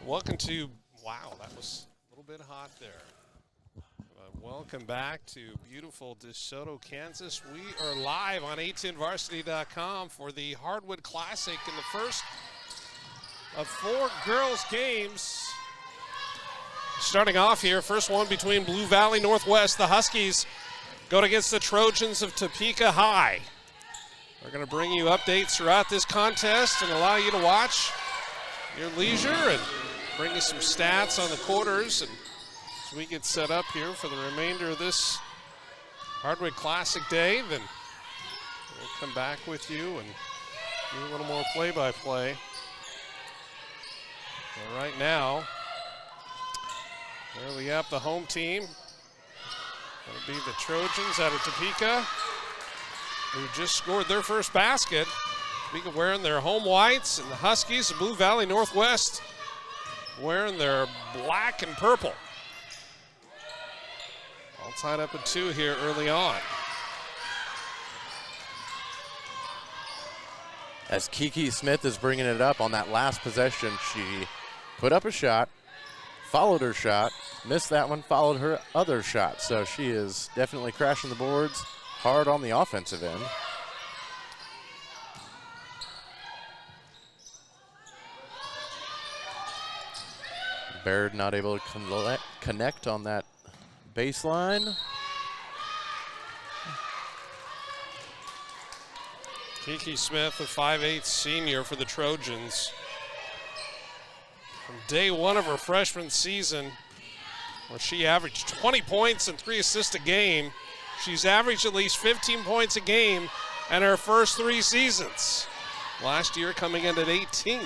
welcome to, wow, that was a little bit hot there. Welcome back to beautiful DeSoto, Kansas. We are live on a10varsity.com for the Hardwood Classic in the first of 4 girls games. Starting off here, first one between Blue Valley Northwest. The Huskies going against the Trojans of Topeka High. We're going to bring you updates throughout this contest and allow you to watch your leisure and bring you some stats on the quarters. And as we get set up here for the remainder of this Hardwood Classic day, then we'll come back with you and do a little more play-by-play. But right now, early up, the home team going to be the Trojans out of Topeka, who just scored their first basket. Topeka wearing their home whites, and the Huskies of Blue Valley Northwest wearing their black and purple. All tied up at 2 here early on. As Kiki Smith is bringing it up on that last possession, she put up a shot, followed her shot, missed that one, followed her other shot. So she is definitely crashing the boards hard on the offensive end. Baird not able to connect on that baseline. Kiki Smith, a 5'8" senior for the Trojans. From day one of her freshman season, where she averaged 20 points and 3 assists a game, she's averaged at least 15 points a game in her first 3 seasons. Last year coming in at 18.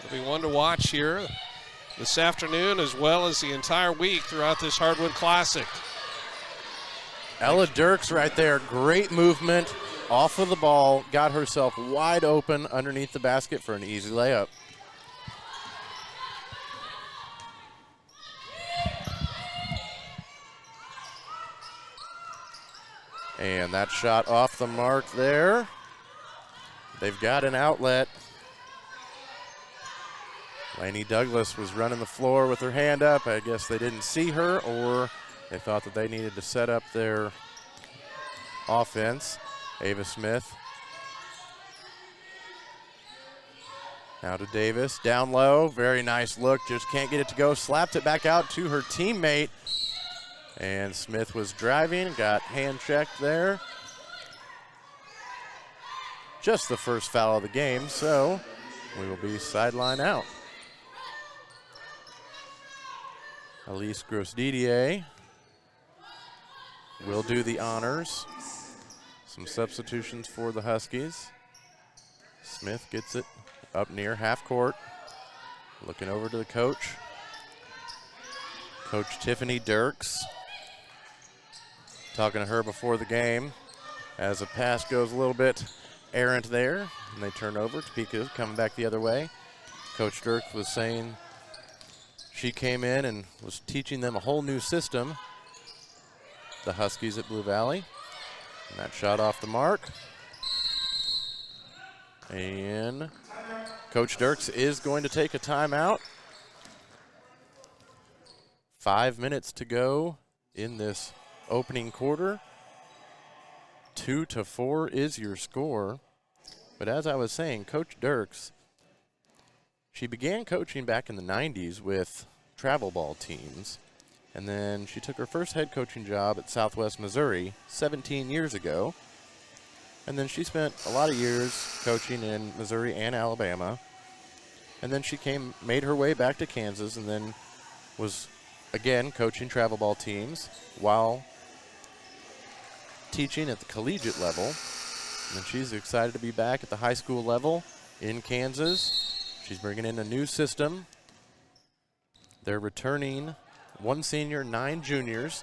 It'll be one to watch here this afternoon as well as the entire week throughout this Hardwood Classic. Ella Dirks right there, great movement off of the ball, got herself wide open underneath the basket for an easy layup. And that shot off the mark there. They've got an outlet. Lainey Douglas was running the floor with her hand up. I guess they didn't see her, or they thought that they needed to set up their offense. Ava Smith. Now to Davis, down low, very nice look, just can't get it to go. Slapped it back out to her teammate. And Smith was driving, got hand checked there. Just the first foul of the game, so we will be sideline out. Elise Gross-Didier will do the honors. Some substitutions for the Huskies. Smith gets it up near half court. Looking over to the coach. Coach Tiffany Dirks. Talking to her before the game as a pass goes a little bit errant there, and they turn over. Topeka coming back the other way. Coach Dirks was saying she came in and was teaching them a whole new system, the Huskies at Blue Valley. And that shot off the mark. And Coach Dirks is going to take a timeout. 5 minutes to go in this opening quarter. 2-4 is your score. But as I was saying, Coach Dirks, she began coaching back in the 90s with travel ball teams. And then she took her first head coaching job at Southwest Missouri 17 years ago. And then she spent a lot of years coaching in Missouri and Alabama. And then she made her way back to Kansas and then was again coaching travel ball teams while teaching at the collegiate level. And she's excited to be back at the high school level in Kansas. She's bringing in a new system. They're returning 1 senior, 9 juniors,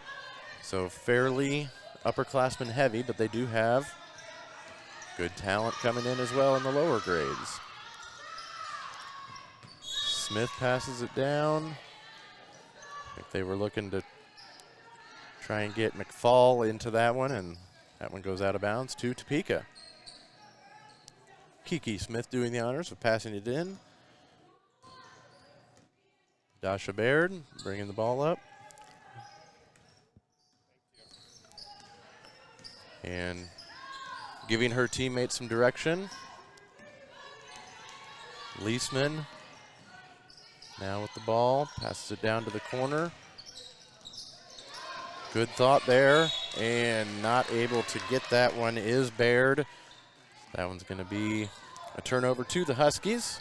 so fairly upperclassmen heavy, but they do have good talent coming in as well in the lower grades. Smith passes it down. I think they were looking to try and get McFall into that one, and that one goes out of bounds to Topeka. Kiki Smith doing the honors of passing it in. Dasha Baird bringing the ball up. And giving her teammates some direction. Leisman now with the ball, passes it down to the corner. Good thought there, and not able to get that one is Baird. That one's going to be a turnover to the Huskies.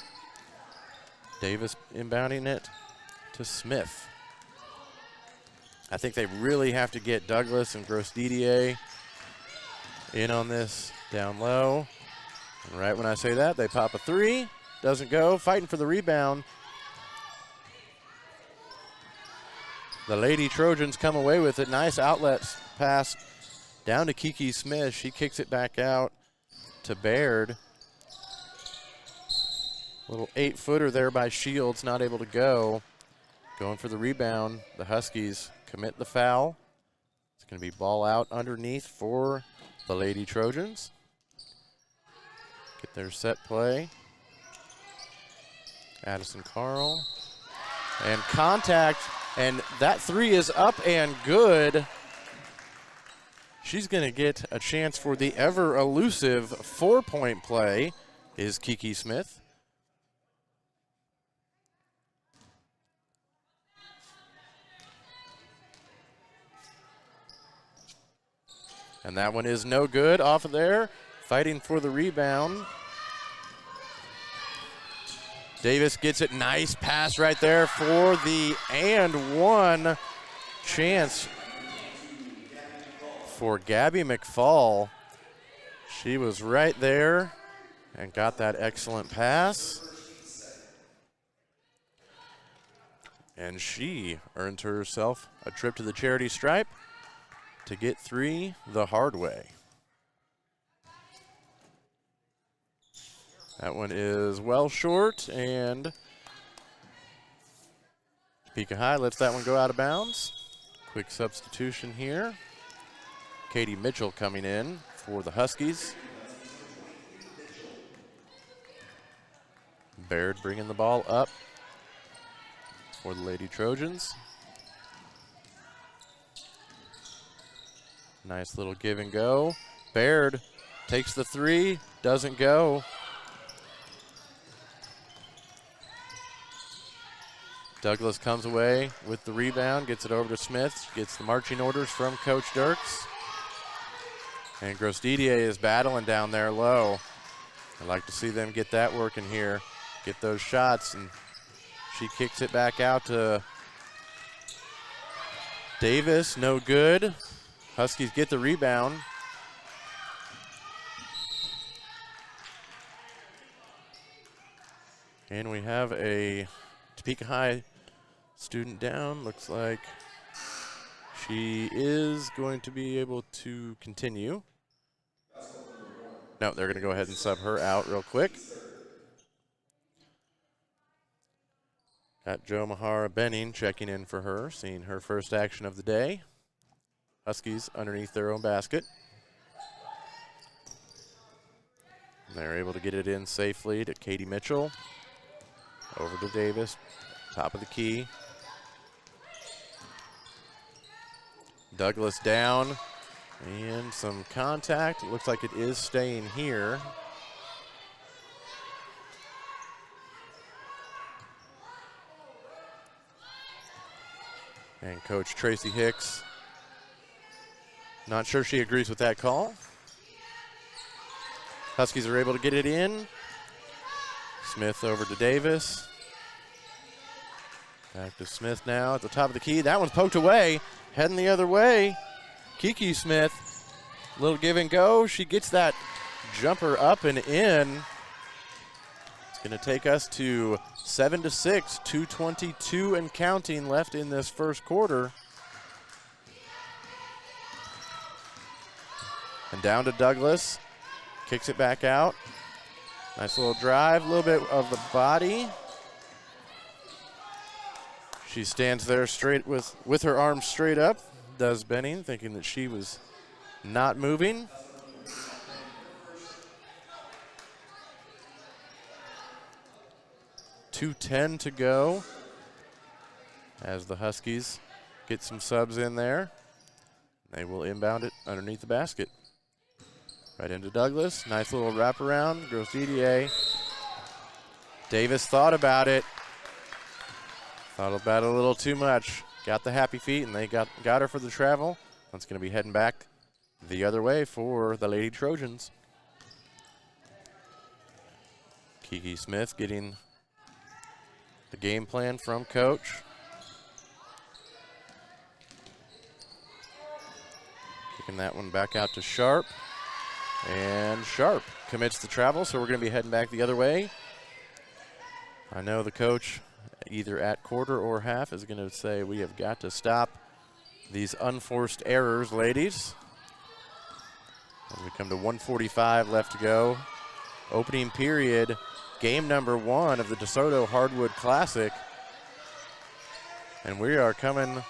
Davis inbounding it to Smith. I think they really have to get Douglas and Gross-Didier in on this down low. And right when I say that, they pop a three. Doesn't go. Fighting for the rebound. The Lady Trojans come away with it. Nice outlet pass down to Kiki Smith. She kicks it back out to Baird. Little 8-footer there by Shields, not able to go. Going for the rebound. The Huskies commit the foul. It's going to be ball out underneath for the Lady Trojans. Get their set play. Addison Carl. And contact. And that three is up and good. She's going to get a chance for the ever elusive 4-point play is Kiki Smith. And that one is no good off of there. Fighting for the rebound. Davis gets it. Nice pass right there for the and one chance for Gabby McFall. She was right there and got that excellent pass. And she earned herself a trip to the charity stripe to get three the hard way. That one is well short, and Topeka High lets that one go out of bounds. Quick substitution here. Katie Mitchell coming in for the Huskies. Baird bringing the ball up for the Lady Trojans. Nice little give and go. Baird takes the three, doesn't go. Douglas comes away with the rebound, gets it over to Smith, gets the marching orders from Coach Dirks. And Gross-Didier is battling down there low. I'd like to see them get that working here, get those shots, and she kicks it back out to Davis, no good. Huskies get the rebound. And we have a Topeka High student down. Looks like she is going to be able to continue. No, they're going to go ahead and sub her out real quick. Got Joe Mahara Benning checking in for her, seeing her first action of the day. Huskies underneath their own basket. And they're able to get it in safely to Katie Mitchell. Over to Davis, top of the key. Douglas down, and some contact. It looks like it is staying here. And Coach Tracy Hicks, not sure she agrees with that call. Huskies are able to get it in. Smith over to Davis. Back to Smith now at the top of the key. That one's poked away. Heading the other way. Kiki Smith. Little give and go. She gets that jumper up and in. It's going to take us to 7-6. 2:22 and counting left in this first quarter. And down to Douglas. Kicks it back out. Nice little drive, a little bit of the body. She stands there straight with her arms straight up, does Benning, thinking that she was not moving. .210 to go. as the Huskies get some subs in there. They will inbound it underneath the basket. Right into Douglas. Nice little wraparound. Gross Didier. Davis thought about it. Thought about it a little too much. Got the happy feet, and they got her for the travel. That's going to be heading back the other way for the Lady Trojans. Kiki Smith getting the game plan from coach. Kicking that one back out to Sharp. And Sharp commits the travel, so we're going to be heading back the other way. I know the coach, either at quarter or half, is going to say we have got to stop these unforced errors, ladies. As we come to 1:45 left to go. Opening period, game number 1 of the Soto Hardwood Classic. And we are coming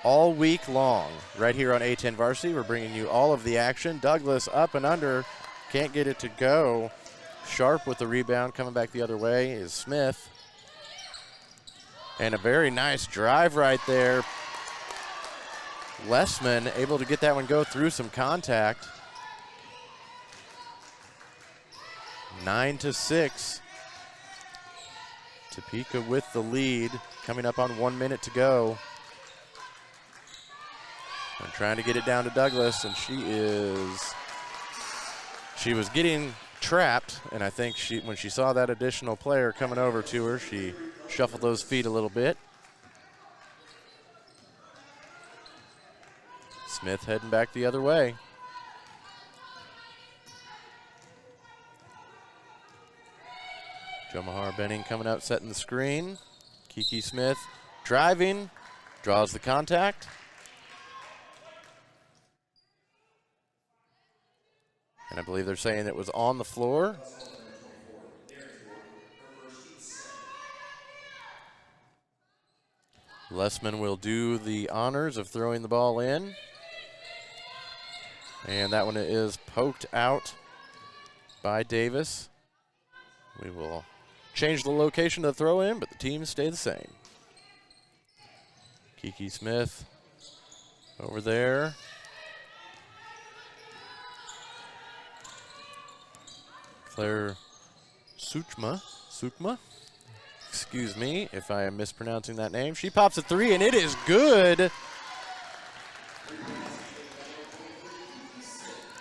all week long right here on A10 Varsity. We're bringing you all of the action. Douglas up and under, can't get it to go. Sharp with the rebound, coming back the other way is Smith. And a very nice drive right there. Lessman able to get that one go through some contact. 9-6. Topeka with the lead, coming up on 1 minute to go. And trying to get it down to Douglas, and she was getting trapped, and I think when she saw that additional player coming over to her, she shuffled those feet a little bit. Smith heading back the other way. Joe Mahar Benning coming out, setting the screen. Kiki Smith driving, draws the contact. And I believe they're saying it was on the floor. Lessman will do the honors of throwing the ball in. And that one is poked out by Davis. We will change the location to throw in, but the teams stay the same. Kiki Smith over there. Claire Sukma, excuse me if I am mispronouncing that name. She pops a 3, and it is good.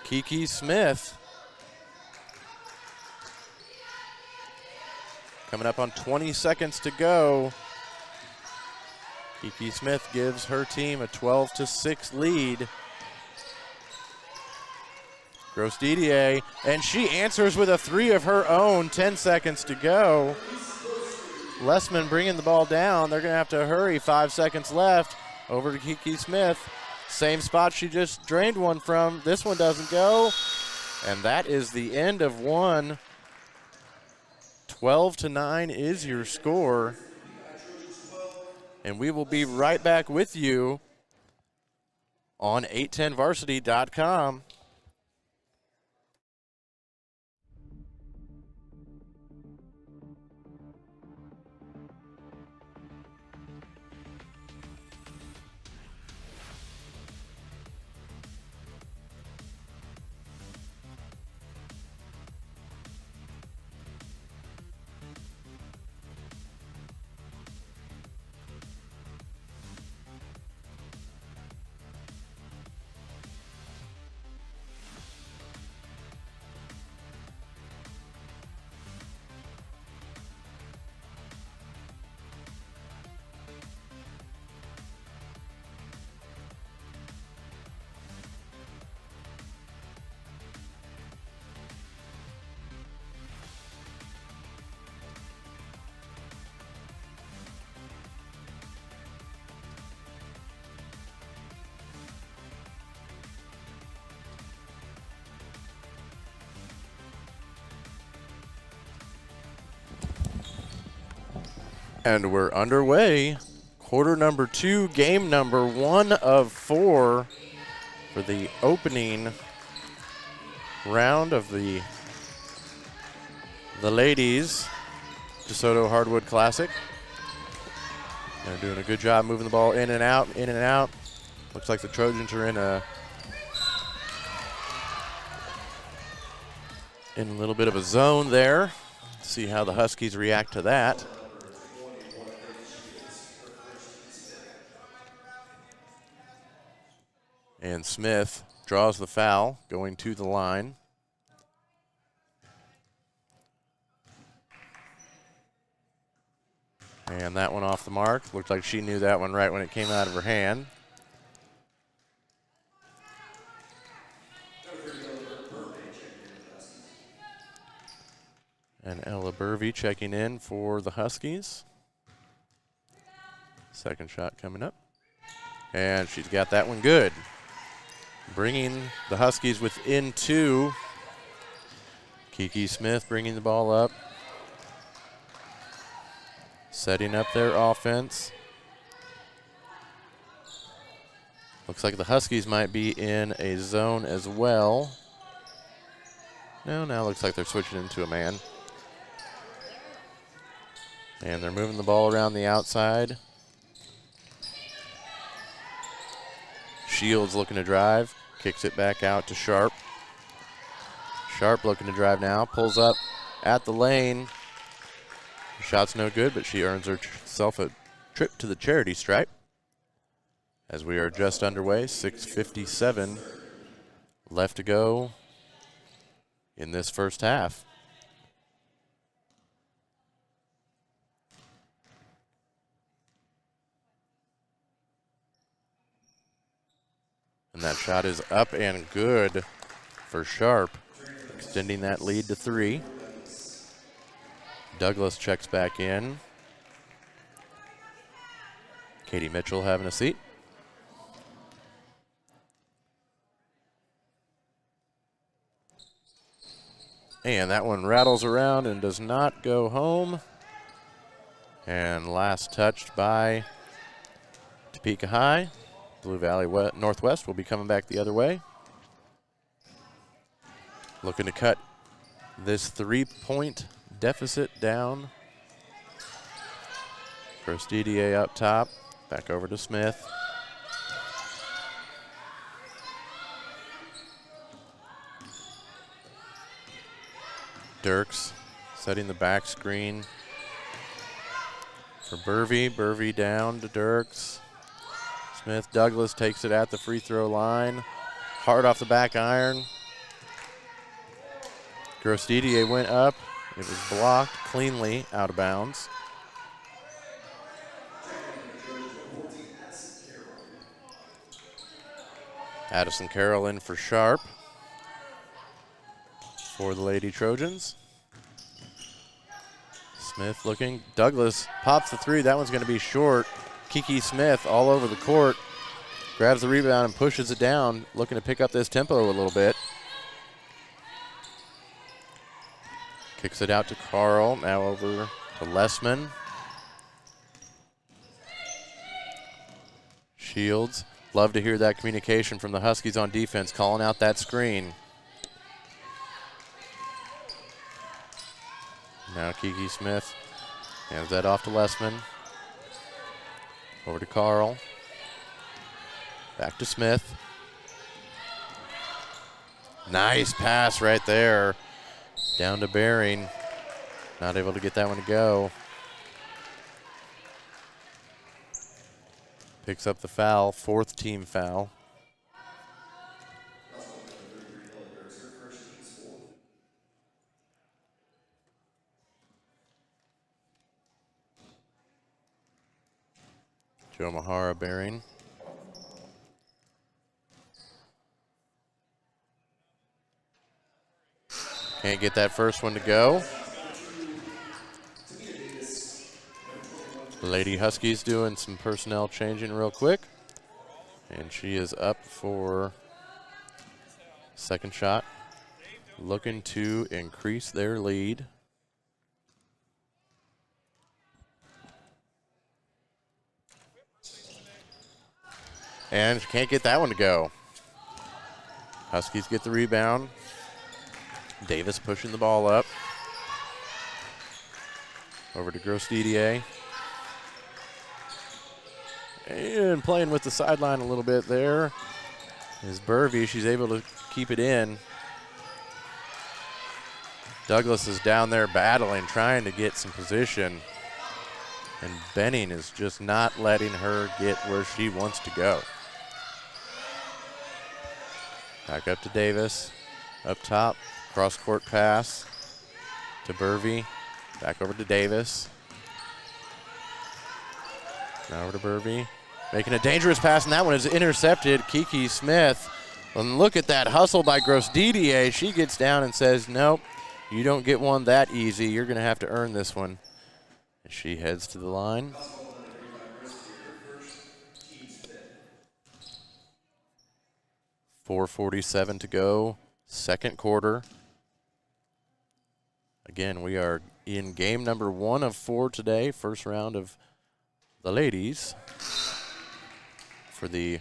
Kiki Smith coming up on 20 seconds to go. Kiki Smith gives her team a 12-6 lead. Gross Didier, and she answers with a 3 of her own, 10 seconds to go. Lessman bringing the ball down. They're going to have to hurry, 5 seconds left. Over to Kiki Smith. Same spot she just drained one from. This one doesn't go. And that is the end of one. 12-9 is your score. And we will be right back with you on 810varsity.com. And we're underway. Quarter number 2, game number 1 of 4 for the opening round of the ladies DeSoto Hardwood Classic. They're doing a good job moving the ball in and out, in and out. Looks like the Trojans are in a little bit of a zone there. See how the Huskies react to that. And Smith draws the foul, going to the line. And that one off the mark. Looked like she knew that one right when it came out of her hand. And Ella Burvey checking in for the Huskies. Second shot coming up. And she's got that one good. Bringing the Huskies within 2. Kiki Smith bringing the ball up. Setting up their offense. Looks like the Huskies might be in a zone as well. No, now looks like they're switching into a man. And they're moving the ball around the outside. Shields looking to drive. Kicks it back out to Sharp. Sharp looking to drive now. Pulls up at the lane. Shot's no good, but she earns herself a trip to the charity stripe. As we are just underway, 6:57 left to go in this first half. And that shot is up and good for Sharp, extending that lead to 3. Douglas checks back in. Katie Mitchell having a seat. And that one rattles around and does not go home. And last touched by Topeka High. Blue Valley Northwest will be coming back the other way. Looking to cut this 3-point deficit down. First DDA up top. Back over to Smith. Dirks setting the back screen for Burvey. Burvey down to Dirks. Smith Douglas takes it at the free throw line. Hard off the back iron. Gross Didier went up. It was blocked cleanly out of bounds. Addison Carroll in for Sharp for the Lady Trojans. Smith looking. Douglas pops the 3. That one's going to be short. Kiki Smith all over the court. Grabs the rebound and pushes it down, looking to pick up this tempo a little bit. Kicks it out to Carl, now over to Lessman. Shields, love to hear that communication from the Huskies on defense, calling out that screen. Now Kiki Smith hands that off to Lessman. Over to Carl. Back to Smith. Nice pass right there. Down to Bering. Not able to get that one to go. Picks up the foul, 4th team foul. Joe Mahara Bering. Can't get that first one to go. Lady Huskies doing some personnel changing real quick. And she is up for second shot. Looking to increase their lead. And she can't get that one to go. Huskies get the rebound. Davis pushing the ball up. Over to Gross Didier. And playing with the sideline a little bit there is Burvey. She's able to keep it in. Douglas is down there battling, trying to get some position. And Benning is just not letting her get where she wants to go. Back up to Davis. Up top, cross-court pass to Burvey. Back over to Davis. Now over to Burvey. Making a dangerous pass, and that one is intercepted. Kiki Smith. And look at that hustle by Gross Didier. She gets down and says, nope, you don't get one that easy. You're going to have to earn this one. And she heads to the line. .447 to go, second quarter. Again, we are in game number 1 of 4 today, first round of the ladies for the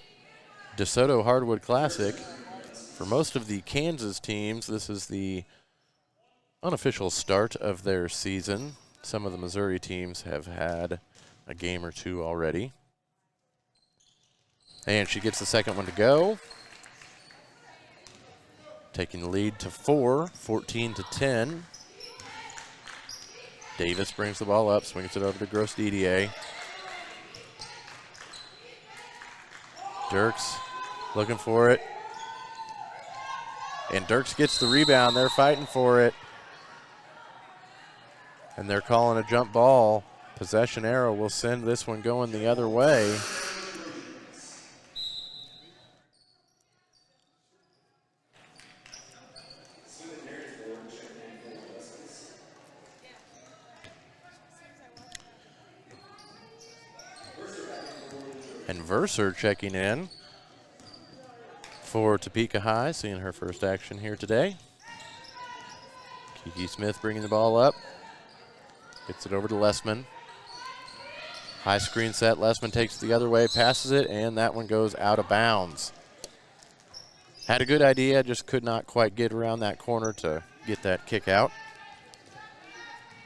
DeSoto Hardwood Classic. For most of the Kansas teams, this is the unofficial start of their season. Some of the Missouri teams have had a game or two already. And she gets the second one to go. Taking the lead to 4, 14 to 10. Davis brings the ball up, swings it over to Gross Didier. Dirks looking for it. And Dirks gets the rebound. They're fighting for it. And they're calling a jump ball. Possession arrow will send this one going the other way. And Verser checking in for Topeka High, seeing her first action here today. Kiki Smith bringing the ball up. Gets it over to Lessman. High screen set. Lessman takes it the other way, passes it, and that one goes out of bounds. Had a good idea, just could not quite get around that corner to get that kick out.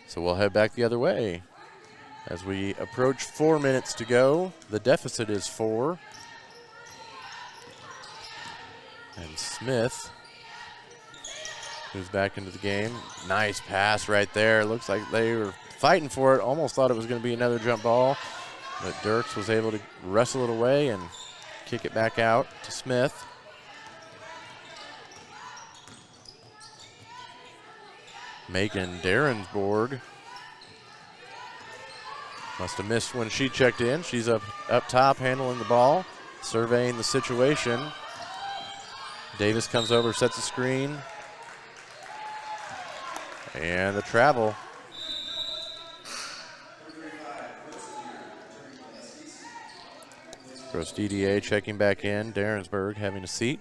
So we'll head back the other way. As we approach 4 minutes to go, the deficit is 4. And Smith moves back into the game. Nice pass right there. Looks like they were fighting for it. Almost thought it was going to be another jump ball. But Dirks was able to wrestle it away and kick it back out to Smith. Megan Derensborg must have missed when she checked in. She's up top handling the ball, surveying the situation. Davis comes over, sets a screen. And the travel. Gross Didier checking back in. Derensburg having a seat.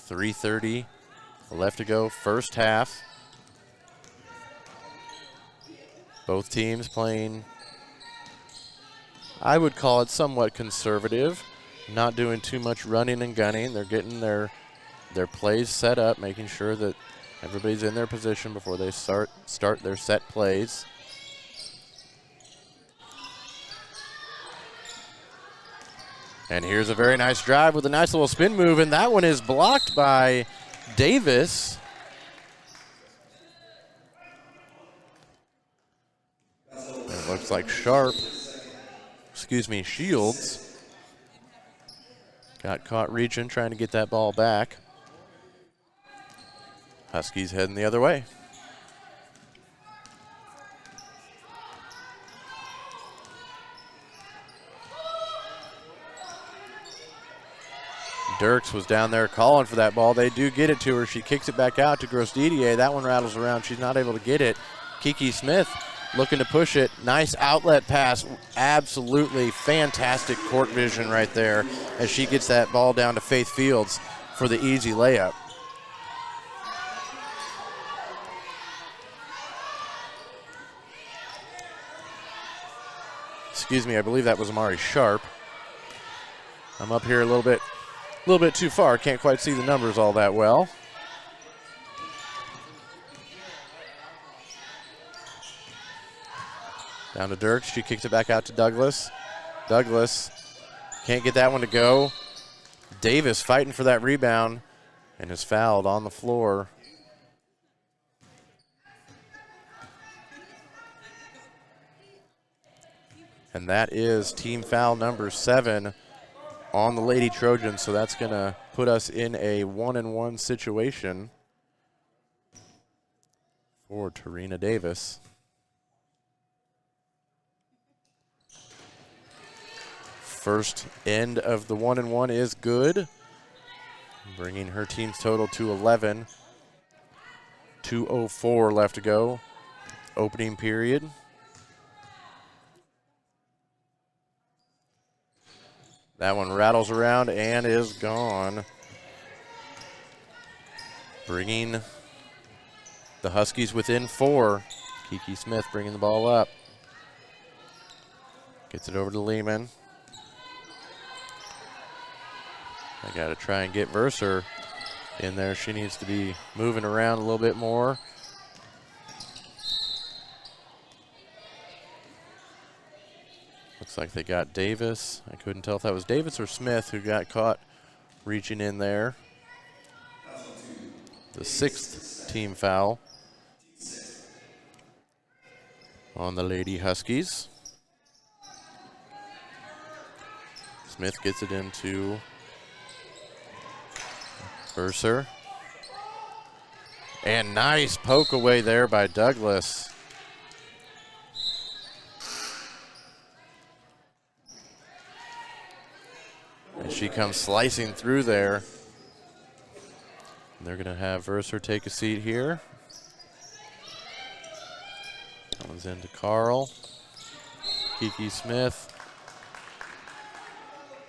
3:30 left to go, first half. Both teams playing, I would call it somewhat conservative, not doing too much running and gunning. They're getting their plays set up, making sure that everybody's in their position before they start their set plays. And here's a very nice drive with a nice little spin move, and that one is blocked by Davis. It looks like Shields got caught reaching, trying to get that ball back. Huskies heading the other way. Dirks was down there calling for that ball. They do get it to her. She kicks it back out to Gross Didier. That one rattles around. She's not able to get it. Kiki Smith looking to push it. Nice outlet pass. Absolutely fantastic court vision right there as she gets that ball down to Faith Fields for the easy layup. Excuse me, I believe that was Amari Sharp. I'm up here a little bit too far. Can't quite see the numbers all that well. Down to Dirks. She kicks it back out to Douglas. Douglas can't get that one to go. Davis fighting for that rebound and is fouled on the floor. And that is team foul number 7 on the Lady Trojans. So that's going to put us in a 1-and-1 situation for Tarina Davis. First end of the 1-and-1 is good, bringing her team's total to 11. 2:04 left to go, opening period. That one rattles around and is gone, bringing the Huskies within 4. Kiki Smith bringing the ball up. Gets it over to Lehman. I got to try and get Verser in there. She needs to be moving around a little bit more. Looks like they got Davis. I couldn't tell if that was Davis or Smith who got caught reaching in there. The 6th team foul on the Lady Huskies. Smith gets it into Verser. And nice poke away there by Douglas. And she comes slicing through there. And they're going to have Verser take a seat here. Comes into Carl. Kiki Smith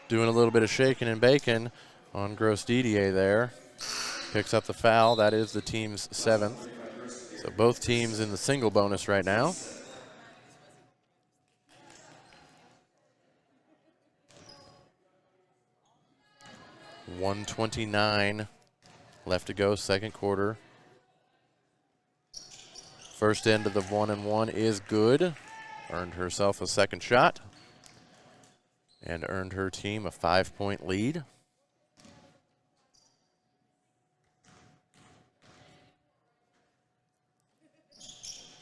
doing a little bit of shaking and baking on Gross Didier there. Picks up the foul. That is the team's 7th. So both teams in the single bonus right now. .129 left to go, second quarter. First end of the 1-and-1 is good. Earned herself a second shot and earned her team a 5-point lead.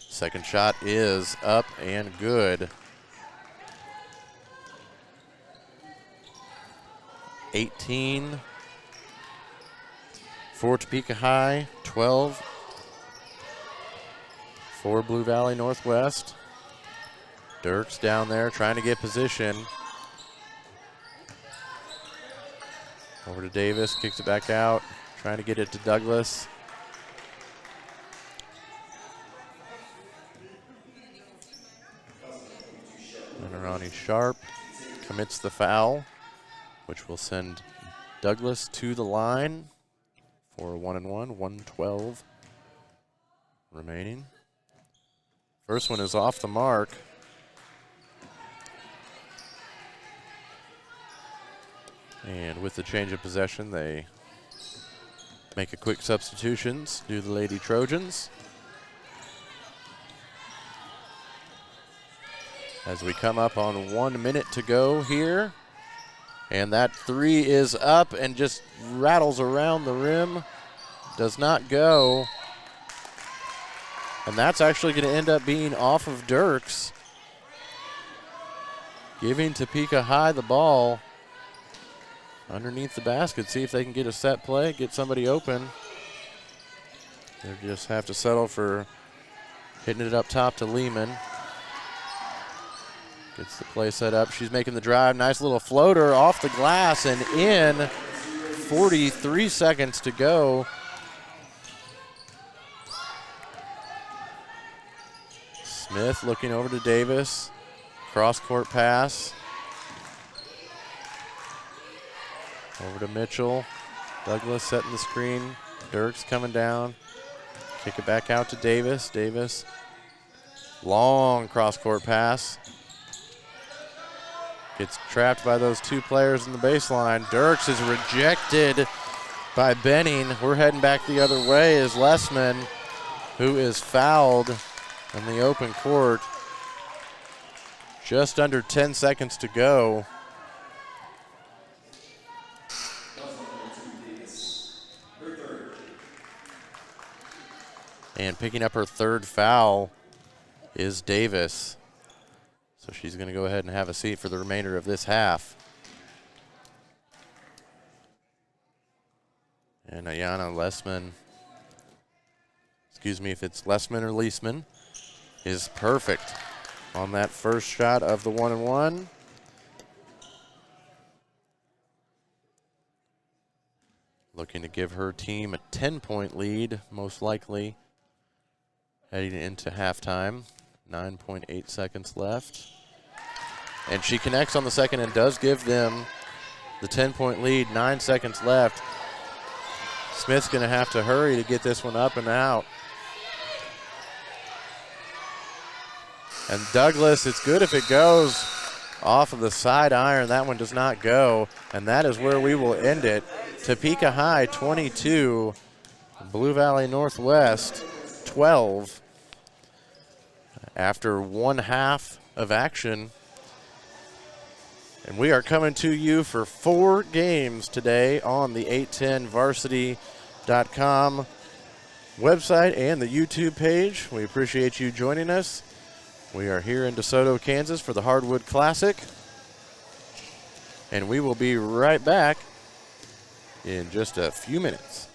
Second shot is up and good. 18 for Topeka High, 12 for Blue Valley Northwest. Dirks down there trying to get position. Over to Davis, kicks it back out, trying to get it to Douglas. And Ronnie Sharp commits the foul, which will send Douglas to the line for a 1-and-1, 1:12 remaining. First one is off the mark. And with the change of possession, they make a quick substitutions, do the Lady Trojans. As we come up on 1 minute to go here. And that 3 is up and just rattles around the rim. Does not go. And that's actually going to end up being off of Dirks. Giving Topeka High the ball underneath the basket. See if they can get a set play, get somebody open. They just have to settle for hitting it up top to Lehman. Gets the play set up. She's making the drive. Nice little floater off the glass and in. 43 seconds to go. Smith looking over to Davis. Cross-court pass. Over to Mitchell. Douglas setting the screen. Dirks coming down. Kick it back out to Davis. Davis. Long cross-court pass. Gets trapped by those 2 players in the baseline. Dirks is rejected by Benning. We're heading back the other way as Lessman, who is fouled in the open court. Just under 10 seconds to go. And picking up her third foul is Davis. So she's going to go ahead and have a seat for the remainder of this half. And Ayana Lessman, excuse me if it's Lessman or Leesman, is perfect on that first shot of the 1-and-1. Looking to give her team a 10-point lead, most likely, heading into halftime. 9.8 seconds left. And she connects on the second and does give them the 10-point lead. 9 seconds left. Smith's going to have to hurry to get this one up and out. And Douglas, it's good if it goes off of the side iron. That one does not go. And that is where we will end it. Topeka High 22, Blue Valley Northwest 12. After one half of action. And we are coming to you for 4 games today on the 810varsity.com website and the YouTube page. We appreciate you joining us. We are here in DeSoto, Kansas for the Hardwood Classic. And we will be right back in just a few minutes.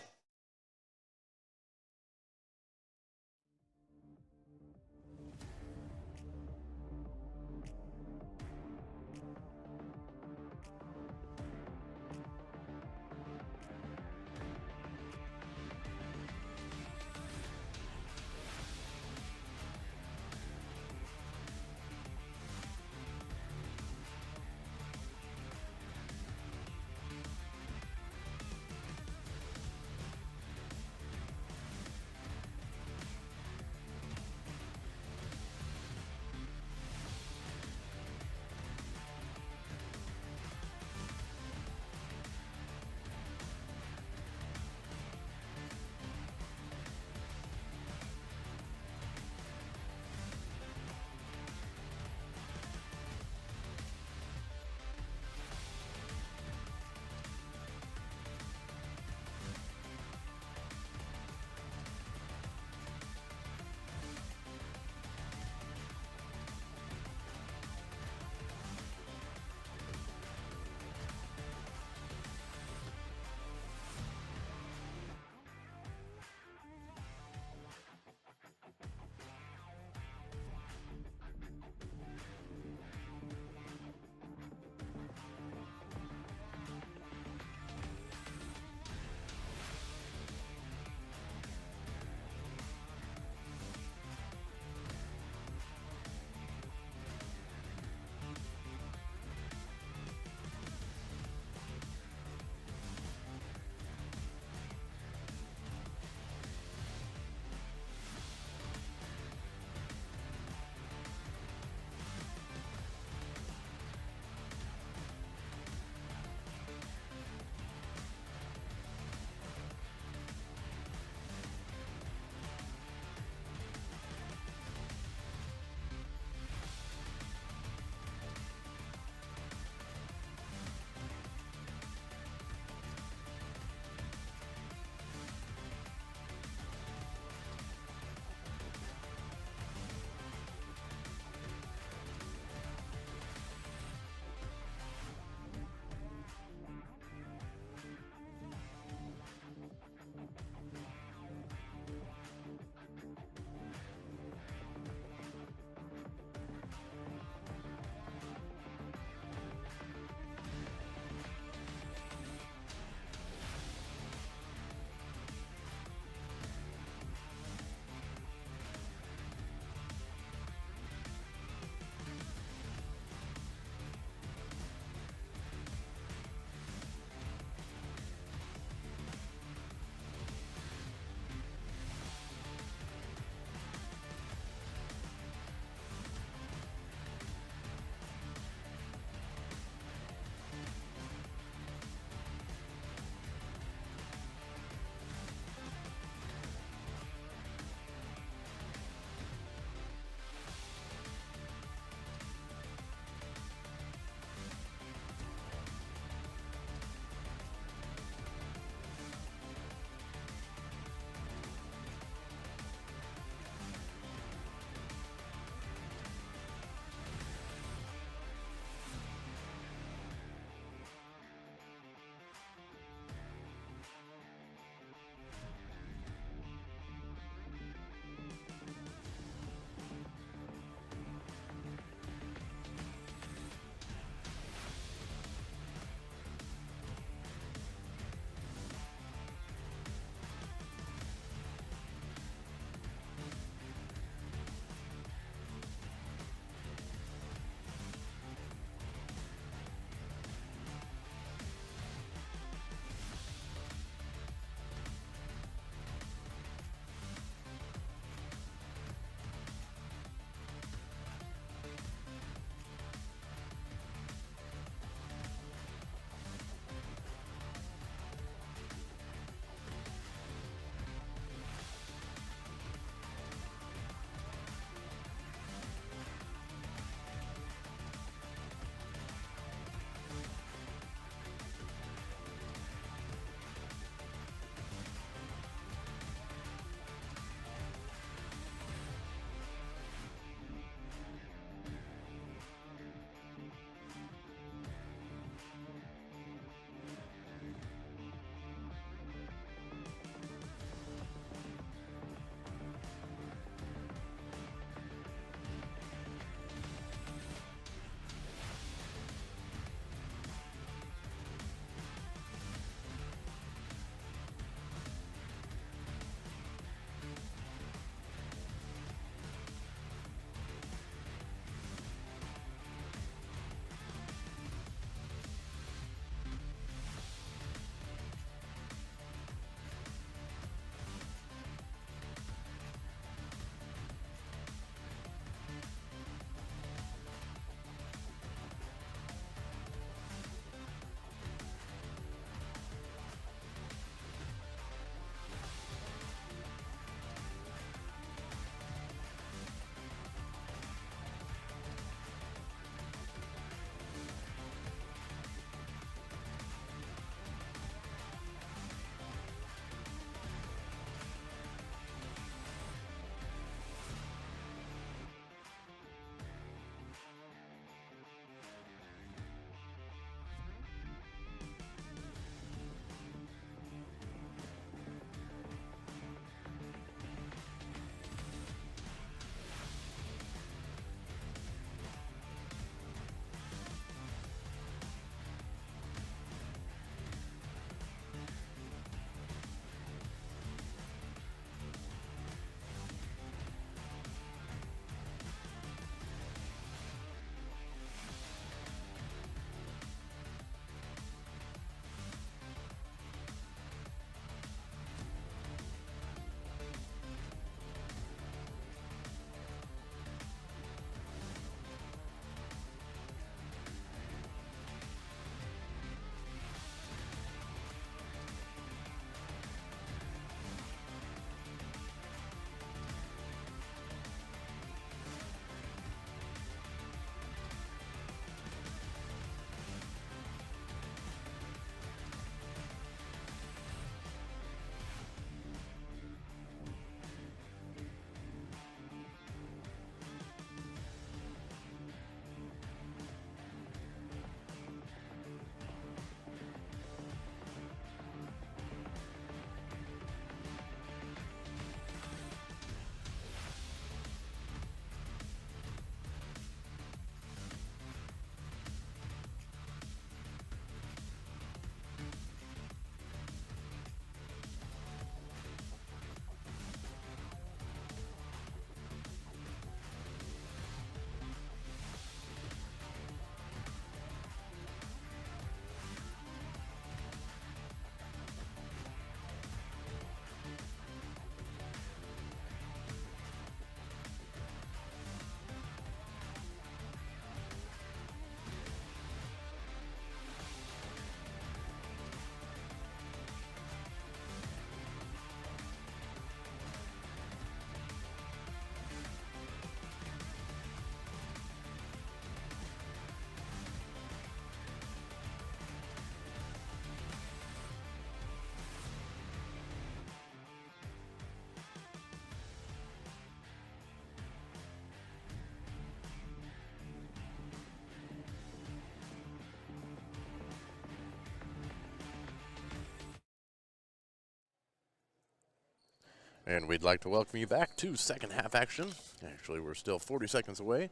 And we'd like to welcome you back to second half action. Actually, we're still 40 seconds away.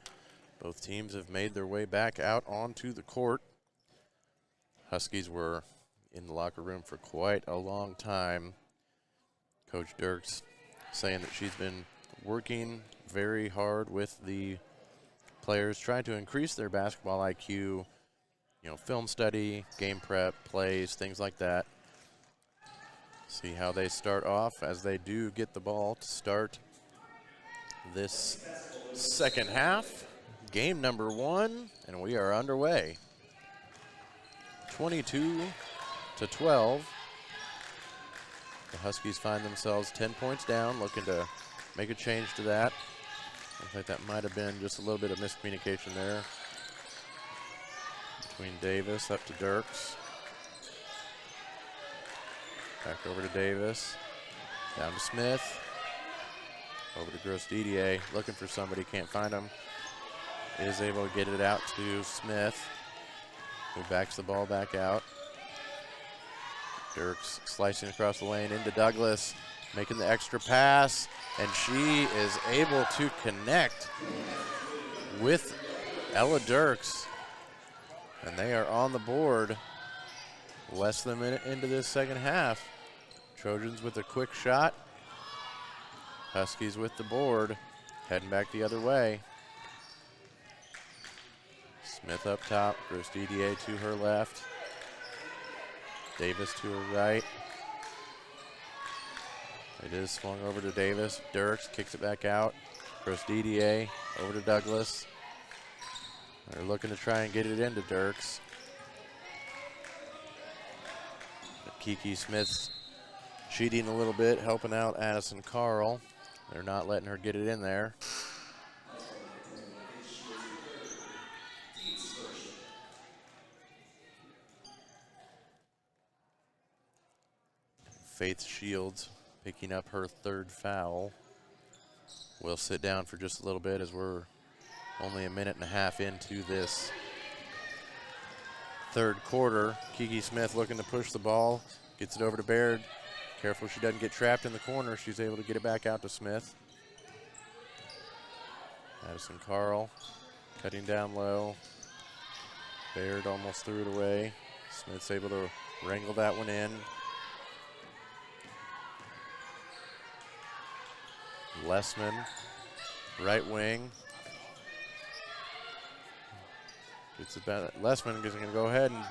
Both teams have made their way back out onto the court. Huskies were in the locker room for quite a long time. Coach Dirks saying that she's been working very hard with the players, trying to increase their basketball IQ, you know, film study, game prep, plays, things like that. See how they start off as they do get the ball to start this second half. Game number 1, and we are underway. 22-12. The Huskies find themselves 10 points down, looking to make a change to that. I think that might have been just a little bit of miscommunication there between Davis up to Dirks. Back over to Davis, down to Smith, over to Gross-Didier, looking for somebody, can't find him. Is able to get it out to Smith, who backs the ball back out. Dirks slicing across the lane into Douglas, making the extra pass, and she is able to connect with Ella Dirks, and they are on the board. Less than a minute into this second half. Trojans with a quick shot. Huskies with the board, heading back the other way. Smith up top, Gross-Didier to her left. Davis to her right. It is swung over to Davis. Dirks kicks it back out. Gross-Didier over to Douglas. They're looking to try and get it into Dirks. Kiki Smith's cheating a little bit, helping out Addison Carl. They're not letting her get it in there. Faith Shields picking up her 3rd foul. We'll sit down for just a little bit as we're only a minute and a half into this 3rd quarter. Kiki Smith looking to push the ball, gets it over to Baird. Careful she doesn't get trapped in the corner. She's able to get it back out to Smith. Addison Carl cutting down low. Baird almost threw it away. Smith's able to wrangle that one in. Lessman, right wing. It's about Lessman is going to go ahead and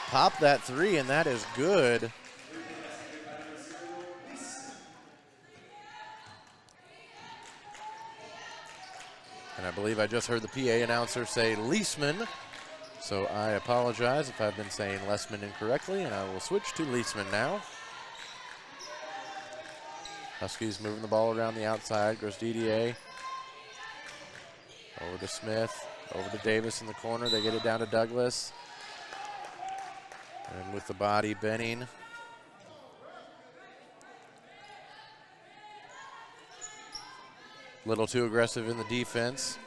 pop that 3, and that is good. And I believe I just heard the PA announcer say Leisman, so I apologize if I've been saying Lessman incorrectly, and I will switch to Leisman now. Huskies moving the ball around the outside. Gross-Didier over to Smith. Over to Davis in the corner. They get it down to Douglas. And with the body, Benning. Little too aggressive in the defense.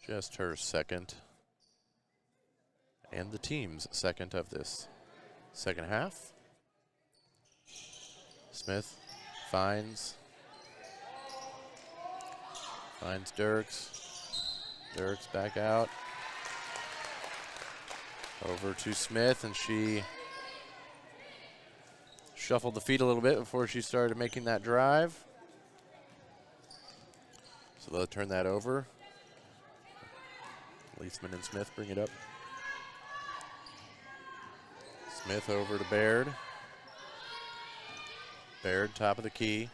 Just her 2nd. And the team's 2nd of this second half. Smith finds Dirks. Dirks back out. Over to Smith, and she shuffled the feet a little bit before she started making that drive. So they'll turn that over. Leisman and Smith bring it up. Smith over to Baird. Baird, top of the key.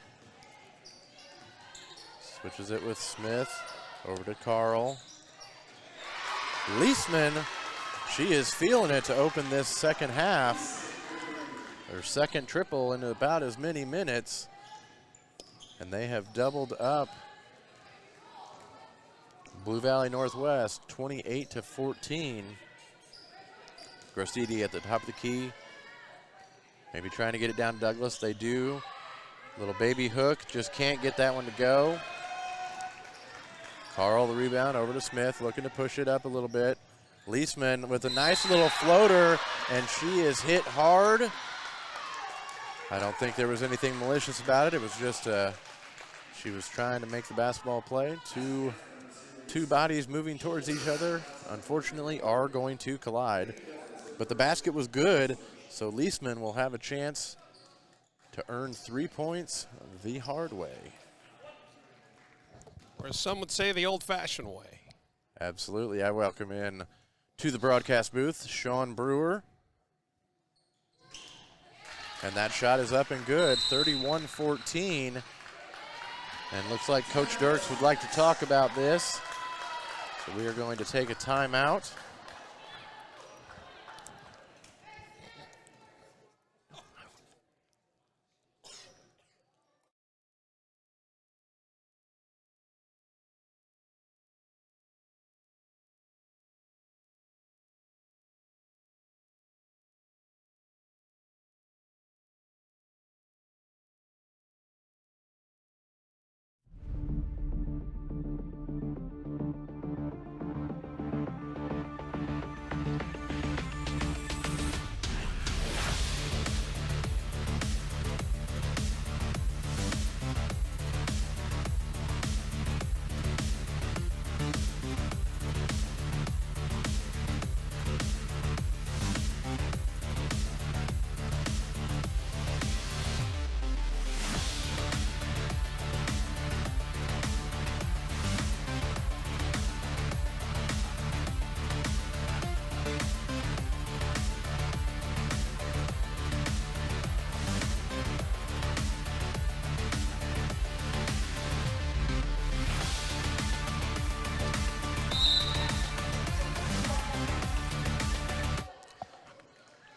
Switches it with Smith. Over to Carl. Leisman, she is feeling it to open this second half. Her 2nd triple in about as many minutes. And they have doubled up Blue Valley Northwest 28-14. Gross-Didier at the top of the key. Maybe trying to get it down to Douglas. They do. Little baby hook, just can't get that one to go. Carl the rebound over to Smith, looking to push it up a little bit. Leisman with a nice little floater, and she is hit hard. I don't think there was anything malicious about it. It was just she was trying to make the basketball play. Two bodies moving towards each other, unfortunately, are going to collide. But the basket was good, so Leisman will have a chance to earn 3 points the hard way. Or as some would say, the old-fashioned way. Absolutely. I welcome in to the broadcast booth Sean Brewer. And that shot is up and good, 31-14. And looks like Coach Dirks would like to talk about this. So we are going to take a timeout.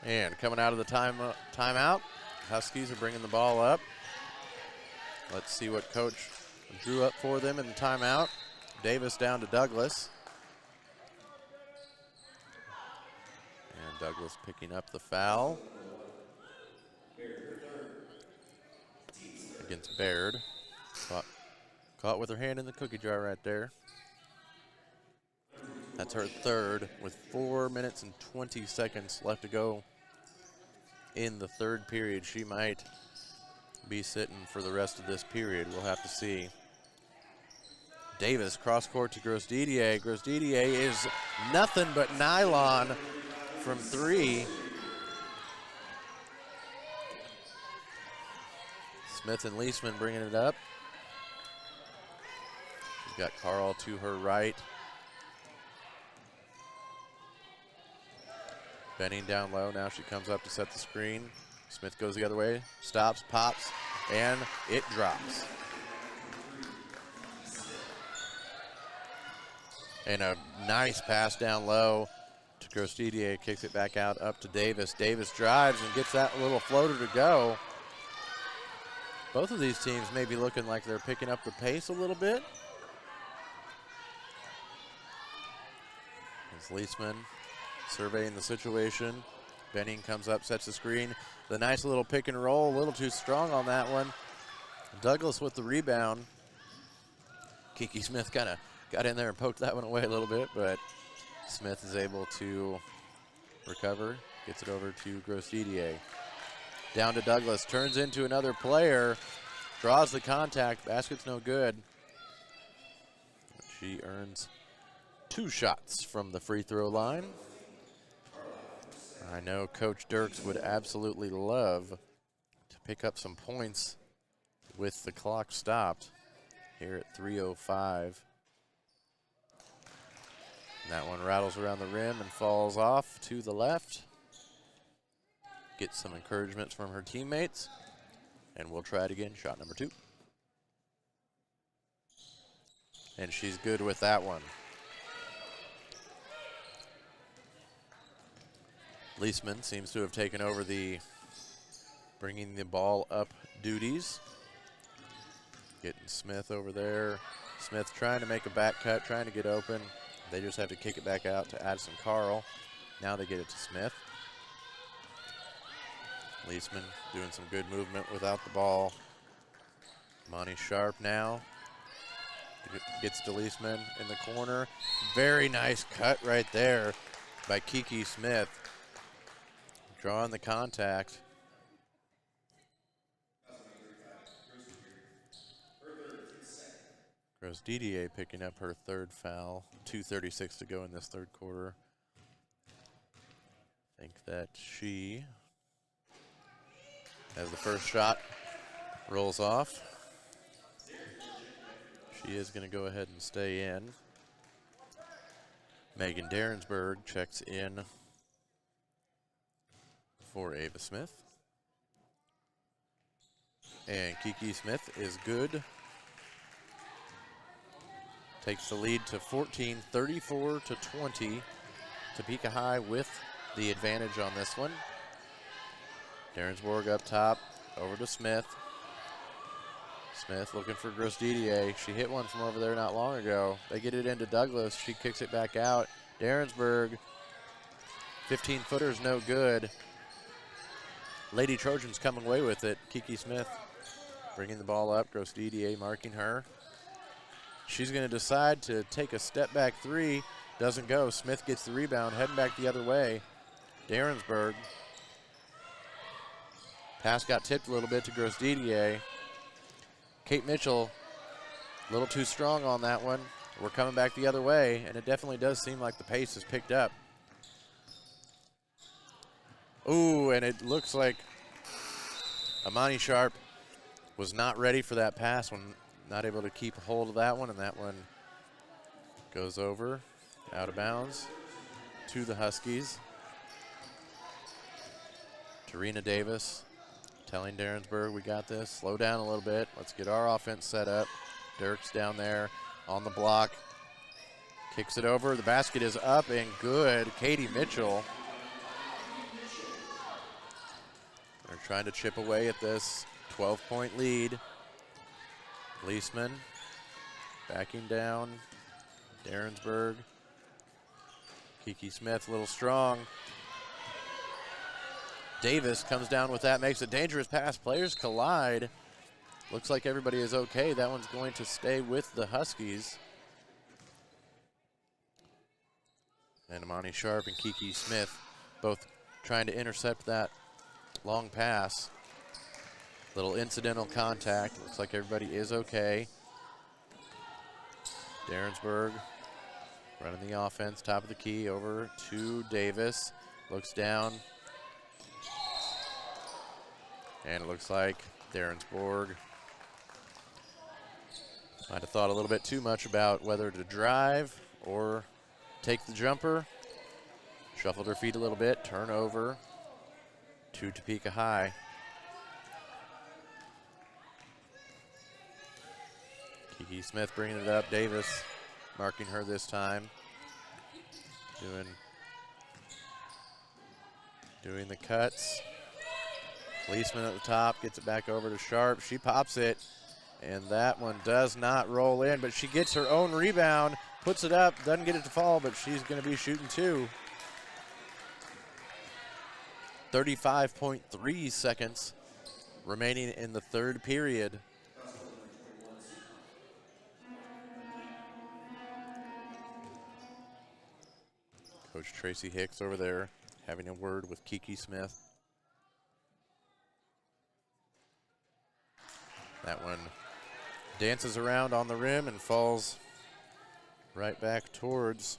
And coming out of the timeout, Huskies are bringing the ball up. Let's see what Coach drew up for them in the timeout. Davis down to Douglas. And Douglas picking up the foul against Baird. Caught with her hand in the cookie jar right there. That's her third with 4 minutes and 20 seconds left to go in the third period. She might be sitting for the rest of this period. We'll have to see. Davis cross court to Gross-Didier. Gross-Didier is nothing but nylon from three. Smith and Leisman bringing it up. She's got Carl to her right. Benning down low. Now she comes up to set the screen. Smith goes the other way, stops, pops, and it drops. And a nice pass down low to Gross-Didier. Kicks it back out up to Davis. Davis drives and gets that little floater to go. Both of these teams may be looking like they're picking up the pace a little bit. As Leisman surveying the situation. Benning comes up, sets the screen. The nice little pick and roll, a little too strong on that one. Douglas with the rebound. Kiki Smith kind of got in there and poked that one away a little bit, but Smith is able to recover. Gets it over to Gross-Didier. Down to Douglas, turns into another player. Draws the contact, basket's no good. She earns 2 shots from the free throw line. I know Coach Dirks would absolutely love to pick up some points with the clock stopped here at 3:05. That one rattles around the rim and falls off to the left. Gets some encouragement from her teammates, and we'll try it again. Shot number 2. And she's good with that one. Leisman seems to have taken over the bringing the ball up duties. Getting Smith over there. Smith trying to make a back cut, trying to get open. They just have to kick it back out to Addison Carl. Now they get it to Smith. Leisman doing some good movement without the ball. Monty Sharp now. Gets to Leisman in the corner. Very nice cut right there. by Kiki Smith. Drawing the contact. Gross Didier picking up her third foul. 2:36 to go in this third quarter. I think that she, as the first shot rolls off, she is going to go ahead and stay in. Megan Derensberg checks in for Ava Smith. And Kiki Smith is good. Takes the lead to 14, 34 to 20. Topeka High with the advantage on this one. Derensberg up top, over to Smith. Smith looking for Gross Didier. She hit one from over there not long ago. They get it into Douglas. She kicks it back out. Derensberg, 15-footer's no good. Lady Trojans coming away with it. Kiki Smith bringing the ball up. Gross Didier marking her. She's going to decide to take a step back three. Doesn't go. Smith gets the rebound, heading back the other way. Derensberg. Pass got tipped a little bit to Gross Didier. Kate Mitchell, a little too strong on that one. We're coming back the other way, and it definitely does seem like the pace has picked up. Ooh, and it looks like Amani Sharp was not ready for that pass one. Not able to keep a hold of that one, and that one goes over, out of bounds, to the Huskies. Tarina Davis telling Derensberg, we got this. Slow down a little bit. Let's get our offense set up. Dirks down there on the block. Kicks it over. The basket is up and good. Katie Mitchell. They're trying to chip away at this 12-point lead. Leisman backing down. Derensberg. Kiki Smith a little strong. Davis comes down with that, makes a dangerous pass. Players collide. Looks like everybody is okay. That one's going to stay with the Huskies. And Amani Sharp and Kiki Smith both trying to intercept that long pass. Little incidental contact. Looks like everybody is okay. Derensberg running the offense, top of the key, over to Davis. Looks down. And it looks like Derensberg might have thought a little bit too much about whether to drive or take the jumper. Shuffled her feet a little bit, turnover to Topeka High. Kiki Smith bringing it up. Davis marking her this time. Doing the cuts. Leisman at the top, gets it back over to Sharp. She pops it, and that one does not roll in, but she gets her own rebound, puts it up, doesn't get it to fall, but she's going to be shooting two. 35.3 seconds remaining in the third period. Coach Tracy Hicks over there having a word with Kiki Smith. That one dances around on the rim and falls right back towards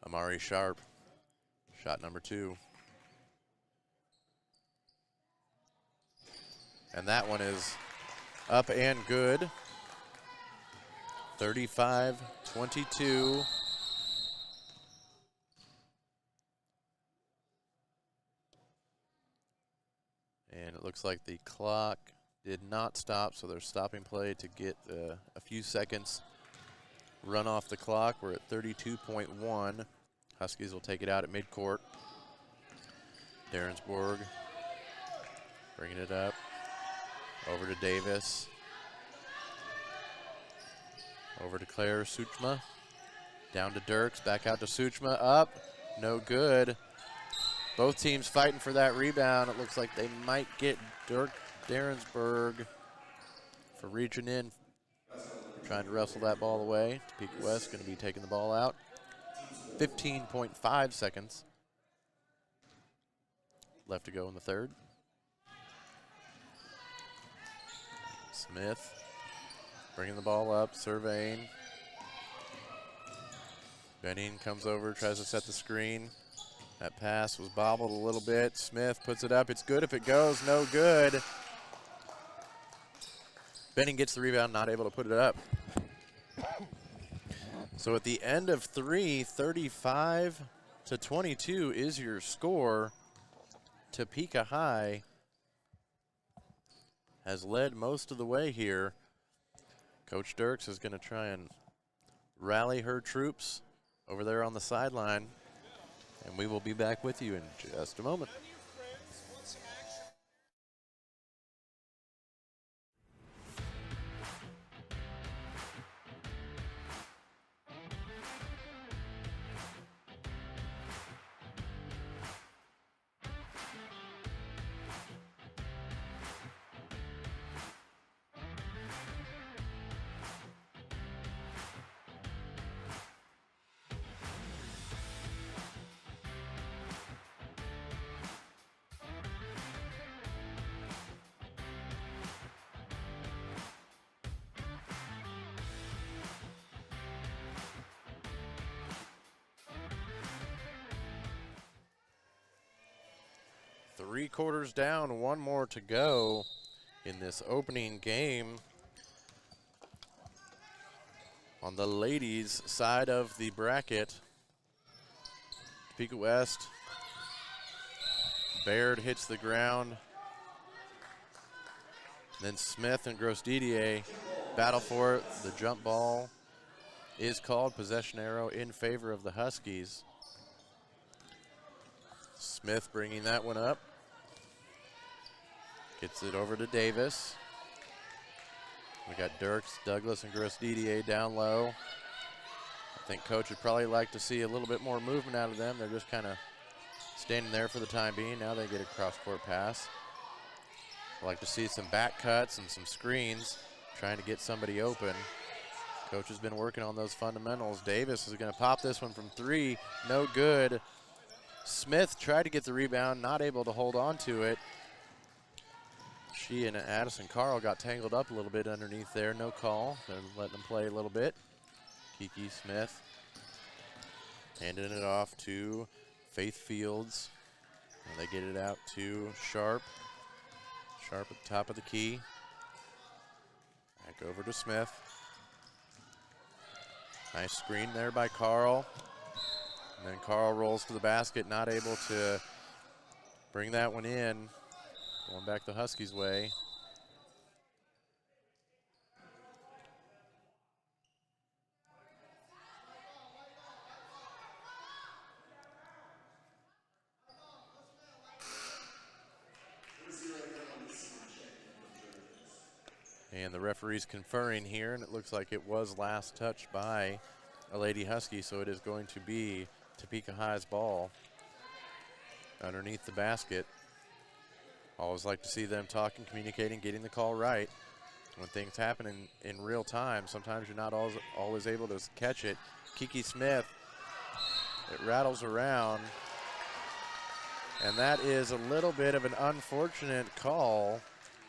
Amari Sharp. Shot number two. And that one is up and good. 35-22. And it looks like the clock did not stop, so they're stopping play to get a few seconds run off the clock. We're at 32.1. Huskies will take it out at midcourt. Derensberg bringing it up. Over to Davis. Over to Claire Suchma. Down to Dirks, back out to Suchma. Up, no good. Both teams fighting for that rebound. It looks like they might get Derensberg for reaching in, trying to wrestle that ball away. Topeka West going to be taking the ball out. 15.5 seconds left to go in the third. Smith bringing the ball up, surveying. Benning comes over, tries to set the screen. That pass was bobbled a little bit. Smith puts it up. It's good if it goes. No good. Benning gets the rebound, not able to put it up. So at the end of 3, 35-22 is your score. Topeka High has led most of the way here. Coach Dirks is going to try and rally her troops over there on the sideline, and we will be back with you in just a moment. Three quarters down, one more to go in this opening game. On the ladies' side of the bracket, Topeka West, Baird hits the ground. Then Smith and Gross-Didier battle for it. The jump ball is called. Possession arrow in favor of the Huskies. Smith bringing that one up. Gets it over to Davis. We got Dirks, Douglas, and Gross-Didier down low. I think Coach would probably like to see a little bit more movement out of them. They're just kind of standing there for the time being. Now they get a cross-court pass. I'd like to see some back cuts and some screens, trying to get somebody open. Coach has been working on those fundamentals. Davis is going to pop this one from 3. No good. Smith tried to get the rebound, not able to hold on to it. She and Addison Carl got tangled up a little bit underneath there. No call. They're letting them play a little bit. Kiki Smith handing it off to Faith Fields. And they get it out to Sharp. Sharp at the top of the key. Back over to Smith. Nice screen there by Carl. And then Carl rolls to the basket, not able to bring that one in. Going back the Huskies' way. And the referee's conferring here, and it looks like it was last touched by a Lady Husky, so it is going to be Topeka High's ball underneath the basket. Always like to see them talking, communicating, getting the call right. When things happen in real time, sometimes you're not always able to catch it. Kiki Smith, it rattles around. And that is a little bit of an unfortunate call.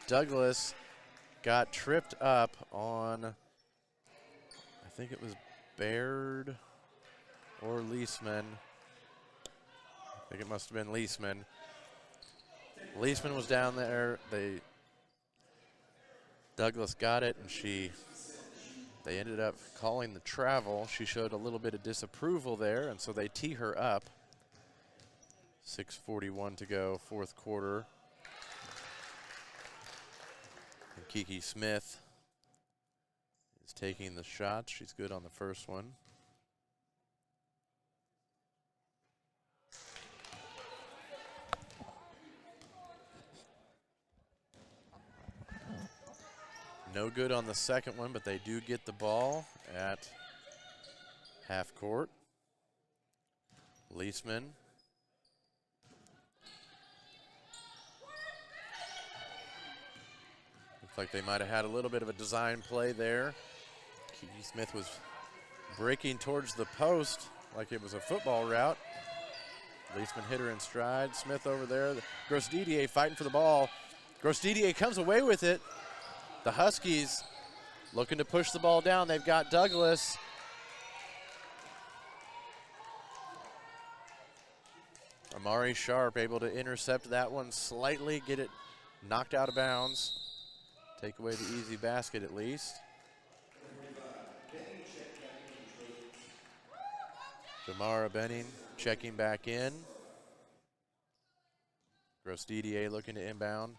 Douglas got tripped up on, I think it was Baird or Leisman. I think it must have been Leisman. Leisman was down there. Douglas got it, and they ended up calling the travel. She showed a little bit of disapproval there, and so they tee her up. 6:41 to go, fourth quarter. And Kiki Smith is taking the shot. She's good on the first one. No good on the second one, but they do get the ball at half court. Leisman. Looks like they might have had a little bit of a design play there. Kiki Smith was breaking towards the post, like it was a football route. Leisman hit her in stride. Smith over there. Gross Didier fighting for the ball. Gross Didier comes away with it. The Huskies looking to push the ball down. They've got Douglas. Amari Sharp able to intercept that one slightly, get it knocked out of bounds. Take away the easy basket at least. Jamara Benning checking back in. Gross Didier looking to inbound.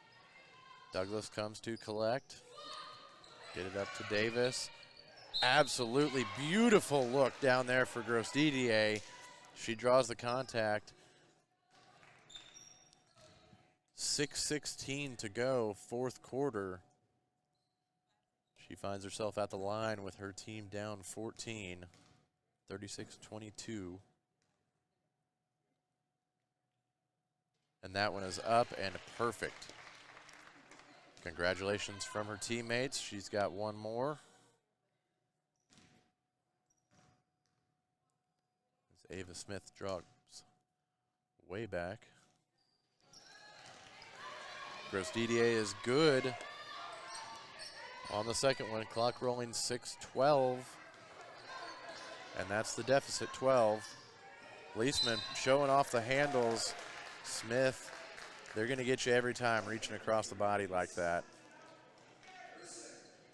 Douglas comes to collect. Get it up to Davis. Absolutely beautiful look down there for Gross Didier. She draws the contact. 6:16 to go, fourth quarter. She finds herself at the line with her team down 14, 36-22. And that one is up and perfect. Congratulations from her teammates. She's got one more. As Ava Smith drops way back. Gross Didier is good on the second one. Clock rolling 6:12. And that's the deficit, 12. Leisman showing off the handles. Smith, they're going to get you every time reaching across the body like that.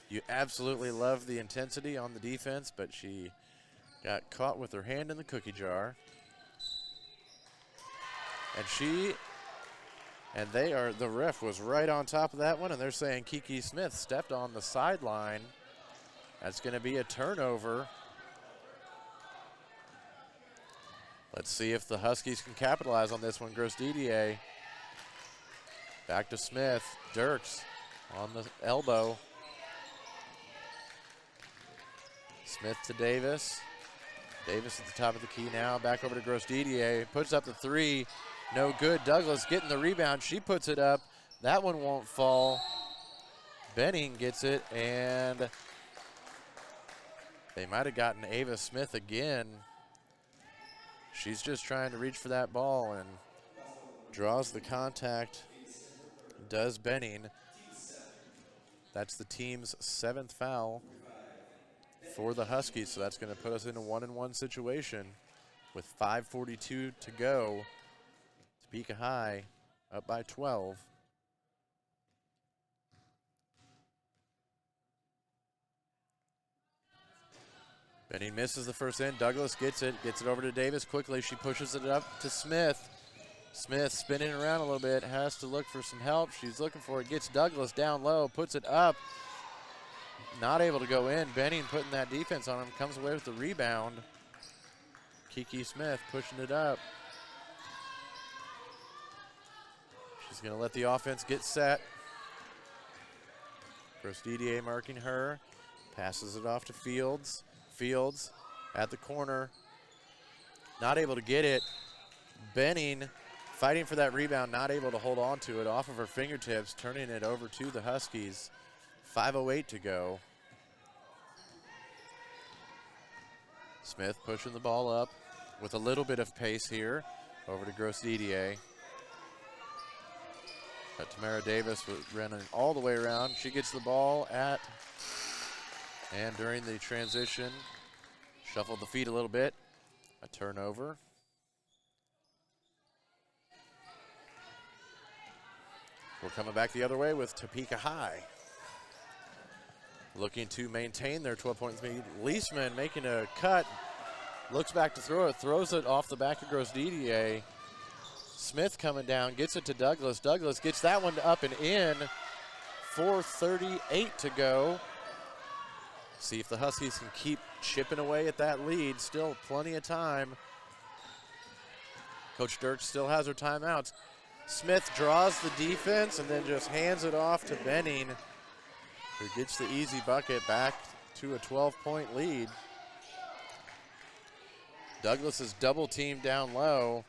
You absolutely love the intensity on the defense, but she got caught with her hand in the cookie jar. And the ref was right on top of that one, and they're saying Kiki Smith stepped on the sideline. That's going to be a turnover. Let's see if the Huskies can capitalize on this one. Gross Didier back to Smith. Dirks on the elbow. Smith to Davis. Davis at the top of the key now. Back over to Gross Didier. Puts up the three. No good. Douglas getting the rebound. She puts it up. That one won't fall. Benning gets it, and they might have gotten Ava Smith again. She's just trying to reach for that ball and draws the contact. Does Benning. That's the team's 7th foul for the Huskies, so that's going to put us in a 1-and-1 situation with 5:42 to go. Topeka High up by 12. Benning misses the first end. Douglas gets it over to Davis quickly. She pushes it up to Smith. Smith spinning around a little bit, has to look for some help. She's looking for it, gets Douglas down low, puts it up. Not able to go in. Benning putting that defense on him, comes away with the rebound. Kiki Smith pushing it up. She's going to let the offense get set. Gross Didier marking her. Passes it off to Fields. Fields at the corner. Not able to get it. Benning fighting for that rebound, not able to hold on to it off of her fingertips, turning it over to the Huskies. 5:08 to go. Smith pushing the ball up with a little bit of pace here. Over to Gross Didier. Got Tamara Davis running all the way around. She gets the ball at, and during the transition, shuffled the feet a little bit. A turnover. We're coming back the other way with Topeka High. Looking to maintain their 12-point lead. Leisman making a cut. Looks back to throw it. Throws it off the back of Gross Didier. Smith coming down. Gets it to Douglas. Douglas gets that one up and in. 4:38 to go. See if the Huskies can keep chipping away at that lead. Still plenty of time. Coach Dirks still has her timeouts. Smith draws the defense and then just hands it off to Benning, who gets the easy bucket back to a 12-point lead. Douglas is double teamed down low.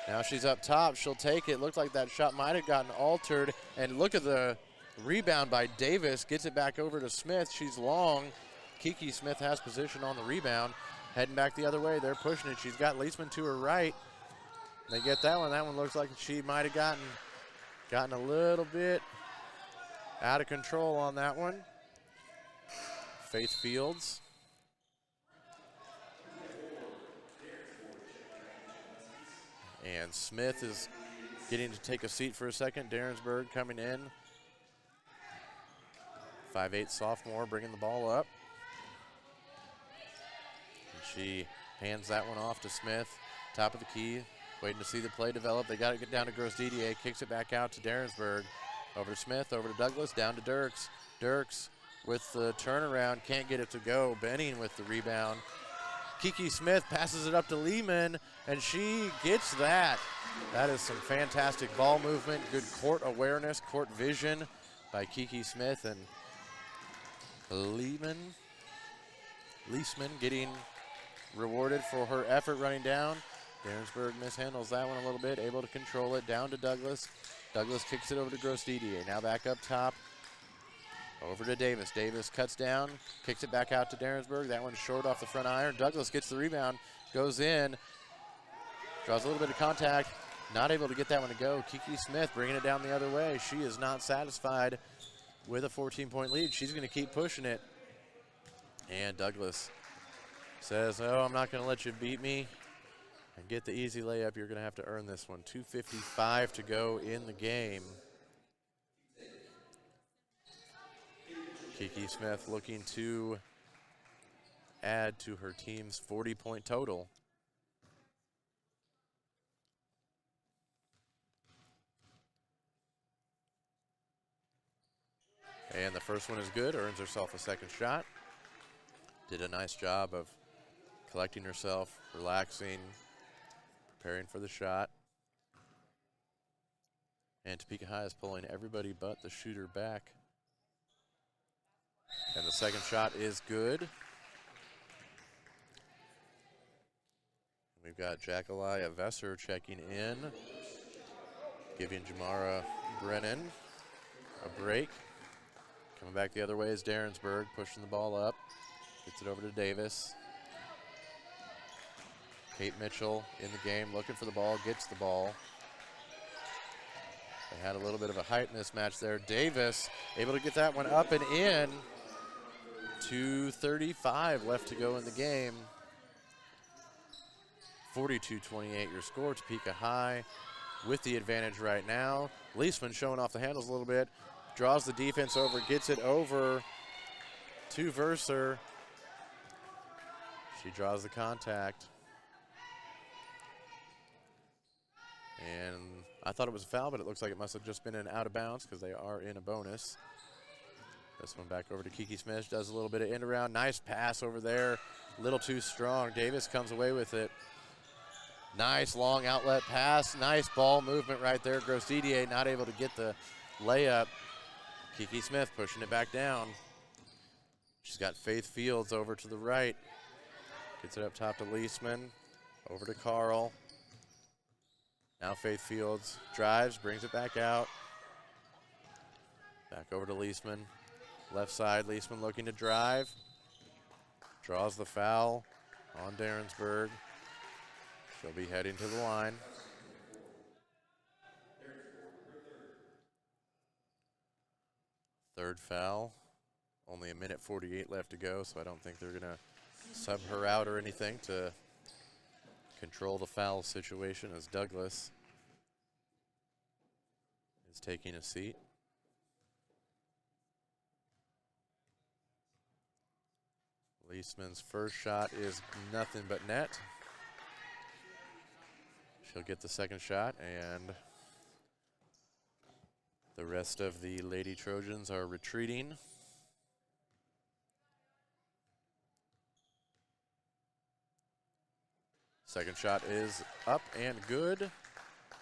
Now she's up top. She'll take it. Looked like that shot might have gotten altered. And look at the rebound by Davis. Gets it back over to Smith. She's long. Kiki Smith has position on the rebound. heading back the other way. They're pushing it. She's got Leisman to her right. They get that one. That one looks like she might have gotten a little bit out of control on that one. Faith Fields. And Smith is getting to take a seat for a second. Darrensburg coming in. 5'8" sophomore bringing the ball up. And she hands that one off to Smith. Top of the key. Waiting to see the play develop. They got to get down to Gross Didier. Kicks it back out to Darrensburg. Over to Smith, over to Douglas, down to Dirks. Dirks with the turnaround, can't get it to go. Benning with the rebound. Kiki Smith passes it up to Lehman, and she gets that. That is some fantastic ball movement, good court awareness, court vision by Kiki Smith, and Leisman getting rewarded for her effort running down. Darrensburg mishandles that one a little bit, able to control it, down to Douglas. Douglas kicks it over to Gross Didier. Now back up top, over to Davis. Davis cuts down, kicks it back out to Darrensburg. That one's short off the front iron. Douglas gets the rebound, goes in, draws a little bit of contact, not able to get that one to go. Kiki Smith bringing it down the other way. She is not satisfied with a 14-point lead. She's going to keep pushing it. And Douglas says, oh, I'm not going to let you beat me and get the easy layup. You're going to have to earn this one. 2:55 to go in the game. Kiki Smith looking to add to her team's 40-point total. And the first one is good, earns herself a second shot. Did a nice job of collecting herself, relaxing, preparing for the shot. And Topeka High is pulling everybody but the shooter back. And the second shot is good. We've got Jackalia Vesser checking in, giving Jamara Brennan a break. Coming back the other way is Darrensburg, pushing the ball up. Gets it over to Davis. Kate Mitchell in the game, looking for the ball, gets the ball. They had a little bit of a height mismatch there. Davis able to get that one up and in. 2:35 left to go in the game. 42-28 your score. Topeka High with the advantage right now. Leisman showing off the handles a little bit. Draws the defense over, gets it over to Verser. She draws the contact. And I thought it was a foul, but it looks like it must have just been an out of bounds because they are in a bonus. This one back over to Kiki Smith, does a little bit of end around. Nice pass over there, a little too strong. Davis comes away with it. Nice long outlet pass, nice ball movement right there. Gross Didier not able to get the layup. Kiki Smith pushing it back down. She's got Faith Fields over to the right. Gets it up top to Leisman, over to Carl. Now Faith Fields drives, brings it back out. Back over to Leisman. Left side, Leisman looking to drive. Draws the foul on Darrensburg. She'll be heading to the line. Third foul. Only a minute 48 left to go, so I don't think they're going to sub her out or anything to control the foul situation as Douglas is taking a seat. Leisman's first shot is nothing but net. She'll get the second shot, and the rest of the Lady Trojans are retreating. Second shot is up and good.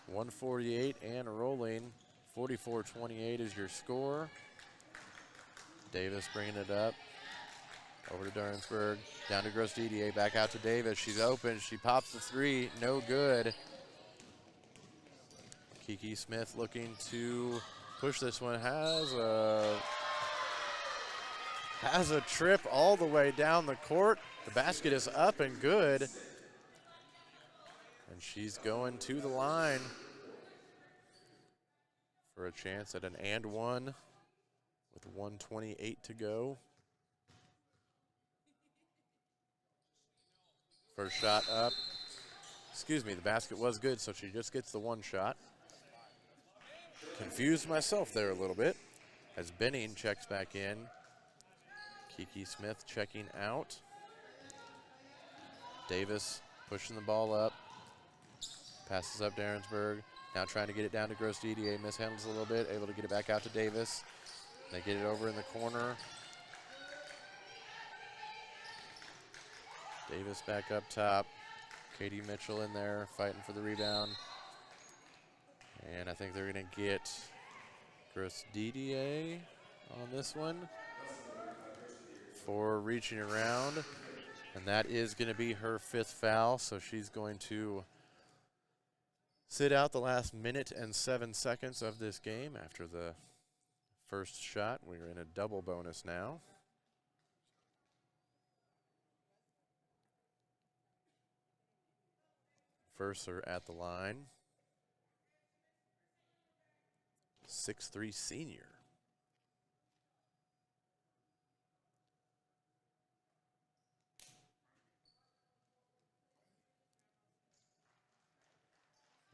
148 and rolling. 44-28 is your score. Davis bringing it up. Over to Darrensburg, down to Gross Didier, back out to Davis. She's open, she pops the three, no good. Kiki Smith looking to push this one, has a has a trip all the way down the court. The basket is up and good. And she's going to the line for a chance at an and one with 1:28 to go. First shot up. Excuse me, the basket was good, so she just gets the one shot. Confused myself there a little bit as Benning checks back in. Kiki Smith checking out. Davis pushing the ball up. Passes up Darrensburg. Now trying to get it down to Gross Didier. Mishandles a little bit, able to get it back out to Davis. They get it over in the corner. Davis back up top. Katie Mitchell in there fighting for the rebound. And I think they're going to get Gross Didier on this one for reaching around. And that is going to be her 5th foul, so she's going to sit out the last minute and 7 seconds of this game after the first shot. We're in a double bonus now. Verser at the line. 6'3" senior.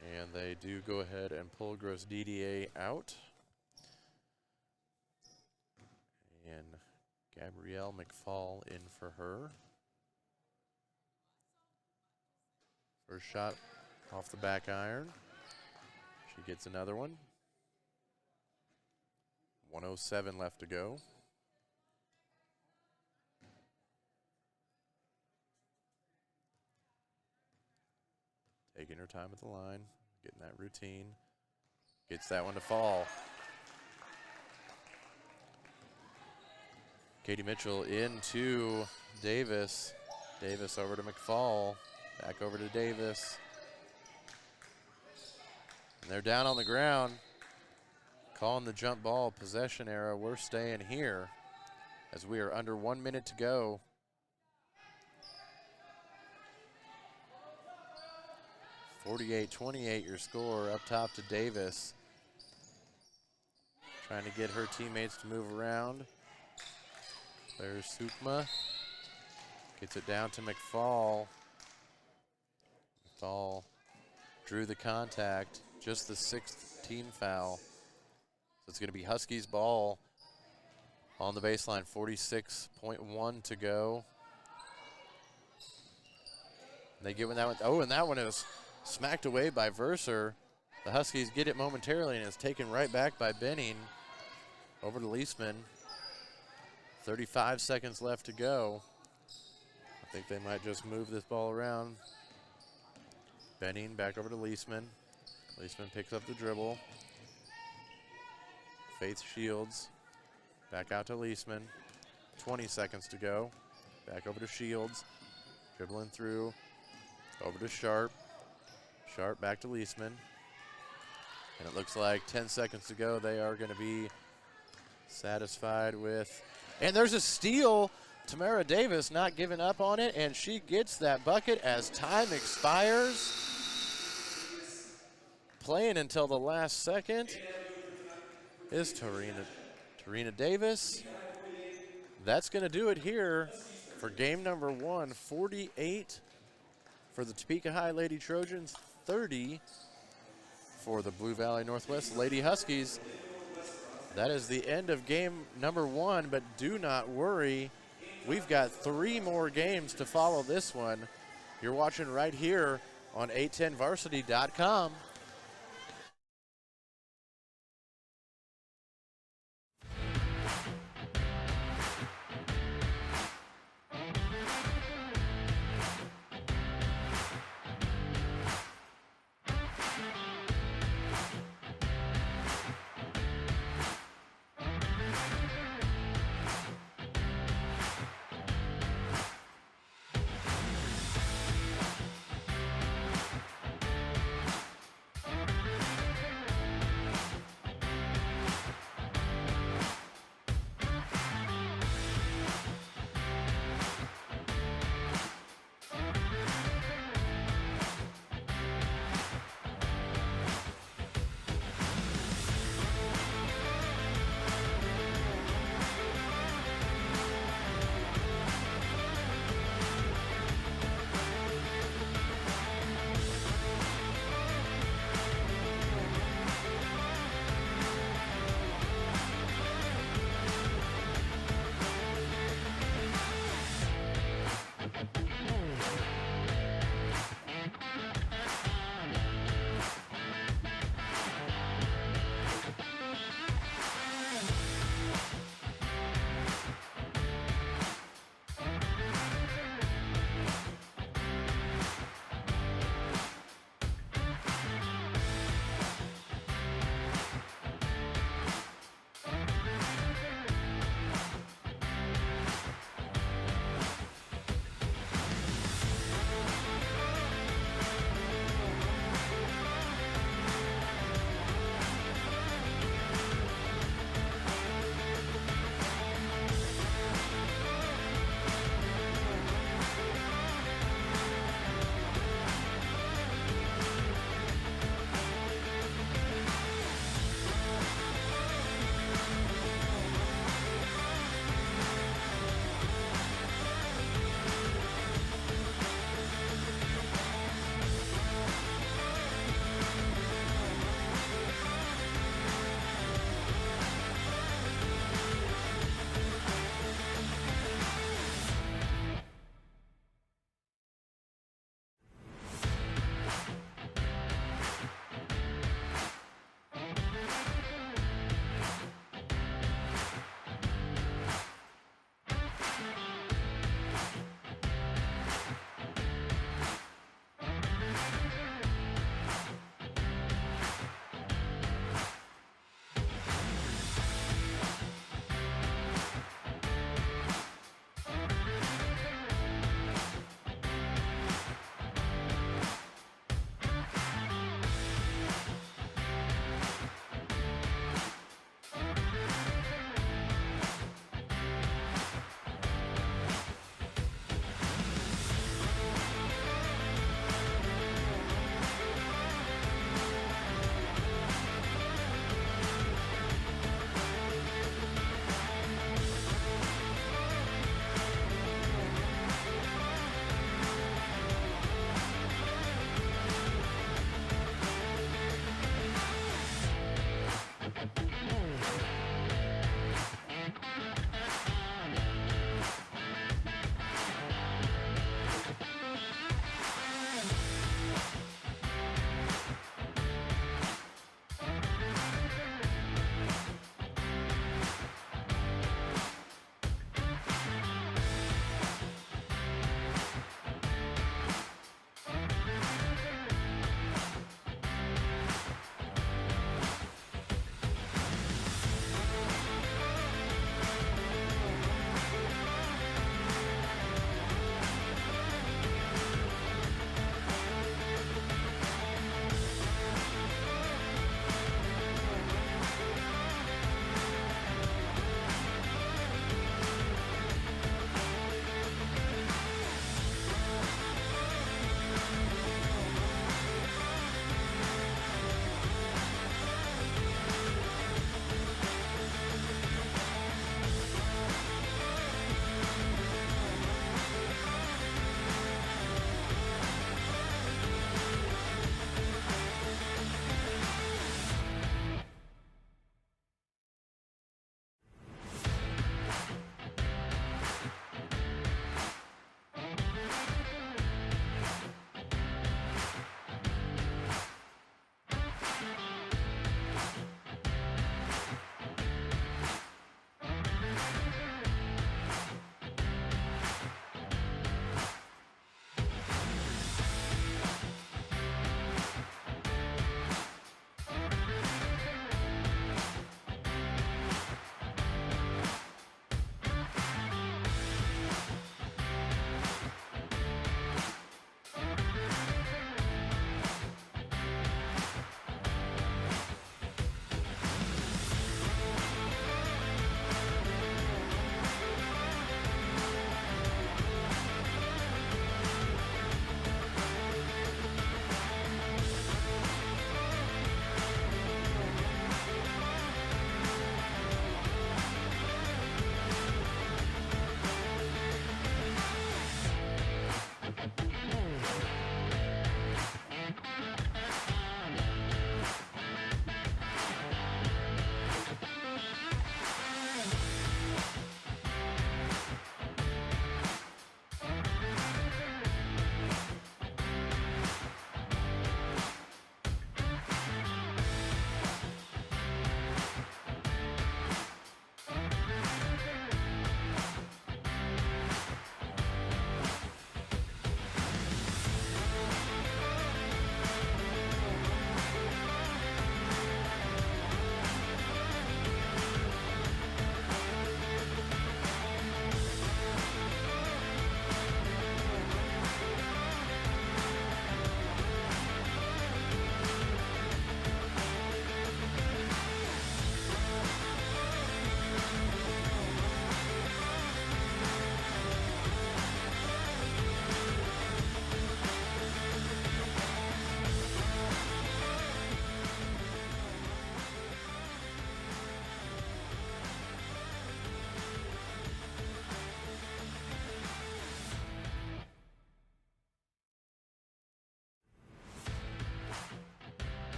And they do go ahead and pull Gross Didier out. And Gabrielle McFall in for her. First shot off the back iron. She gets another one. 1:07 left to go. Taking her time at the line, getting that routine. Gets that one to fall. Katie Mitchell into Davis. Davis over to McFall. Back over to Davis. And they're down on the ground. Calling the jump ball possession era. We're staying here as we are under 1 minute to go. (48-28) your score. Up top to Davis. Trying to get her teammates to move around. There's Sukma. Gets it down to McFall. McFall drew the contact. Just the 6th team foul. So it's going to be Huskies ball on the baseline. 46.1 to go. And they get that one. Oh, and that one is smacked away by Verser. The Huskies get it momentarily, and it's taken right back by Benning. Over to Leisman. 35 seconds left to go. I think they might just move this ball around. Benning back over to Leisman. Leisman picks up the dribble. Faith Shields back out to Leisman. 20 seconds to go. Back over to Shields. Dribbling through. Over to Sharp. Sharp back to Leisman. And it looks like 10 seconds to go. They are going to be satisfied with. And there's a steal. Tamara Davis not giving up on it, and she gets that bucket as time expires. Playing until the last second is Tarina Davis. That's going to do it here for game number 1. 48 for the Topeka High Lady Trojans, 30 for the Blue Valley Northwest Lady Huskies. That is the end of game number 1, but do not worry. We've got 3 more games to follow this one. You're watching right here on 810varsity.com.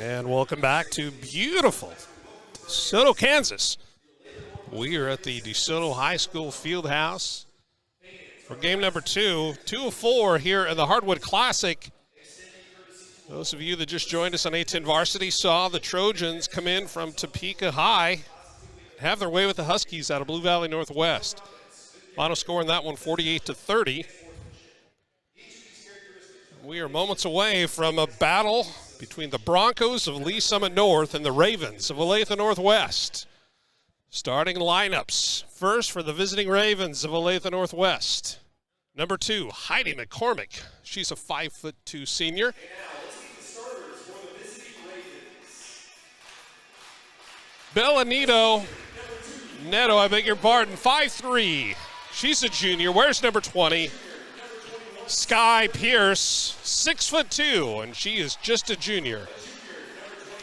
And welcome back to beautiful DeSoto, Kansas. We are at the DeSoto High School Fieldhouse for game number 2 of 4 here in the Hardwood Classic. Those of you that just joined us on A10 Varsity saw the Trojans come in from Topeka High, have their way with the Huskies out of Blue Valley Northwest. Final score in that one, 48-30. We are moments away from a battle between the Broncos of Lee Summit North and the Ravens of Olathe Northwest. Starting lineups. First for the visiting Ravens of Olathe Northwest. Number 2, Heidi McCormick. She's a 5'2" senior. Bella Neto, I beg your pardon, 5'3". She's a junior. Where's number 20? Sky Pierce, 6'2", and she is just a junior.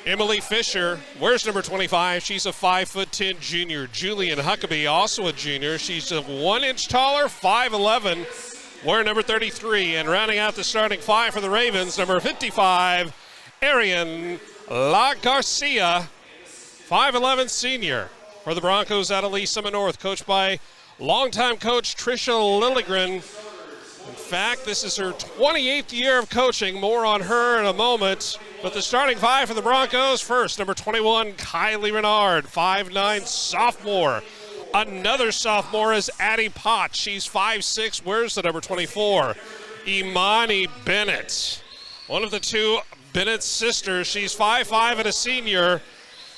Emily Fisher, where's number 25? She's a 5'10" junior. Julian Huckabee, also a junior. She's a 1 inch taller, 5'11", wearing number 33. And rounding out the starting 5 for the Ravens, number 55, Arian La Garcia, 5'11" senior. For the Broncos out of Lee Summit North, coached by longtime coach Tricia Lilligren. In fact, this is her 28th year of coaching. More on her in a moment. But the starting 5 for the Broncos, first, number 21, Kylie Renard, 5'9", sophomore. Another sophomore is Addie Potts. She's 5'6". Where's the number 24? Imani Bennett. One of the 2 Bennett sisters. She's 5'5" and a senior.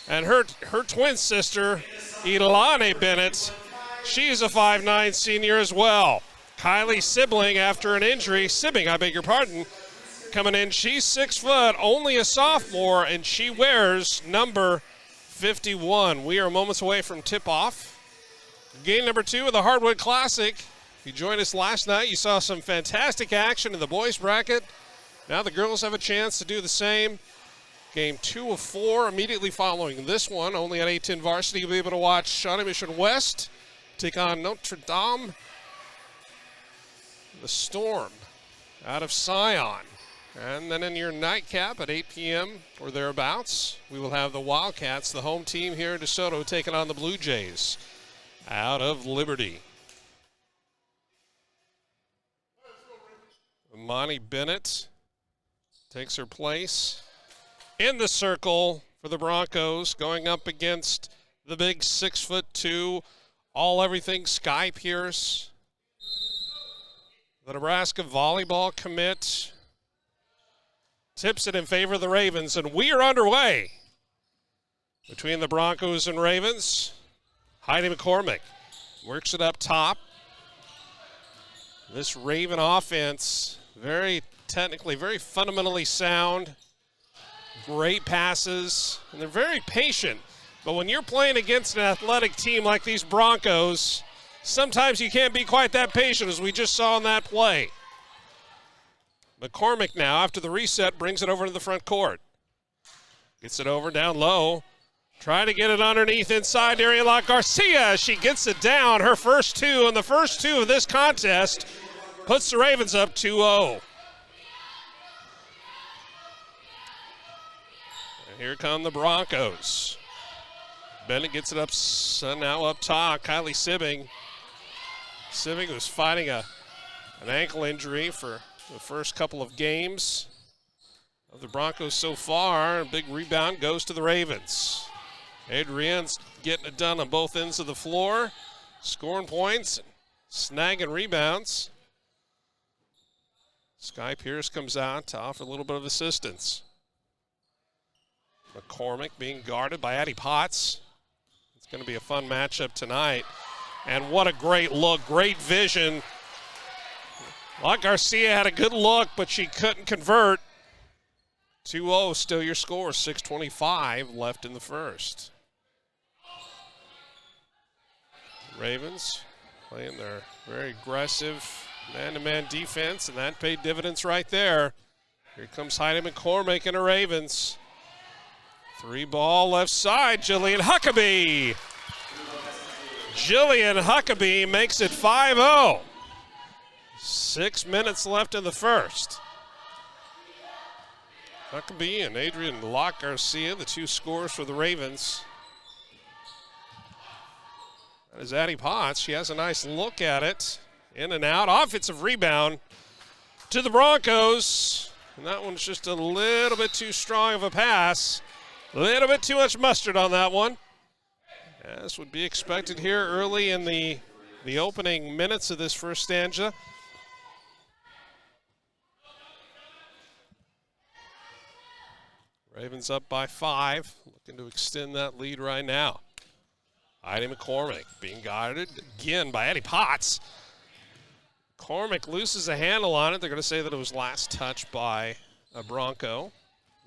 And her twin sister, Ilani Bennett, she's a 5'9" senior as well. Kylie Sibbing, after an injury, coming in. She's 6 foot, only a sophomore, and she wears number 51. We are moments away from tip-off. Game number 2 of the Hardwood Classic. If you joined us last night, you saw some fantastic action in the boys bracket. Now the girls have a chance to do the same. Game 2 of 4 immediately following this one. Only on A10 Varsity, you'll be able to watch Shawnee Mission West take on Notre Dame. The Storm out of Scion. And then in your nightcap at 8 p.m. or thereabouts, we will have the Wildcats, the home team here in DeSoto, taking on the Blue Jays out of Liberty. Imani Bennett takes her place in the circle for the Broncos, going up against the big 6'2", all-everything Sky Pierce. The Nebraska volleyball commit tips it in favor of the Ravens, and we are underway between the Broncos and Ravens. Heidi McCormick works it up top. This Raven offense, very technically, very fundamentally sound. Great passes, and they're very patient. But when you're playing against an athletic team like these Broncos, sometimes you can't be quite that patient, as we just saw in that play. McCormick now, after the reset, brings it over to the front court. Gets it over down low. Trying to get it underneath inside Arian La Garcia. She gets it down. Her first 2, and the first 2 of this contest puts the Ravens up 2-0. And here come the Broncos. Bennett gets it up, now up top. Kylie Sibbing. Sibbing was fighting an ankle injury for the first couple of games of the Broncos so far. A big rebound goes to the Ravens. Adrienne's getting it done on both ends of the floor, scoring points, snagging rebounds. Sky Pierce comes out to offer a little bit of assistance. McCormick being guarded by Addie Potts. It's going to be a fun matchup tonight. And what a great look, great vision. La Garcia had a good look, but she couldn't convert. 2-0, still your score, 6:25 left in the first. Ravens playing their very aggressive man-to-man defense, and that paid dividends right there. Here comes Heidi McCormick and the Ravens. 3 ball left side, Jillian Huckabee. Jillian Huckabee makes it 5-0. 6 minutes left in the first. Huckabee and Adrian Locke Garcia, the 2 scores for the Ravens. That is Addie Potts. She has a nice look at it. In and out. Offensive rebound to the Broncos. And that one's just a little bit too strong of a pass. A little bit too much mustard on that one. As would be expected here early in the opening minutes of this first stanza. Ravens up by 5, looking to extend that lead right now. Heidi McCormick being guarded again by Addie Potts. McCormick loses a handle on it. They're going to say that it was last touched by a Bronco.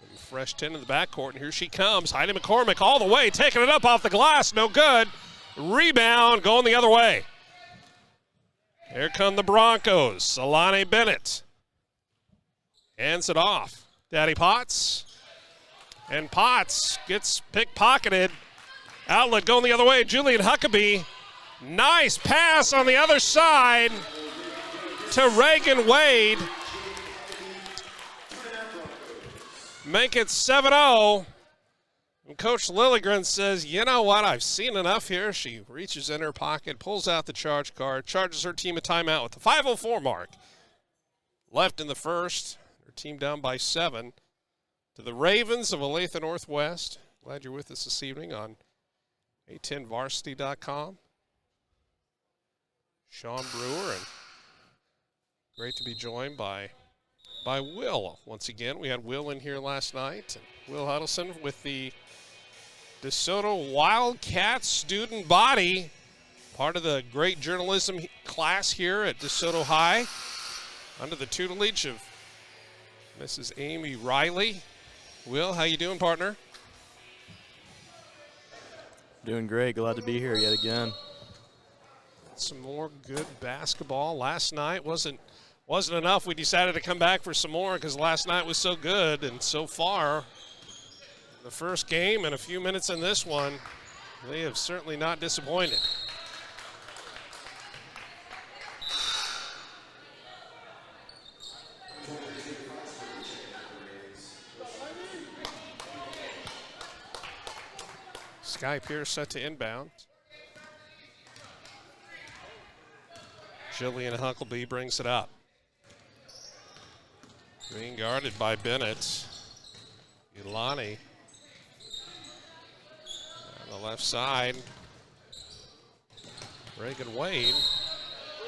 And fresh 10 in the backcourt, and here she comes. Heidi McCormick all the way, taking it up off the glass, no good. Rebound going the other way. Here come the Broncos. Alani Bennett hands it off. Addie Potts. And Potts gets pickpocketed. Outlet going the other way. Julian Huckabee. Nice pass on the other side to Reagan Wade. Make it 7-0. And Coach Lilligren says, you know what, I've seen enough here. She reaches in her pocket, pulls out the charge card, charges her team a timeout with the 5:04 mark. Left in the first. Her team down by 7. To the Ravens of Olathe Northwest. Glad you're with us this evening on A10varsity.com. Sean Brewer, and great to be joined by Will. Once again, we had Will in here last night. And Will Huddleston with the DeSoto Wildcats student body, part of the great journalism class here at DeSoto High, under the tutelage of Mrs. Amy Riley. Will, how you doing, partner? Doing great. Glad to be here yet again. Some more good basketball. Last night wasn't enough. We decided to come back for some more because last night was so good, and so far, the first game and a few minutes in this one, they have certainly not disappointed. Sky Pierce set to inbound. Jillian Huckabee brings it up. Being guarded by Bennett. Ilani on the left side. Reagan Wade.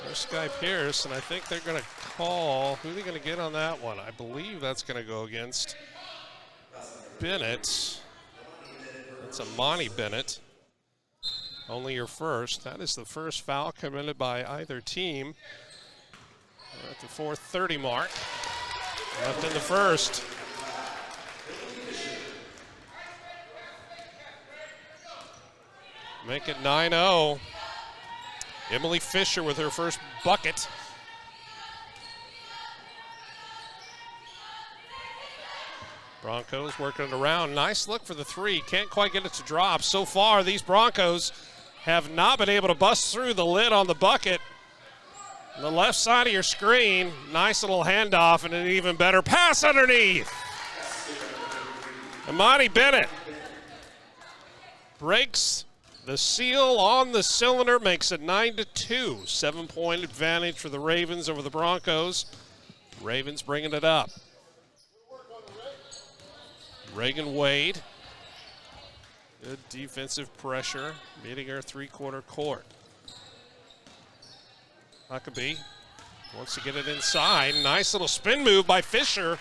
There's Sky Pierce, and I think they're going to call. Who are they going to get on that one? I believe that's going to go against Bennett. It's Amani Bennett. Only your first. That is the first foul committed by either team. We're at the 4:30 mark. Left in the first. Make it 9-0. Emily Fisher with her first bucket. Broncos working it around. Nice look for the 3. Can't quite get it to drop. So far, these Broncos have not been able to bust through the lid on the bucket. On the left side of your screen, nice little handoff and an even better pass underneath. Amani Bennett breaks the seal on the cylinder, makes it 9-2. 7-point advantage for the Ravens over the Broncos. Ravens bringing it up. Reagan Wade, good defensive pressure, meeting her three-quarter court. Huckabee wants to get it inside. Nice little spin move by Fisher.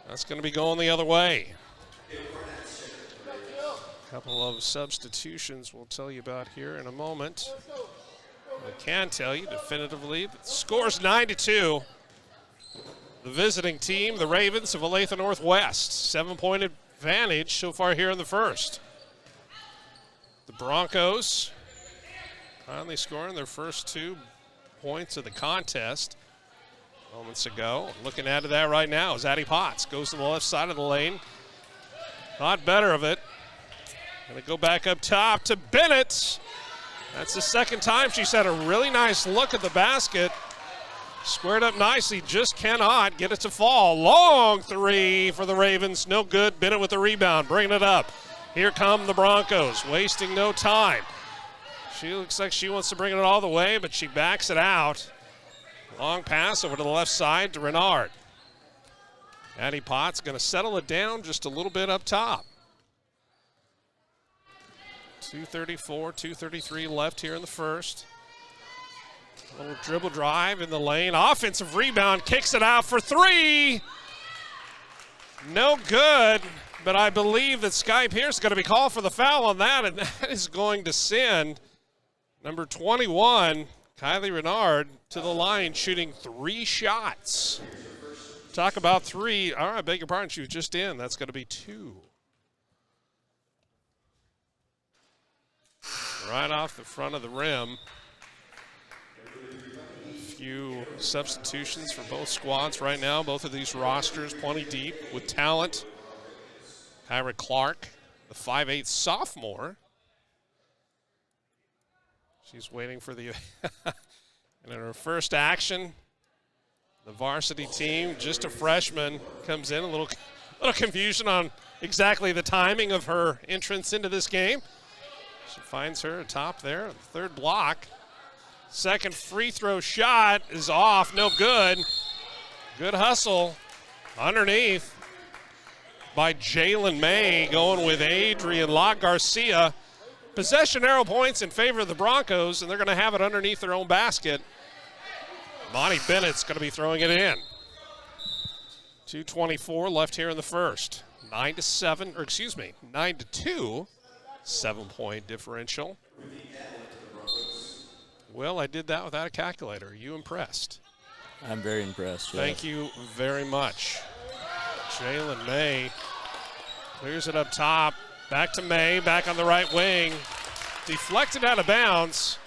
That's going to be going the other way. A couple of substitutions we'll tell you about here in a moment. I can tell you definitively the score's 9-2. The visiting team, the Ravens of Olathe Northwest. 7-point advantage so far here in the first. The Broncos finally scoring their first 2 points of the contest moments ago. Looking at that right now is Addie Potts. Goes to the left side of the lane. Thought better of it. Gonna go back up top to Bennett. That's the second time she's had a really nice look at the basket. Squared up nicely, just cannot get it to fall. Long three for the Ravens, no good. Bennett with the rebound, bringing it up. Here come the Broncos, wasting no time. She looks like she wants to bring it all the way, but she backs it out. Long pass over to the left side to Renard. Addie Potts going to settle it down just a little bit up top. 2:34, 2:33 left here in the first. A little dribble drive in the lane. Offensive rebound, kicks it out for three. No good, but I believe that Sky Pierce is going to be called for the foul on that, and that is going to send number 21, Kylie Renard, to the line shooting 3 shots. Talk about 3. All right, beg your pardon, she was just in. That's going to be 2. Right off the front of the rim. A few substitutions for both squads right now. Both of these rosters plenty deep with talent. Kyra Clark, the 5'8" sophomore. She's waiting for the, and in her first action, the varsity team, just a freshman, comes in. A little confusion on exactly the timing of her entrance into this game. She finds her atop there, third block. Second free throw shot is off, no good. Good hustle underneath by Jalen May, going with Adrian Locke Garcia. Possession arrow points in favor of the Broncos, and they're going to have it underneath their own basket. Monty Bennett's going to be throwing it in. 2:24 left here in the first. 9-7, or excuse me, 9-2, 7-point differential. Well, I did that without a calculator. Are you impressed? I'm very impressed. Yes. Thank you very much. Jalen May clears it up top. Back to May, back on the right wing. Deflected out of bounds.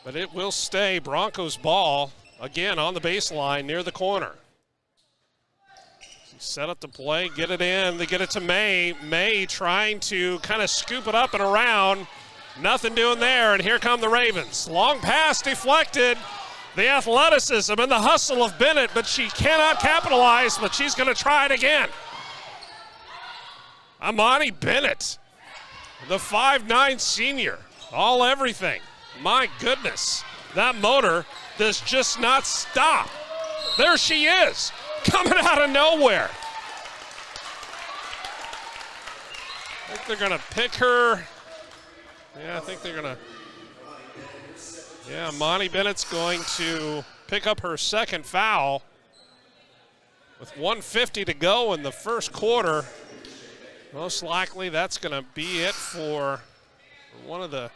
But it will stay Broncos ball, again on the baseline near the corner. Set up the play, get it in, they get it to May. May trying to kind of scoop it up and around. Nothing doing there, and here come the Ravens. Long pass deflected. The athleticism and the hustle of Bennett, but she cannot capitalize, but she's going to try it again. Amani Bennett, the 5'9" senior, all everything. My goodness, that motor does just not stop. There she is, coming out of nowhere. I think they're going to pick her. Yeah, I think they're going to. Yeah, Amani Bennett's going to pick up her second foul with 1:50 to go in the first quarter. Most likely that's going to be it for one of the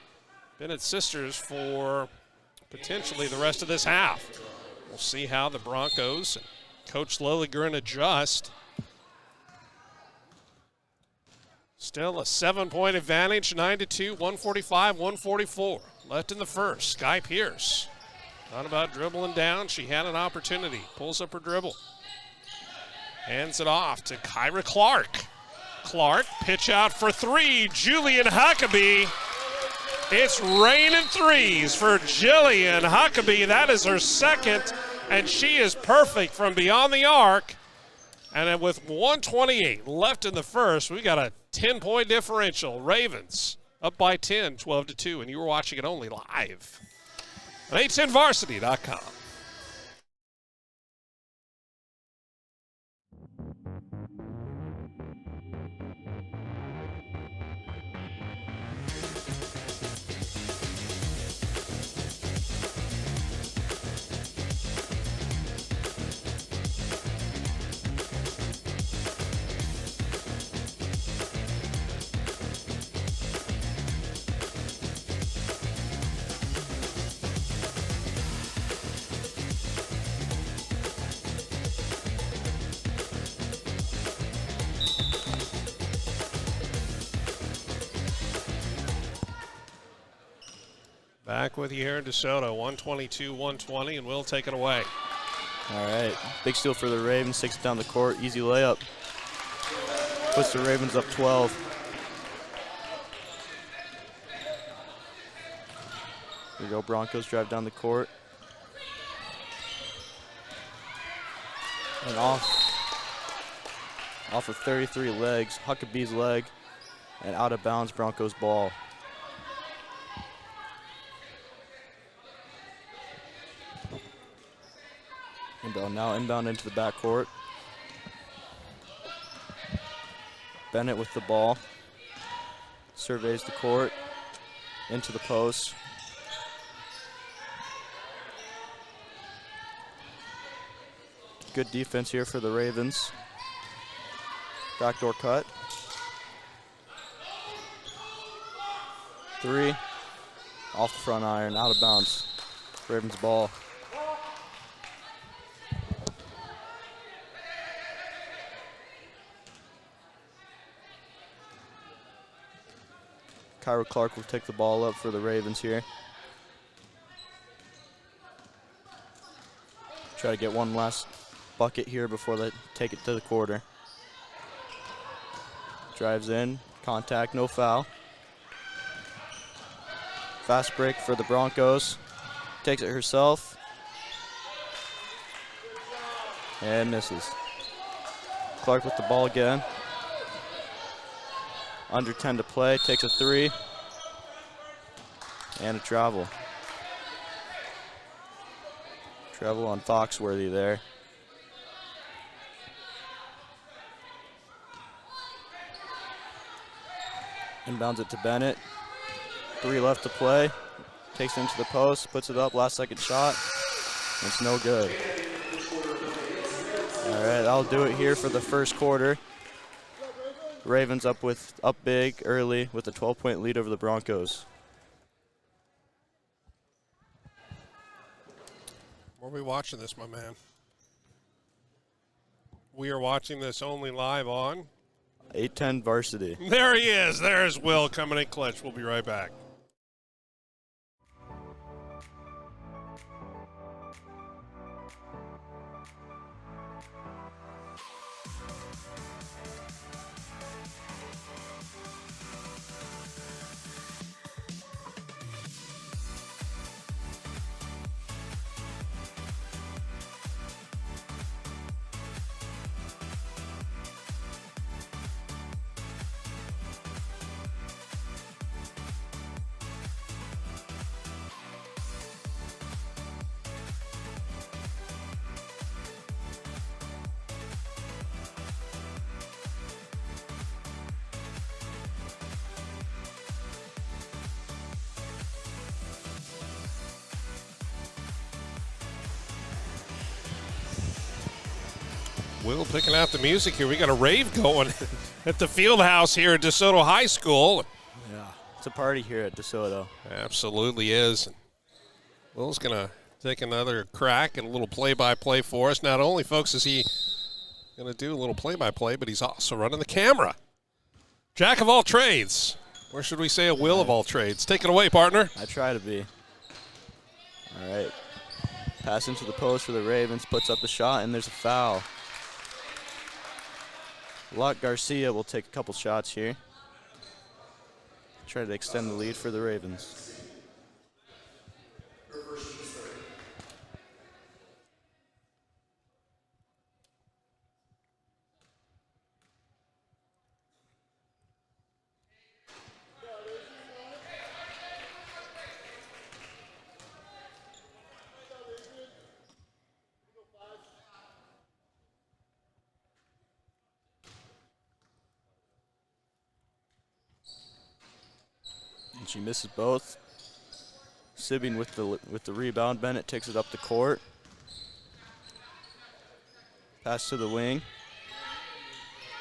Bennett sisters for potentially the rest of this half. We'll see how the Broncos and Coach Lilligren adjust. Still a 7-point advantage, 9-2, 145, 144. Left in the first. Sky Pierce. Not about dribbling down. She had an opportunity. Pulls up her dribble. Hands it off to Kyra Clark. Clark, pitch out for three. Julian Huckabee. It's raining threes for Jillian Huckabee. That is her second, and she is perfect from beyond the arc. And then with 1:28 left in the first, we got a 10-point differential. Ravens up by 10, 12-2, and you were watching it only live on 810varsity.com. Back with you here in DeSoto, 122-120, and we'll take it away. All right, big steal for the Ravens, 6 down the court, easy layup. Puts the Ravens up 12. Here we go, Broncos drive down the court. And off of 33 legs, Huckabee's leg, and out of bounds, Broncos ball. Inbound now, inbound into the backcourt. Bennett with the ball. Surveys the court. Into the post. Good defense here for the Ravens. Backdoor cut. 3. Off the front iron, out of bounds. Ravens ball. Kyra Clark will take the ball up for the Ravens here. Try to get one last bucket here before they take it to the quarter. Drives in, contact, no foul. Fast break for the Broncos. Takes it herself. And misses. Clark with the ball again. Under 10 to play, takes a 3. And a travel. Travel on Foxworthy there. Inbounds it to Bennett. 3 left to play. Takes it into the post, puts it up, last second shot. It's no good. All right, that'll do it here for the first quarter. Ravens up big early with a 12-point lead over the Broncos. Where are we watching this, my man? We are watching this only live on 810 Varsity. There he is. There's Will coming in clutch. We'll be right back. Will picking out the music here. We got a rave going at the field house here at DeSoto High School. Yeah, it's a party here at DeSoto. Absolutely is. Will's going to take another crack at a little play-by-play for us. Not only, folks, is he going to do a little play-by-play, but he's also running the camera. Jack of all trades. Or should we say a Will of all trades? Take it away, partner. I try to be. All right. Pass into the post for the Ravens, puts up the shot, and there's a foul. Locke Garcia will take a couple shots here. Try to extend the lead for the Ravens. And she misses both. Sibbing with the rebound. Bennett takes it up the court. Pass to the wing.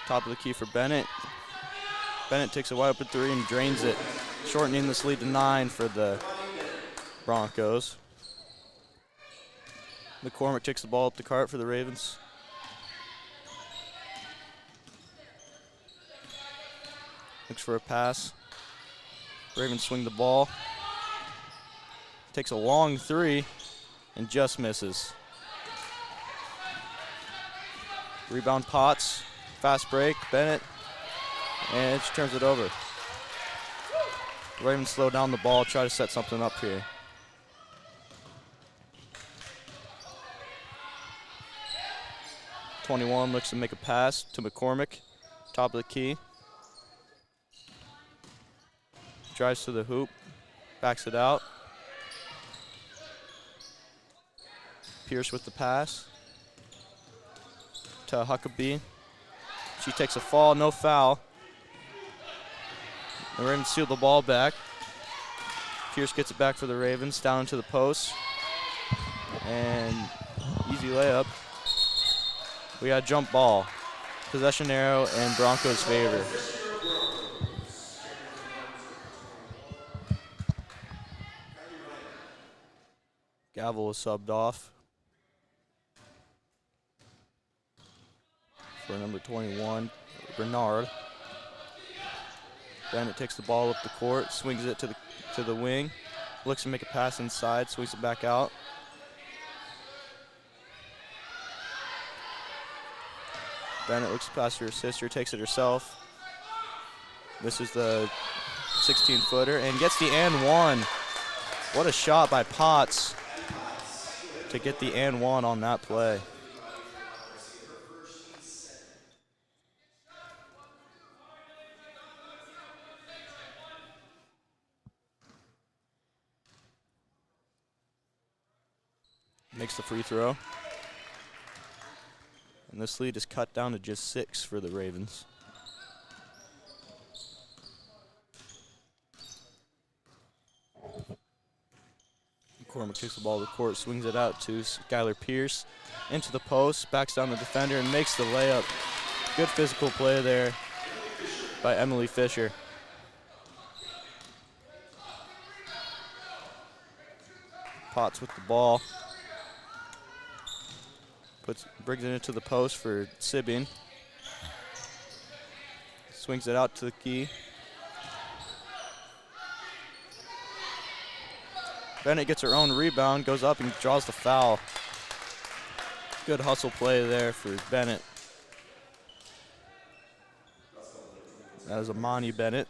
Top of the key for Bennett. Bennett takes a wide open 3 and drains it, shortening this lead to 9 for the Broncos. McCormick takes the ball up the cart for the Ravens. Looks for a pass. Ravens swing the ball. Takes a long 3 and just misses. Rebound Potts. Fast break. Bennett. And she turns it over. Ravens slow down the ball, try to set something up here. 21 looks to make a pass to McCormick, top of the key. Drives to the hoop, backs it out. Pierce with the pass to Huckabee. She takes a fall, no foul. And we're going to steal the ball back. Pierce gets it back for the Ravens, down to the post. And easy layup. We got a jump ball. Possession arrow in Broncos' favor. Gavel is subbed off for number 21, Bernard. Bennett takes the ball up the court, swings it to the wing, looks to make a pass inside, swings it back out. Bennett looks to pass to her sister, takes it herself. Misses the 16-footer and gets the and one. What a shot by Potts to get the and one on that play. Makes the free throw. And this lead is cut down to just 6 for the Ravens. McCormick takes the ball to the court, swings it out to Skylar Pierce. Into the post, backs down the defender and makes the layup. Good physical play there by Emily Fisher. Potts with the ball. Brings it into the post for Sibbing. Swings it out to the key. Bennett gets her own rebound, goes up and draws the foul. Good hustle play there for Bennett. That is Amani Bennett.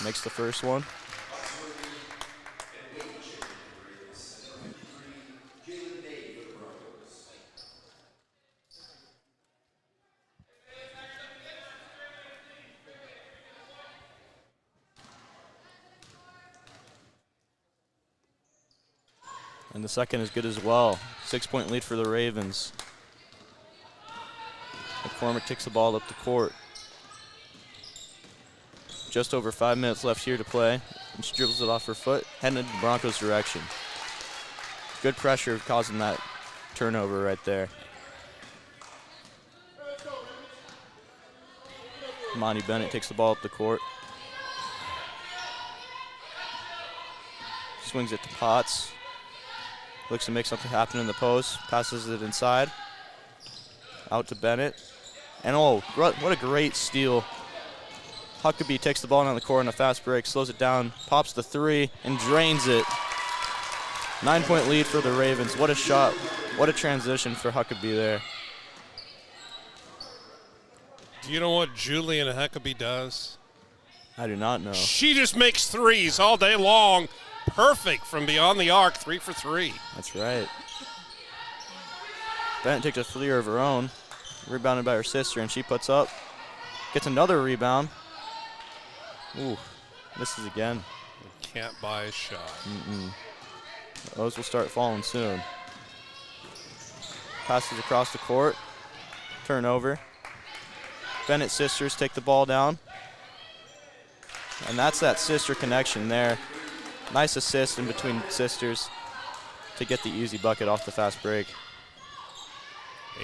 Makes the first one. And the second is good as well. 6-point lead for the Ravens. McCormick takes the ball up the court. Just over 5 minutes left here to play. And she dribbles it off her foot, heading in the Broncos' direction. Good pressure causing that turnover right there. Monty Bennett takes the ball up the court. Swings it to Potts. Looks to make something happen in the post. Passes it inside. Out to Bennett. And oh, what a great steal. Huckabee takes the ball down the court on a fast break, slows it down, pops the three, and drains it. 9-point lead for the Ravens. What a shot. What a transition for Huckabee there. Do you know what Julian Huckabee does? I do not know. She just makes threes all day long. Perfect from beyond the arc, 3 for 3. That's right. Bennett takes a three of her own, rebounded by her sister, and she puts up. Gets another rebound. Ooh, misses again. You can't buy a shot. Those will start falling soon. Passes across the court. Turnover. Bennett's sisters take the ball down. And that's that sister connection there. Nice assist in between sisters to get the easy bucket off the fast break.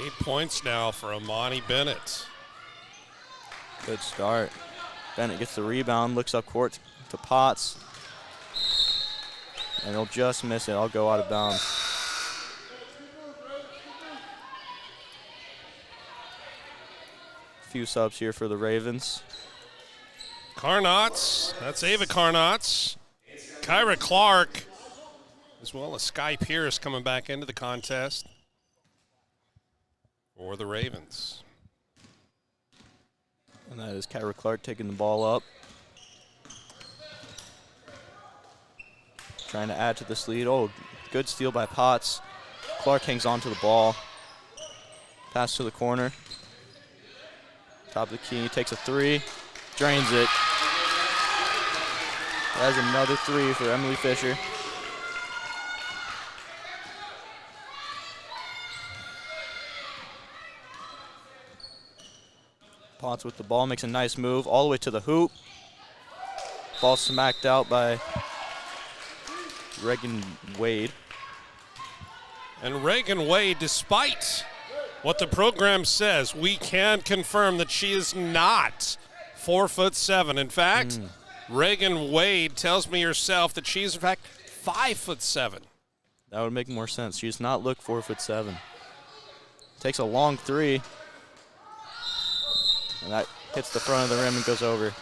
8 points now for Amani Bennett. Good start. Bennett gets the rebound, looks up court to Potts. And he'll just miss it. I'll go out of bounds. Few subs here for the Ravens. Carnots, that's Ava Carnots. Kyra Clark, as well as Sky Pierce coming back into the contest for the Ravens. And that is Kyra Clark taking the ball up. trying to add to this lead. Oh, good steal by Potts. Clark hangs on to the ball. Pass to the corner. Top of the key, takes a three, drains it. That's another three for Emily Fisher. Potts with the ball, makes a nice move all the way to the hoop. Ball smacked out by Reagan Wade. And Reagan Wade, despite what the program says, we can confirm that she is not 4'7". In fact, Reagan Wade tells me herself that she is in fact 5'7". That would make more sense. She does not look 4'7". Takes a long three. And that hits the front of the rim and goes over.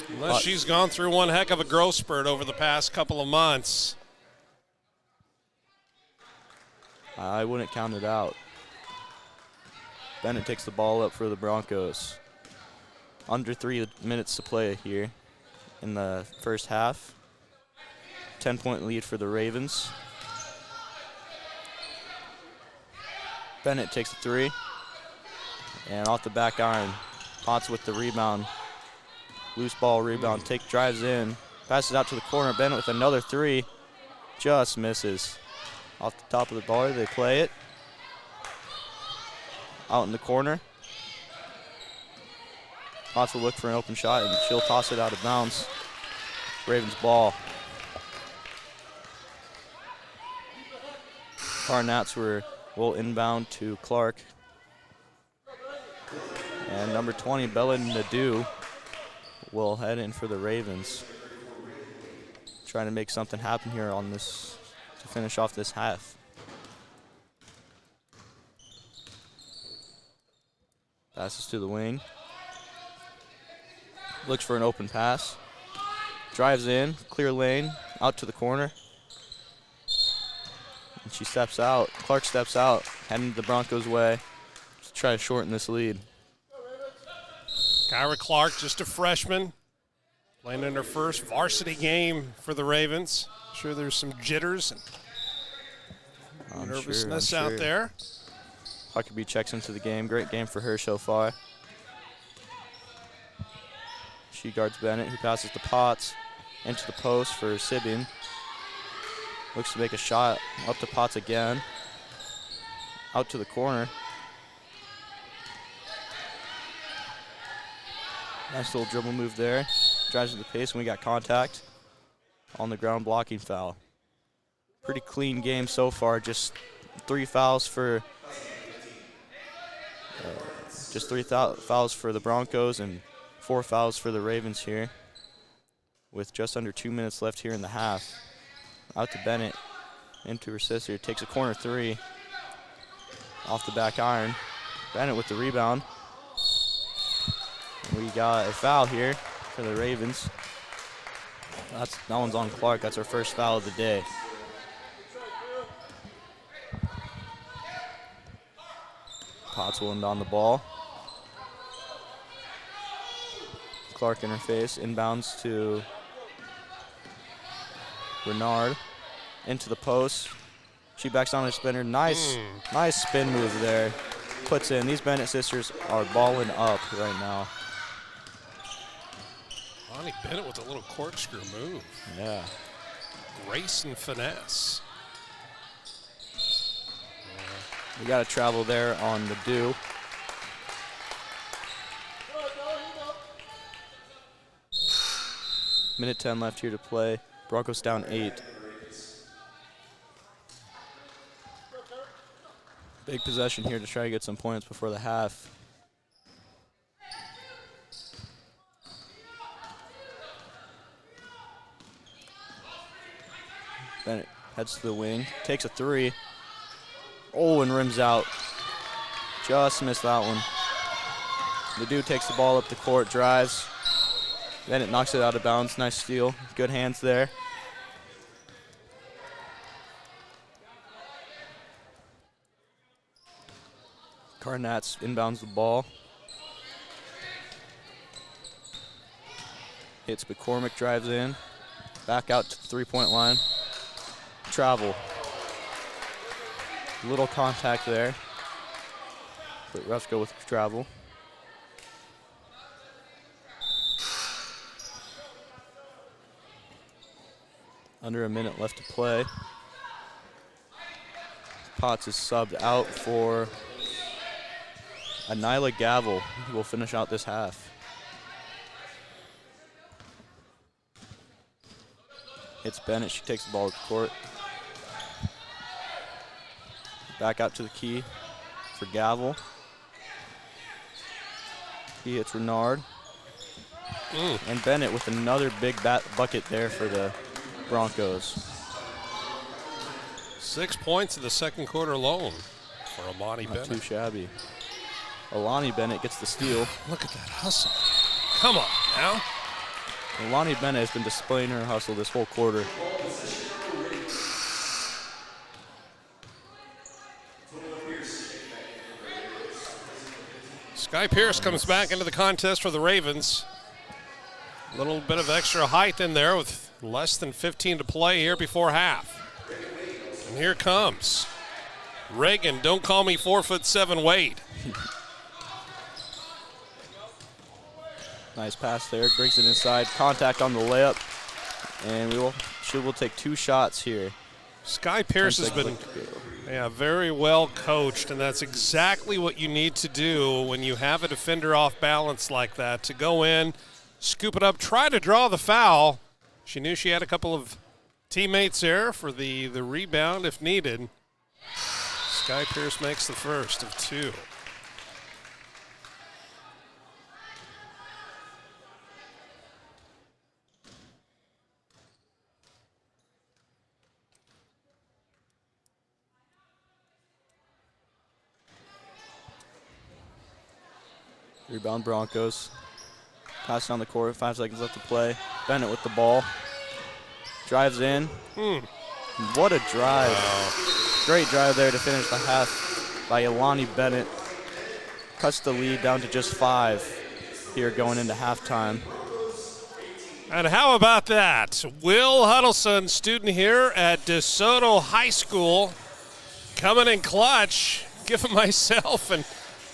Unless she's gone through one heck of a growth spurt over the past couple of months. I wouldn't count it out. Bennett takes the ball up for the Broncos. Under 3 minutes to play here in the first half. 10-point lead for the Ravens. Bennett takes a three. And off the back iron, Potts with the rebound. Loose ball rebound, drives in, passes out to the corner. Bennett with another three, just misses. Off the top of the bar, they play it. Out in the corner. Potts will look for an open shot, and she'll toss it out of bounds. Ravens ball. Carnats will inbound to Clark. And number 20, Bella Nadeau, will head in for the Ravens. Trying to make something happen here on this to finish off this half. Passes to the wing. Looks for an open pass. Drives in, clear lane, out to the corner. And she steps out. Clark steps out, heading the Broncos' way to try to shorten this lead. Kyra Clark, just a freshman, playing in her first varsity game for the Ravens. I'm sure there's some jitters and nervousness out there. Huckabee checks into the game. Great game for her so far. She guards Bennett, who passes to Potts into the post for Sibian. Looks to make a shot up to Potts again. Out to the corner. Nice little dribble move there. Drives to the pace, and we got contact on the ground, blocking foul. Pretty clean game so far. Just 3 fouls for fouls for the Broncos and 4 fouls for the Ravens here. With just under 2 minutes left here in the half. Out to Bennett, into her sister. Takes a corner three. Off the back iron. Bennett with the rebound. We got a foul here for the Ravens. That one's on Clark. That's her first foul of the day. Potts will inbound the ball. Clark in her face. Inbounds to Renard. Into the post. She backs on her spinner. Nice spin move there. Puts in. These Bennett sisters are balling up right now. Bonnie Bennett with a little corkscrew move. Yeah. Grace and finesse. We got to travel there on the dew. Minute 10 left here to play. Broncos down 8. Big possession here to try to get some points before the half. Bennett heads to the wing, takes a three. Oh, and rims out. Just missed that one. The dude takes the ball up the court, drives. Bennett knocks it out of bounds. Nice steal. Good hands there. Carnats inbounds the ball. Hits McCormick, drives in. Back out to the three-point line. Travel. Little contact there. But refs go with travel. Under a minute left to play. Potts is subbed out for Nyla Gavel, who will finish out this half. Hits Bennett, she takes the ball to the court. Back out to the key for Gavel. He hits Renard. And Bennett with another big bucket there for the Broncos. 6 points in the second quarter alone for Amani Not Bennett. too shabby. Alani Bennett gets the steal. Look at that hustle. Come on now. Alani Bennett has been displaying her hustle this whole quarter. Sky Pierce comes back into the contest for the Ravens. A little bit of extra height in there with less than 15 to play here before half. And here comes Reagan. Don't call me 4'7" Wade. Nice pass there, brings it inside. Contact on the layup. And she will take 2 shots here. Sky Pierce has been very well coached, and that's exactly what you need to do when you have a defender off balance like that, to go in, scoop it up, try to draw the foul. She knew she had a couple of teammates there for the rebound if needed. Sky Pierce makes the first of 2. Rebound Broncos. Pass down the court, 5 seconds left to play. Bennett with the ball. Drives in. What a drive. Wow. Great drive there to finish the half by Ilani Bennett. Cuts the lead down to just 5 here going into halftime. And how about that? Will Huddleston, student here at DeSoto High School, coming in clutch, giving myself and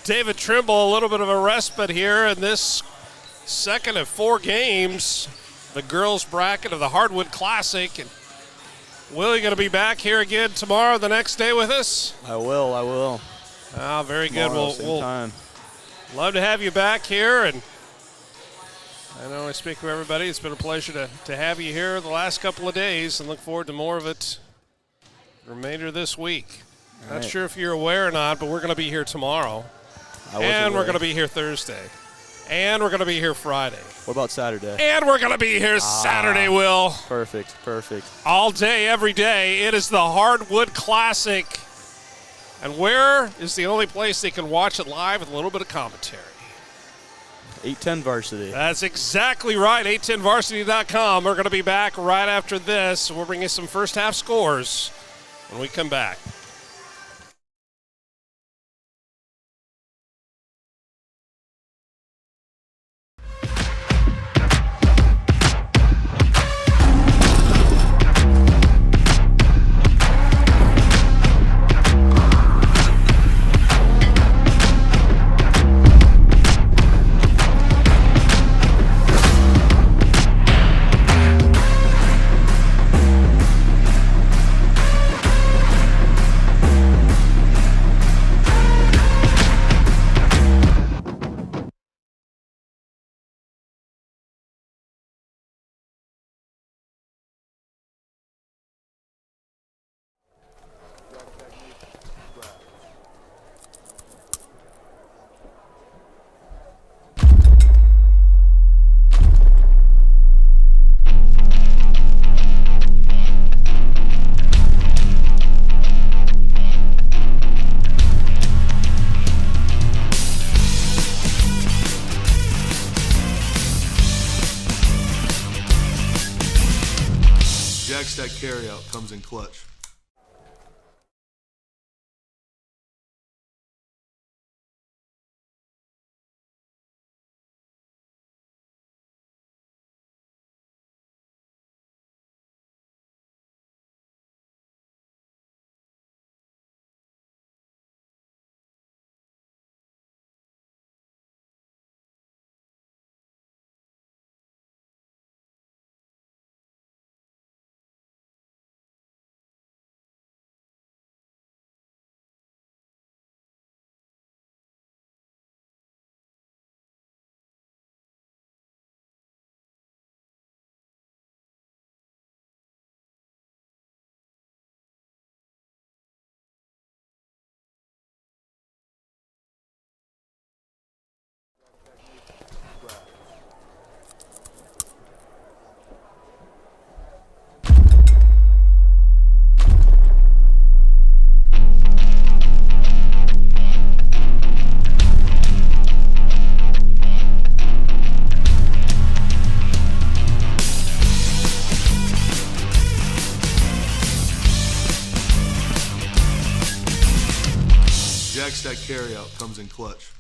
David Trimble a little bit of a respite here in this second of 4 games, the girls bracket of the Hardwood Classic. And Will, you going to be back here again tomorrow, the next day with us? I will. Ah, very Tomorrow, good. We'll time. love to have you back here. And I know I speak for everybody. It's been a pleasure to have you here the last couple of days, and look forward to more of it the remainder of this week. Not sure if you're aware or not, but we're going to be here tomorrow. And we're going to be here Thursday. And we're going to be here Friday. What about Saturday? And we're going to be here Saturday, Will. Perfect. All day, every day. It is the Hardwood Classic. And where is the only place they can watch it live with a little bit of commentary? 810 Varsity. That's exactly right, 810varsity.com. We're going to be back right after this. We'll bring you some first half scores when we come back. Jackstack carryout comes in clutch. that carryout comes in clutch.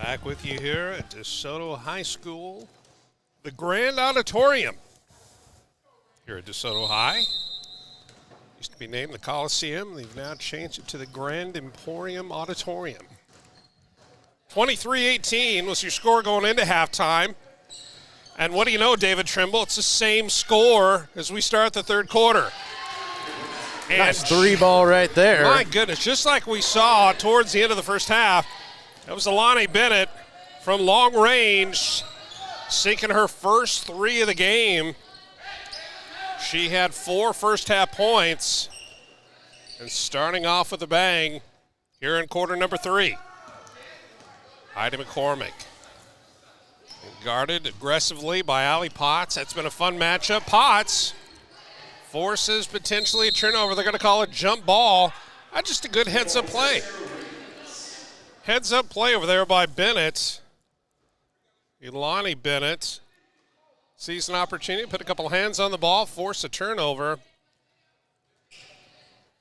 Back with you here at DeSoto High School, the Grand Auditorium here at DeSoto High. Used to be named the Coliseum. They've now changed it to the Grand Emporium Auditorium. 23-18 was your score going into halftime. And what do you know, David Trimble? It's the same score as we start the third quarter. And nice three ball right there. My goodness, just like we saw towards the end of the first half, that was Alani Bennett from long range, sinking her first three of the game. She had 4 first-half points, and starting off with a bang here in quarter number 3. Heidi McCormick guarded aggressively by Allie Potts. That's been a fun matchup. Potts forces potentially a turnover. They're going to call it jump ball. Just a good heads-up play. Heads-up play over there by Bennett. Elani Bennett sees an opportunity, put a couple hands on the ball, force a turnover.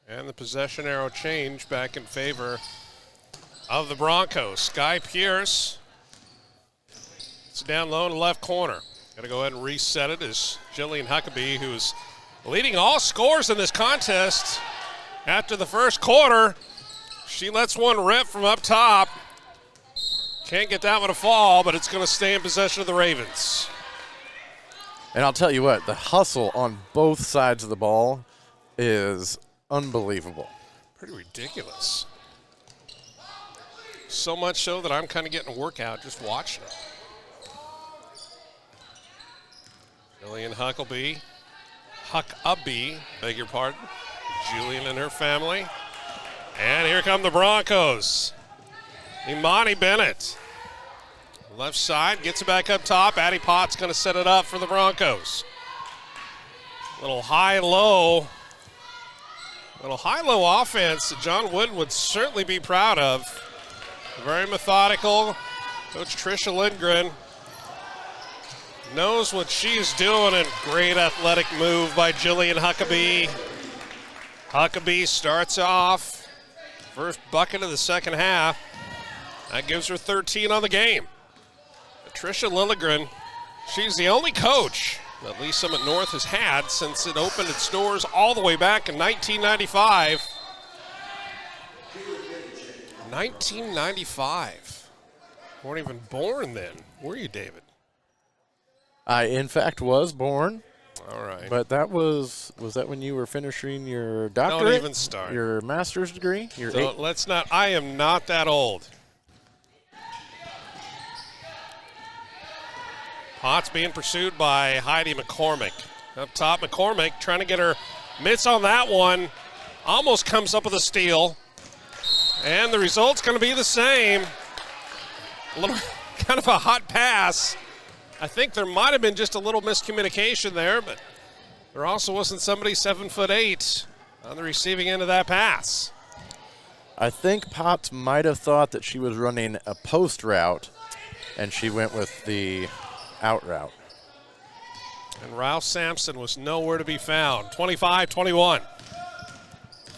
And the possession arrow change back in favor of the Broncos. Sky Pierce. It's down low in the left corner. Got to go ahead and reset it as Jillian Huckabee, who's leading all scores in this contest after the first quarter. She lets one rip from up top. Can't get that one to fall, but it's going to stay in possession of the Ravens. And I'll tell you what, the hustle on both sides of the ball is unbelievable. Pretty ridiculous. So much so that I'm kind of getting a workout just watching it. Jillian Huckabee, beg your pardon. Julian and her family. And here come the Broncos. Imani Bennett. Left side, gets it back up top. Addie Potts going to set it up for the Broncos. Little high-low offense that John Wooden would certainly be proud of. Very methodical. Coach Tricia Lindgren knows what she's doing, and great athletic move by Jillian Huckabee. Huckabee starts off. First bucket of the second half. That gives her 13 on the game. Tricia Lilligren, she's the only coach that Lee Summit North has had since it opened its doors all the way back in 1995. 1995. Weren't even born then, were you, David? I, in fact, was born. All right. But that was that when you were finishing your doctorate? Don't even start. Your master's degree? Let's not. I am not that old. Potts being pursued by Heidi McCormick. Up top, McCormick trying to get her mitts on that one. Almost comes up with a steal. And the result's going to be the same. A little kind of a hot pass. I think there might have been just a little miscommunication there, but there also wasn't somebody 7'8" on the receiving end of that pass. I think Potts might have thought that she was running a post route, and she went with the out route. And Ralph Sampson was nowhere to be found. 25-21.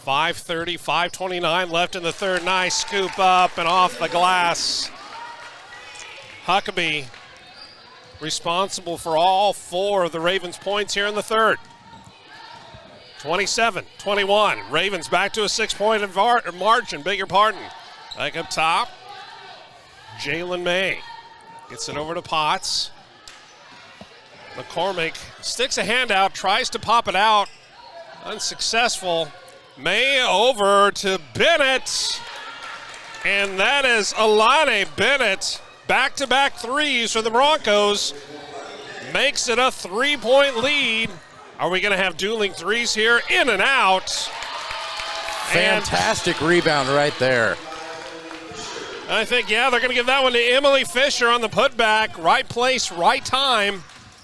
5:30, 5:29 left in the third. Nice scoop up and off the glass. Huckabee responsible for all 4 of the Ravens' points here in the third. 27-21. Ravens back to a 6-point margin, beg your pardon. Back up top, Jalen May gets it over to Potts. McCormick sticks a hand out, tries to pop it out. Unsuccessful. May over to Bennett. And that is Alani Bennett. Back-to-back threes for the Broncos. Makes it a 3-point lead. Are we going to have dueling threes here? In and out. Fantastic rebound right there. I think, they're going to give that one to Emily Fisher on the putback. Right place, right time.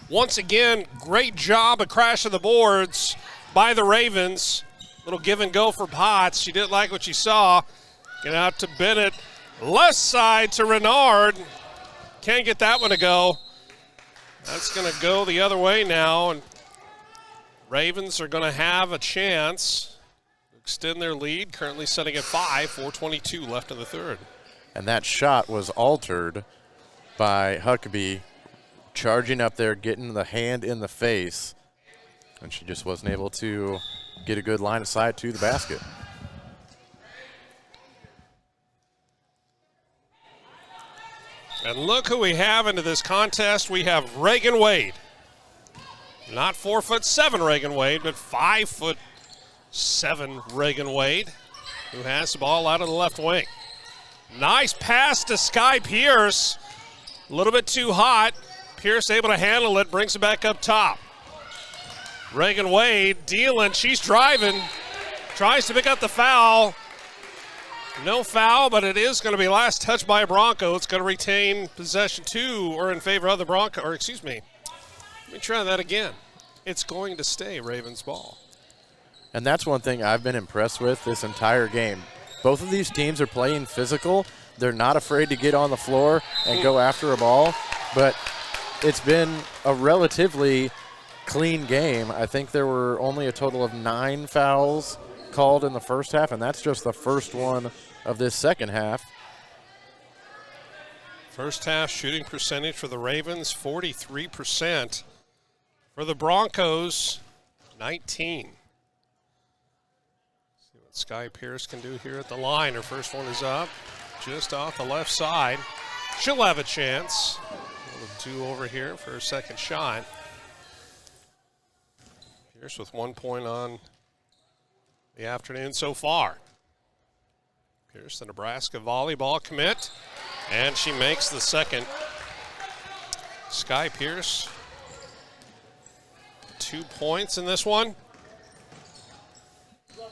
Once again, great job of crashing the boards by the Ravens. Little give and go for Potts. She didn't like what she saw. Get out to Bennett. Left side to Renard. Can't get that one to go. That's going to go the other way now. And Ravens are going to have a chance to extend their lead. Currently setting at 5. 4:22 left in the third. And that shot was altered by Huckabee charging up there, getting the hand in the face, and she just wasn't able to get a good line of sight to the basket. And look who we have into this contest. We have Reagan Wade. Not 4'7" Reagan Wade, but 5'7" Reagan Wade, who has the ball out of the left wing. Nice pass to Sky Pierce. A little bit too hot. Pierce able to handle it, brings it back up top. Reagan Wade dealing, she's driving, tries to pick up the foul. No foul, but it is going to be last touch by a Bronco. It's going to retain possession 2 or in favor of the Bronco, or excuse me. Let me try that again. It's going to stay Ravens ball. And that's one thing I've been impressed with this entire game. Both of these teams are playing physical. They're not afraid to get on the floor and go after a ball, but it's been a relatively clean game. I think there were only a total of 9 fouls called in the first half, and that's just the first one of this second half. First half shooting percentage for the Ravens, 43%. For the Broncos, 19. See what Sky Pierce can do here at the line. Her first one is up, just off the left side. She'll have a chance. A little 2 over here for her second shot. Pierce with 1 point on the afternoon so far. Pierce, the Nebraska volleyball commit, and she makes the second. Sky Pierce, 2 points in this one. The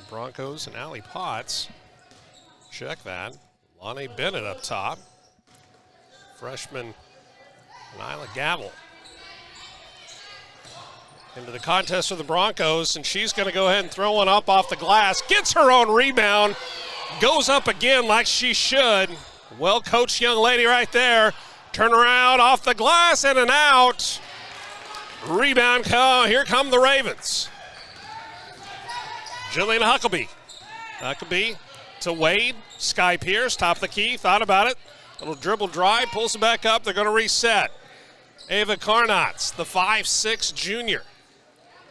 Broncos and Allie Potts, check that. Lonnie Bennett up top. Freshman Nyla Gavel into the contest for the Broncos, and she's going to go ahead and throw one up off the glass. Gets her own rebound, goes up again like she should. Well-coached young lady right there. Turn around off the glass and an out. Rebound, here come the Ravens. Jillian Huckabee. Huckabee to Wade. Sky Pierce, top of the key, thought about it. Little dribble drive, pulls it back up. They're going to reset. Ava Karnatz, the 5'6" junior.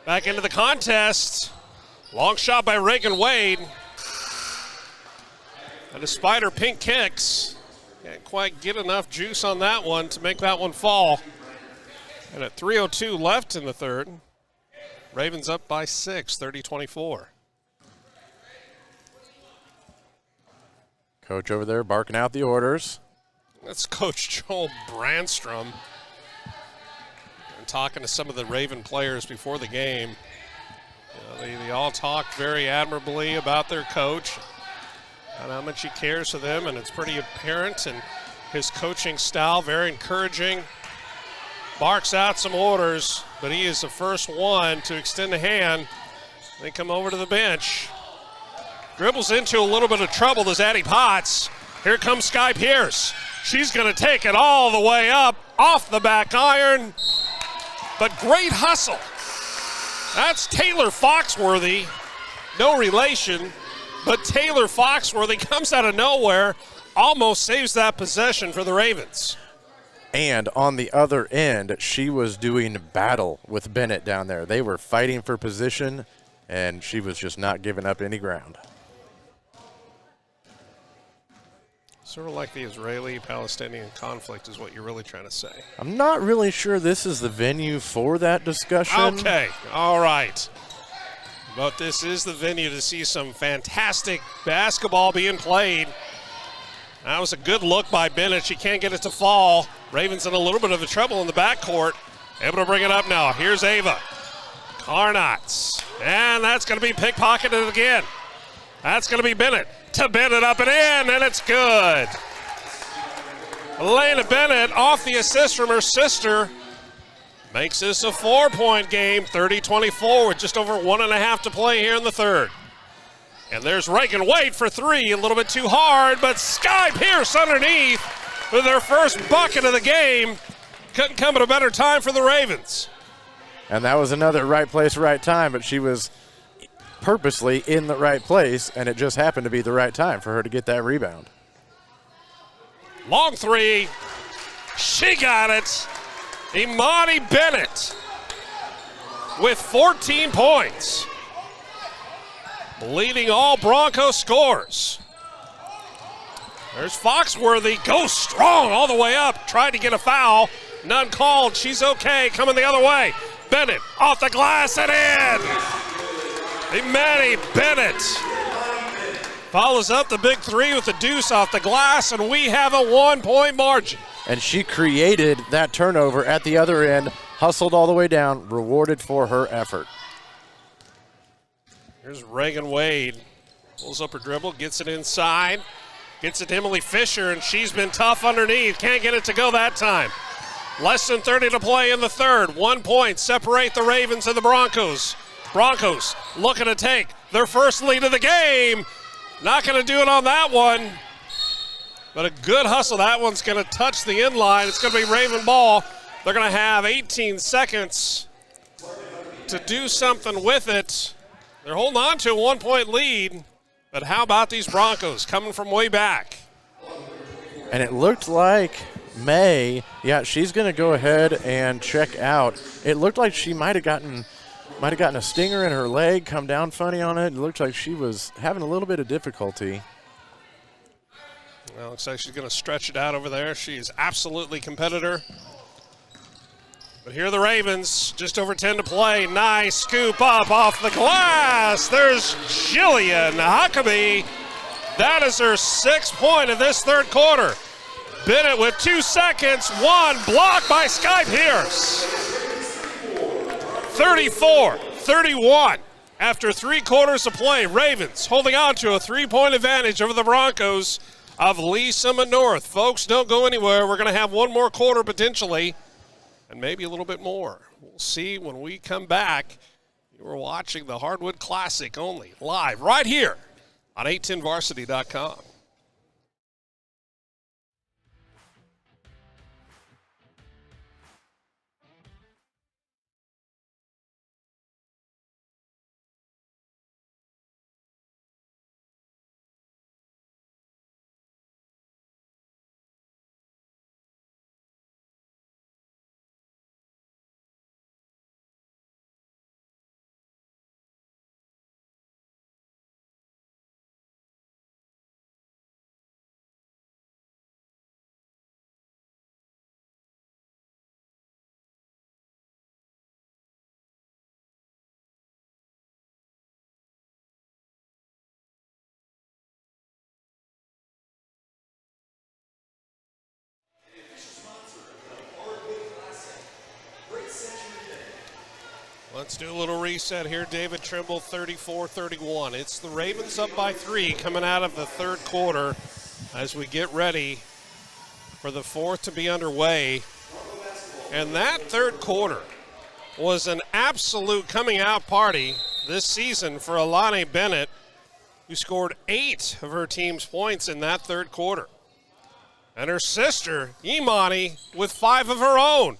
Back into the contest. Long shot by Reagan Wade. And despite her pink kicks, can't quite get enough juice on that one to make that one fall. And at 3:02 left in the third, Ravens up by 6, 30-24. Coach over there barking out the orders. That's Coach Joel Brandstrom. And talking to some of the Raven players before the game. They all talk very admirably about their coach and how much he cares for them, and it's pretty apparent. And his coaching style, very encouraging. Barks out some orders, but he is the first one to extend a hand. They come over to the bench. Dribbles into a little bit of trouble to Zaddy Potts. Here comes Sky Pierce. She's going to take it all the way up, off the back iron. But great hustle. That's Taylor Foxworthy. No relation, but Taylor Foxworthy comes out of nowhere, almost saves that possession for the Ravens. And on the other end, she was doing battle with Bennett down there. They were fighting for position, and she was just not giving up any ground. Sort of like the Israeli-Palestinian conflict is what you're really trying to say. I'm not really sure this is the venue for that discussion. Okay, all right. But this is the venue to see some fantastic basketball being played. That was a good look by Bennett. She can't get it to fall. Ravens in a little bit of a trouble in the backcourt. Able to bring it up now. Here's Ava Karnatz. And that's going to be pickpocketed again. That's going to be Bennett. To Bennett, up and in, and it's good. Elena Bennett off the assist from her sister. Makes this a 4-point game, 30-24 with just over 1.5 to play here in the third. And there's Reagan Wade for 3, a little bit too hard, but Sky Pierce underneath with her first bucket of the game. Couldn't come at a better time for the Ravens. And that was another right place, right time, but she was purposely in the right place, and it just happened to be the right time for her to get that rebound. Long three. She got it. Imani Bennett with 14 points, leading all Broncos scores. There's Foxworthy, goes strong all the way up, tried to get a foul, none called. She's okay, coming the other way. Bennett off the glass and in. Imani Bennett follows up the big three with the deuce off the glass, and we have a 1-point margin. And she created that turnover at the other end, hustled all the way down, rewarded for her effort. Here's Reagan Wade. Pulls up her dribble, gets it inside. Gets it to Emily Fisher, and she's been tough underneath. Can't get it to go that time. Less than 30 to play in the third. 1 point separate the Ravens and the Broncos. Broncos looking to take their first lead of the game. Not going to do it on that one. But a good hustle. That one's going to touch the end line. It's going to be Raven ball. They're going to have 18 seconds to do something with it. They're holding on to a 1-point lead. But how about these Broncos coming from way back? And it looked like May, she's going to go ahead and check out. It looked like she might have gotten a stinger in her leg, come down funny on it. It looked like she was having a little bit of difficulty. Well, looks like she's going to stretch it out over there. She's absolutely competitor. But here are the Ravens, just over 10 to play. Nice scoop up off the glass. There's Jillian Huckabee. That is her 6th point of this third quarter. Bennett with 2 seconds. One blocked by Sky Pierce. 34-31 after 3 quarters of play. Ravens holding on to a 3-point advantage over the Broncos of Lee Summit North. Folks, don't go anywhere. We're going to have one more quarter potentially, and maybe a little bit more. We'll see when we come back. You're watching the Hardwood Classic only, live right here on 810varsity.com. Let's do a little reset here. David Trimble, 34-31. It's the Ravens up by 3 coming out of the third quarter as we get ready for the fourth to be underway. And that third quarter was an absolute coming out party this season for Alani Bennett, who scored 8 of her team's points in that third quarter. And her sister, Imani, with 5 of her own.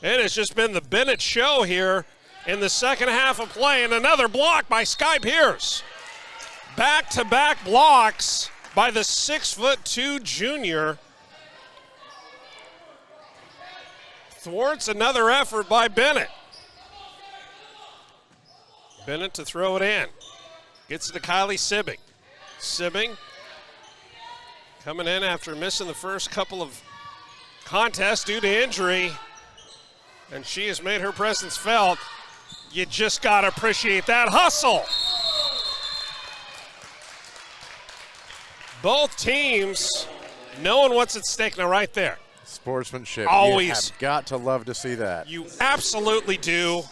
It has just been the Bennett show here in the second half of play, and another block by Sky Pierce. Back-to-back blocks by the 6'2" junior. Thwarts another effort by Bennett. Bennett to throw it in. Gets it to Kylie Sibbing. Sibbing coming in after missing the first couple of contests due to injury. And she has made her presence felt. You just got to appreciate that hustle. Both teams knowing what's at stake now right there. Sportsmanship. Always. You have got to love to see that. You absolutely do.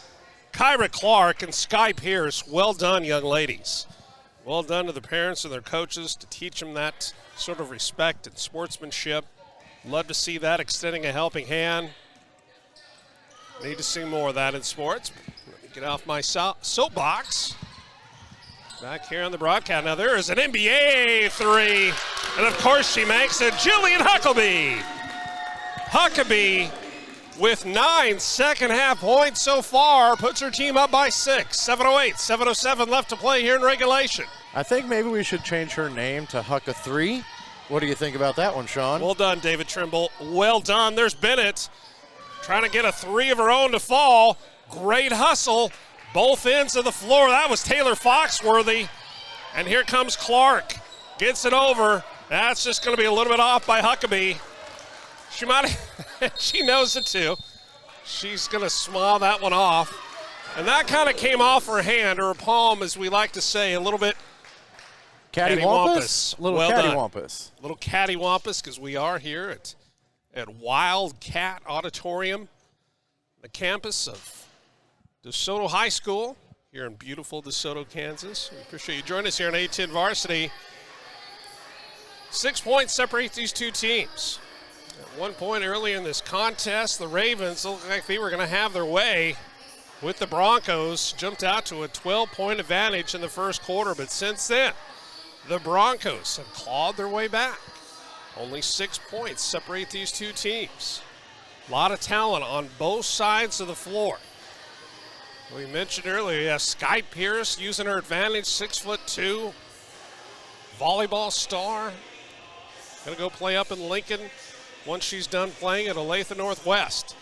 Kyra Clark and Sky Pierce, well done, young ladies. Well done to the parents and their coaches to teach them that sort of respect and sportsmanship. Love to see that, extending a helping hand. Need to see more of that in sports. Let me get off my soapbox. Back here on the broadcast. Now there is an NBA 3. And of course she makes it. Jillian Huckabee. Huckabee with 9 second-half points so far. Puts her team up by 6. 7:08, 7:07 left to play here in regulation. I think maybe we should change her name to Hucka 3. What do you think about that one, Sean? Well done, David Trimble. Well done. There's Bennett trying to get a 3 of her own to fall. Great hustle. Both ends of the floor. That was Taylor Foxworthy. And here comes Clark. Gets it over. That's just going to be a little bit off by Huckabee. She might she knows it too. She's going to smile that one off. And that kind of came off her hand, or her palm, as we like to say, a little bit cattywampus? Little well cattywampus. Little cattywampus, because we are here at Wildcat Auditorium, the campus of DeSoto High School here in beautiful DeSoto, Kansas. We appreciate you joining us here on A10 Varsity. 6 points separate these two teams. At one point early in this contest, the Ravens looked like they were going to have their way with the Broncos. Jumped out to a 12-point advantage in the first quarter, but since then, the Broncos have clawed their way back. Only 6 points separate these two teams. A lot of talent on both sides of the floor. We mentioned earlier, Sky Pierce using her advantage, 6'2", volleyball star. Gonna go play up in Lincoln once she's done playing at Olathe Northwest.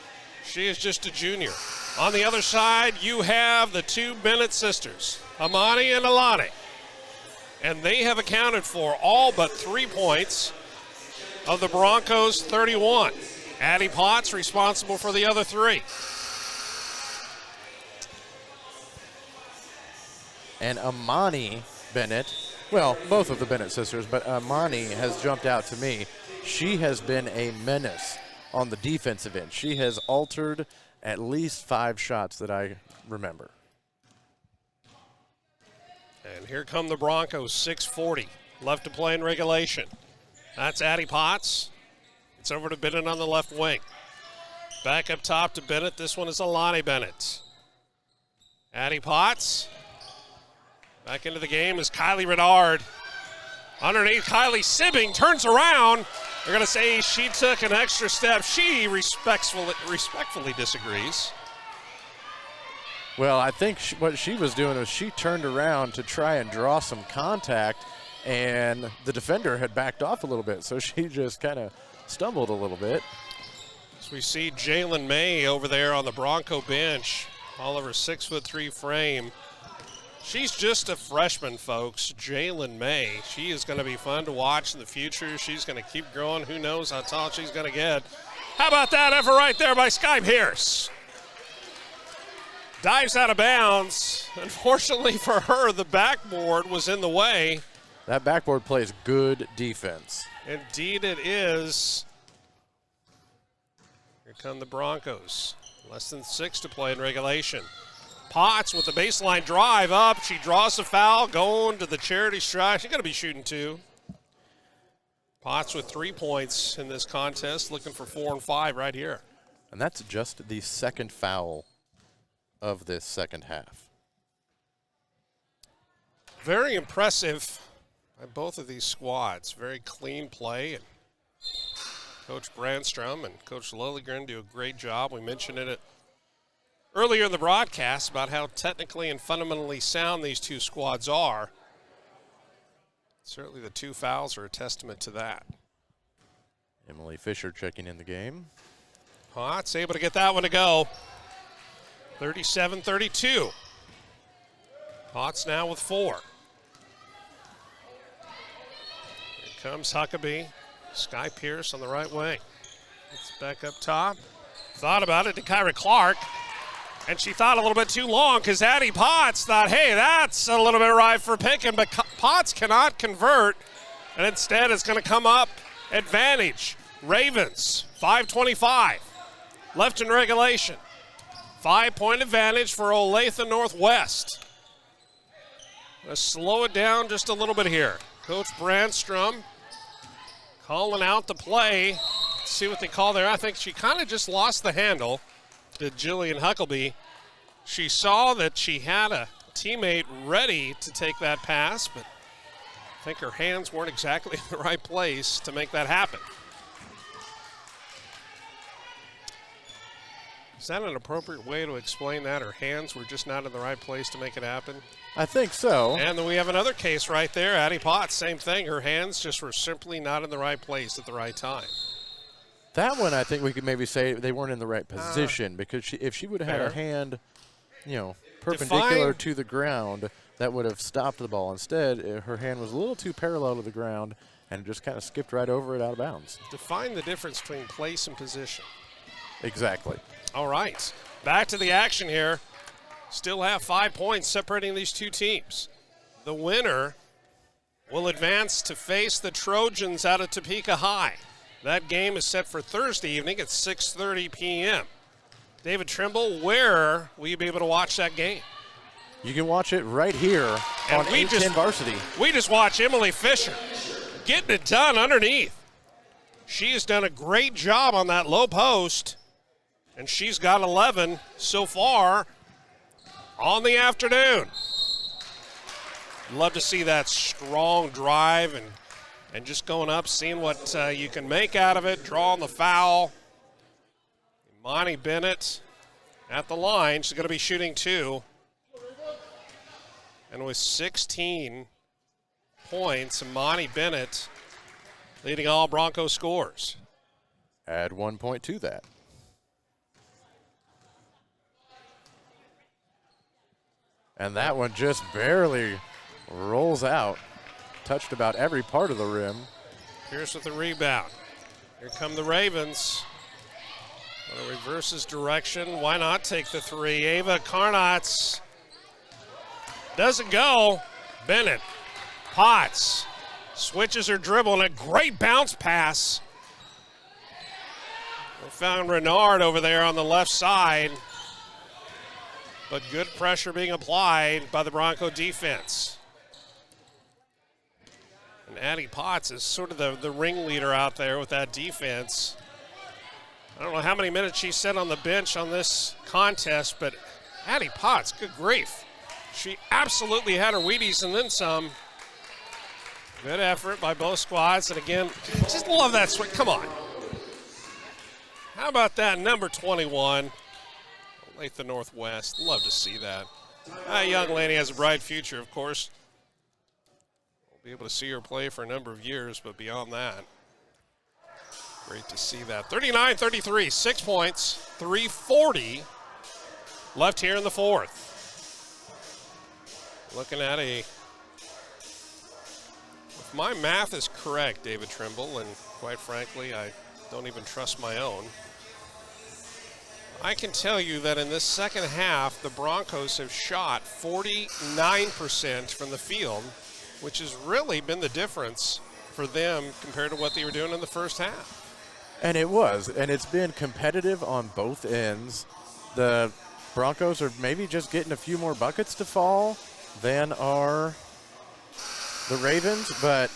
She is just a junior. On the other side, you have the two Bennett sisters, Amani and Alani. And they have accounted for all but 3 points of the Broncos' 31. Addie Potts responsible for the other 3. And Amani Bennett, well, both of the Bennett sisters, but Amani has jumped out to me. She has been a menace on the defensive end. She has altered at least 5 shots that I remember. And here come the Broncos, 6:40 left to play in regulation. That's Addie Potts. It's over to Bennett on the left wing. Back up top to Bennett. This one is Alani Bennett. Addie Potts. Back into the game is Kylie Renard. Underneath, Kylie Sibbing turns around. They're going to say she took an extra step. She respectfully disagrees. Well, I think what she was doing was she turned around to try and draw some contact, and the defender had backed off a little bit, so she just kind of stumbled a little bit. So we see Jalen May over there on the Bronco bench, all of her 6'3" frame. She's just a freshman, folks. Jalen May. She is going to be fun to watch in the future. She's going to keep growing. Who knows how tall she's going to get. How about that effort right there by Sky Pierce? Dives out of bounds. Unfortunately for her, the backboard was in the way. That backboard plays good defense. Indeed it is. Here come the Broncos. Less than 6 to play in regulation. Potts with the baseline drive up. She draws a foul, going to the charity stripe. She's going to be shooting 2. Potts with 3 points in this contest, looking for 4 and 5 right here. And that's just the second foul of this second half. Very impressive by both of these squads. Very clean play. And Coach Brandstrom and Coach Lilligren do a great job. We mentioned it earlier in the broadcast about how technically and fundamentally sound these two squads are. Certainly the 2 fouls are a testament to that. Emily Fisher checking in the game. Potts able to get that one to go. 37-32. Potts now with 4. Here comes Huckabee. Sky Pierce on the right wing. It's back up top. Thought about it to Kyra Clark. And she thought a little bit too long because Addie Potts thought, hey, that's a little bit ripe for picking, but Potts cannot convert, and instead it's going to come up advantage. Ravens, 5:25 left in regulation. 5-point advantage for Olathe Northwest. Let's slow it down just a little bit here. Coach Brandstrom calling out the play. Let's see what they call there. I think she kind of just lost the handle. Did Jillian Huckabee. She saw that she had a teammate ready to take that pass, but I think her hands weren't exactly in the right place to make that happen. Is that an appropriate way to explain that? Her hands were just not in the right place to make it happen? I think so. And then we have another case right there. Addie Potts, same thing. Her hands just were simply not in the right place at the right time. That one, I think we could maybe say they weren't in the right position because if she would have had her hand, perpendicular to the ground, that would have stopped the ball. Instead, her hand was a little too parallel to the ground and just kind of skipped right over it out of bounds. Define the difference between place and position. Exactly. All right, back to the action here. Still have 5 points separating these two teams. The winner will advance to face the Trojans out of Topeka High. That game is set for Thursday evening at 6:30 p.m. David Trimble, where will you be able to watch that game? You can watch it right here on 810 Varsity. We just watch Emily Fisher getting it done underneath. She has done a great job on that low post, and she's got 11 so far on the afternoon. Love to see that strong drive and just going up, seeing what you can make out of it, drawing the foul. Imani Bennett at the line. She's going to be shooting 2. And with 16 points, Imani Bennett leading all Broncos scores. Add 1 point to that. And that one just barely rolls out. Touched about every part of the rim. Pierce with the rebound. Here come the Ravens. Reverses direction. Why not take the 3? Ava Karnatz doesn't go. Bennett. Potts switches her dribble and a great bounce pass. We found Renard over there on the left side. But good pressure being applied by the Bronco defense. And Addie Potts is sort of the ringleader out there with that defense. I don't know how many minutes she sat on the bench on this contest, but Addie Potts, good grief. She absolutely had her Wheaties and then some. Good effort by both squads. And again, just love that swing. Come on. How about that number 21? Latha Northwest. Love to see that. That young lady has a bright future, of course. We'll be able to see her play for a number of years, but beyond that, great to see that. 39-33, 6 points, 3:40 left here in the fourth. Looking at if my math is correct, David Trimble, and quite frankly, I don't even trust my own, I can tell you that in this second half, the Broncos have shot 49% from the field, which has really been the difference for them compared to what they were doing in the first half. And it was, and it's been competitive on both ends. The Broncos are maybe just getting a few more buckets to fall than are the Ravens, but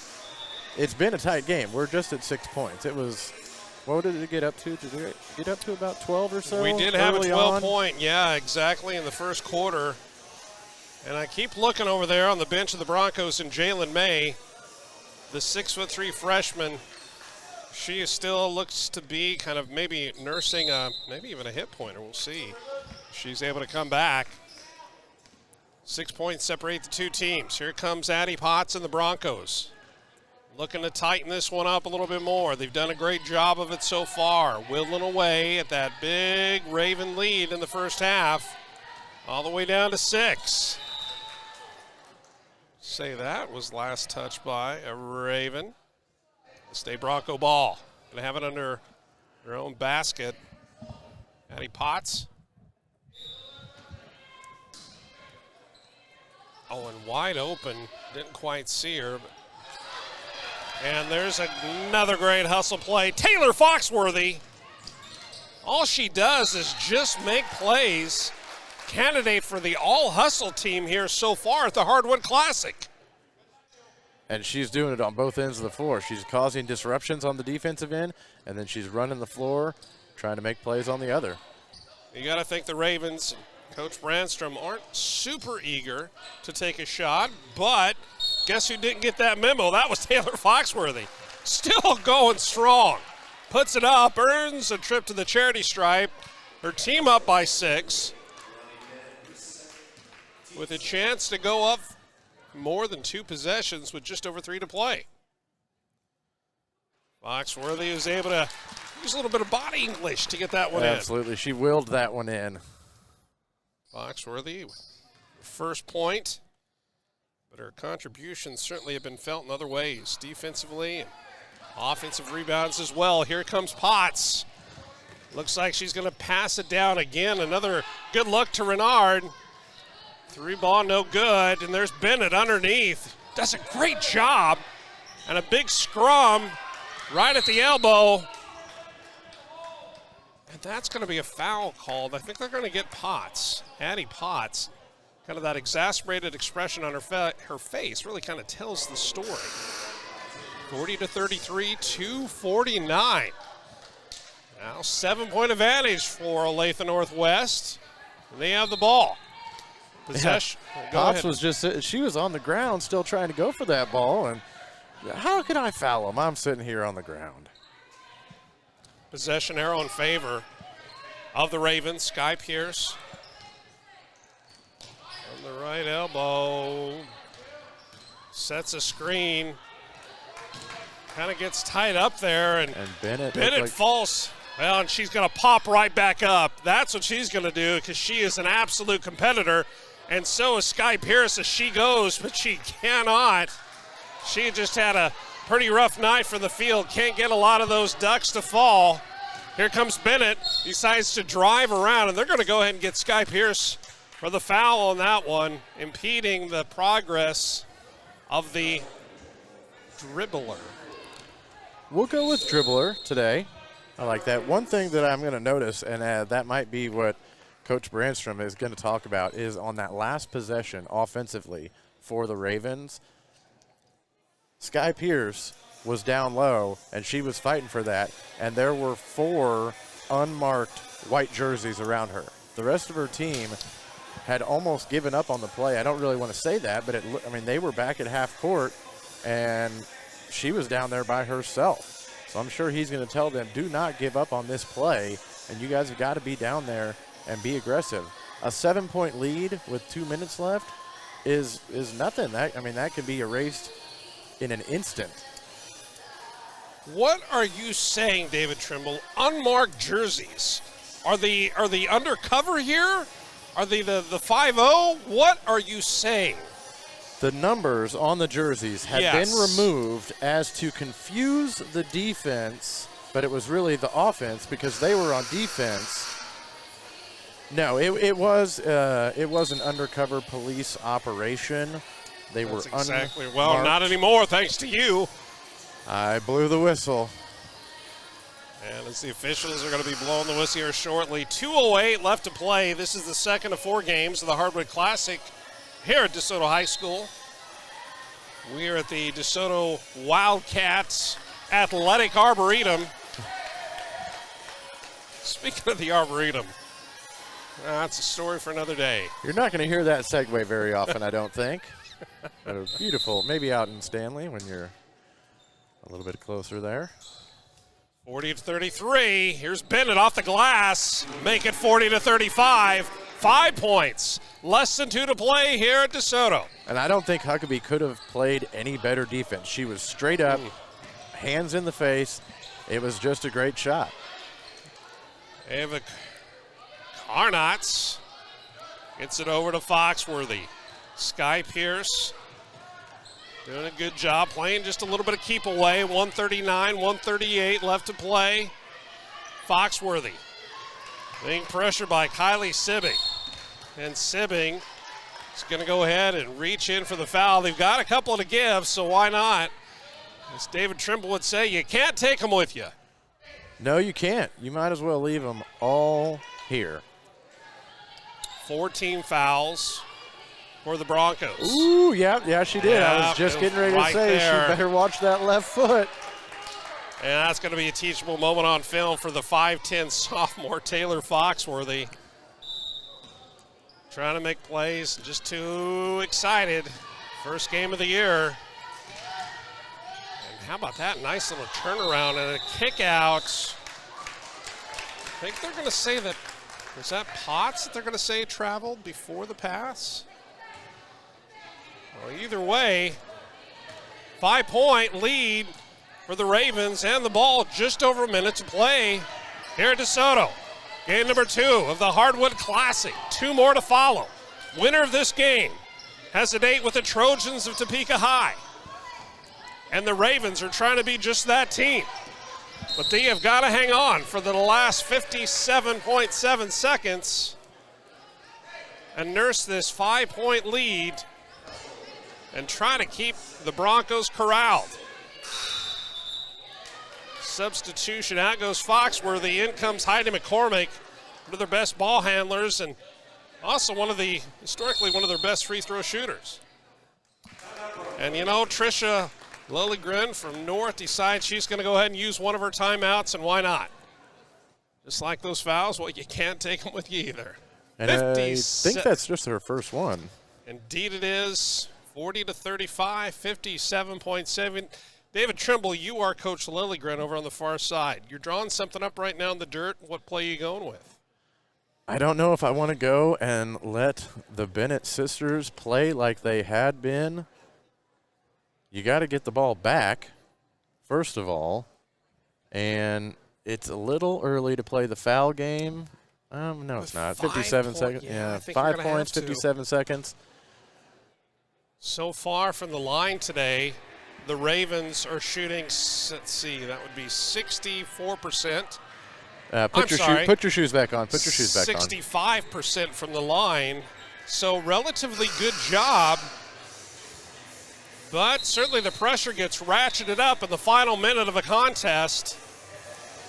it's been a tight game. We're just at 6 points. It was, what did it get up to? Did it get up to about 12 or so? We did have a 12-point, yeah, exactly, in the first quarter. And I keep looking over there on the bench of the Broncos and Jalen May, the 6'3" freshman. She still looks to be kind of maybe nursing maybe even a hip pointer. We'll see. She's able to come back. 6 points separate the two teams. Here comes Addie Potts and the Broncos. Looking to tighten this one up a little bit more. They've done a great job of it so far. Whittling away at that big Raven lead in the first half. All the way down to 6. Say that was last touched by a Raven. Stay Bronco ball. Gonna have it under their own basket. Addie Potts. Oh, and wide open. Didn't quite see her. And there's another great hustle play. Taylor Foxworthy. All she does is just make plays. Candidate for the all-hustle team here so far at the Hardwood Classic. And she's doing it on both ends of the floor. She's causing disruptions on the defensive end, and then she's running the floor, trying to make plays on the other. You got to think the Ravens, Coach Brandstrom, aren't super eager to take a shot, but guess who didn't get that memo? That was Taylor Foxworthy. Still going strong. Puts it up, earns a trip to the charity stripe, her team up by 6 with a chance to go up more than 2 possessions with just over 3 to play. Foxworthy is able to use a little bit of body English to get that one in. Absolutely. She willed that one in. Foxworthy, first point, but her contributions certainly have been felt in other ways, defensively and offensive rebounds as well. Here comes Potts. Looks like she's going to pass it down again. Another good look to Renard. 3 ball, no good, and there's Bennett underneath. Does a great job, and a big scrum right at the elbow. And that's going to be a foul called. I think they're going to get Potts, Addie Potts. Kind of that exasperated expression on her face really kind of tells the story. 40-33, 2:49. Now 7-point advantage for Olathe Northwest. And they have the ball. Possession. Yeah. Potts was she was on the ground still trying to go for that ball. And how can I foul him? I'm sitting here on the ground. Possession arrow in favor of the Ravens. Sky Pierce on the right elbow. Sets a screen. Kind of gets tied up there. And Bennett falls. Well, and she's going to pop right back up. That's what she's going to do because she is an absolute competitor. And so is Sky Pierce as she goes, but she cannot. She just had a pretty rough night for the field. Can't get a lot of those ducks to fall. Here comes Bennett. Decides to drive around, and they're going to go ahead and get Sky Pierce for the foul on that one, impeding the progress of the dribbler. We'll go with dribbler today. I like that. One thing that I'm going to notice, and that might be what Coach Brandstrom is going to talk about, is on that last possession offensively for the Ravens, Sky Pierce was down low, and she was fighting for that, and there were 4 unmarked white jerseys around her. The rest of her team had almost given up on the play. I don't really want to say that, but they were back at half court, and she was down there by herself. So I'm sure he's going to tell them, do not give up on this play, and you guys have got to be down there and be aggressive. A 7-point lead with 2 minutes left is nothing. That could be erased in an instant. What are you saying, David Trimble? Unmarked jerseys. Are they undercover here? Are they the 5-0? What are you saying? The numbers on the jerseys had been removed as to confuse the defense, but it was really the offense because they were on defense. No, it was an undercover police operation. They were exactly. Well, not anymore, thanks to you. I blew the whistle. And as the officials are going to be blowing the whistle here shortly, 2:08 left to play. This is the second of 4 games of the Hardwood Classic here at DeSoto High School. We are at the DeSoto Wildcats Athletic Arboretum. Speaking of the Arboretum, that's a story for another day. You're not going to hear that segue very often, I don't think. But beautiful. Maybe out in Stanley when you're a little bit closer there. 40-33. Here's Bennett off the glass. Make it 40-35. 5 points. Less than 2 to play here at DeSoto. And I don't think Huckabee could have played any better defense. She was straight up, hands in the face. It was just a great shot. Ava Carnotts gets it over to Foxworthy. Sky Pierce doing a good job, playing just a little bit of keep away. 139, 138 left to play. Foxworthy being pressured by Kylie Sibbing. And Sibbing is going to go ahead and reach in for the foul. They've got a couple to give, so why not? As David Trimble would say, you can't take them with you. No, you can't. You might as well leave them all here. 14 fouls for the Broncos. Ooh, yeah, she did. Yeah, I was just getting ready to say there. She better watch that left foot. And that's going to be a teachable moment on film for the 5'10 sophomore Taylor Foxworthy. Trying to make plays, just too excited. First game of the year. And how about that nice little turnaround and a kick out. I think they're going to say that Is that Potts that they're going to say traveled before the pass? Well, either way, 5-point lead for the Ravens and the ball just over a minute to play here at DeSoto. Game number 2 of the Hardwood Classic. 2 more to follow. Winner of this game has a date with the Trojans of Topeka High. And the Ravens are trying to be just that team. But they have got to hang on for the last 57.7 seconds and nurse this 5-point lead and try to keep the Broncos corralled. Substitution, out goes Foxworthy, in comes Heidi McCormick, one of their best ball handlers and also historically one of their best free throw shooters. And you know, Trisha Lilligren from North decides she's going to go ahead and use one of her timeouts, and why not? Just like those fouls, well, you can't take them with you either. And I think that's just her first one. Indeed it is. 40-35, 57.7. David Trimble, you are Coach Lilligren over on the far side. You're drawing something up right now in the dirt. What play are you going with? I don't know if I want to go and let the Bennett sisters play like they had been. You got to get the ball back, first of all, and it's a little early to play the foul game. No, it's not. 57 seconds. Yeah, 5 points, 57 seconds. So far from the line today, the Ravens are shooting, let's see, that would be 64%. Put your shoes back on. Put your shoes back on. 65% from the line. So relatively good job. But certainly the pressure gets ratcheted up in the final minute of a contest.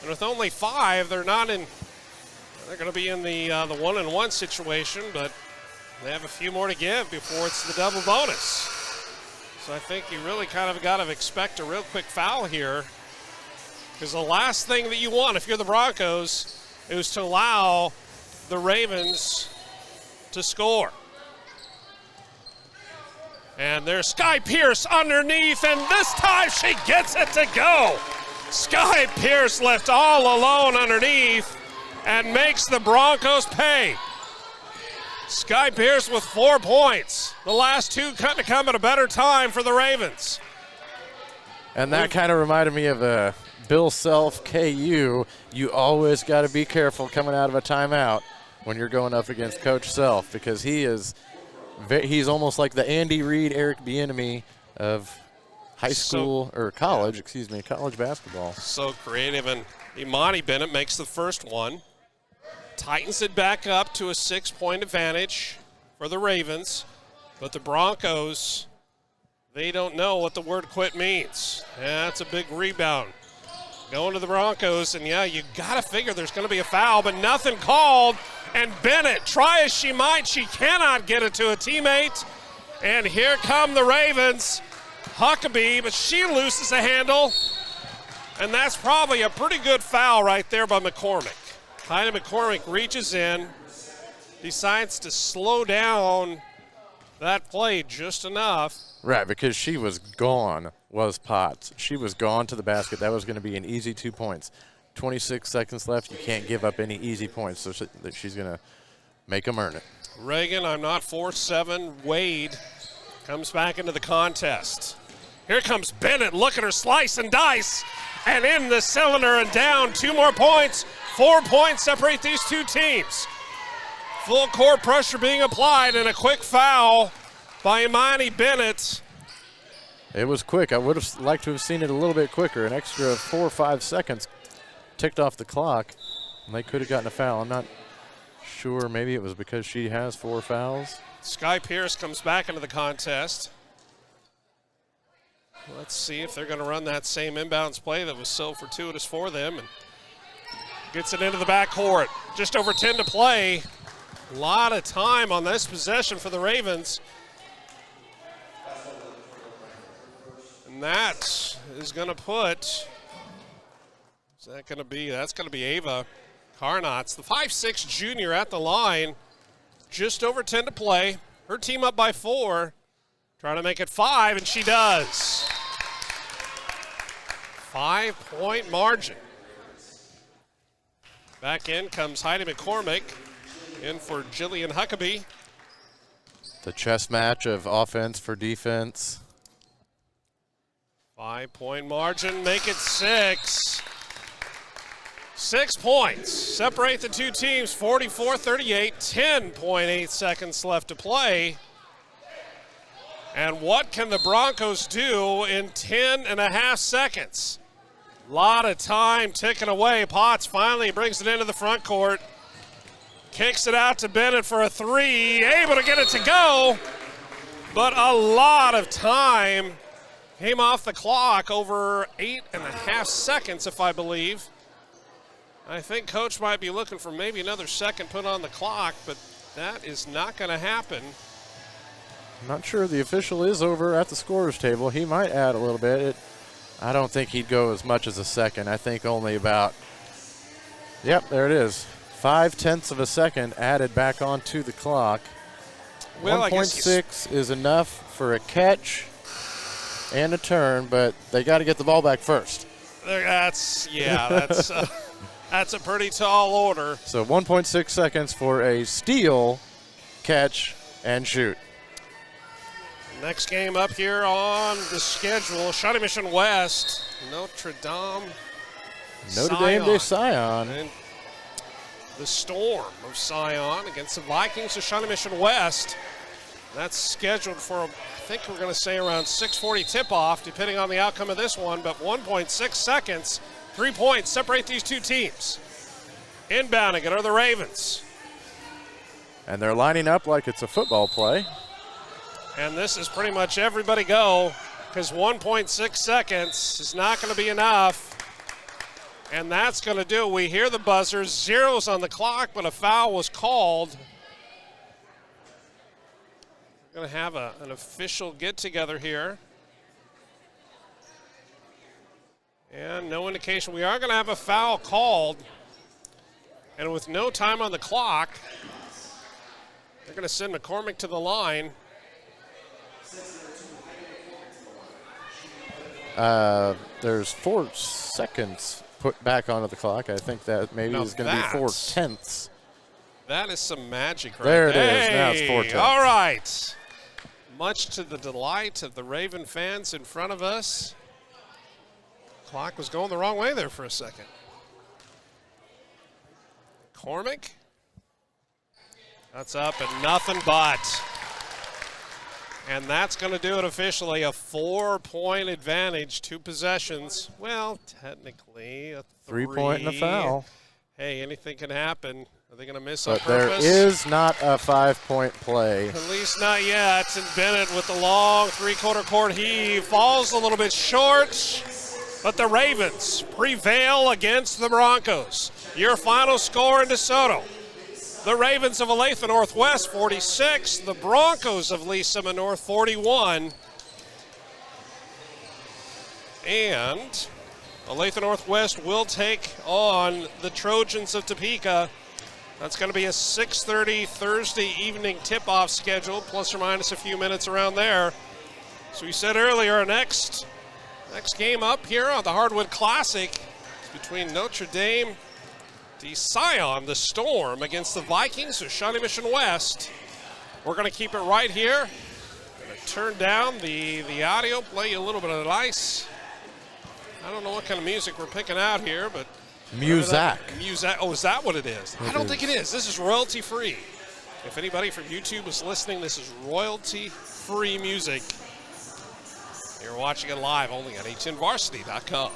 And with only 5, they're going to be in the 1-and-1 situation, but they have a few more to give before it's the double bonus. So I think you really kind of got to expect a real quick foul here, because the last thing that you want if you're the Broncos is to allow the Ravens to score. And there's Sky Pierce underneath, and this time she gets it to go. Sky Pierce left all alone underneath and makes the Broncos pay. Sky Pierce with 4 points. The last 2 couldn't have come at a better time for the Ravens. And that kind of reminded me of Bill Self, KU. You always got to be careful coming out of a timeout when you're going up against Coach Self, because he's almost like the Andy Reid, Eric Bieniemy of college basketball. So creative, and Imani Bennett makes the first one. Tightens it back up to a 6-point advantage for the Ravens. But the Broncos, they don't know what the word quit means. Yeah, that's a big rebound. Going to the Broncos, and yeah, you got to figure there's going to be a foul, but nothing called. And Bennett, try as she might, she cannot get it to a teammate. And here come the Ravens. Huckabee, but she loses a handle. And that's probably a pretty good foul right there by McCormick. Heidi McCormick reaches in, decides to slow down that play just enough. Right, because she was gone, was Potts. She was gone to the basket. That was going to be an easy 2 points. 26 seconds left. You can't give up any easy points, so she's going to make them earn it. Reagan, I'm not 4-7. Wade comes back into the contest. Here comes Bennett. Look at her slice and dice. And in the cylinder and down. 2 more points. 4 points separate these 2 teams. Full court pressure being applied, and a quick foul by Imani Bennett. It was quick. I would have liked to have seen it a little bit quicker. An extra 4 or 5 seconds ticked off the clock, and they could have gotten a foul. I'm not sure. Maybe it was because she has 4 fouls. Sky Pierce comes back into the contest. Let's see if they're going to run that same inbounds play that was so fortuitous for them. And gets it into the backcourt. Just over 10 to play. A lot of time on this possession for the Ravens. And that is going to put, that's going to be Ava Carnotz, the 5'6" junior at the line. Just over 10 to play. Her team up by 4. Trying to make it 5, and she does. 5-point margin. Back in comes Heidi McCormick. in for Jillian Huckabee. The chess match of offense for defense. 5-point margin, make it 6. 6 points. Separate the two teams, 44-38, 10.8 seconds left to play. And what can the Broncos do in 10.5 seconds? A lot of time ticking away. Potts finally brings it into the front court. Kicks it out to Bennett for a 3. Able to get it to go. But a lot of time came off the clock, over 8.5 seconds, if I believe. I think Coach might be looking for maybe another second put on the clock, but that is not going to happen. I'm not sure the official is over at the scorer's table. He might add a little bit. I don't think he'd go as much as a second. I think only about, yep, there it is. 0.5 of a second added back onto the clock. Well, 1.6 is enough for a catch and a turn, but they got to get the ball back first. That's a pretty tall order. So 1.6 seconds for a steal, catch, and shoot. Next game up here on the schedule, Shawnee Mission West, Notre Dame de Sion. And the Storm of Sion against the Vikings of Shawnee Mission West. That's scheduled for, I think we're going to say around 6:40 tip-off, depending on the outcome of this one, but 1.6 seconds, 3 points separate these two teams. Inbounding it are the Ravens. And they're lining up like it's a football play. And this is pretty much everybody go, because 1.6 seconds is not going to be enough. And that's going to do. We hear the buzzers, zeros on the clock, but a foul was called. We're going to have an official get-together here. And no indication. We are going to have a foul called. And with no time on the clock, they're going to send McCormick to the line. There's 4 seconds put back onto the clock. I think that maybe is going to be 4/10. That is some magic right there. There it is. Now it's 4/10. All right. Much to the delight of the Raven fans in front of us. Clock was going the wrong way there for a second. Cormick. That's up and nothing but. And that's going to do it officially. A 4-point advantage, 2 possessions. Well, technically a 3-point and a foul. Hey, anything can happen. Are they going to miss but on purpose? There is not a 5-point play. At least not yet. And Bennett with the long 3/4 court heave falls a little bit short. But the Ravens prevail against the Broncos. Your final score in DeSoto. The Ravens of Olathe Northwest, 46. The Broncos of Lee Summit North, 41. And Olathe Northwest will take on the Trojans of Topeka. That's going to be a 6:30 Thursday evening tip-off schedule, plus or minus a few minutes around there. So we said earlier, our next game up here on the Hardwood Classic is between Notre Dame de Sion, the Storm, against the Vikings of Shawnee Mission West. We're going to keep it right here. Going to turn down the audio, play you a little bit of nice. I don't know what kind of music we're picking out here, but Muzak. Oh, is that what it is? I don't think it is. This is royalty free. If anybody from YouTube is listening, this is royalty free music. You're watching it live only on h10varsity.com.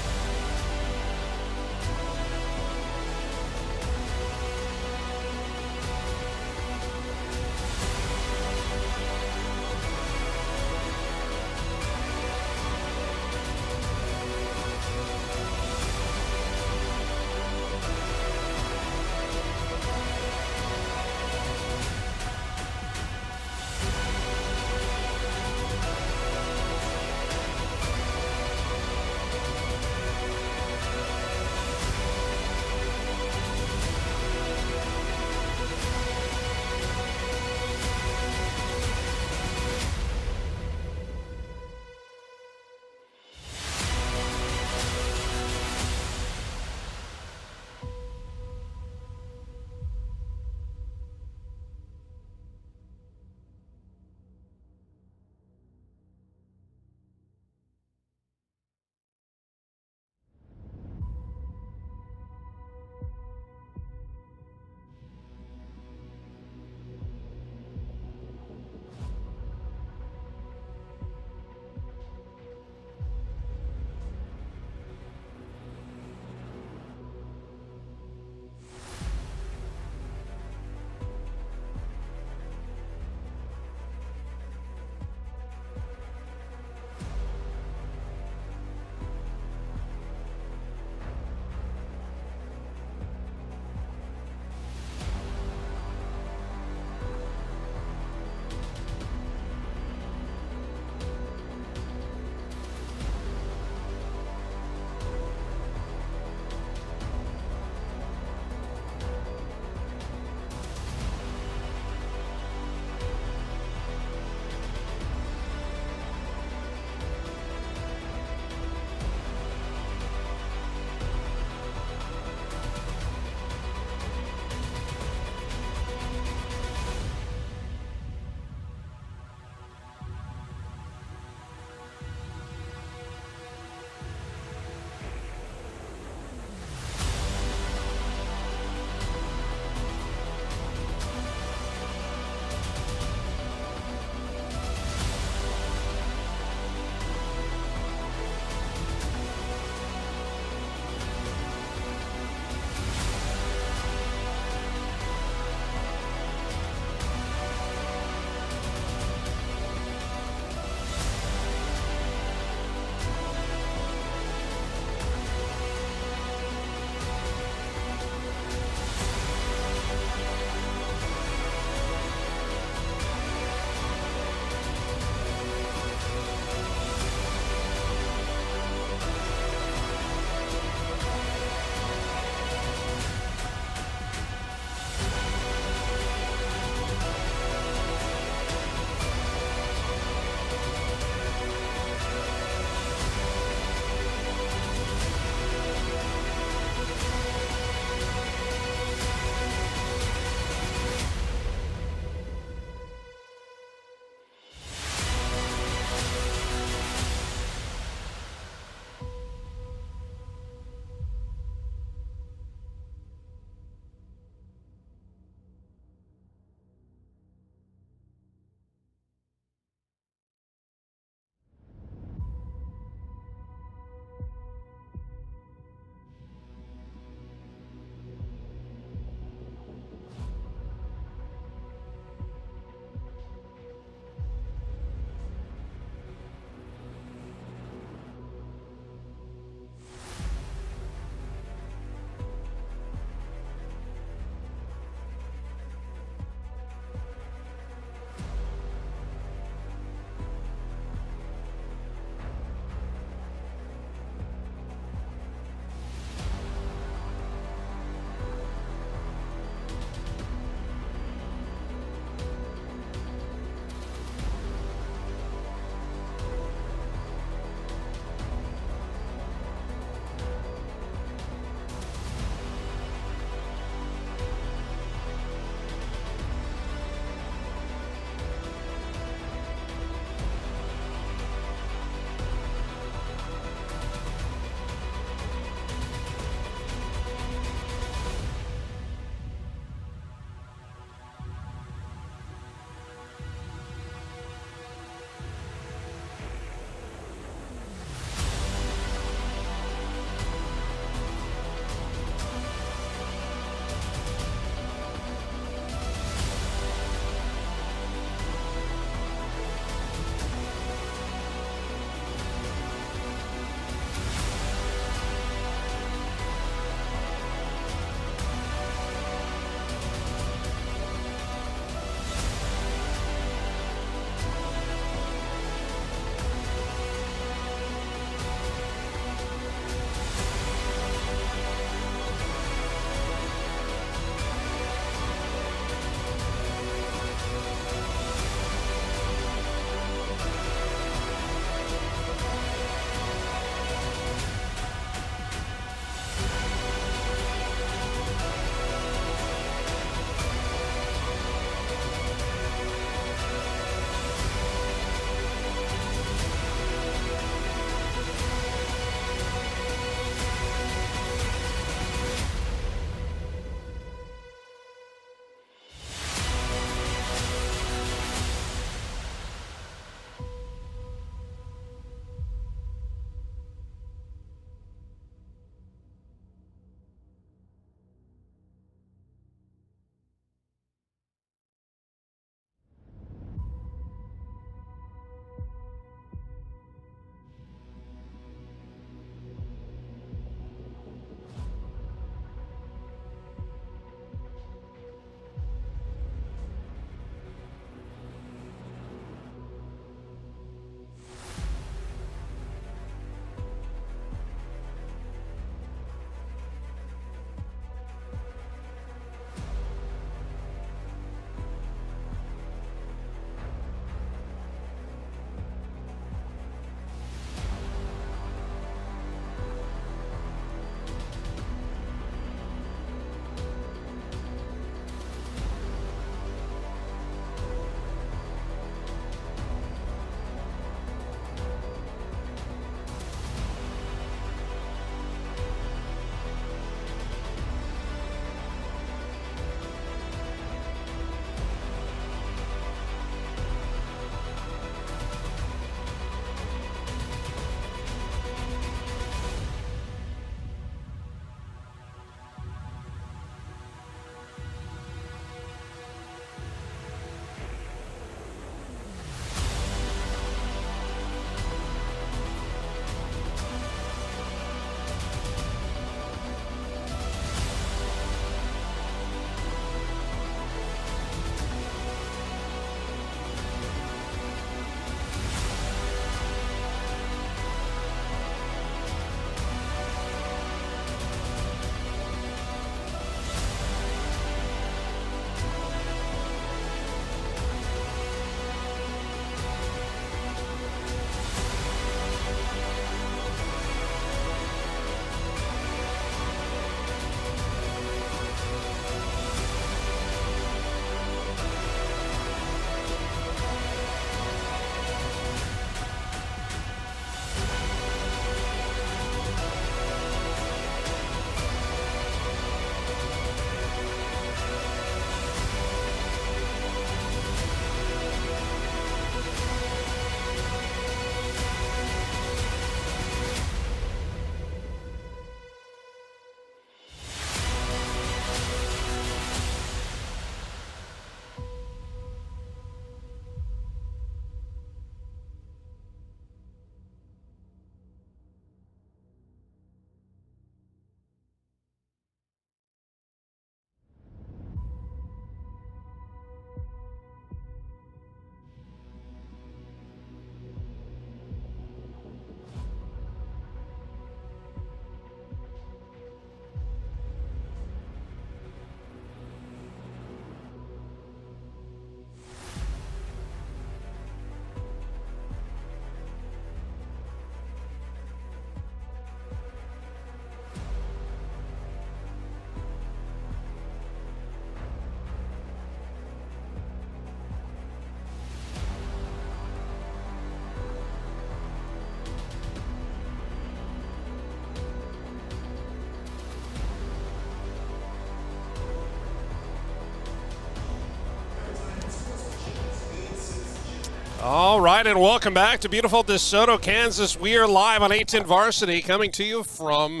All right, and welcome back to beautiful DeSoto, Kansas. We are live on 810 Varsity, coming to you from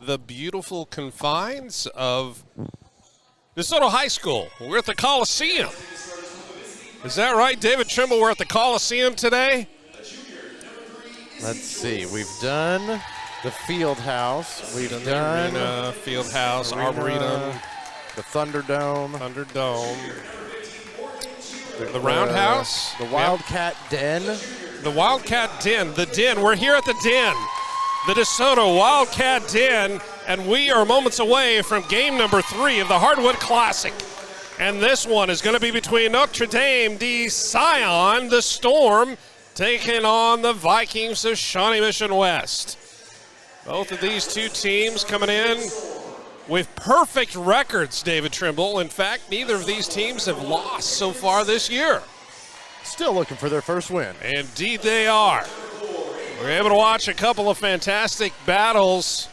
the beautiful confines of DeSoto High School. We're at the Coliseum. Is that right, David Trimble? We're at the Coliseum today? Let's see. We've done the field house. We've done the arena, field house, Arboretum, the Thunderdome. The Roundhouse. The Wildcat Den. The Wildcat Den. The Den. We're here at the Den. The DeSoto Wildcat Den. And we are moments away from game number 3 of the Hardwood Classic. And this one is going to be between Notre Dame de Sion, the Storm, taking on the Vikings of Shawnee Mission West. Both of these two teams coming in with perfect records, David Trimble. In fact, neither of these teams have lost so far this year. Still looking for their first win. Indeed they are. We're able to watch a couple of fantastic battles,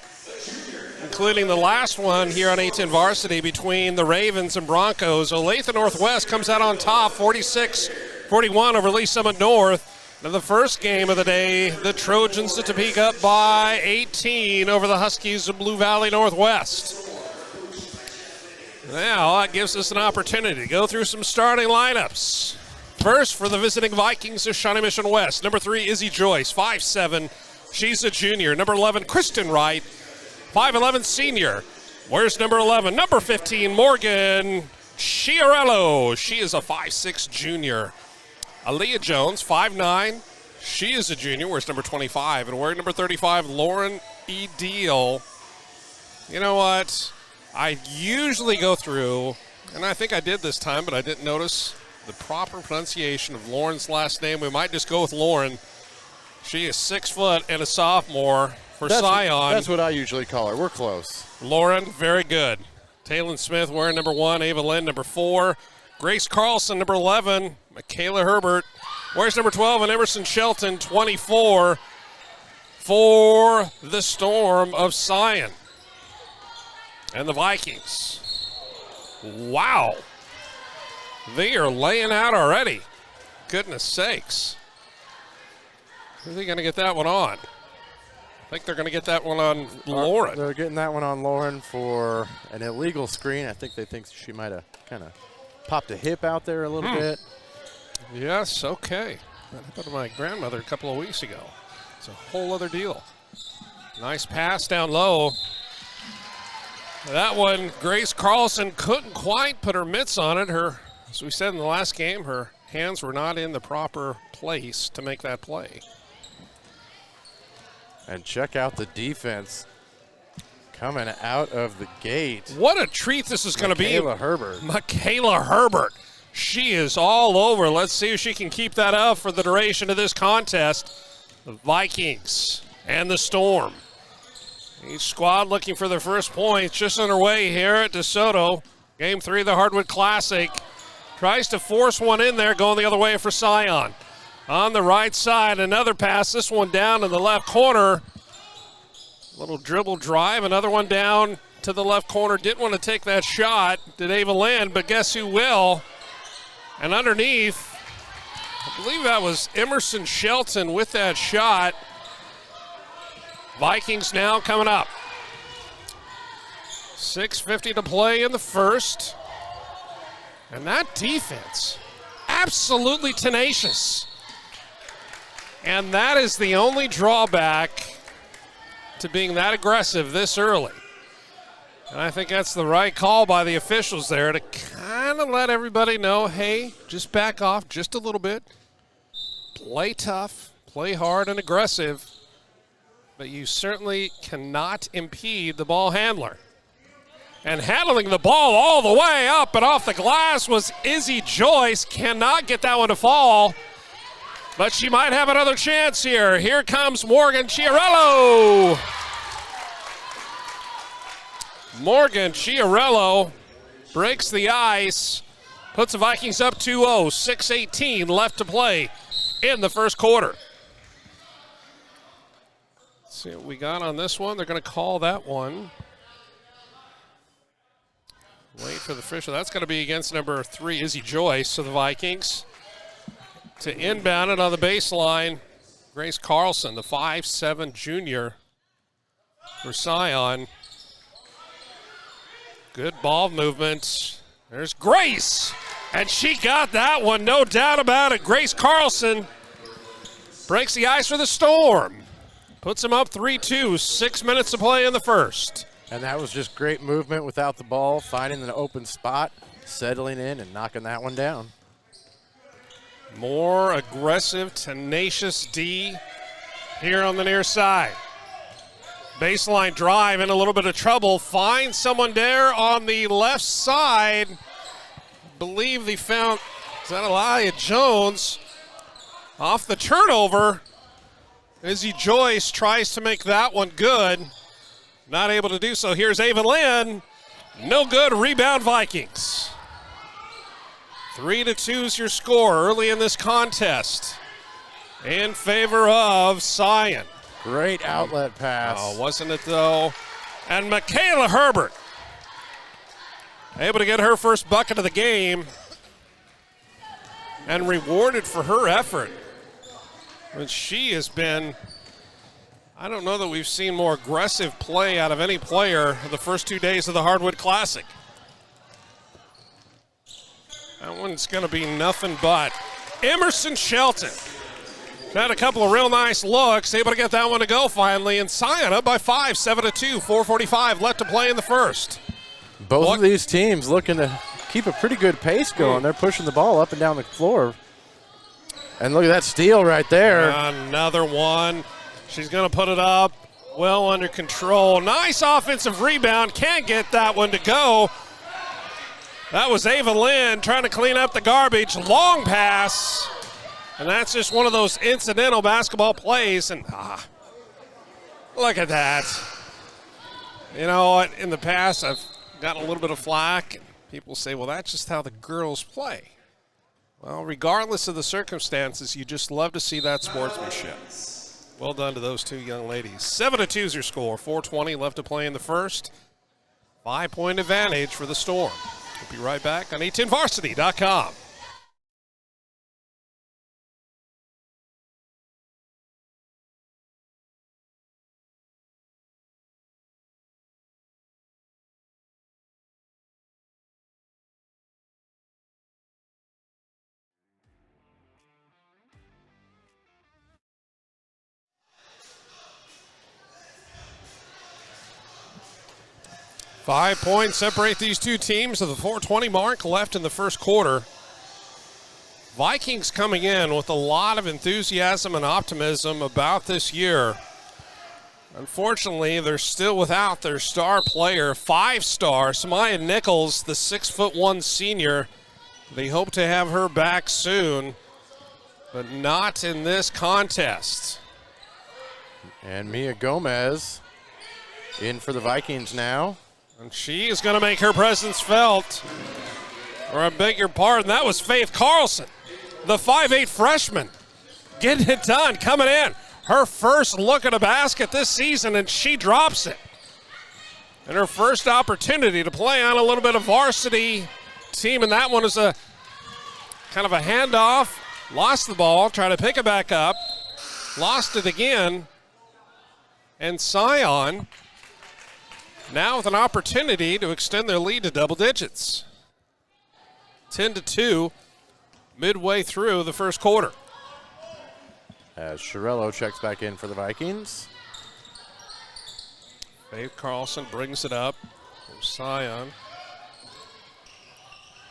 including the last one here on 810 Varsity between the Ravens and Broncos. Olathe Northwest comes out on top, 46-41 over Lee Summit North. Now the first game of the day, the Trojans to Topeka up by 18 over the Huskies of Blue Valley Northwest. Now that gives us an opportunity to go through some starting lineups. First for the visiting Vikings of Shawnee Mission West. Number 3, Izzy Joyce, 5'7". She's a junior. Number 11, Kristen Wright, 5'11", senior. Where's number 11? Number 15, Morgan Chiarello. She is a 5'6" junior. Aaliyah Jones, 5'9". She is a junior. Where's number 25? And wearing number 35, Lauren E. Deal. You know what? I usually go through, and I think I did this time, but I didn't notice the proper pronunciation of Lauren's last name. We might just go with Lauren. She is 6 foot and a sophomore for Sion. That's what I usually call her. We're close. Lauren, very good. Taylon Smith wearing number 1, Ava Lynn number 4, Grace Carlson number 11, Michaela Herbert wears number 12, and Emerson Shelton 24 for the Storm of Sion. And the Vikings. Wow. They are laying out already. Goodness sakes. Are they going to get that one on? I think they're going to get that one on Lauren. They're getting that one on Lauren for an illegal screen. I think they think she might have kind of popped a hip out there a little bit. Yes, okay. That happened to my grandmother a couple of weeks ago. It's a whole other deal. Nice pass down low. That one, Grace Carlson couldn't quite put her mitts on it. As we said in the last game, her hands were not in the proper place to make that play. And check out the defense coming out of the gate. What a treat this is going to be. Michaela Herbert. Michaela Herbert. She is all over. Let's see if she can keep that up for the duration of this contest. The Vikings and the Storm. Each squad looking for their first points, just underway here at DeSoto. Game 3 of the Hardwood Classic. Tries to force one in there, going the other way for Sion. On the right side, another pass. This one down in the left corner. Little dribble drive, another one down to the left corner. Didn't want to take that shot, did Ava Lynn, but guess who will? And underneath, I believe that was Emerson Shelton with that shot. Vikings now coming up. 6:50 to play in the first. And that defense, absolutely tenacious. And that is the only drawback to being that aggressive this early. And I think that's the right call by the officials there to kind of let everybody know, hey, just back off just a little bit. Play tough, play hard and aggressive. But you certainly cannot impede the ball handler. And handling the ball all the way up and off the glass was Izzy Joyce. Cannot get that one to fall. But she might have another chance here. Here comes Morgan Chiarello. Morgan Chiarello breaks the ice, puts the Vikings up 2-0, 6:18 left to play in the first quarter. Let's see what we got on this one. They're going to call that one. Wait for the official. That's going to be against number 3, Izzy Joyce of the Vikings. to inbound it on the baseline. Grace Carlson, the 5'7" junior for Scion. Good ball movement. There's Grace, and she got that one, no doubt about it. Grace Carlson breaks the ice for the Storm. Puts them up 3-2, 6 minutes to play in the first. And that was just great movement without the ball, finding an open spot, settling in and knocking that one down. More aggressive, tenacious D here on the near side. Baseline drive in a little bit of trouble. Finds someone there on the left side. Believe they found, is that Elia Jones? Off the turnover. Izzy Joyce tries to make that one good. Not able to do so. Here's Ava Lynn. No good. Rebound Vikings. 3-2 is your score early in this contest in favor of Scion. Great outlet pass. Oh, wasn't it though? And Michaela Herbert able to get her first bucket of the game and rewarded for her effort. And she has been, I don't know that we've seen more aggressive play out of any player the first 2 days of the Hardwood Classic. That one's going to be nothing but. Emerson Shelton had a couple of real nice looks, able to get that one to go finally, and Scion up by 5, 7-2, 4:45 left to play in the first. Both of these teams looking to keep a pretty good pace going. They're pushing the ball up and down the floor. And look at that steal right there. Another one. She's going to put it up well under control. Nice offensive rebound. Can't get that one to go. That was Ava Lynn trying to clean up the garbage. Long pass. And that's just one of those incidental basketball plays. And look at that. You know what? In the past, I've gotten a little bit of flack. And people say, well, that's just how the girls play. Well, regardless of the circumstances, you just love to see that sportsmanship. Well done to those two young ladies. 7-2 is your score. 4:20 left to play in the first. 5-point advantage for the Storm. We'll be right back on a10varsity.com. Five points separate these two teams to the 4:20 mark left in the first quarter. Vikings coming in with a lot of enthusiasm and optimism about this year. Unfortunately, they're still without their star player, 5-star, Samaya Nichols, the 6'1" senior. They hope to have her back soon, but not in this contest. And Mia Gomez in for the Vikings now. And she is going to make her presence felt. Or I beg your pardon, that was Faith Carlson, the 5'8" freshman. Getting it done, coming in. Her first look at a basket this season, and she drops it. And her first opportunity to play on a little bit of varsity team, and that one is a kind of a handoff. Lost the ball, trying to pick it back up. Lost it again. And Scion now with an opportunity to extend their lead to double digits. 10-2 midway through the first quarter. As Chiarello checks back in for the Vikings. Faith Carlson brings it up for Scion.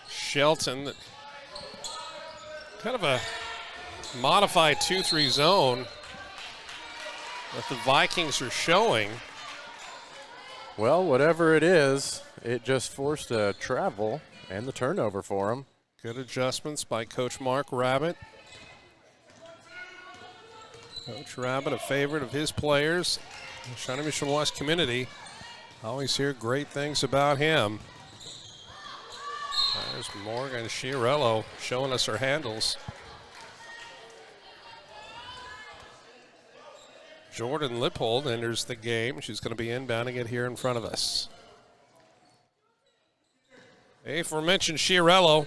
Shelton, kind of a modified 2-3 zone that the Vikings are showing. Well, whatever it is, it just forced a travel and the turnover for them. Good adjustments by Coach Mark Rabbit. Coach Rabbit, a favorite of his players. The Shawnee Mission West community. Always hear great things about him. There's Morgan Chiarello showing us her handles. Jordan Lippold enters the game. She's going to be inbounding it here in front of us. Aforementioned Chiarello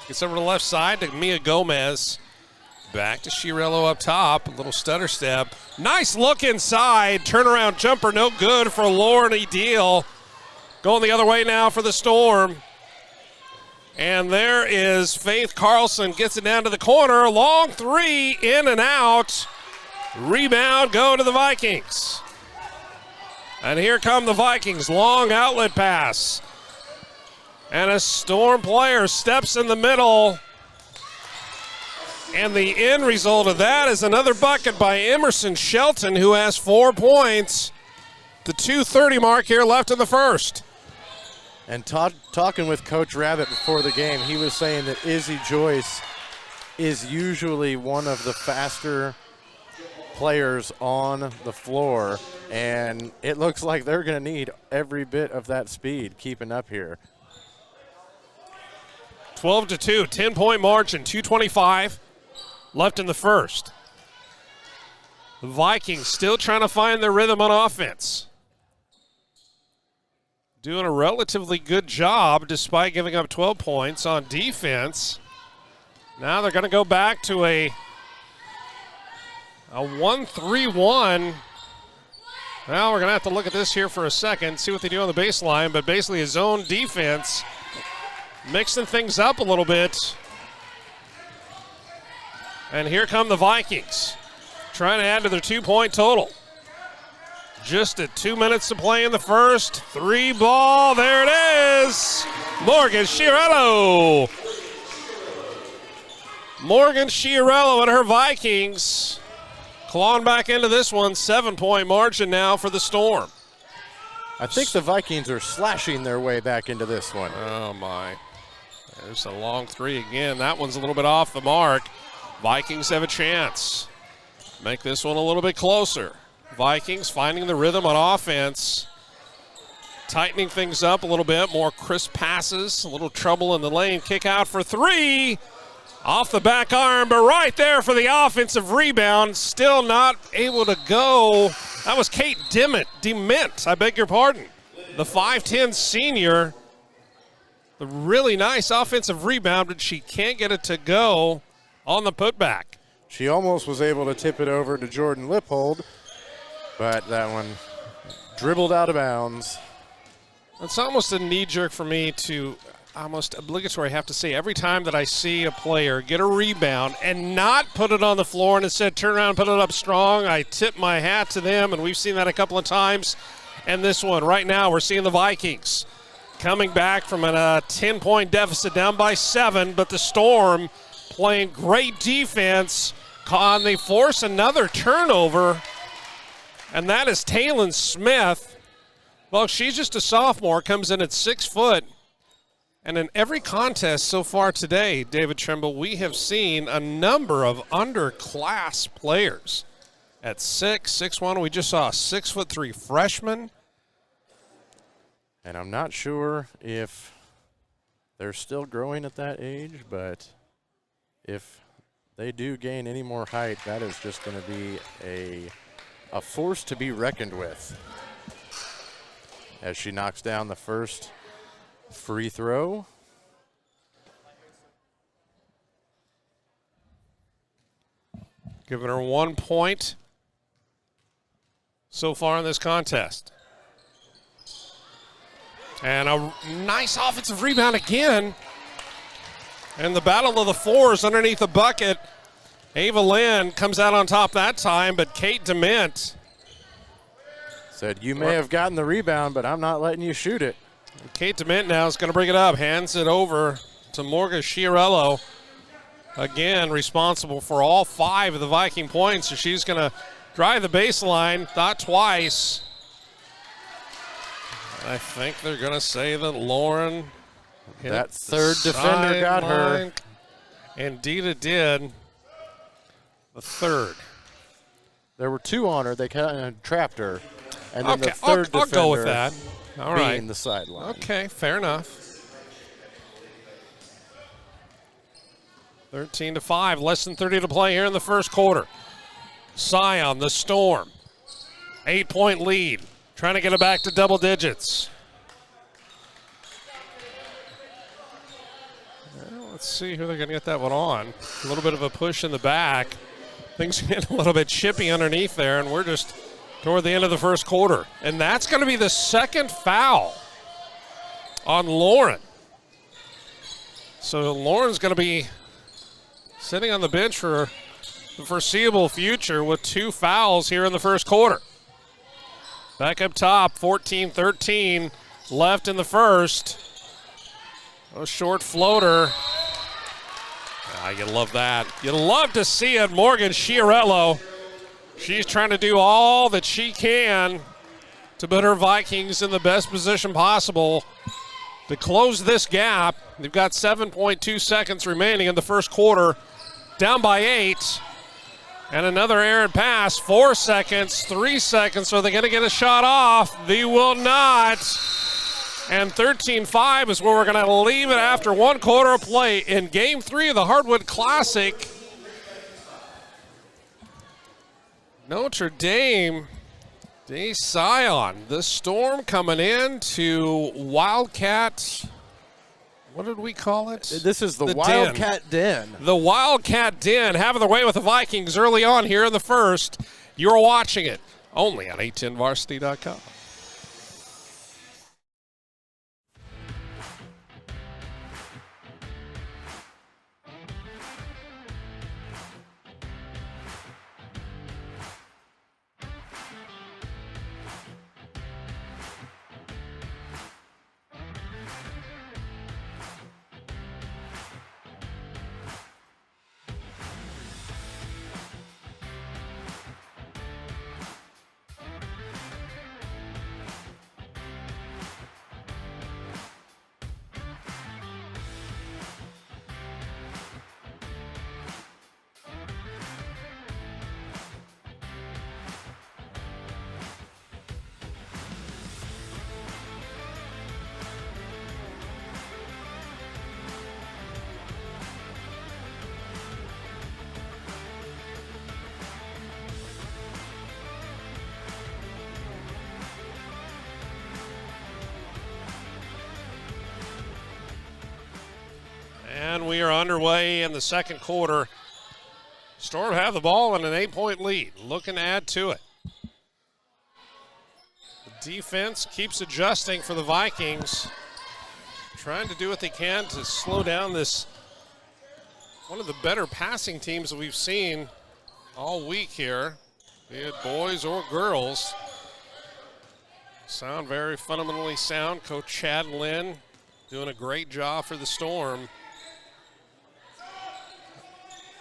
gets over to the left side to Mia Gomez. Back to Chiarello up top, a little stutter step. Nice look inside, turnaround jumper, no good for Lauren Edel. Going the other way now for the Storm. And there is Faith Carlson, gets it down to the corner. Long three, in and out. Rebound, go to the Vikings. And here come the Vikings, long outlet pass. And a Storm player steps in the middle. And the end result of that is another bucket by Emerson Shelton, who has 4 points. The 2:30 mark here left in the first. And talking with Coach Rabbit before the game, he was saying that Izzy Joyce is usually one of the faster players on the floor, and it looks like they're going to need every bit of that speed keeping up here. 12-2, 10-point margin, 2:25 left in the first. The Vikings still trying to find their rhythm on offense. Doing a relatively good job despite giving up 12 points on defense. Now they're going to go back to a 1-3-1. Well, we're going to have to look at this here for a second, see what they do on the baseline, but basically a zone defense, mixing things up a little bit. And here come the Vikings, trying to add to their 2-point total. Just at 2 minutes to play in the first. 3 ball, there it is. Morgan Chiarello. Morgan Chiarello and her Vikings clawing back into this one. 7-point margin now for the Storm. I think the Vikings are slashing their way back into this one. Oh, my. There's a long three again. That one's a little bit off the mark. Vikings have a chance. Make this one a little bit closer. Vikings finding the rhythm on offense. Tightening things up a little bit. More crisp passes. A little trouble in the lane. Kick out for 3. Off the back arm, but right there for the offensive rebound. Still not able to go. That was Kate Dement, I beg your pardon. The 5'10 senior. The really nice offensive rebound, but she can't get it to go on the putback. She almost was able to tip it over to Jordan Lippold, but that one dribbled out of bounds. It's almost a knee-jerk for me to almost obligatory have to say every time that I see a player get a rebound and not put it on the floor and instead turn around and put it up strong, I tip my hat to them, and we've seen that a couple of times. And this one, right now, we're seeing the Vikings coming back from a 10-point deficit down by 7, but the Storm playing great defense. They force another turnover, and that is Taylon Smith. Well, she's just a sophomore, comes in at 6 foot. And in every contest so far today, David Trimble, we have seen a number of underclass players at 6'1". We just saw a 6'3" freshman. And I'm not sure if they're still growing at that age, but if they do gain any more height, that is just going to be a force to be reckoned with. As she knocks down the first free throw. Giving her 1 point so far in this contest. And a nice offensive rebound again. And the battle of the fours underneath the bucket. Ava Lynn comes out on top that time, but Kate Dement said, you may have gotten the rebound, but I'm not letting you shoot it. Kate Dement now is going to bring it up, hands it over to Morgan Chiarello. Again, responsible for all 5 of the Viking points, so she's going to drive the baseline, thought twice. I think they're going to say that Lauren hit that third defender got her. Indeed it did. The third. There were 2 on her. They kind of trapped her. And then okay, the third I'll defender go with that. All right. being the sideline. Okay, fair enough. 13-5, less than 30 to play here in the first quarter. Scion, the Storm, 8-point lead, trying to get it back to double digits. Well, let's see who they're going to get that one on. A little bit of a push in the back. Things get a little bit chippy underneath there, and we're just toward the end of the first quarter. And that's going to be the second foul on Lauren. So Lauren's going to be sitting on the bench for the foreseeable future with 2 fouls here in the first quarter. Back up top, 14-13 left in the first. A short floater. You love that. You love to see it. Morgan Schiarello. She's trying to do all that she can to put her Vikings in the best position possible to close this gap. They've got 7.2 seconds remaining in the first quarter. Down by 8. And another errant pass. 4 seconds, 3 seconds. Are they going to get a shot off? They will not. And 13-5 is where we're going to leave it after 1 quarter of play in Game 3 of the Hardwood Classic. Notre Dame, de Sion. The Storm coming in to Wildcats. What did we call it? This is the Wildcat Den. The Wildcat Den having their way with the Vikings early on here in the first. You're watching it only on 810varsity.com. And we are underway in the second quarter. Storm have the ball and an 8-point lead, looking to add to it. The defense keeps adjusting for the Vikings, trying to do what they can to slow down this, one of the better passing teams that we've seen all week here, be it boys or girls. Sound very fundamentally sound. Coach Chad Lynn doing a great job for the Storm.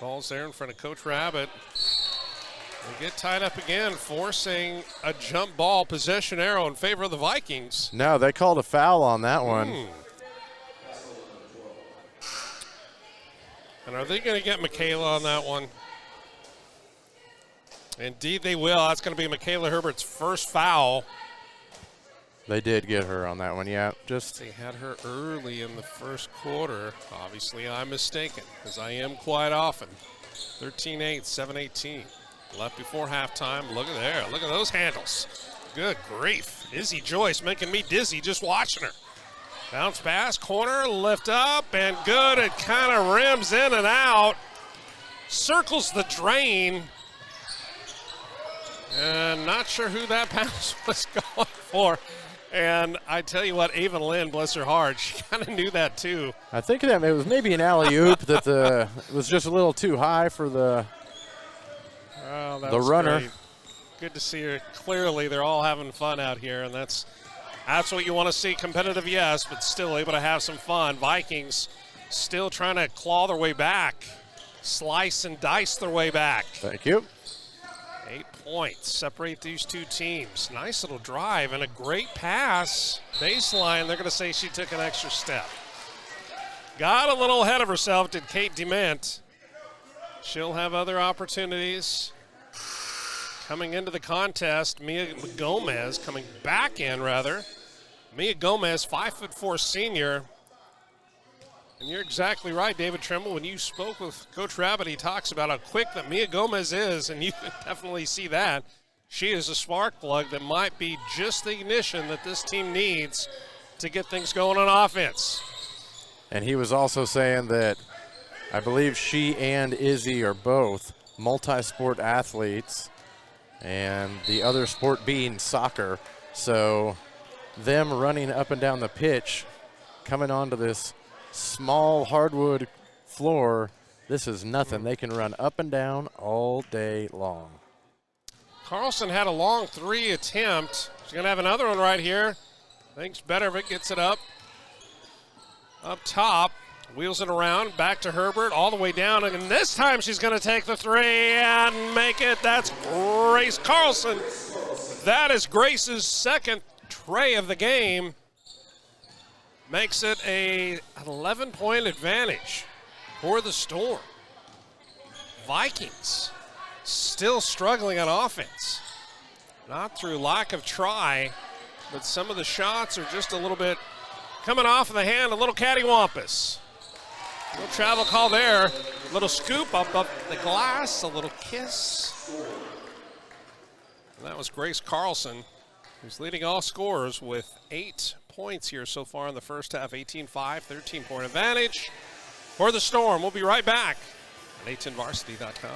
Ball's there in front of Coach Rabbit. They get tied up again, forcing a jump ball possession arrow in favor of the Vikings. No, they called a foul on that one. And are they going to get Michaela on that one? Indeed they will. That's going to be Michaela Herbert's first foul. They did get her on that one, yeah. They had her early in the first quarter. Obviously, I'm mistaken, as I am quite often. 13-8, 7-18. Left before halftime. Look at there. Look at those handles. Good grief. Izzy Joyce making me dizzy just watching her. Bounce pass, corner, lift up, and good. It kind of rims in and out. Circles the drain. And not sure who that pass was going for. And I tell you what, Ava Lynn, bless her heart, she kind of knew that too. I think that it was maybe an alley-oop that it was just a little too high for the runner. Great. Good to see her. Clearly, they're all having fun out here, and that's what you want to see. Competitive, yes, but still able to have some fun. Vikings still trying to claw their way back, slice and dice their way back. Thank you. 8 points separate these two teams. Nice little drive and a great pass. Baseline, they're going to say she took an extra step. Got a little ahead of herself, did Kate Dement. She'll have other opportunities. Coming into the contest, Mia Gomez, coming back in rather. Mia Gomez, 5'4" senior. And you're exactly right, David Trimble. When you spoke with Coach Rabbit, he talks about how quick that Mia Gomez is, and you can definitely see that. She is a spark plug that might be just the ignition that this team needs to get things going on offense. And he was also saying that I believe she and Izzy are both multi-sport athletes, and the other sport being soccer. So them running up and down the pitch, coming onto this small hardwood floor, this is nothing. They can run up and down all day long. Carlson had a long 3 attempt. She's going to have another one right here. Thinks better of it, gets it up top. Wheels it around, back to Herbert, all the way down, and this time she's going to take the 3 and make it. That's Grace Carlson. That is Grace's second tray of the game. Makes it an 11-point advantage for the Storm. Vikings still struggling on offense. Not through lack of try, but some of the shots are just a little bit coming off of the hand, a little cattywampus. Little travel call there. Little scoop up the glass, a little kiss. And that was Grace Carlson, who's leading all scorers with 8 points here so far in the first half. 18-5, 13-point advantage for the Storm. We'll be right back on a10varsity.com.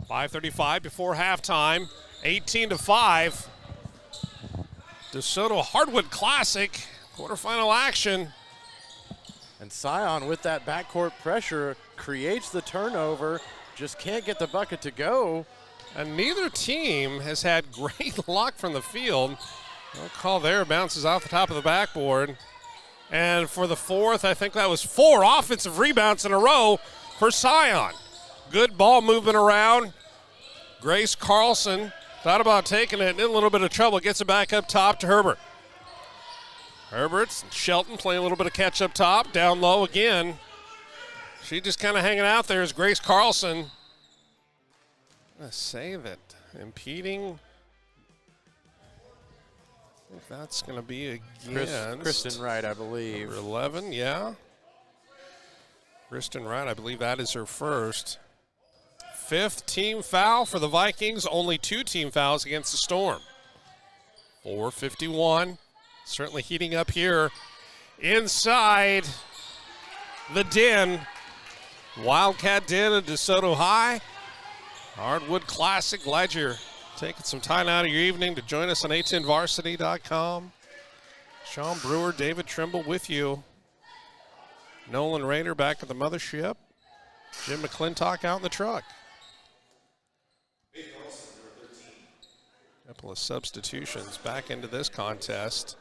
.535 before halftime, 18-5. DeSoto Hardwood Classic, quarterfinal action. And Scion, with that backcourt pressure, creates the turnover, just can't get the bucket to go. And neither team has had great luck from the field. No call there, bounces off the top of the backboard. And for the fourth, I think that was 4 offensive rebounds in a row for Scion. Good ball movement around. Grace Carlson thought about taking it, in a little bit of trouble, gets it back up top to Herbert. Herbert's Shelton playing a little bit of catch up top, down low again. She just kind of hanging out there as Grace Carlson. I'm going to say that impeding, I think that's going to be against Kristen Wright, I believe. Number 11, yeah. Kristen Wright, I believe that is her first. 5th team foul for the Vikings, only 2 team fouls against the Storm. 4:51, certainly heating up here inside the den. Wildcat Den at DeSoto High. Hardwood Classic, glad you're taking some time out of your evening to join us on a10varsity.com. Sean Brewer, David Trimble with you. Nolan Rayner back at the mothership. Jim McClintock out in the truck. Couple of substitutions back into this contest.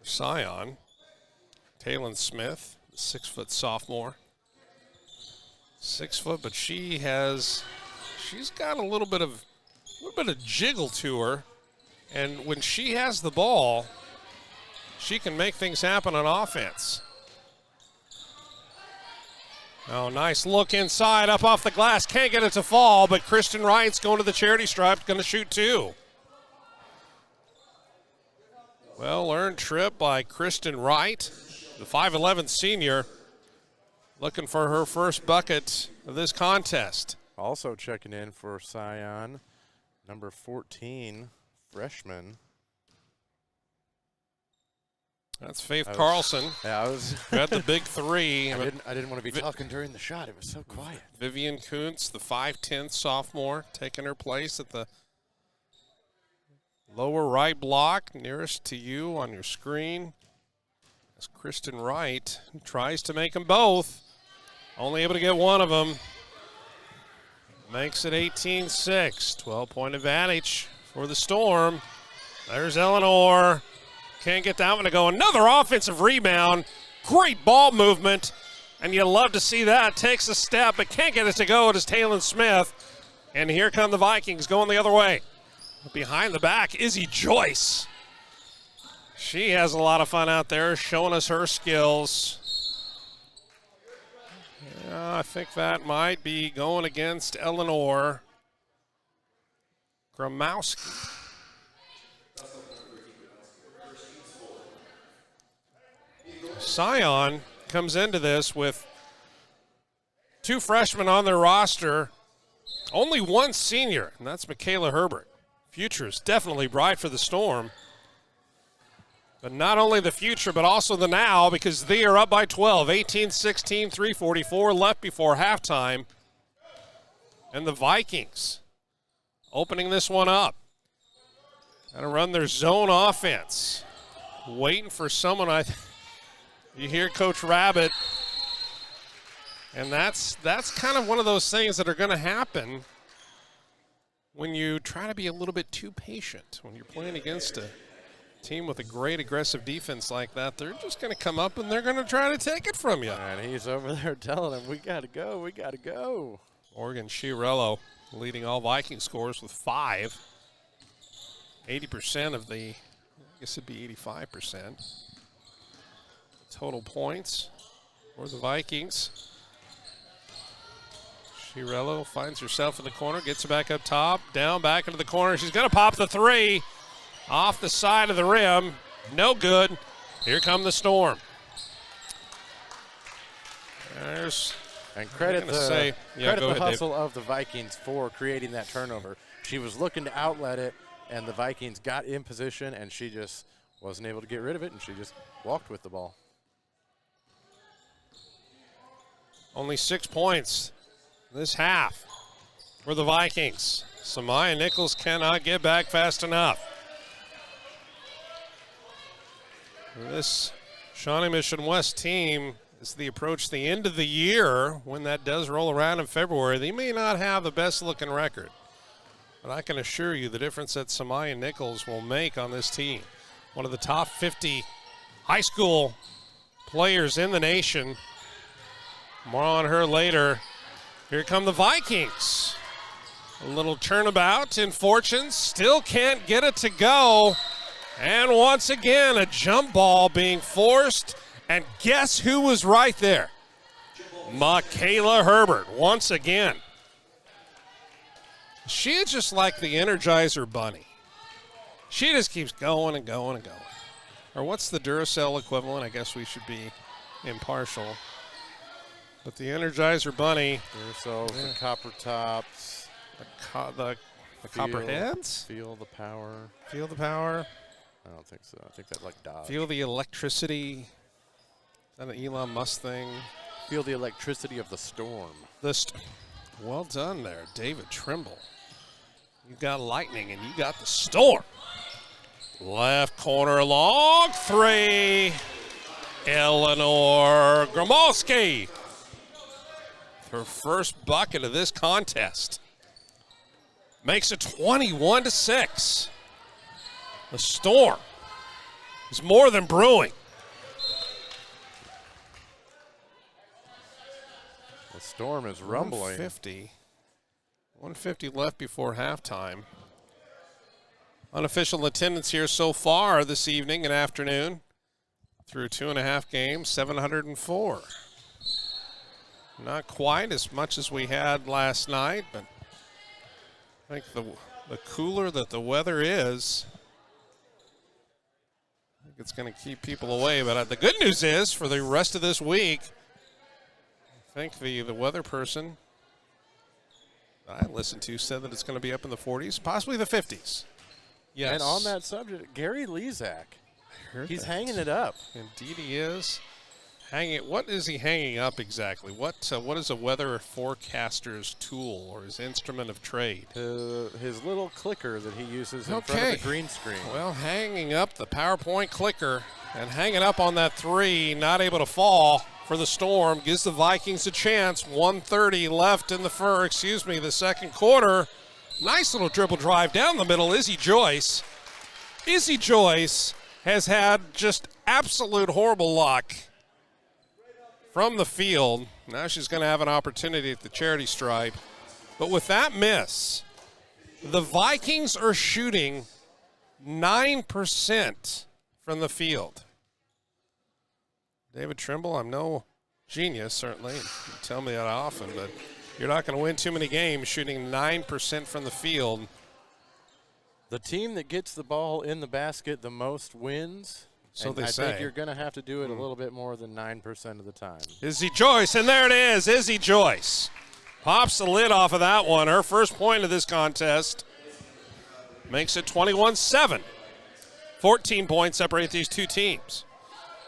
Scion, Taylon Smith, the 6-foot sophomore. 6 foot, but she's got a little bit of jiggle to her, and when she has the ball, she can make things happen on offense. Oh, nice look inside, up off the glass. Can't get it to fall, but Kristen Wright's going to the charity stripe, going to shoot 2. Well-earned trip by Kristen Wright, the 5'11 senior, looking for her first bucket of this contest. Also checking in for Scion, number 14, freshman. That's Faith Carlson. Yeah, I was got the big 3. I didn't want to be talking during the shot. It was so quiet. Vivian Kuntz, the 5'10 sophomore, taking her place at the lower right block, nearest to you on your screen. As Kristen Wright tries to make them both. Only able to get one of them. Makes it 18-6. 12-point advantage for the Storm. There's Eleanor. Can't get that one to go. Another offensive rebound. Great ball movement. And you love to see that. Takes a step, but can't get it to go. It is Taylor Smith. And here come the Vikings going the other way. Behind the back, Izzy Joyce. She has a lot of fun out there, showing us her skills. Yeah, I think that might be going against Eleanor Gromowski. Scion comes into this with 2 freshmen on their roster, only 1 senior, and that's Michaela Herbert. Future is definitely bright for the Storm. But not only the future, but also the now, because they are up by 12, 18-16, 3:44 left before halftime. And the Vikings opening this one up. Gonna run their zone offense. Waiting for someone. You hear Coach Rabbit. And that's kind of one of those things that are going to happen when you try to be a little bit too patient. When you're playing against a team with a great aggressive defense like that, they're just going to come up and they're going to try to take it from you. And he's over there telling him, we got to go, we got to go. Morgan Chiarello leading all Viking scores with 5. 80% of the, I guess it'd be 85%. Total points for the Vikings. Chiarello finds herself in the corner, gets it back up top, down back into the corner. She's going to pop the 3 off the side of the rim. No good. Here come the Storm. There's, and credit the ahead, hustle Dave. of the Vikings for creating that turnover. She was looking to outlet it, and the Vikings got in position, and she just wasn't able to get rid of it, and she just walked with the ball. Only 6 points this half for the Vikings. Samaya Nichols cannot get back fast enough. This Shawnee Mission West team, as they approach the end of the year, when that does roll around in February, they may not have the best looking record. But I can assure you the difference that Samaya Nichols will make on this team. One of the top 50 high school players in the nation. More on her later. Here come the Vikings. A little turnabout in fortunes. Still can't get it to go. And once again, a jump ball being forced. And guess who was right there? Michaela Herbert, once again. She is just like the Energizer Bunny. She just keeps going and going and going. Or what's the Duracell equivalent? I guess we should be impartial. But the Energizer Bunny. Duracell, the copper tops. The copper heads? Feel the power. Feel the power. I don't think so. I think that's like Dodge. Feel the electricity. Is that an Elon Musk thing? Feel the electricity of the storm. Well done there, David Trimble. You got lightning and you got the storm. Left corner, long 3. Eleanor Gromowski. Her first bucket of this contest. Makes it 21-6. The Storm is more than brewing. The Storm is rumbling. 150 left before halftime. Unofficial attendance here so far this evening and afternoon. Through 2.5 games, 704. Not quite as much as we had last night, but I think the cooler that the weather is, I think it's going to keep people away. But the good news is, for the rest of this week, I think the weather person I listened to said that it's going to be up in the 40s, possibly the 50s. Yes. And on that subject, Gary Lezak, he's hanging it up. Indeed he is. What is he hanging up exactly? What is a weather forecaster's tool or his instrument of trade? His little clicker that he uses in front of the green screen. Well, hanging up the PowerPoint clicker and hanging up on that 3, not able to fall for the Storm, gives the Vikings a chance. 1:30 left in the second quarter. Nice little dribble drive down the middle. Izzy Joyce Izzy Joyce has had just absolute horrible luck from the field. Now she's going to have an opportunity at the charity stripe. But with that miss, the Vikings are shooting 9% from the field. David Trimble, I'm no genius, certainly. You tell me that often, but you're not going to win too many games shooting 9% from the field. The team that gets the ball in the basket the most wins. So and they I say. think you're going to have to do it a little bit more than 9% of the time. Izzy Joyce, and there it is, Izzy Joyce. Pops the lid off of that one. Her first point of this contest makes it 21-7. 14 points separate these two teams.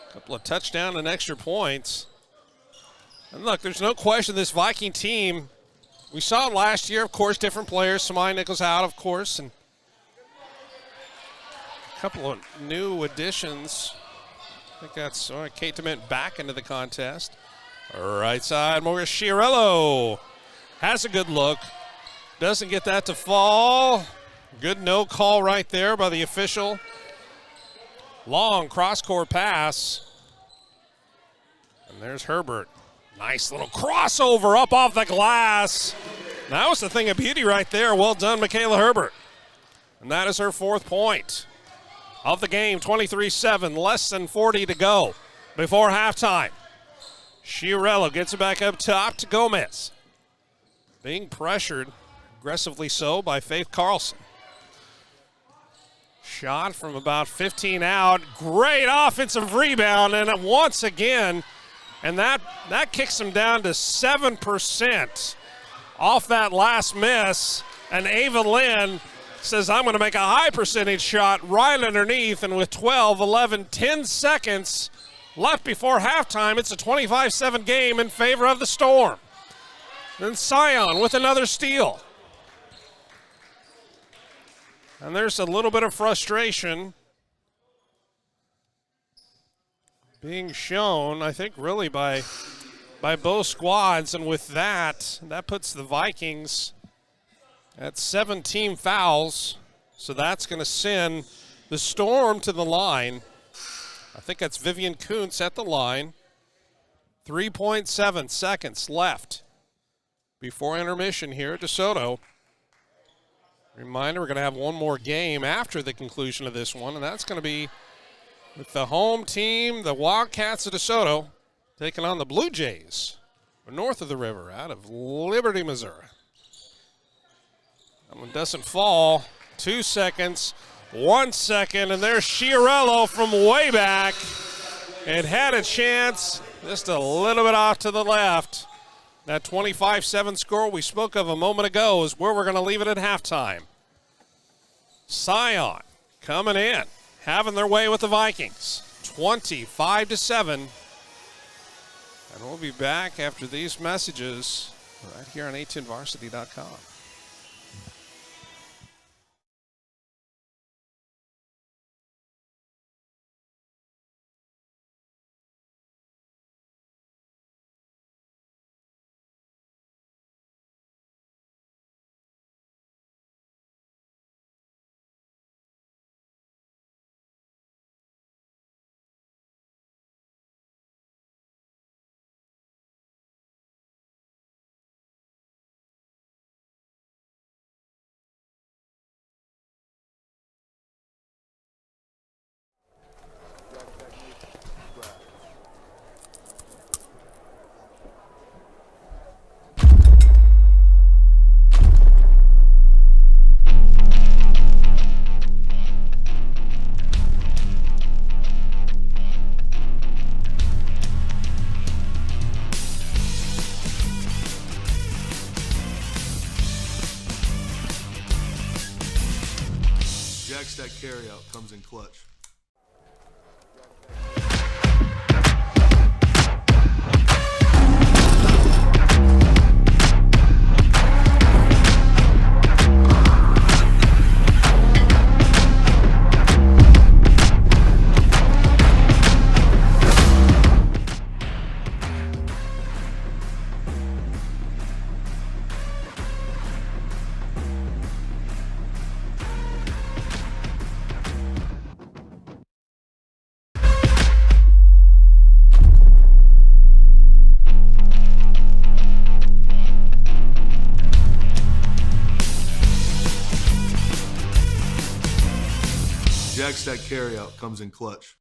A couple of touchdowns and extra points. And look, there's no question this Viking team, we saw it last year, of course, different players. Samai Nichols out, of course, and a couple of new additions. I think that's Kate DeMint back into the contest. Right side, Morgan Schiarello has a good look. Doesn't get that to fall. Good no call right there by the official. Long cross-court pass. And there's Herbert. Nice little crossover up off the glass. That was the thing of beauty right there. Well done, Michaela Herbert. And that is her 4th point of the game, 23-7, less than 40 to go before halftime. Schiarello gets it back up top to Gomez. Being pressured, aggressively so, by Faith Carlson. Shot from about 15 out. Great offensive rebound, and once again, and that kicks them down to 7% off that last miss. And Ava Lynn says, I'm going to make a high percentage shot right underneath, and with 12, 11, 10 seconds left before halftime, it's a 25-7 game in favor of the Storm. Then Sion with another steal. And there's a little bit of frustration being shown, I think, really by both squads. And with that puts the Vikings at 17 fouls. So that's going to send the Storm to the line. I think that's Vivian Kuntz at the line. 3.7 seconds left before intermission here at DeSoto. Reminder, we're going to have one more game after the conclusion of this one, and that's going to be with the home team, the Wildcats of DeSoto, taking on the Blue Jays, north of the river, out of Liberty, Missouri. That one doesn't fall. 2 seconds, 1 second, and there's Schiarello from way back. It had a chance, just a little bit off to the left. That 25-7 score we spoke of a moment ago is where we're going to leave it at halftime. Sion coming in, having their way with the Vikings. 25-7. And we'll be back after these messages right here on a10varsity.com. Jack stack carryout comes in clutch. Jag stack carryout comes in clutch.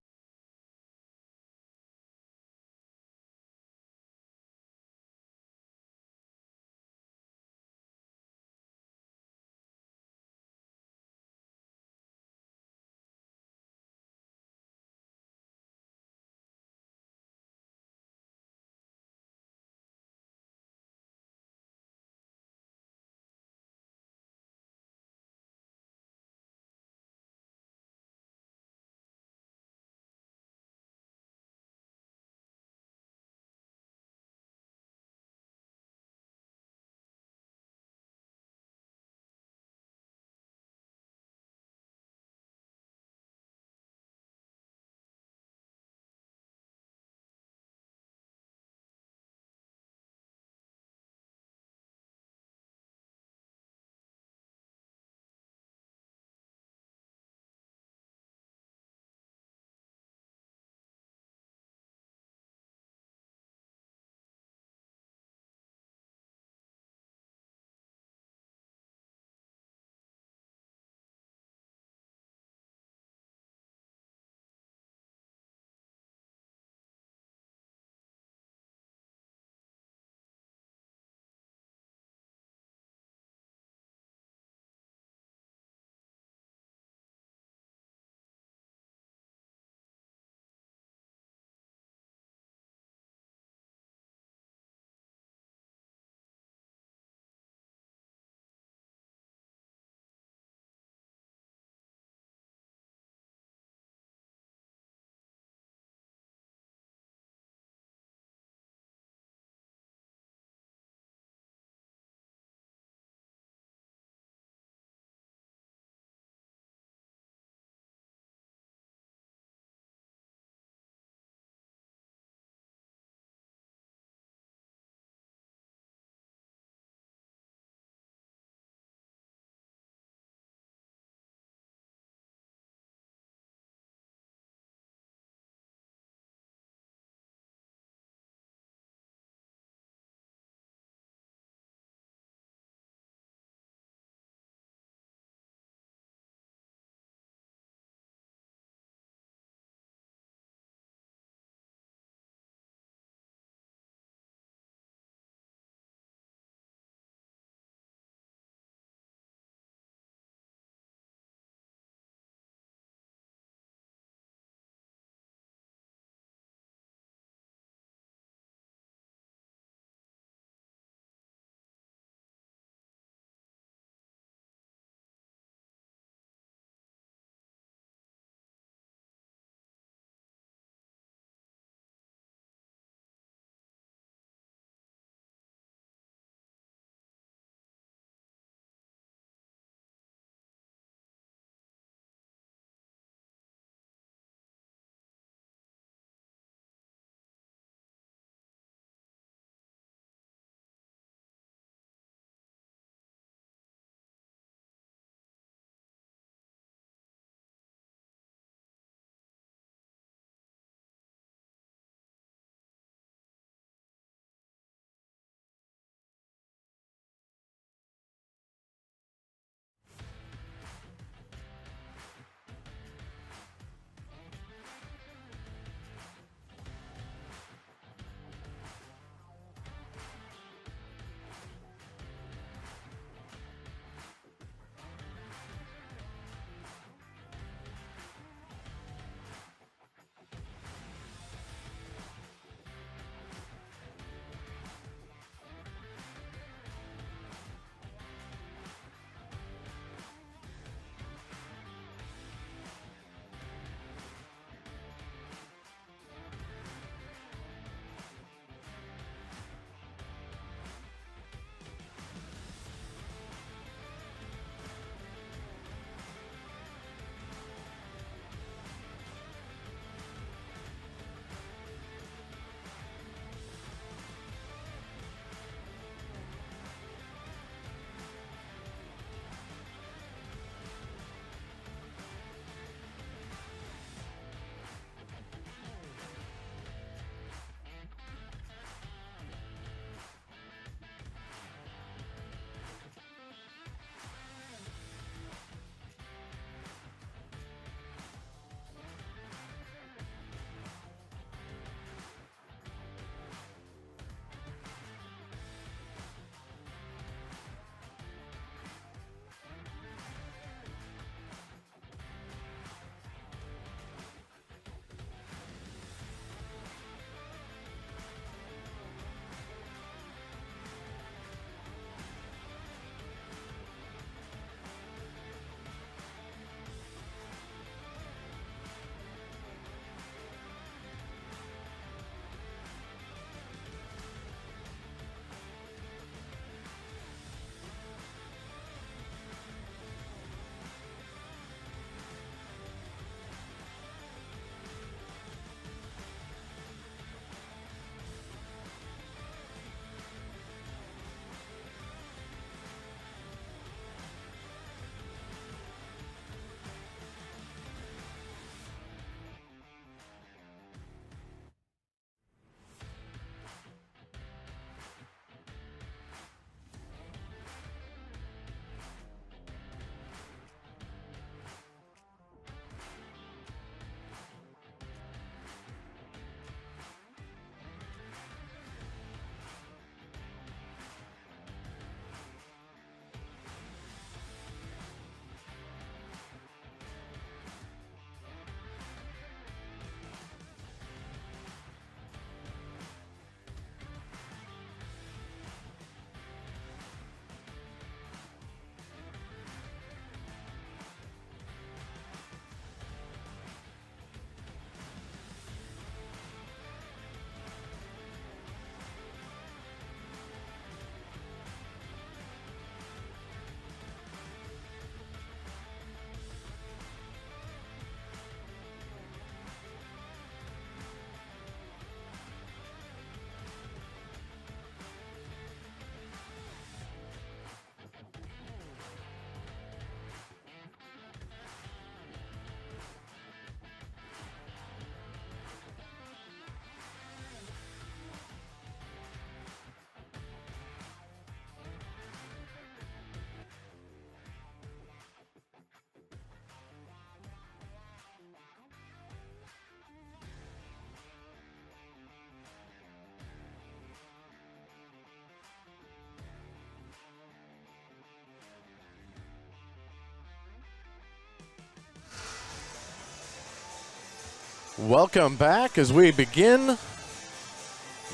Welcome back as we begin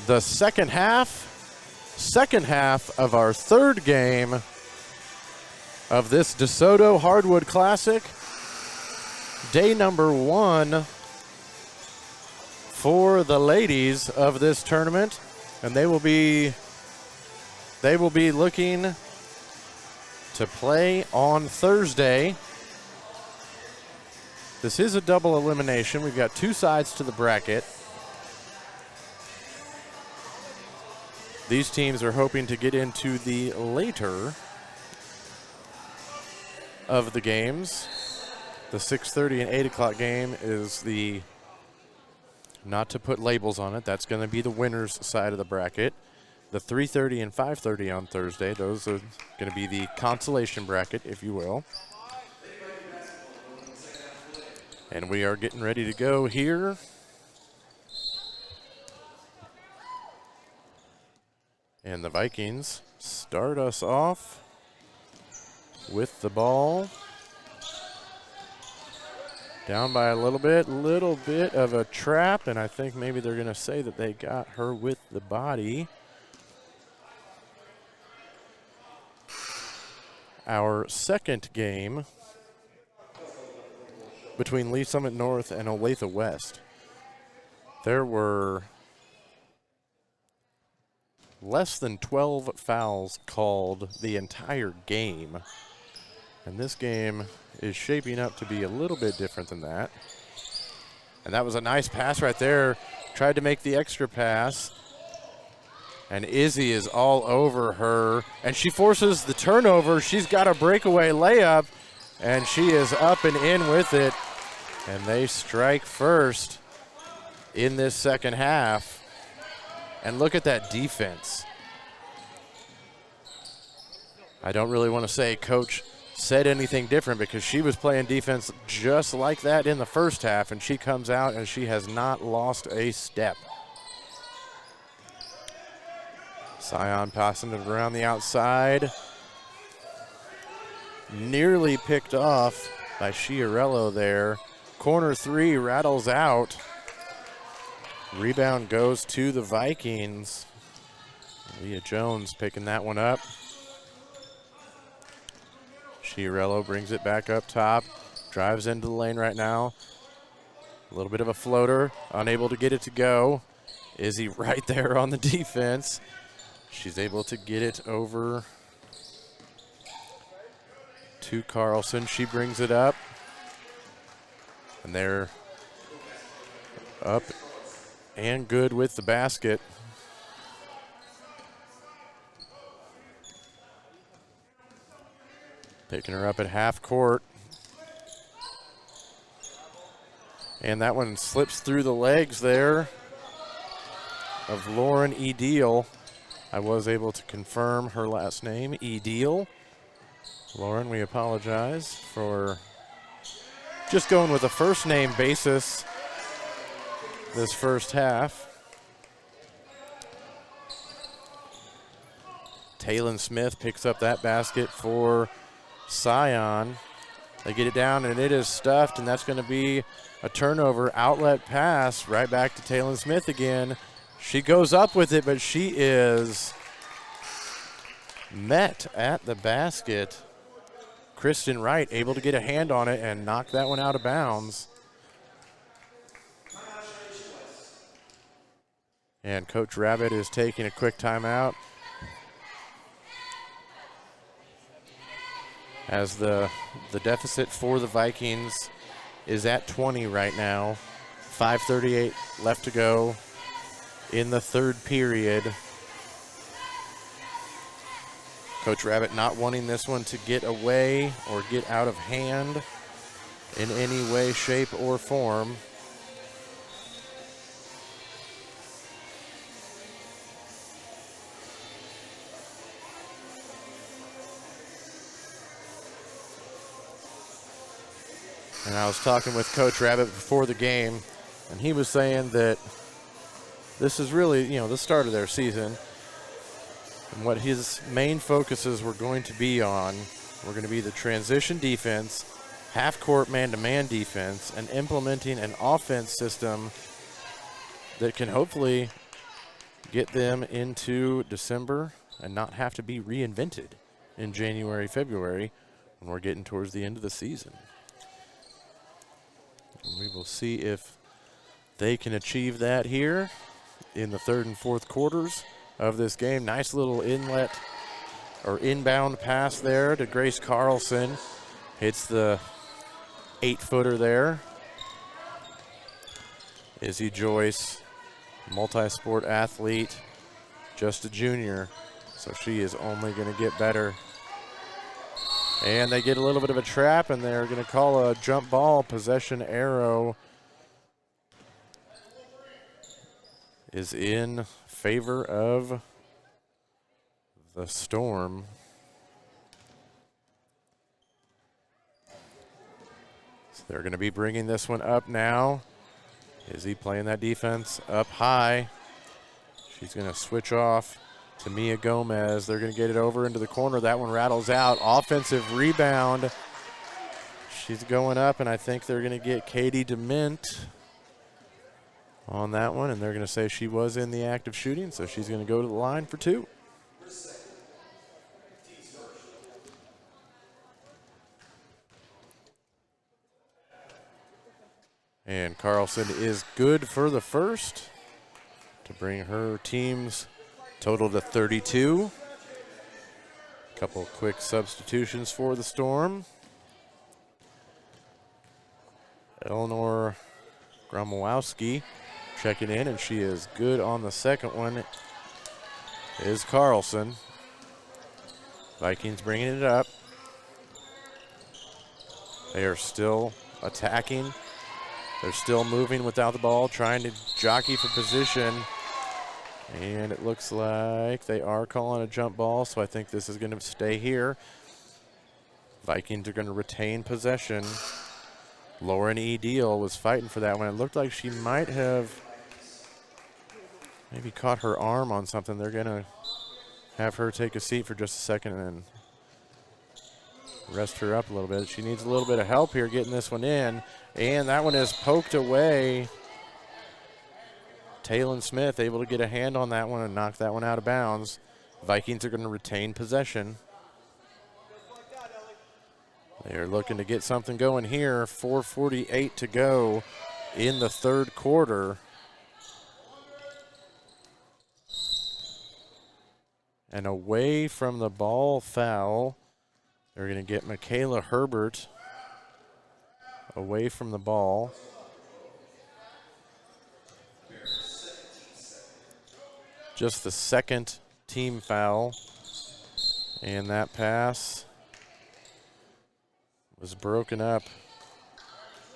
the second half of our third game of this DeSoto Hardwood Classic. Day number 1 for the ladies of this tournament, and they will be looking to play on Thursday. This is a double elimination. We've got 2 sides to the bracket. These teams are hoping to get into the later of the games. The 6:30 and 8 o'clock game is the, not to put labels on it, that's going to be the winner's side of the bracket. The 3:30 and 5:30 on Thursday, those are going to be the consolation bracket, if you will. And we are getting ready to go here. And the Vikings start us off with the ball. Down by a little bit of a trap, and I think maybe they're going to say that they got her with the body. Our second game between Lee Summit North and Olathe West. There were less than 12 fouls called the entire game. And this game is shaping up to be a little bit different than that. And that was a nice pass right there. Tried to make the extra pass. And Izzy is all over her. And she forces the turnover. She's got a breakaway layup. And she is up and in with it. And they strike first in this second half. And look at that defense. I don't really want to say Coach said anything different because she was playing defense just like that in the first half, and she comes out and she has not lost a step. Sion passing it around the outside. Nearly picked off by Schiarello there. Corner 3 rattles out. Rebound goes to the Vikings. Leah Jones picking that one up. Schiarello brings it back up top. Drives into the lane right now. A little bit of a floater. Unable to get it to go. Izzy right there on the defense. She's able to get it over to Carlson. She brings it up. And they're up and good with the basket. Picking her up at half court. And that one slips through the legs there of Lauren Edeel. I was able to confirm her last name, Edeel. Lauren, we apologize for just going with a first name basis this first half. Taylon Smith picks up that basket for Sion. They get it down and it is stuffed, and that's going to be a turnover. Outlet pass right back to Taylon Smith again. She goes up with it, but she is met at the basket. Kristen Wright able to get a hand on it and knock that one out of bounds. And Coach Rabbit is taking a quick timeout as the deficit for the Vikings is at 20 right now. 5:38 left to go in the third period. Coach Rabbit not wanting this one to get away or get out of hand in any way, shape, or form. And I was talking with Coach Rabbit before the game, and he was saying that this is really, the start of their season. And what his main focuses were going to be on were going to be the transition defense half-court man-to-man defense and implementing an offense system that can hopefully get them into December and not have to be reinvented in January, February when we're getting towards the end of the season. And we will see if they can achieve that here in the third and fourth quarters of this game. Nice little inlet or inbound pass there to Grace Carlson. Hits the 8-footer there. Izzy Joyce, multi-sport athlete, just a junior, so she is only going to get better. And they get a little bit of a trap, and they're going to call a jump ball. Possession arrow is in favor of the Storm. So they're going to be bringing this one up now. Izzy playing that defense up high. She's going to switch off to Mia Gomez. They're going to get it over into the corner. That one rattles out. Offensive rebound. She's going up, and I think they're going to get Katie DeMint on that one, and they're going to say she was in the act of shooting, so she's going to go to the line for 2. And Carlson is good for the first to bring her team's total to 32. Couple quick substitutions for the Storm. Eleanor Gromowski checking in, and she is good on the second one. Is Carlson. Vikings bringing it up. They are still attacking. They're still moving without the ball, trying to jockey for position. And it looks like they are calling a jump ball, so I think this is going to stay here. Vikings are going to retain possession. Lauren E. Deal was fighting for that one. It looked like she might have maybe caught her arm on something. They're going to have her take a seat for just a second and rest her up a little bit. She needs a little bit of help here getting this one in. And that one is poked away. Taylon Smith able to get a hand on that one and knock that one out of bounds. Vikings are going to retain possession. They are looking to get something going here. 4:48 to go in the third quarter. And away from the ball foul, they're going to get Michaela Herbert away from the ball. Just the second team foul. And that pass was broken up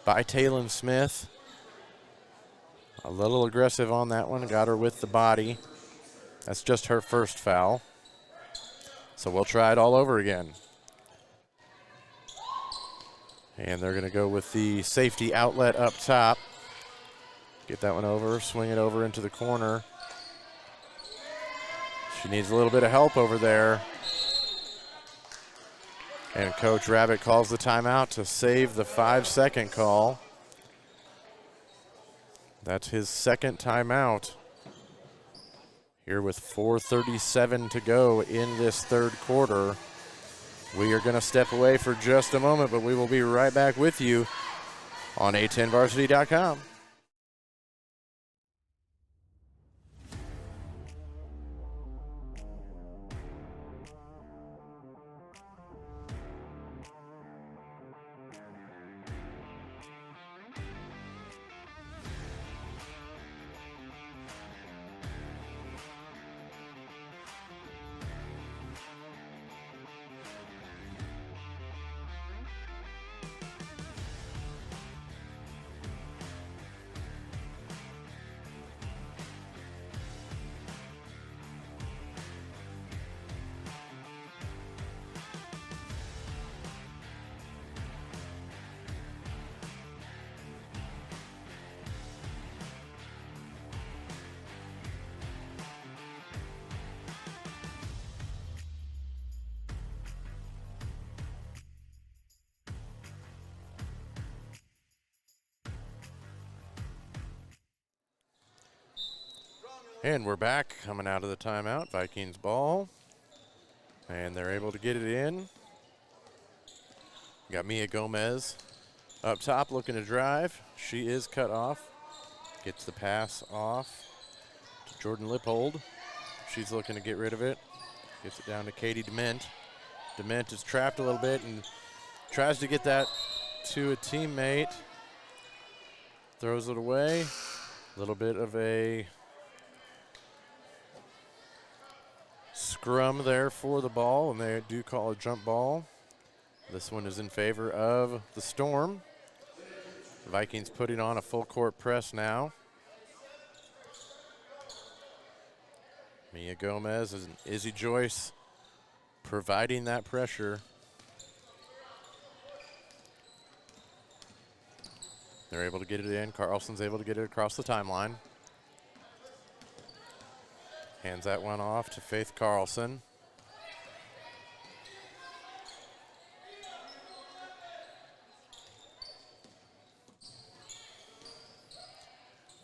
by Taylon Smith. A little aggressive on that one, got her with the body. That's just her first foul. So we'll try it all over again. And they're going to go with the safety outlet up top. Get that one over, swing it over into the corner. She needs a little bit of help over there. And Coach Rabbit calls the timeout to save the 5-second call. That's his second timeout here with 4:37 to go in this third quarter. We are going to step away for just a moment, but we will be right back with you on A10varsity.com. And we're back coming out of the timeout. Vikings ball. And they're able to get it in. Got Mia Gomez up top looking to drive. She is cut off. Gets the pass off to Jordan Lippold. She's looking to get rid of it. Gets it down to Katie Dement. Dement is trapped a little bit and tries to get that to a teammate. Throws it away. A little bit of a scrum there for the ball, and they do call a jump ball. This one is in favor of the Storm. The Vikings putting on a full court press now. Mia Gomez and Izzy Joyce providing that pressure. They're able to get it in. Carlson's able to get it across the timeline. Hands that one off to Faith Carlson.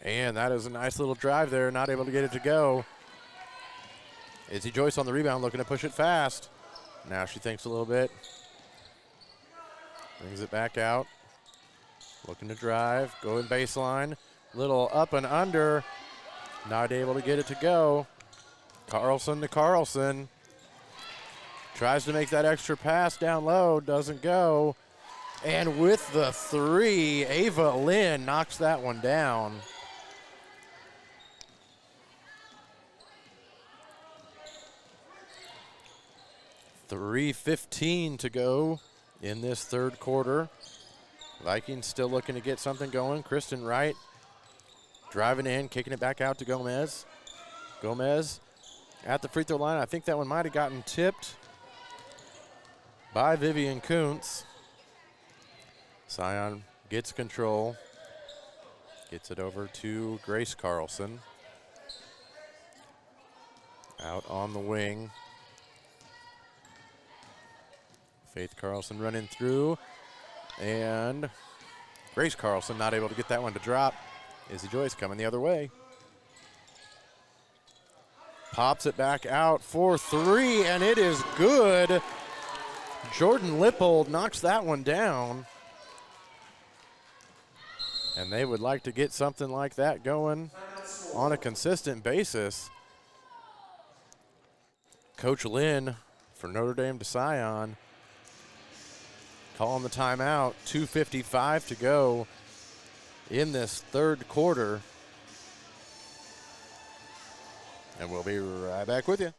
And that is a nice little drive there, not able to get it to go. Izzy Joyce on the rebound, looking to push it fast. Now she thinks a little bit. Brings it back out. Looking to drive, going baseline. Little up and under. Not able to get it to go. Carlson to Carlson. Tries to make that extra pass down low, doesn't go. And with the three, Ava Lynn knocks that one down. .3:15 to go in this third quarter. Vikings still looking to get something going. Kristen Wright driving in, kicking it back out to Gomez. Gomez at the free throw line. I think that one might have gotten tipped by Vivian Kuntz. Scion gets control. Gets it over to Grace Carlson. Out on the wing. Faith Carlson running through. And Grace Carlson not able to get that one to drop. Izzy Joyce coming the other way. Pops it back out for three, and it is good. Jordan Lippold knocks that one down. And they would like to get something like that going on a consistent basis. Coach Lynn for Notre Dame to Scion calling the timeout. 2:55 to go in this third quarter. And we'll be right back with you.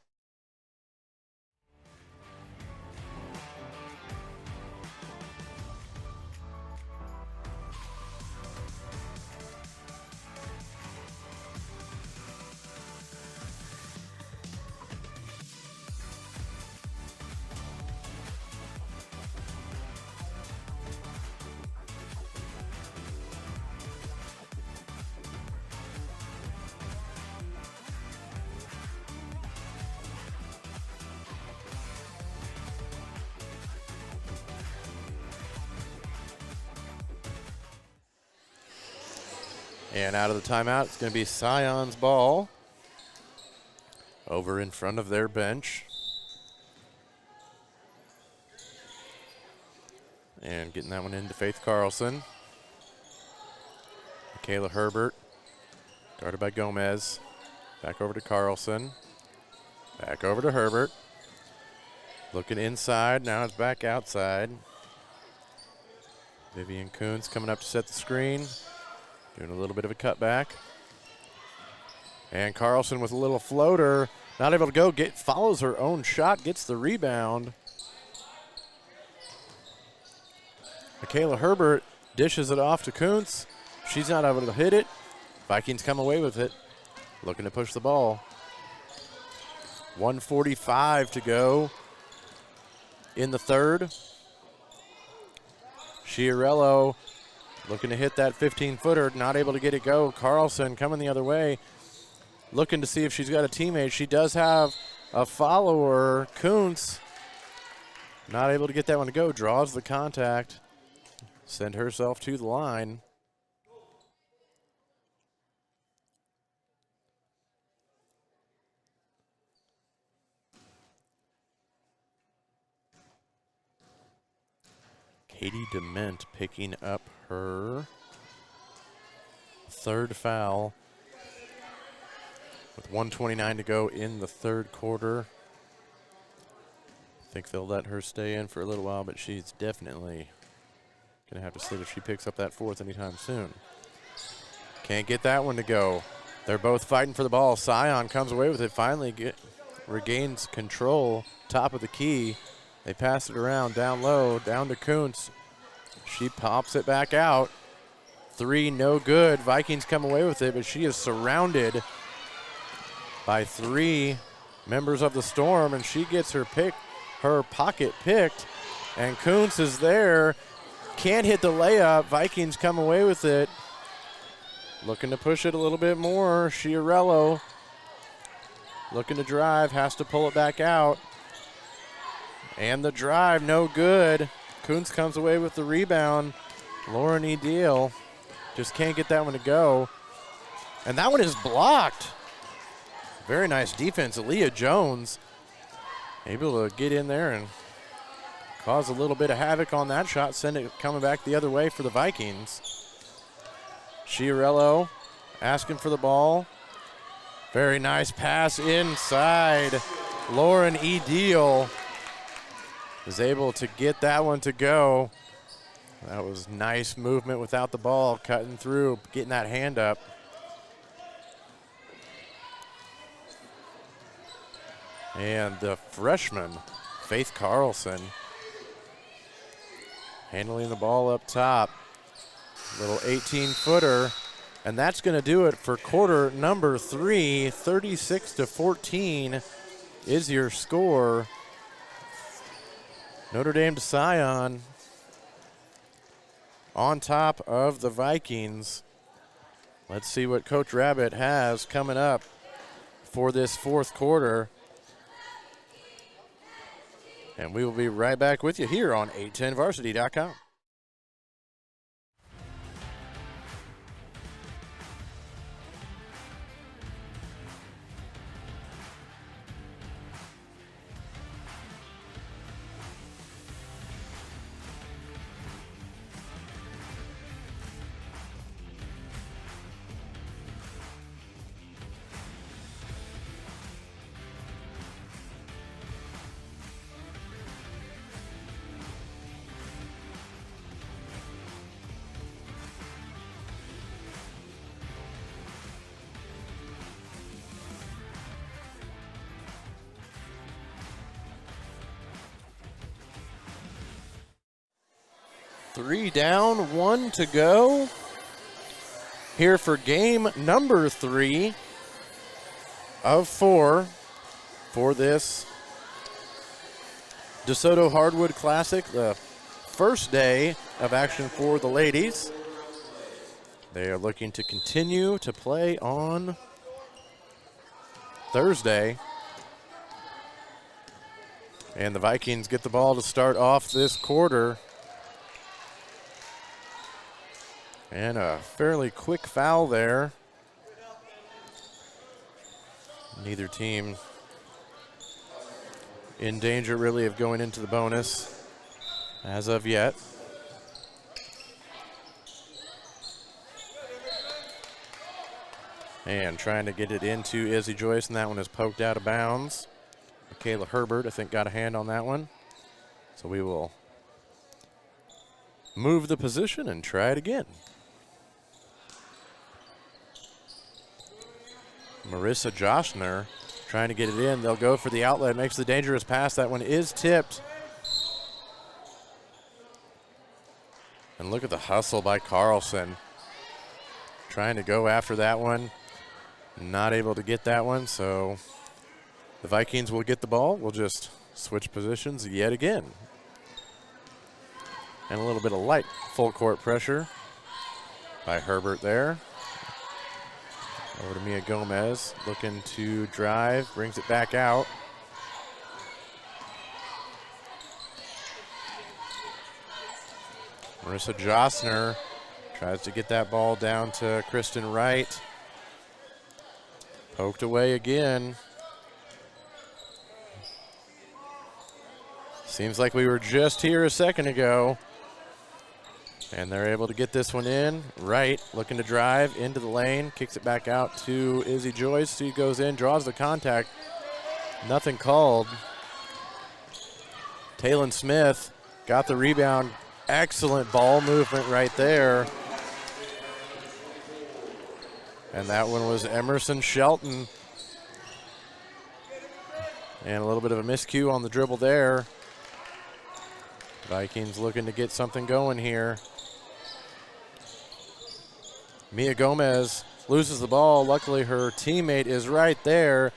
And out of the timeout, it's going to be Scion's ball over in front of their bench. And getting that one into Faith Carlson. Michaela Herbert, guarded by Gomez. Back over to Carlson. Back over to Herbert. Looking inside, now it's back outside. Vivian Kuntz coming up to set the screen. Doing a little bit of a cutback. And Carlson with a little floater. Not able to go, follows her own shot, gets the rebound. Michaela Herbert dishes it off to Kuntz. She's not able to hit it. Vikings come away with it. Looking to push the ball. 1:45 to go in the third. Chiarello looking to hit that 15-footer, not able to get it go. Carlson coming the other way, looking to see if she's got a teammate. She does have a follower, Kuntz. Not able to get that one to go, draws the contact, send herself to the line. Katie Dement picking up her 3rd foul with 1:29 to go in the 3rd quarter. I think they'll let her stay in for a little while, but she's definitely going to have to sit if she picks up that 4th anytime soon. Can't get that one to go. They're both fighting for the ball. Scion comes away with it, finally regains control, top of the key. They pass it around, down low, down to Kuntz. She pops it back out. 3, no good. Vikings come away with it, but she is surrounded by 3 members of the Storm, and she gets her pocket picked, and Kuntz is there. Can't hit the layup. Vikings come away with it. Looking to push it a little bit more. Schiarello looking to drive, has to pull it back out. And the drive, no good. Kuntz comes away with the rebound. Lauren Edel just can't get that one to go. And that one is blocked. Very nice defense. Aaliyah Jones able to get in there and cause a little bit of havoc on that shot, send it coming back the other way for the Vikings. Schiarello asking for the ball. Very nice pass inside. Lauren Edel is able to get that one to go. That was nice movement without the ball, cutting through, getting that hand up. And the freshman, Faith Carlson, handling the ball up top. Little 18-footer. And that's going to do it for quarter number 3. 36-14 is your score. Notre Dame to Scion on top of the Vikings. Let's see what Coach Rabbit has coming up for this 4th quarter. And we will be right back with you here on 810varsity.com. Three down, 1 to go. Here for game number 3 of 4 for this DeSoto Hardwood Classic, the first day of action for the ladies. They are looking to continue to play on Thursday. And the Vikings get the ball to start off this quarter. And a fairly quick foul there. Neither team in danger really of going into the bonus as of yet. And trying to get it into Izzy Joyce, and that one is poked out of bounds. Michaela Herbert, I think, got a hand on that one. So we will move the position and try it again. Marissa Joshner trying to get it in. They'll go for the outlet, makes the dangerous pass. That one is tipped. And look at the hustle by Carlson. Trying to go after that one. Not able to get that one, so the Vikings will get the ball. We'll just switch positions yet again. And a little bit of light full court pressure by Herbert there. Over to Mia Gomez, looking to drive, brings it back out. Marissa Jossner tries to get that ball down to Kristen Wright. Poked away again. Seems like we were just here a second ago. And they're able to get this one in. Right, looking to drive into the lane. Kicks it back out to Izzy Joyce. She goes in, draws the contact. Nothing called. Taylon Smith got the rebound. Excellent ball movement right there. And that one was Emerson Shelton. And a little bit of a miscue on the dribble there. Vikings looking to get something going here. Mia Gomez loses the ball. Luckily, her teammate is right there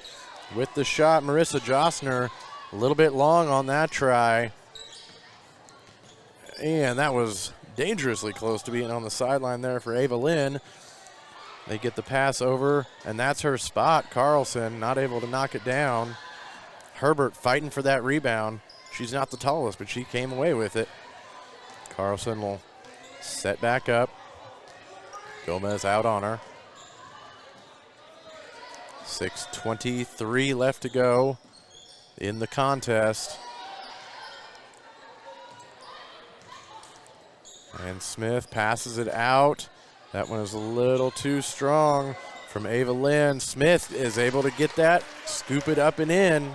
with the shot. Marissa Jostner, a little bit long on that try. And that was dangerously close to being on the sideline there for Ava Lynn. They get the pass over, and that's her spot. Carlson not able to knock it down. Herbert fighting for that rebound. She's not the tallest, but she came away with it. Carlson will set back up. Gomez out on her. 6:23 left to go in the contest. And Smith passes it out. That one is a little too strong from Ava Lynn. Smith is able to get that, scoop it up and in.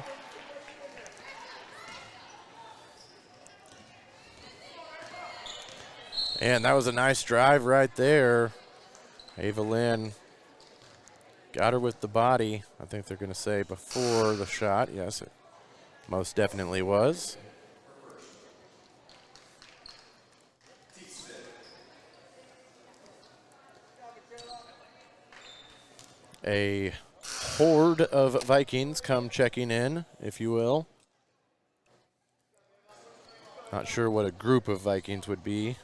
And that was a nice drive right there. Ava Lynn got her with the body. I think they're going to say before the shot. Yes, it most definitely was. A horde of Vikings come checking in, if you will. Not sure what a group of Vikings would be.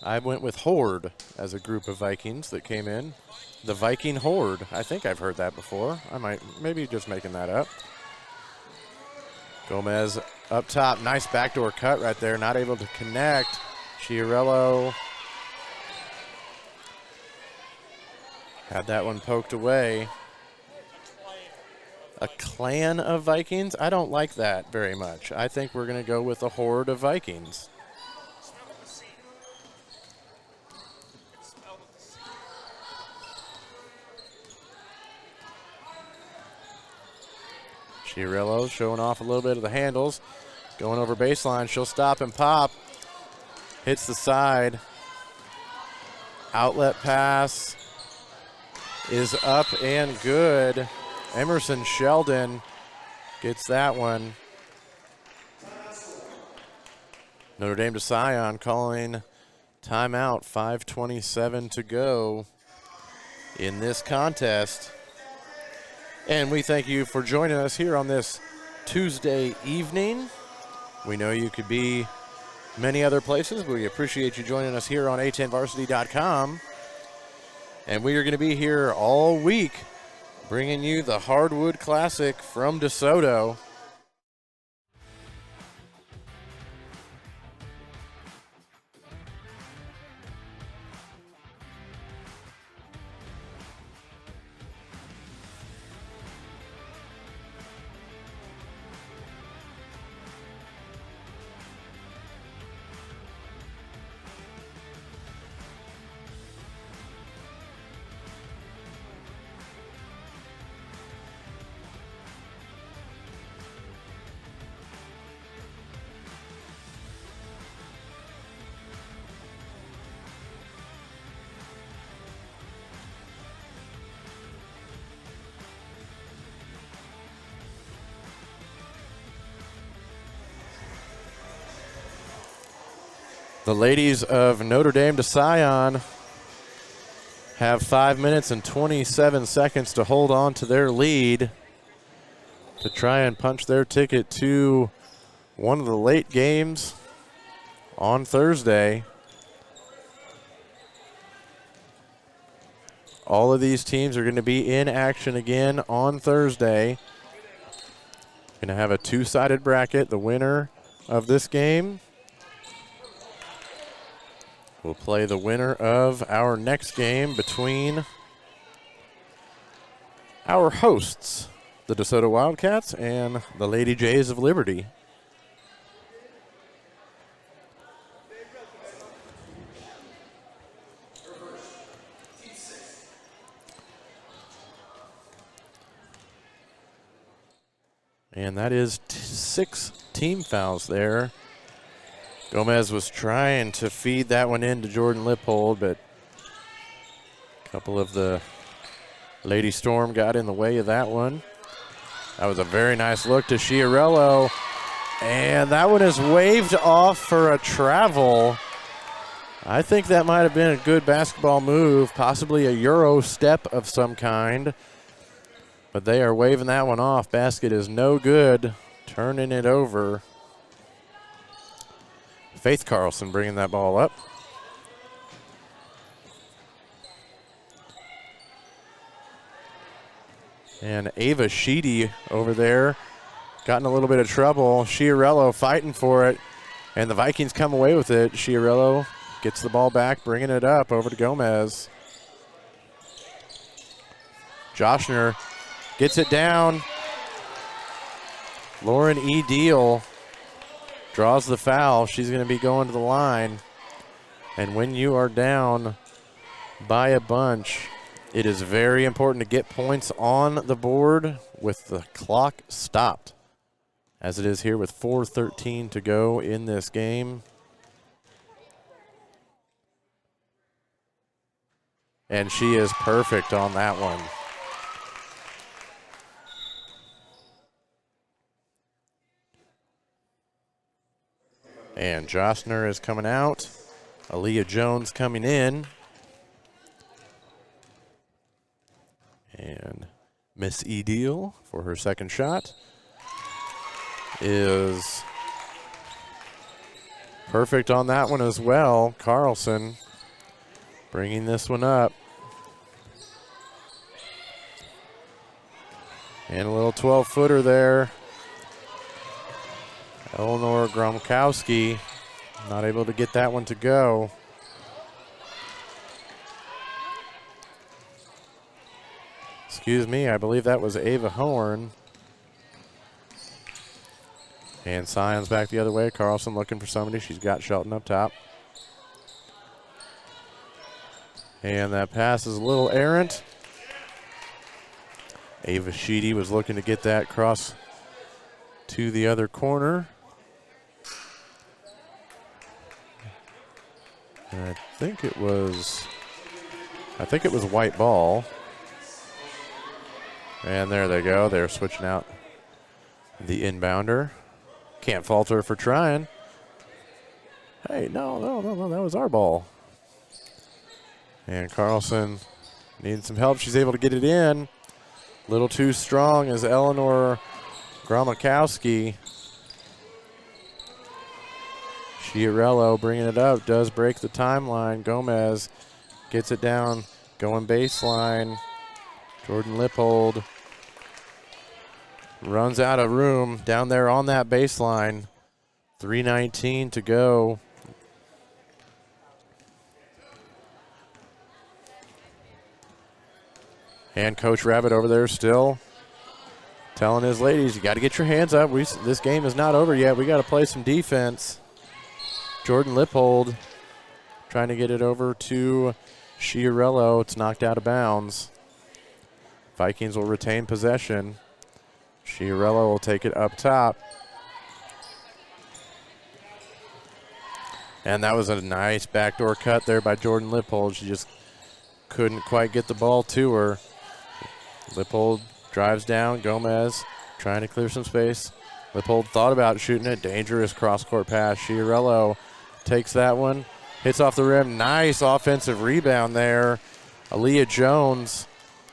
I went with horde as a group of Vikings that came in. The Viking horde. I think I've heard that before. I might, maybe just making that up. Gomez up top. Nice backdoor cut right there. Not able to connect. Chiarello had that one poked away. A clan of Vikings? I don't like that very much. I think we're going to go with a horde of Vikings. Chiarello showing off a little bit of the handles. Going over baseline. She'll stop and pop. Hits the side. Outlet pass is up and good. Emerson Sheldon gets that one. Notre Dame to Scion calling timeout. 5:27 to go in this contest. And we thank you for joining us here on this Tuesday evening. We know you could be many other places, but we appreciate you joining us here on A10varsity.com. And we are going to be here all week bringing you the Hardwood Classic from DeSoto. The ladies of Notre Dame to Scion have 5 minutes and 27 seconds to hold on to their lead to try and punch their ticket to one of the late games on Thursday. All of these teams are going to be in action again on Thursday. Going to have a two-sided bracket. The winner of this game will play the winner of our next game between our hosts, the DeSoto Wildcats and the Lady Jays of Liberty. And that is 6 team fouls there. Gomez was trying to feed that one into Jordan Lippold, but a couple of the Lady Storm got in the way of that one. That was a very nice look to Schiarello. And that one is waved off for a travel. I think that might have been a good basketball move, possibly a Euro step of some kind. But they are waving that one off. Basket is no good, turning it over. Faith Carlson bringing that ball up. And Ava Sheedy over there got in a little bit of trouble. Schiarello fighting for it, and the Vikings come away with it. Schiarello gets the ball back, bringing it up over to Gomez. Joshner gets it down. Lauren E. Deal draws the foul. She's going to be going to the line. And when you are down by a bunch, it is very important to get points on the board with the clock stopped, as it is here with 4:13 to go in this game. And she is perfect on that one. And Jostner is coming out. Aaliyah Jones coming in. And Miss Edil for her second shot is perfect on that one as well. Carlson bringing this one up. And a little 12-footer there. Eleanor Gromkowski not able to get that one to go. Excuse me, I believe that was Ava Horn. And Sion's back the other way. Carlson looking for somebody. She's got Shelton up top. And that pass is a little errant. Ava Sheedy was looking to get that cross to the other corner. And I think it was white ball. And there they go. They're switching out the inbounder. Can't fault her for trying. Hey, no, that was our ball. And Carlson needs some help. She's able to get it in. A little too strong as Eleanor Gromikowski. Schiarello bringing it up, does break the timeline. Gomez gets it down, going baseline. Jordan Lippold runs out of room down there on that baseline. 3:19 to go. And Coach Rabbit over there still telling his ladies, you got to get your hands up. This game is not over yet. We got to play some defense. Jordan Lippold trying to get it over to Schiarello. It's knocked out of bounds. Vikings will retain possession. Schiarello will take it up top. And that was a nice backdoor cut there by Jordan Lippold. She just couldn't quite get the ball to her. Lippold drives down. Gomez trying to clear some space. Lippold thought about shooting it. Dangerous cross-court pass. Schiarello takes that one. Hits off the rim. Nice offensive rebound there. Aaliyah Jones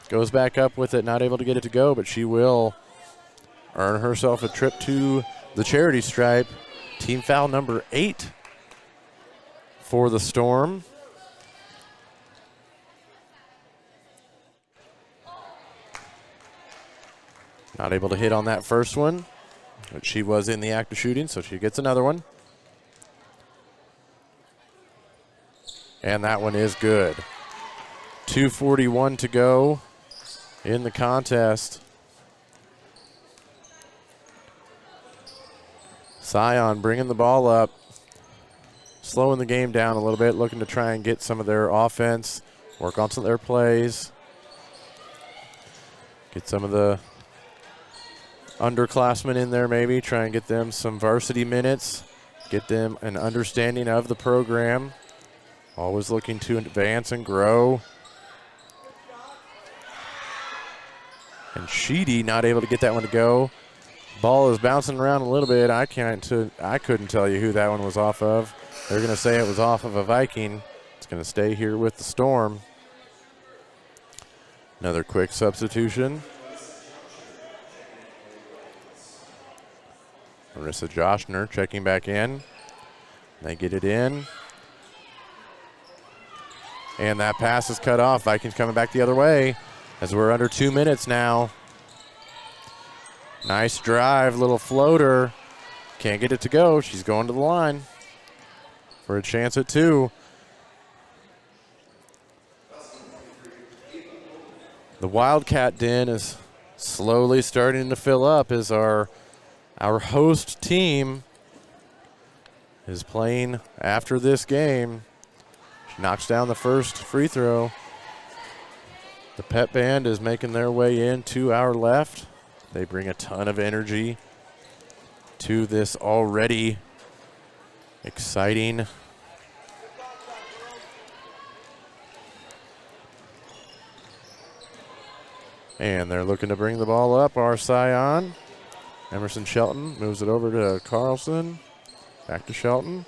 goes back up with it. Not able to get it to go, but she will earn herself a trip to the charity stripe. Team foul number 8 for the Storm. Not able to hit on that first one, but she was in the act of shooting, so she gets another one. And that one is good. 2:41 to go in the contest. Sion bringing the ball up, slowing the game down a little bit, looking to try and get some of their offense, work on some of their plays, get some of the underclassmen in there maybe, try and get them some varsity minutes, get them an understanding of the program. Always looking to advance and grow. And Sheedy not able to get that one to go. Ball is bouncing around a little bit. I couldn't tell you who that one was off of. They're going to say it was off of a Viking. It's going to stay here with the Storm. Another quick substitution. Marissa Joshner checking back in. They get it in. And that pass is cut off. Vikings coming back the other way as we're under 2 minutes now. Nice drive, little floater. Can't get it to go. She's going to the line for a chance at 2. The Wildcat den is slowly starting to fill up as our host team is playing after this game. She knocks down the first free throw. The pep band is making their way in. 2 hours left. They bring a ton of energy to this already exciting and they're looking to bring the ball up. Our Scion. Emerson Shelton moves it over to Carlson. Back to Shelton.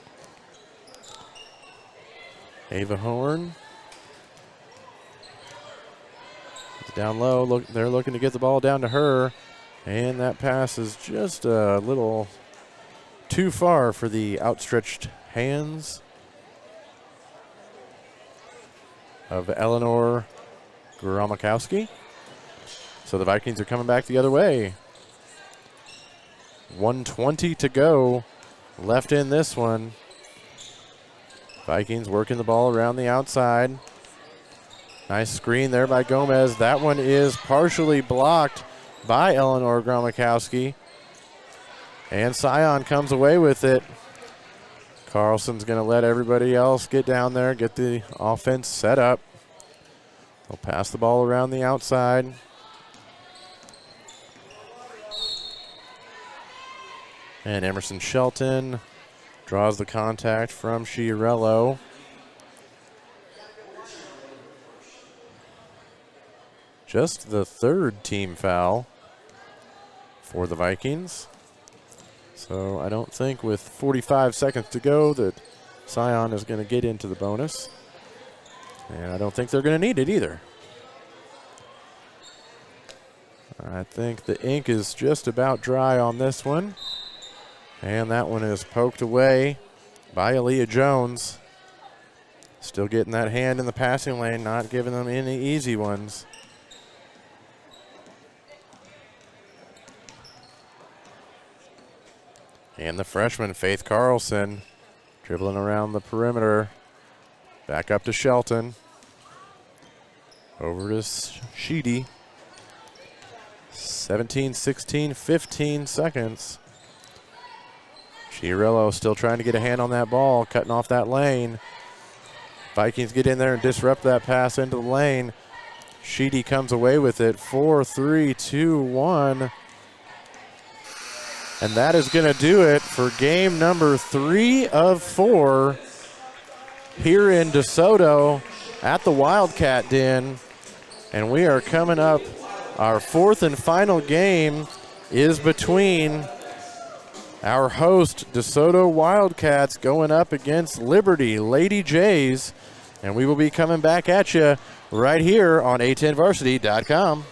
Ava Horn. It's down low. They're looking to get the ball down to her. And that pass is just a little too far for the outstretched hands of Eleanor Gromikowski. So the Vikings are coming back the other way. 1:20 to go left in this one. Vikings working the ball around the outside. Nice screen there by Gomez. That one is partially blocked by Eleanor Gromikowski. And Scion comes away with it. Carlson's going to let everybody else get down there, get the offense set up. They'll pass the ball around the outside. And Emerson Shelton draws the contact from Chiarello. Just the 3rd team foul for the Vikings. So I don't think with 45 seconds to go that Scion is going to get into the bonus. And I don't think they're going to need it either. I think the ink is just about dry on this one. And that one is poked away by Aaliyah Jones. Still getting that hand in the passing lane, not giving them any easy ones. And the freshman, Faith Carlson, dribbling around the perimeter. Back up to Shelton. Over to Sheedy. 17, 16, 15 seconds. Chiarello still trying to get a hand on that ball, cutting off that lane. Vikings get in there and disrupt that pass into the lane. Sheedy comes away with it. 4, 3, 2, 1. And that is going to do it for game number 3 of 4 here in DeSoto at the Wildcat Den. And we are coming up. Our 4th and final game is between our host, DeSoto Wildcats, going up against Liberty Lady Jays. And we will be coming back at you right here on A10varsity.com.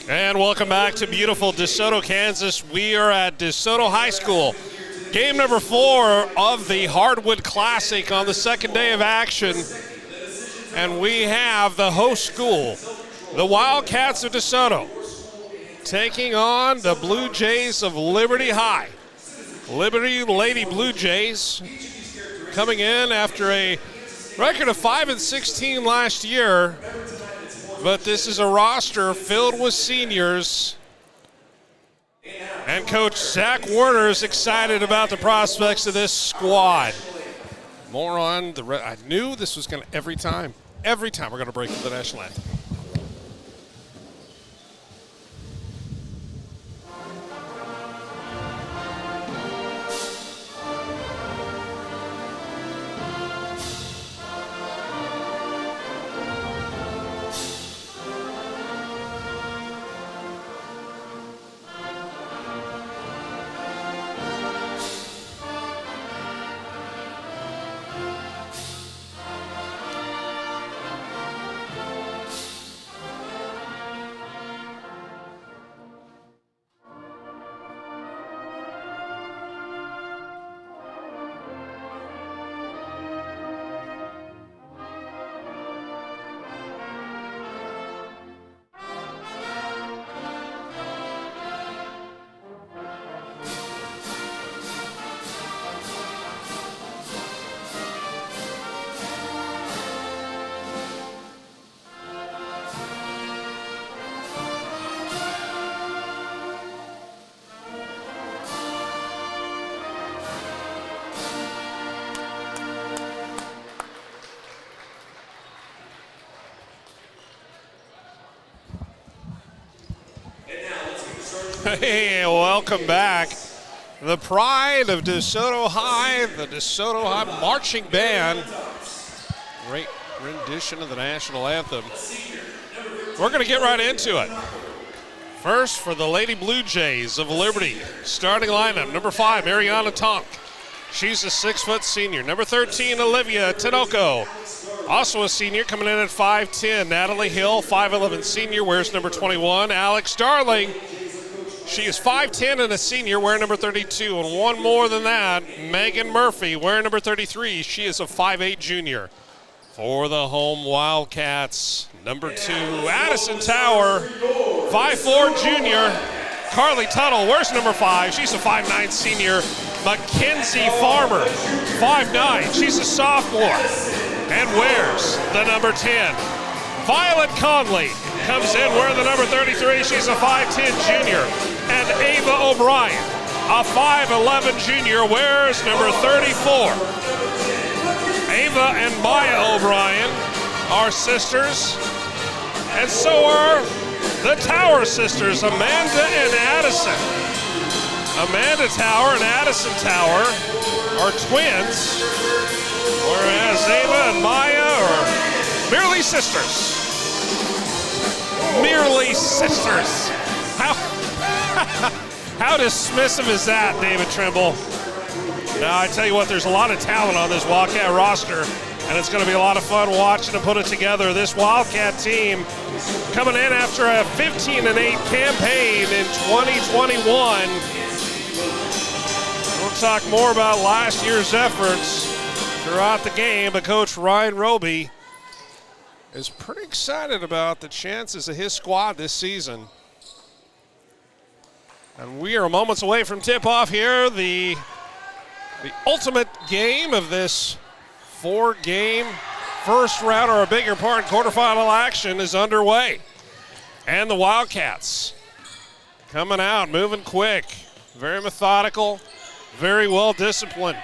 And welcome back to beautiful DeSoto, Kansas. We are at DeSoto High School. Game number 4 of the Hardwood Classic on the second day of action. And we have the host school, the Wildcats of DeSoto, taking on the Blue Jays of Liberty High. Liberty Lady Blue Jays coming in after a record of 5-16 last year. But this is a roster filled with seniors. And Coach Zach Warner is excited about the prospects of this squad. More on the I knew this was going to every time we're going to break the national anthem. Hey, welcome back. The pride of DeSoto High, the DeSoto High Marching Band. Great rendition of the national anthem. We're going to get right into it. First, for the Lady Blue Jays of Liberty, starting lineup, number 5, Mariana Tonk. She's a 6-foot senior. Number 13, Olivia Tinoco, also a senior, coming in at 5'10". Natalie Hill, 5'11", senior, wears number 21. Alex Darling, she is 5'10" and a senior, wearing number 32. And one more than that, Megan Murphy, wearing number 33. She is a 5'8" junior. For the home Wildcats, number 2, Addison Tower, 5'4" junior. Carly Tuttle, wears number 5. She's a 5'9" senior. Mackenzie Farmer, 5'9". She's a sophomore and wears the number 10. Violet Conley comes in wearing the number 33. She's a 5'10" junior. And Ava O'Brien, a 5'11" junior, wears number 34. Ava and Maya O'Brien are sisters, and so are the Tower sisters, Amanda and Addison. Amanda Tower and Addison Tower are twins, whereas Ava and Maya are merely sisters. Merely sisters. How dismissive is that, David Trimble? Now, I tell you what, there's a lot of talent on this Wildcat roster, and it's going to be a lot of fun watching them put it together. This Wildcat team coming in after a 15-8 campaign in 2021. We'll talk more about last year's efforts throughout the game, but Coach Ryan Roby is pretty excited about the chances of his squad this season. And we are moments away from tip-off here. The ultimate game of this 4-game first round, or a bigger part, quarterfinal action is underway. And the Wildcats coming out, moving quick, very methodical, very well disciplined.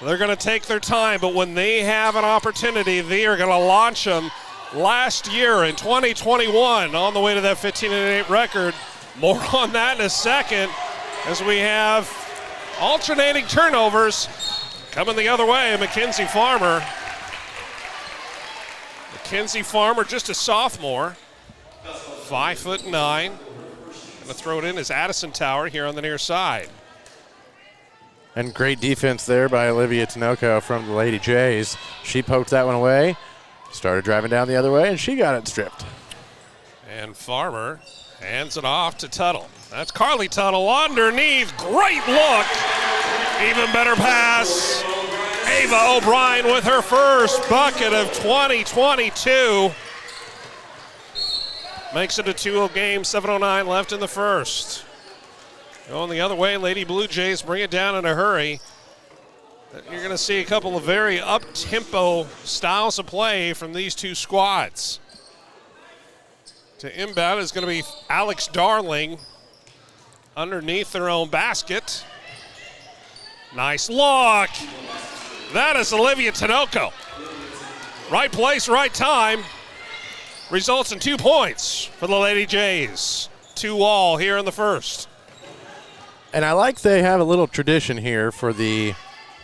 They're going to take their time, but when they have an opportunity, they are going to launch them. Last year in 2021, on the way to that 15-8 record. More on that in a second, as we have alternating turnovers coming the other way. Mackenzie Farmer, just a sophomore, 5'9". Going to throw it in as Addison Tower here on the near side. And great defense there by Olivia Tinoco from the Lady Jays. She poked that one away, started driving down the other way, and she got it stripped. And Farmer hands it off to Tuttle. That's Carly Tuttle underneath. Great look. Even better pass. Ava O'Brien with her first bucket of 2022. Makes it a 2-0 game, 7:09 left in the first. Going the other way, Lady Blue Jays bring it down in a hurry. You're going to see a couple of very up-tempo styles of play from these two squads. To inbound is going to be Alex Darling underneath their own basket. Nice look. That is Olivia Tinoco. Right place, right time. Results in 2 points for the Lady Jays. 2-all here in the first. And I like they have a little tradition here for the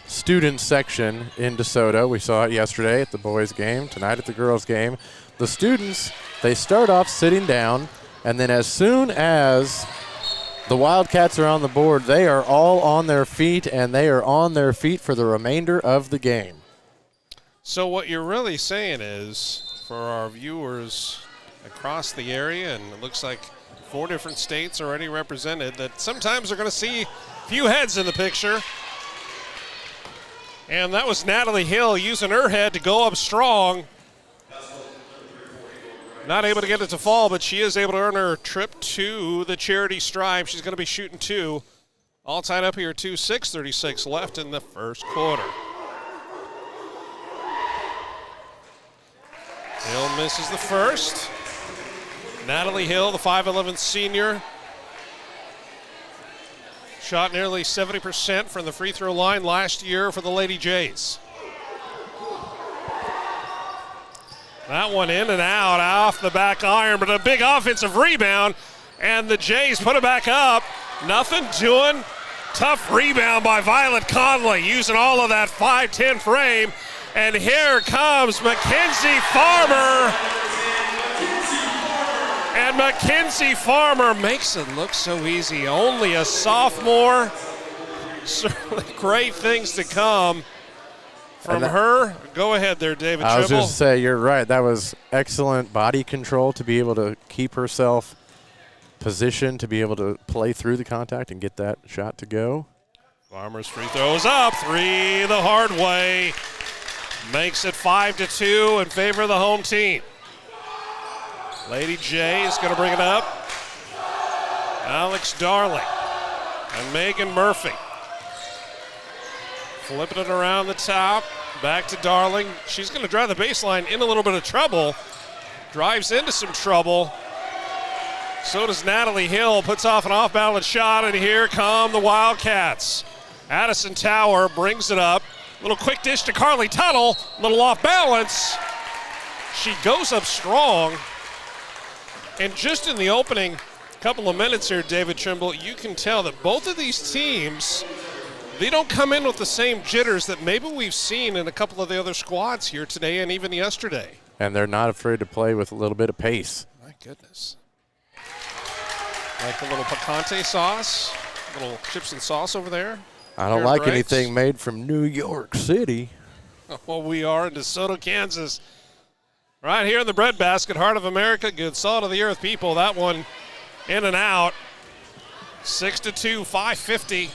student section in DeSoto. We saw it yesterday at the boys' game, tonight at the girls' game. The students, they start off sitting down, and then as soon as the Wildcats are on the board, they are all on their feet, and they are on their feet for the remainder of the game. So what you're really saying is, for our viewers across the area, and it looks like 4 different states already represented, that sometimes they're going to see a few heads in the picture. And that was Natalie Hill using her head to go up strong. Not able to get it to fall, but she is able to earn her trip to the charity stripe. She's going to be shooting 2. All tied up here, 6:36 left in the first quarter. Hill misses the first. Natalie Hill, the 5'11" senior, shot nearly 70% from the free throw line last year for the Lady Jays. That one in and out off the back iron, but a big offensive rebound, and the Jays put it back up. Nothing doing. Tough rebound by Violet Conley, using all of that 5'10" frame. And here comes Mackenzie Farmer. And Mackenzie Farmer makes it look so easy. Only a sophomore. Certainly great things to come from her. Go ahead there, David I was Trimble. just say, you're right. That was excellent body control to be able to keep herself positioned, to be able to play through the contact and get that shot to go. Farmer's free throws up. 3 the hard way. Makes it 5-2 in favor of the home team. Lady J is going to bring it up. Alex Darling and Megan Murphy. Flipping it around the top. Back to Darling. She's going to drive the baseline in a little bit of trouble. Drives into some trouble. So does Natalie Hill. Puts off an off-balance shot, and here come the Wildcats. Addison Tower brings it up. Little quick dish to Carly Tuttle. Little off balance. She goes up strong. And just in the opening couple of minutes here, David Trimble, you can tell that both of these teams, they don't come in with the same jitters that maybe we've seen in a couple of the other squads here today and even yesterday. And they're not afraid to play with a little bit of pace. My goodness. Like a little picante sauce, little chips and sauce over there. I don't like anything made from New York City. Well, we are in DeSoto, Kansas. Right here in the breadbasket, heart of America, good salt of the earth people. That one in and out. 6-2, 5:50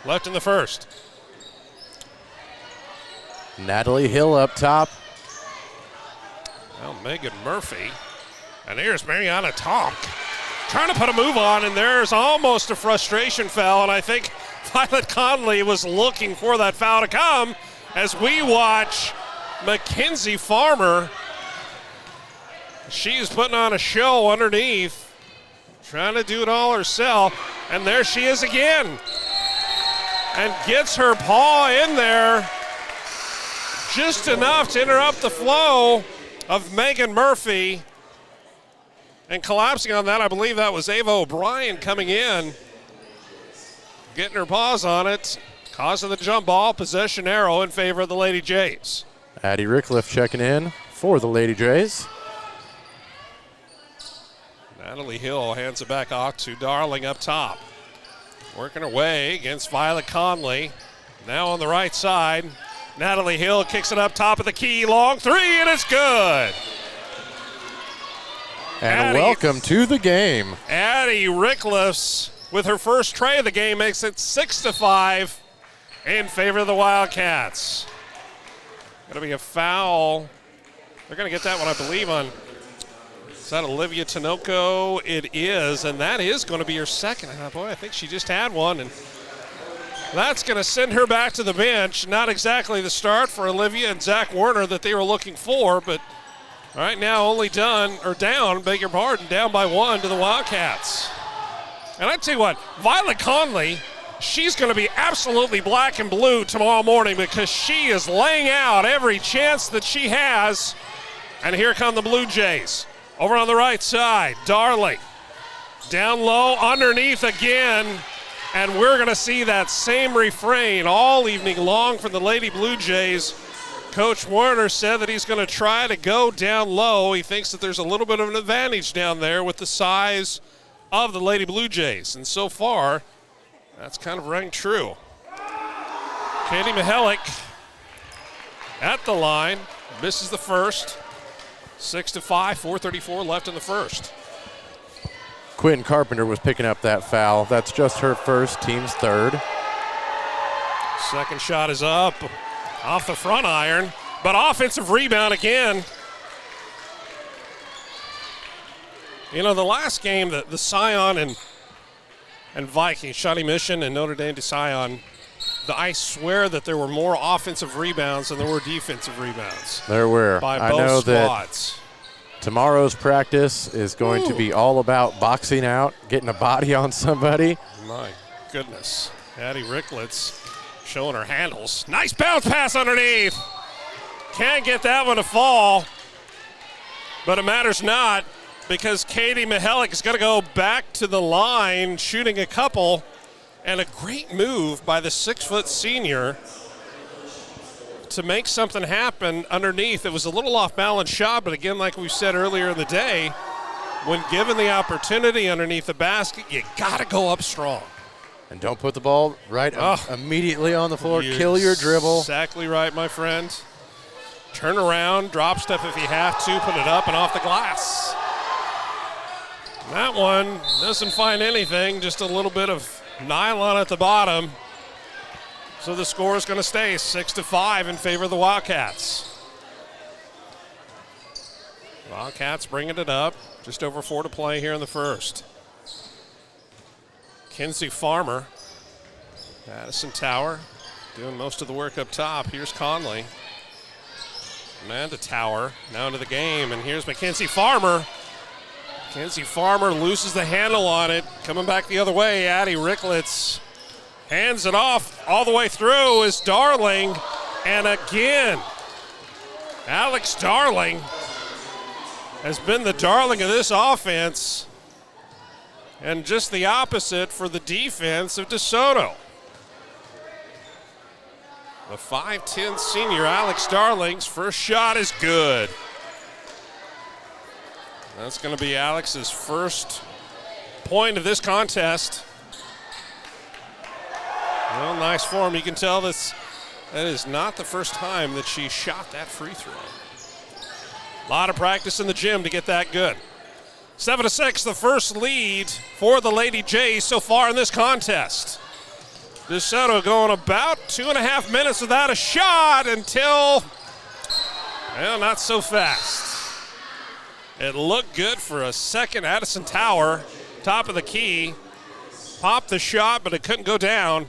left in the first. Natalie Hill up top. Well, Megan Murphy. And here's Mariana Tonk. Trying to put a move on, and there's almost a frustration foul, and I think Violet Conley was looking for that foul to come as we watch Mackenzie Farmer. She's putting on a show underneath, trying to do it all herself, and there she is again. And gets her paw in there just enough to interrupt the flow of Megan Murphy. And collapsing on that, I believe that was Ava O'Brien coming in, getting her paws on it, causing the jump ball, possession arrow in favor of the Lady Jays. Addie Rickliff checking in for the Lady Jays. Natalie Hill hands it back off to Darling up top. Working her way against Violet Conley. Now on the right side, Natalie Hill kicks it up top of the key, long three, and it's good. And welcome to the game. Addie Ricklefs with her first tray of the game makes it 6-5 in favor of the Wildcats. Going to be a foul. They're going to get that one, I believe, on, is that Olivia Tinoco? It is, and that is going to be her second. Boy, I think she just had one, and that's going to send her back to the bench. Not exactly the start for Olivia and Zach Werner that they were looking for, but right now only down by 1 to the Wildcats. And I tell you what, Violet Conley, she's going to be absolutely black and blue tomorrow morning because she is laying out every chance that she has. And here come the Blue Jays. Over on the right side, Darling. Down low, underneath again. And we're going to see that same refrain all evening long from the Lady Blue Jays. Coach Werner said that he's going to try to go down low. He thinks that there's a little bit of an advantage down there with the size of the Lady Blue Jays. And so far, that's kind of rang true. Katie Mihalik at the line, misses the first. 6-5, 4:34 left in the first. Quinn Carpenter was picking up that foul. That's just her first, team's third. Second shot is up off the front iron, but offensive rebound again. You know, the last game, the Scion and Vikings, Shawnee Mission and Notre Dame de Scion, I swear that there were more offensive rebounds than there were defensive rebounds. There were. By I both know squads. That tomorrow's practice is going to be all about boxing out, getting a body on somebody. My goodness. Addie Ricklefs showing her handles. Nice bounce pass underneath. Can't get that one to fall. But it matters not because Katie Mihalik is going to go back to the line shooting a couple. And a great move by the 6-foot senior to make something happen underneath. It was a little off-balance shot, but again, like we said earlier in the day, when given the opportunity underneath the basket, you got to go up strong. And don't put the ball right immediately on the floor. Kill your dribble. Exactly right, my friend. Turn around, drop step if you have to, put it up and off the glass. That one doesn't find anything, just a little bit of nylon at the bottom. So the score is going to stay 6-5 in favor of the Wildcats. Wildcats bringing it up. Just over 4 to play here in the first. Kinsey Farmer. Madison Tower doing most of the work up top. Here's Conley. Amanda Tower now into the game. And here's Mackenzie Farmer. Mackenzie Farmer loses the handle on it. Coming back the other way, Addie Ricklefs hands it off all the way through is Darling. And again, Alex Darling has been the darling of this offense. And just the opposite for the defense of DeSoto. The 5'10" senior Alex Darling's first shot is good. That's going to be Alex's first point of this contest. Well, nice form. You can tell that is not the first time that she shot that free throw. A lot of practice in the gym to get that good. 7-6, the first lead for the Lady Jays so far in this contest. DeSoto going about 2.5 minutes without a shot until, well, not so fast. It looked good for a second. Addison Tower, top of the key, popped the shot, but it couldn't go down.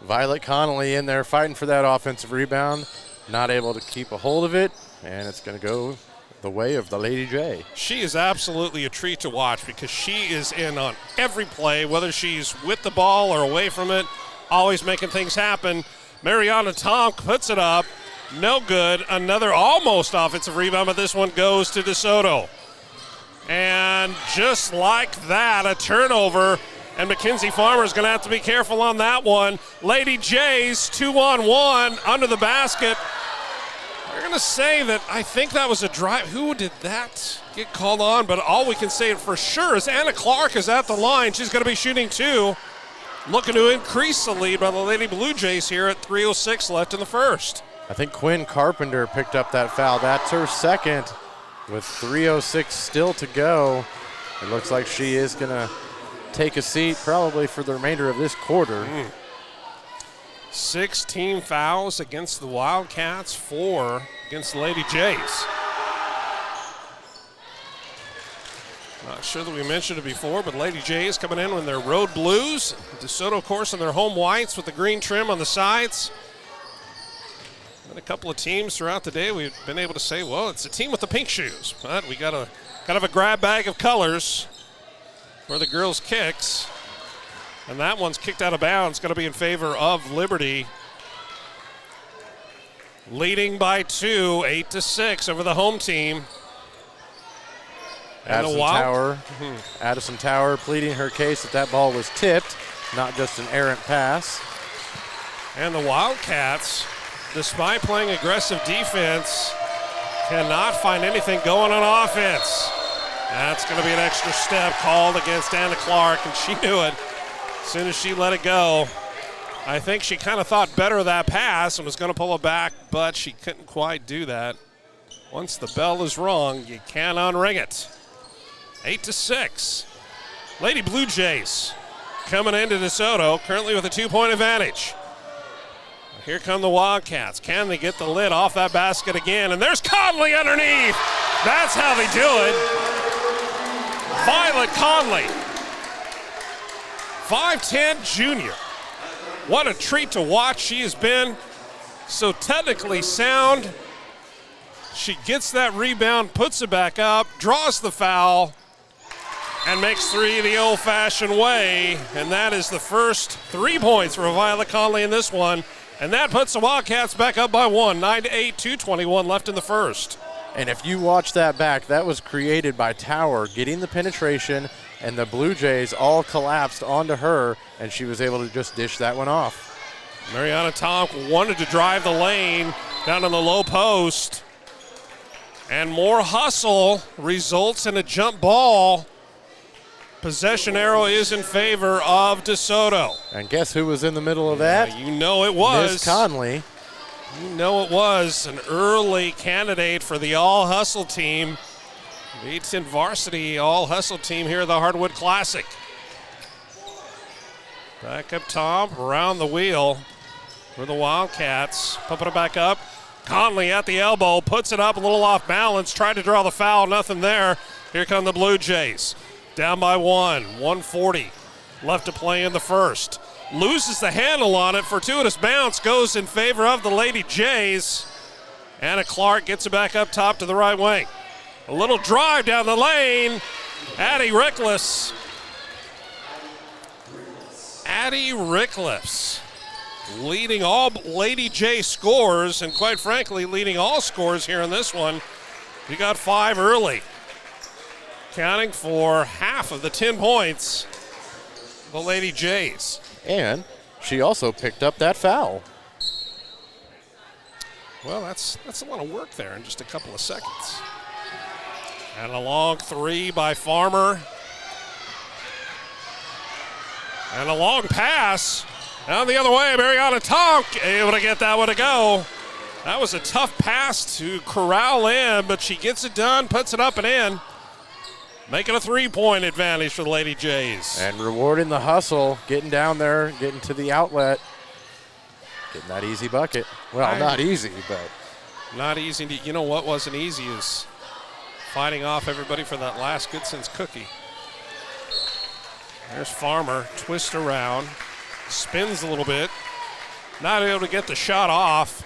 Violet Connolly in there fighting for that offensive rebound, not able to keep a hold of it, and it's going to go the way of the Lady J. She is absolutely a treat to watch because she is in on every play, whether she's with the ball or away from it, always making things happen. Mariana Tom puts it up. No good. Another almost offensive rebound, but this one goes to DeSoto. And just like that, a turnover. And Mackenzie Farmer is going to have to be careful on that one. Lady Jays 2-on-1 under the basket. They're going to say that I think that was a drive. Who did that get called on? But all we can say for sure is Anna Clark is at the line. She's going to be shooting 2. Looking to increase the lead by the Lady Blue Jays here at 3:06 left in the first. I think Quinn Carpenter picked up that foul. That's her second. with 3:06 still to go. It looks like she is going to take a seat probably for the remainder of this quarter. 16 fouls against the Wildcats, 4 against the Lady Jays. Not sure that we mentioned it before, but Lady Jays coming in with their road blues. DeSoto, of course, in their home whites with the green trim on the sides. And a couple of teams throughout the day we've been able to say, well, it's a team with the pink shoes. But we got a kind of a grab bag of colors for the girls' kicks. And that one's kicked out of bounds, going to be in favor of Liberty. Leading by 2, 8-6 over the home team. And Addison Tower pleading her case that ball was tipped, not just an errant pass. And the Wildcats, despite playing aggressive defense, cannot find anything going on offense. That's going to be an extra step called against Anna Clark, and she knew it as soon as she let it go. I think she kind of thought better of that pass and was going to pull it back, but she couldn't quite do that. Once the bell is rung, you can't unring it. 8-6. Lady Blue Jays coming into DeSoto, currently with a 2-point advantage. Here come the Wildcats. Can they get the lid off that basket again? And there's Conley underneath. That's how they do it. Violet Conley, 5'10" junior. What a treat to watch. She has been so technically sound. She gets that rebound, puts it back up, draws the foul, and makes 3 the old-fashioned way. And that is the first 3 points for Violet Conley in this one. And that puts the Wildcats back up by 1, 9-8, 2:21 left in the first. And if you watch that back, that was created by Tower getting the penetration, and the Blue Jays all collapsed onto her, and she was able to just dish that one off. Mariana Tomk wanted to drive the lane down on the low post. And more hustle results in a jump ball. Possession arrow is in favor of DeSoto. And guess who was in the middle of that? You know it was. Miss Conley. You know it was an early candidate for the all-hustle team. The 8-10 varsity all-hustle team here at the Hardwood Classic. Back up top, around the wheel for the Wildcats. Pumping it back up. Conley at the elbow, puts it up a little off balance, tried to draw the foul, nothing there. Here come the Blue Jays. Down by 1, 1:40 left to play in the first. Loses the handle on it, fortuitous bounce goes in favor of the Lady Jays. Anna Clark gets it back up top to the right wing. A little drive down the lane. Addie Rickless leading all Lady J scores, and quite frankly, leading all scores here in this one. We got 5 early, counting for half of the 10 points, the Lady Jays. And she also picked up that foul. Well, that's a lot of work there in just a couple of seconds. And a long 3 by Farmer. And a long pass down the other way. Mariana Tomk able to get that one to go. That was a tough pass to corral in, but she gets it done, puts it up and in. Making a 3-point advantage for the Lady Jays. And rewarding the hustle, getting down there, getting to the outlet, getting that easy bucket. Well, not easy, but. Not easy. You know what wasn't easy is fighting off everybody for that last Goodson's cookie. There's Farmer, twist around, spins a little bit. Not able to get the shot off.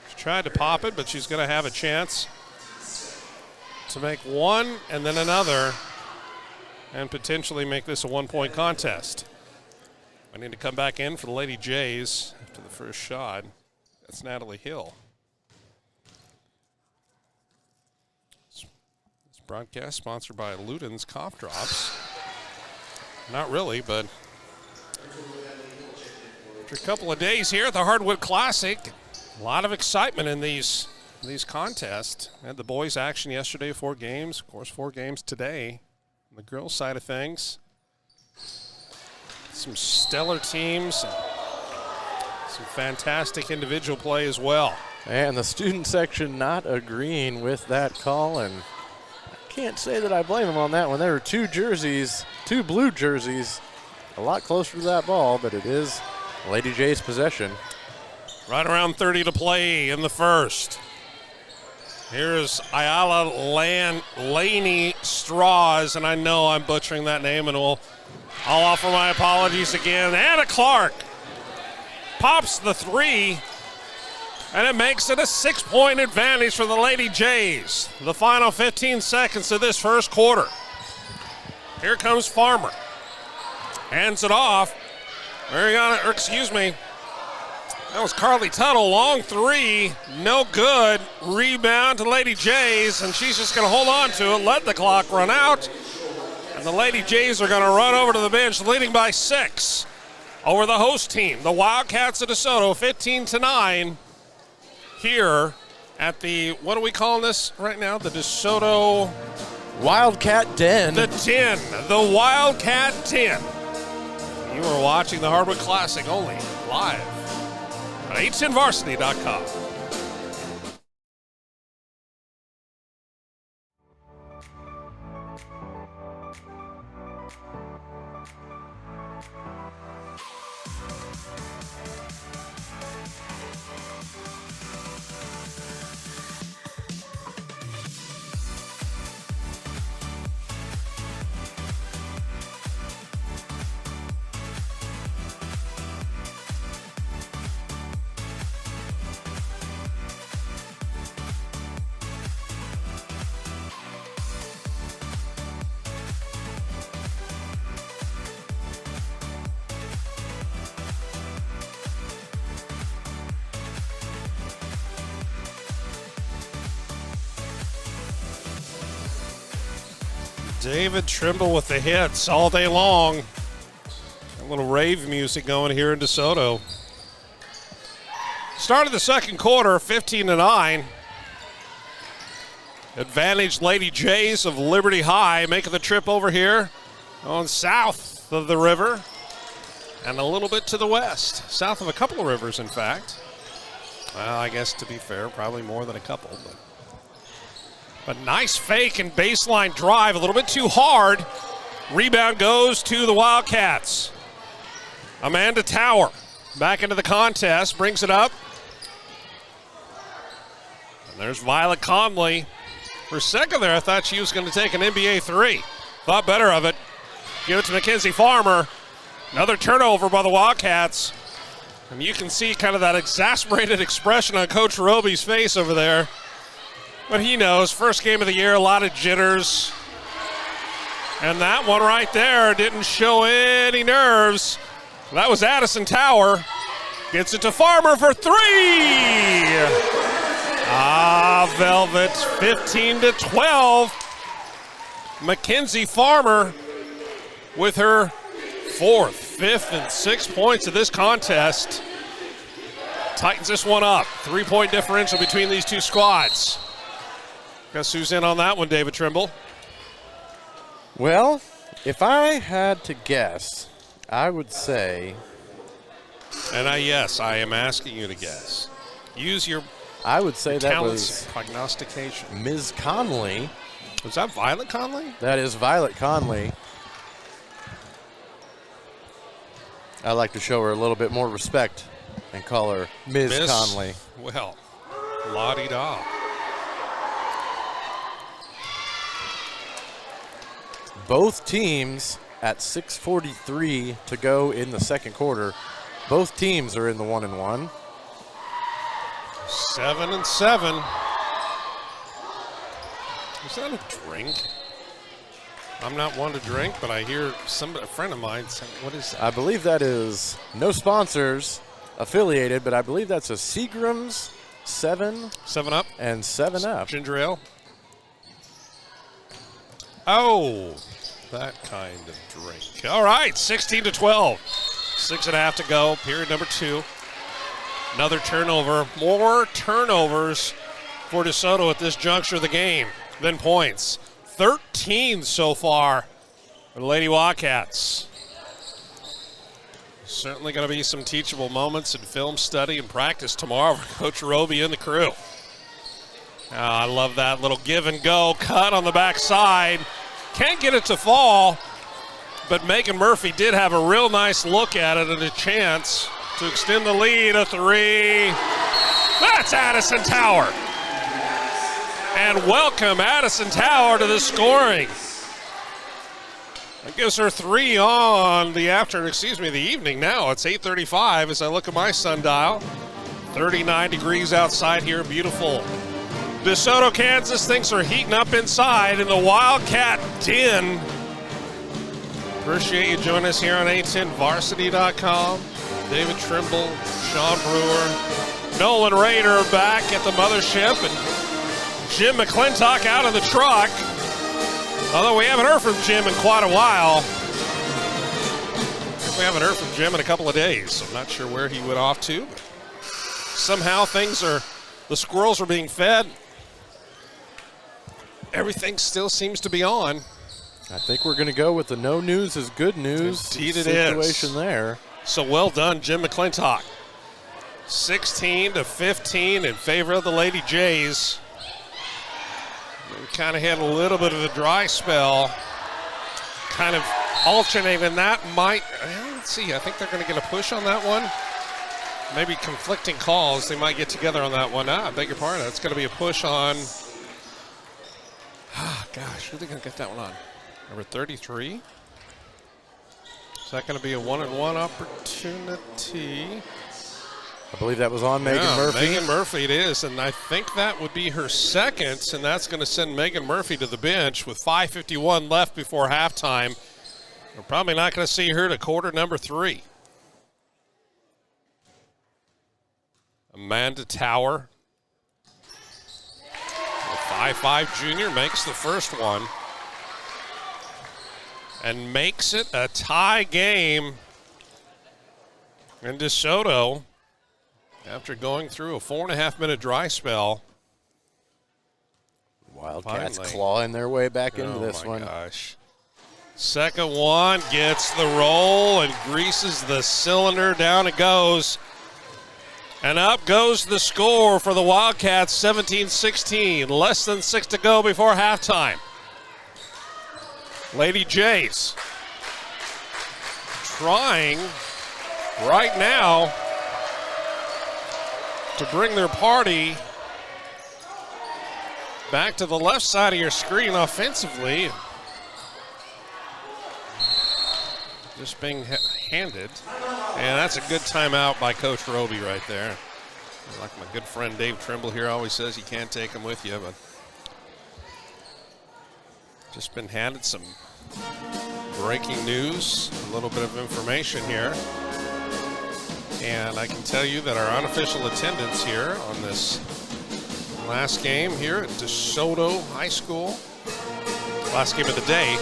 She tried to pop it, but she's going to have a chance to make one and then another and potentially make this a 1-point contest. I need to come back in for the Lady Jays after the first shot. That's Natalie Hill. This broadcast sponsored by Luden's Cough Drops. Not really, but after a couple of days here at the Hardwood Classic, a lot of excitement in these contests. Had the boys' action yesterday, 4 games. Of course, 4 games today. On the girls' side of things, some stellar teams and some fantastic individual play as well. And the student section not agreeing with that call, and can't say that I blame him on that one. There were two blue jerseys, a lot closer to that ball, but it is Lady J's possession. Right around 30 to play in the first. Here's Ayala Laney Straws, and I know I'm butchering that name, and I'll offer my apologies again. Anna Clark pops the three, and it makes it a 6-point advantage for the Lady Jays. The final 15 seconds of this first quarter. Here comes Farmer. Hands it off. That was Carly Tuttle, long three, no good. Rebound to Lady Jays, and she's just going to hold on to it, let the clock run out. And the Lady Jays are going to run over to the bench, leading by 6 over the host team. The Wildcats of DeSoto, 15-9 here at the, what are we calling this right now? The DeSoto Wildcat Den. The 10, the Wildcat 10. You are watching the Hardwood Classic only live on 810varsity.com. David Trimble with the hits all day long. A little rave music going here in DeSoto. Started the second quarter, 15-9. Advantage Lady Jays of Liberty High making the trip over here on south of the river and a little bit to the west. South of a couple of rivers, in fact. Well, I guess to be fair, probably more than a couple, but nice fake and baseline drive, a little bit too hard. Rebound goes to the Wildcats. Amanda Tower back into the contest, brings it up. And there's Violet Conley. For a second there, I thought she was going to take an NBA three. Thought better of it. Give it to Mackenzie Farmer. Another turnover by the Wildcats. And you can see kind of that exasperated expression on Coach Roby's face over there. But he knows, first game of the year, a lot of jitters. And that one right there didn't show any nerves. That was Addison Tower. Gets it to Farmer for three. Velvet, 15-12. Mackenzie Farmer with her fourth, fifth, and sixth points of this contest. Tightens this one up. 3-point differential between these two squads. Guess who's in on that one, David Trimble? Well, if I had to guess, I would say... And I am asking you to guess. Use your I would say that was prognostication. Ms. Conley. Was that Violet Conley? That is Violet Conley. I like to show her a little bit more respect and call her Ms. Conley. Well, la-di-da. Both teams at 6:43 to go in the second quarter. Both teams are in the 1-1. 7-7. Is that a drink? I'm not one to drink, but I hear a friend of mine saying, what is that? I believe that is no sponsors affiliated, but I believe that's a Seagram's 7-Up? And 7-Up. Ginger ale? Oh, that kind of drink. All right, 16-12. 6.5 to go, period number 2. Another turnover. More turnovers for DeSoto at this juncture of the game than points. 13 so far for the Lady Wildcats. Certainly going to be some teachable moments in film study and practice tomorrow for Coach Roby and the crew. I love that little give and go cut on the backside. Can't get it to fall, but Megan Murphy did have a real nice look at it and a chance to extend the lead. A three. That's Addison Tower. And welcome Addison Tower to the scoring. That gives her 3 on the the evening now. It's 8:35 as I look at my sundial. 39 degrees outside here, beautiful. DeSoto, Kansas, things are heating up inside in the Wildcat Den. Appreciate you joining us here on A10Varsity.com. David Trimble, Sean Brewer, Nolan Rader back at the mothership, and Jim McClintock out of the truck. Although we haven't heard from Jim in quite a while. We haven't heard from Jim in a couple of days, so I'm not sure where he went off to. But somehow the squirrels are being fed. Everything still seems to be on. I think we're going to go with the no news is good news Indeed it situation is. there. So well done, Jim McClintock. 16-15 in favor of the Lady Jays. We kind of had a little bit of a dry spell. Kind of alternating that might, let's see, I think they're going to get a push on that one. Maybe conflicting calls. They might get together on that one. I beg your pardon. It's going to be a push on, gosh, who are they going to get that one on? Number 33. Is that going to be a 1-and-1 opportunity? I believe that was on Megan Murphy. Megan Murphy it is, and I think that would be her second, and that's going to send Megan Murphy to the bench with 5:51 left before halftime. We're probably not going to see her to quarter number 3. Amanda Tower, the 5'5" junior, makes the first one and makes it a tie game. And DeSoto, after going through a 4.5-minute dry spell, Wildcats finally clawing their way back into this one. Oh, my gosh. Second one gets the roll and greases the cylinder. Down it goes. And up goes the score for the Wildcats, 17-16. Less than 6 to go before halftime. Lady Jays trying right now to bring their party back to the left side of your screen offensively. Just being handed. And that's a good timeout by Coach Roby right there. Like my good friend Dave Trimble here always says, you can't take them with you, but just been handed some breaking news, a little bit of information here. And I can tell you that our unofficial attendance here on this last game here at DeSoto High School, last game of the day,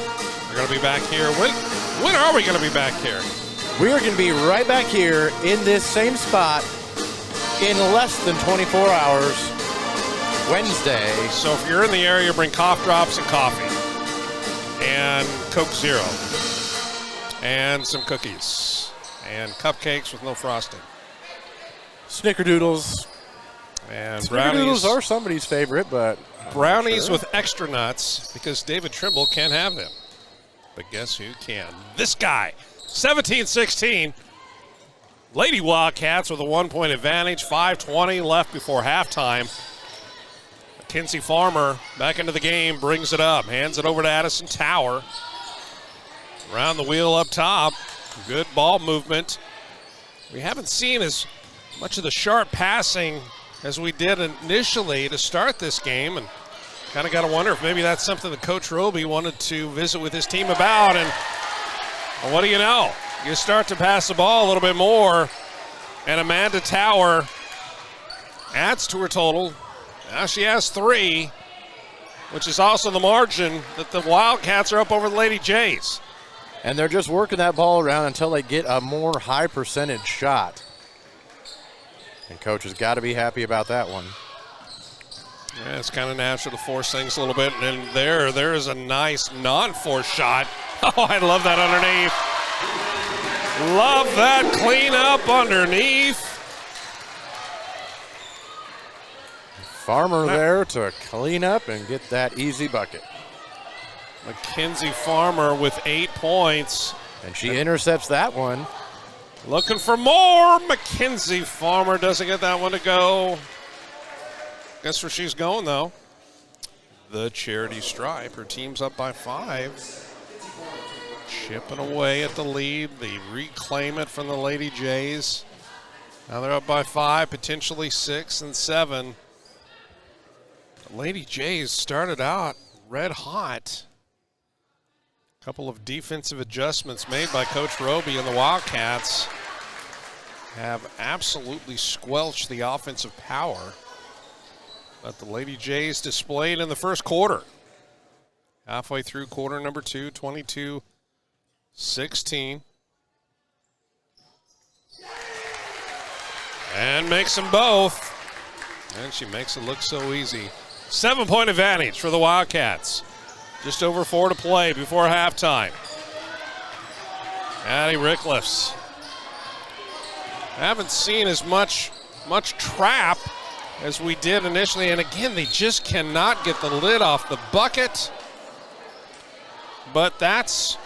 we're going to be back here. When are we going to be back here? We are going to be right back here in this same spot in less than 24 hours, Wednesday. So if you're in the area, bring cough drops and coffee and Coke Zero and some cookies and cupcakes with no frosting. Snickerdoodles. And Snickerdoodles are somebody's favorite, but brownies with extra nuts because David Trimble can't have them. But guess who can? This guy. 17-16. Lady Wildcats with a 1-point advantage. 5:20 left before halftime. Kinsey Farmer back into the game, brings it up, hands it over to Addison Tower. Around the wheel up top. Good ball movement. We haven't seen as much of the sharp passing as we did initially to start this game, and kind of got to wonder if maybe that's something that Coach Roby wanted to visit with his team about. And well, what do you know? You start to pass the ball a little bit more, and Amanda Tower adds to her total. Now she has 3, which is also the margin that the Wildcats are up over the Lady Jays. And they're just working that ball around until they get a more high percentage shot. And Coach has got to be happy about that one. Yeah, it's kind of natural to force things a little bit. And there is a nice non-force shot. Oh, I love that underneath. Love that clean up underneath. Farmer there to clean up and get that easy bucket. Mackenzie Farmer with 8 points. And she intercepts that one. Looking for more. Mackenzie Farmer doesn't get that one to go. Guess where she's going, though. The charity stripe. Her team's up by 5. Chipping away at the lead. They reclaim it from the Lady Jays. Now they're up by 5, potentially 6 and 7. The Lady Jays started out red hot. A couple of defensive adjustments made by Coach Roby, and the Wildcats have absolutely squelched the offensive power that the Lady Jays displayed in the first quarter. Halfway through quarter number 2, 22-16. And makes them both. And she makes it look so easy. 7-point advantage for the Wildcats. Just over 4 to play before halftime. Addie Rickliffs. Haven't seen as much trap as we did initially. And again, they just cannot get the lid off the bucket. But that's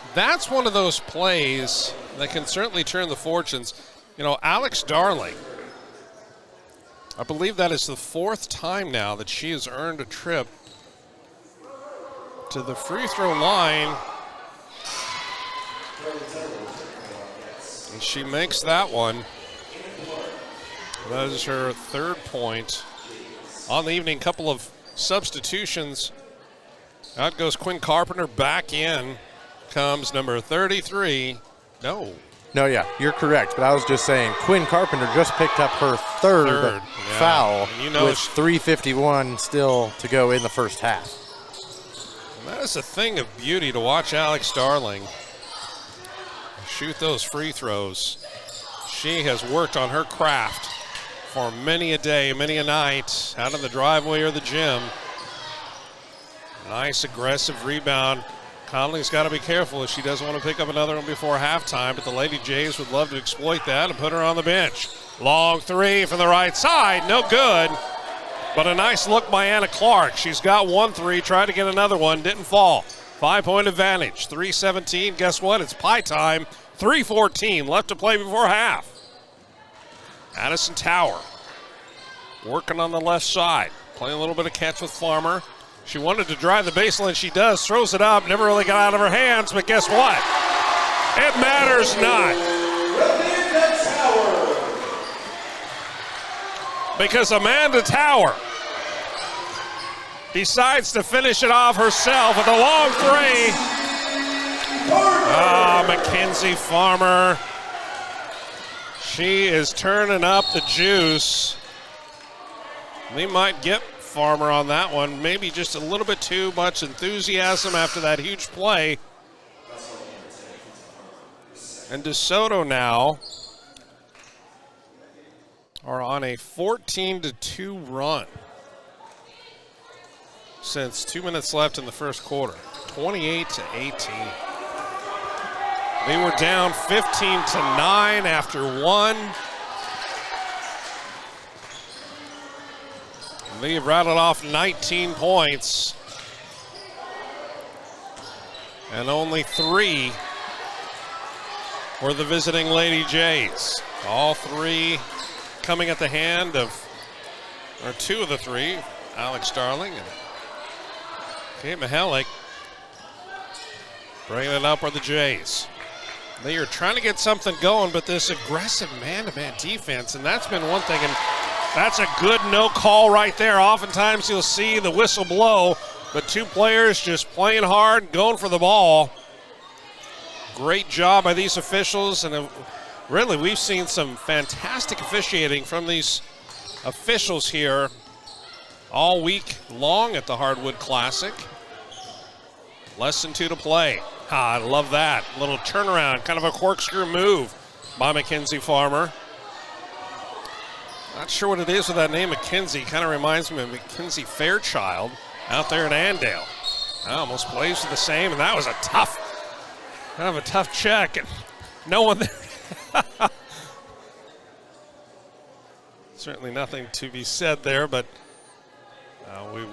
one of those plays that can certainly turn the fortunes. You know, Alex Darling, I believe that is the 4th time now that she has earned a trip to the free throw line. And she makes that one. That is her 3rd point on the evening. Couple of substitutions. Out goes Quinn Carpenter. Back in comes number 33. No, yeah, you're correct. But I was just saying, Quinn Carpenter just picked up her third foul with 3:51 still to go in the first half. And that is a thing of beauty to watch Alex Darling shoot those free throws. She has worked on her craft for many a day, many a night, out in the driveway or the gym. Nice aggressive rebound. Conley's got to be careful if she doesn't want to pick up another one before halftime, but the Lady Jays would love to exploit that and put her on the bench. Long 3 from the right side, no good, but a nice look by Anna Clark. She's got 1 3, tried to get another one, didn't fall. 5-point advantage, 3:17. Guess what? It's pie time. 3:14 left to play before half. Addison Tower working on the left side, playing a little bit of catch with Farmer. She wanted to drive the baseline. She does. Throws it up. Never really got out of her hands. But guess what? It matters not. Because Amanda Tower decides to finish it off herself with a long 3. Mackenzie Farmer. She is turning up the juice. We might get Farmer on that one. Maybe just a little bit too much enthusiasm after that huge play. And DeSoto now are on a 14-2 run since 2 minutes left in the first quarter. 28-18. They were down 15-9 after 1. They have rattled off 19 points. And only 3 for the visiting Lady Jays. All 3 coming at the hand of, or 2 of the 3, Alex Darling and Kate Mihalik, bringing it up for the Jays. They are trying to get something going, but this aggressive man-to-man defense, and that's been one thing, and that's a good no call right there. Oftentimes you'll see the whistle blow, but 2 players just playing hard, going for the ball. Great job by these officials, and really we've seen some fantastic officiating from these officials here all week long at the Hardwood Classic. Less than 2 to play. I love that. Little turnaround, kind of a corkscrew move by Mackenzie Farmer. Not sure what it is with that name, Mackenzie. Kind of reminds me of Mackenzie Fairchild out there in Andale. Almost plays for the same, and that was a tough, kind of a tough check. And no one there. Certainly nothing to be said there, but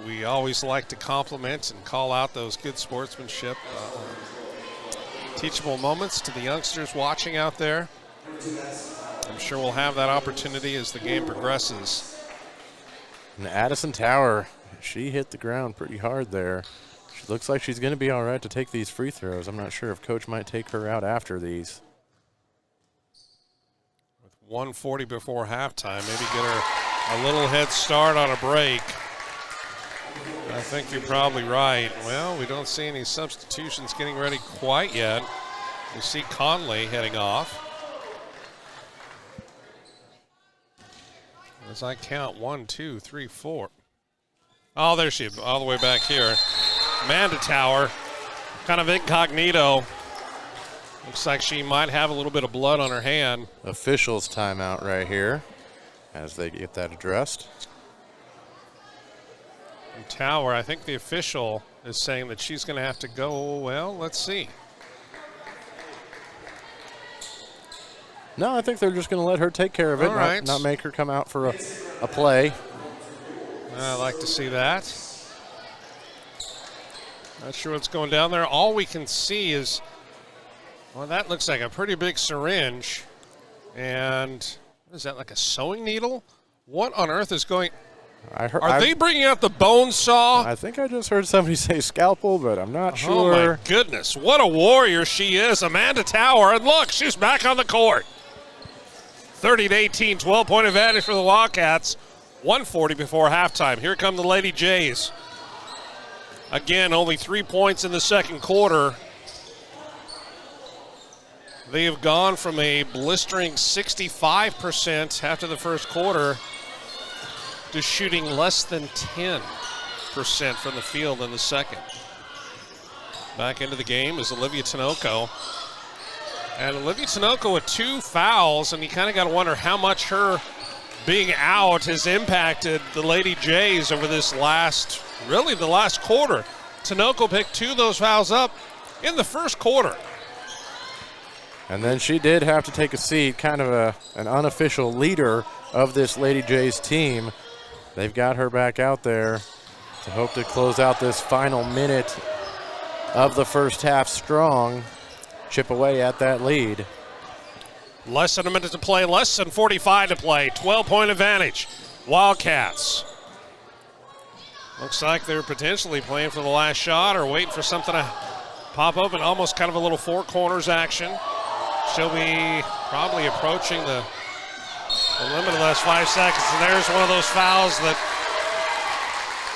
We always like to compliment and call out those good sportsmanship, teachable moments to the youngsters watching out there. I'm sure we'll have that opportunity as the game progresses. And Addison Tower, she hit the ground pretty hard there. She looks like she's going to be all right to take these free throws. I'm not sure if Coach might take her out after these. With 1:40 before halftime, maybe get her a little head start on a break. I think you're probably right. Well, we don't see any substitutions getting ready quite yet. We see Conley heading off. As I count, 1, 2, 3, 4. Oh, there she is, all the way back here. Amanda Tower, kind of incognito. Looks like she might have a little bit of blood on her hand. Officials timeout right here as they get that addressed. And Tower, I think the official is saying that she's going to have to go. Well, let's see. No, I think they're just going to let her take care of it, All right. not make her come out for a play. I like to see that. Not sure what's going down there. All we can see is, well, that looks like a pretty big syringe. And what is that, like a sewing needle? What on earth is going? Are they bringing out the bone saw? I think I just heard somebody say scalpel, but I'm not sure. Oh, my goodness. What a warrior she is. Amanda Tower. And look, she's back on the court. 30-18, 12-point advantage for the Wildcats. 1:40 before halftime. Here come the Lady Jays. Again, only 3 points in the second quarter. They have gone from a blistering 65% after the first quarter to shooting less than 10% from the field in the second. Back into the game is Olivia Tinoco. And Olivia Tinoco with 2 fouls, and you kind of got to wonder how much her being out has impacted the Lady Jays over this the last quarter. Tinoco picked 2 of those fouls up in the first quarter. And then she did have to take a seat, kind of an unofficial leader of this Lady Jays team. They've got her back out there to hope to close out this final minute of the first half strong, chip away at that lead. Less than a minute to play, less than 45 to play. 12-point advantage. Wildcats. Looks like they're potentially playing for the last shot or waiting for something to pop open. Almost kind of a little four corners action. She'll be probably approaching the limit of the last 5 seconds. And there's one of those fouls that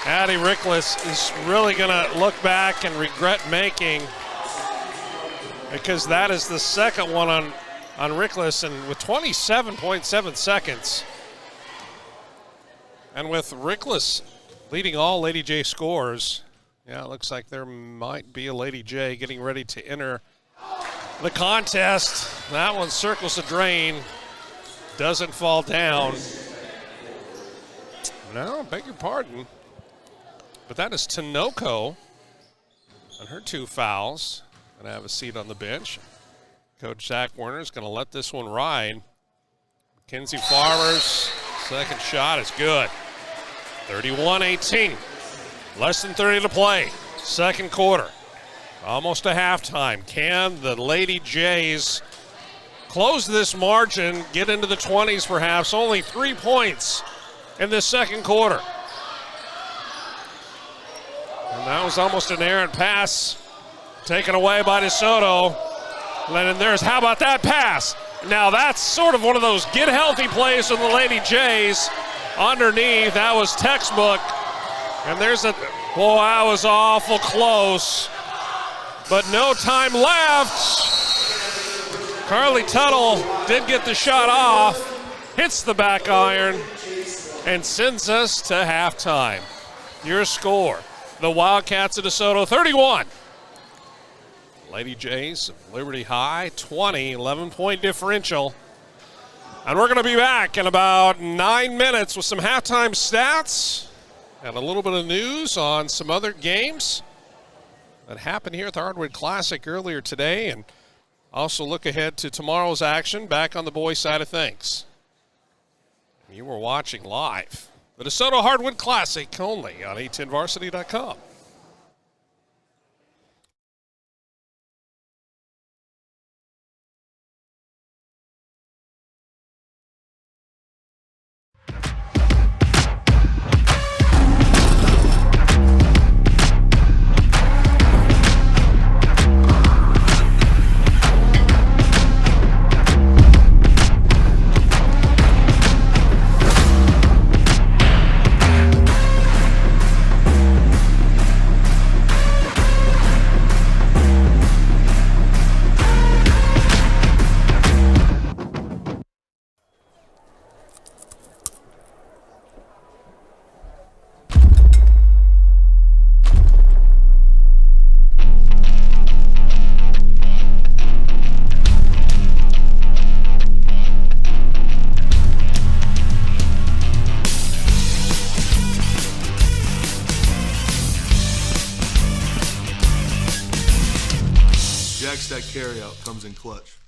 Addie Rickless is really going to look back and regret making, because that is the second one on Rickless, and with 27.7 seconds. And with Rickless leading all Lady J scores, yeah, it looks like there might be a Lady J getting ready to enter the contest. That one circles the drain, doesn't fall down. No, beg your pardon. But that is Tinoco on her 2 fouls. Going to have a seat on the bench. Coach Zach Werner is going to let this one ride. Mackenzie Farmer's second shot is good. 31-18. Less than 30 to play. Second quarter. Almost a halftime. Can the Lady Jays close this margin, get into the 20s perhaps? Only 3 points in this second quarter. And that was almost an errant pass taken away by DeSoto. And there's, how about that pass? Now that's sort of one of those get healthy plays from the Lady Jays. Underneath, that was textbook. And there's boy, that was awful close. But no time left. Carly Tuttle did get the shot off, hits the back iron, and sends us to halftime. Your score, the Wildcats of DeSoto 31. Lady Jays of Liberty High 20, 11-point differential. And we're going to be back in about 9 minutes with some halftime stats and a little bit of news on some other games that happened here at the Hardwood Classic earlier today, and also look ahead to tomorrow's action back on the boys' side of things. You were watching live The Soto Hardwood Classic only on a10varsity.com. Jack stack carryout comes in clutch.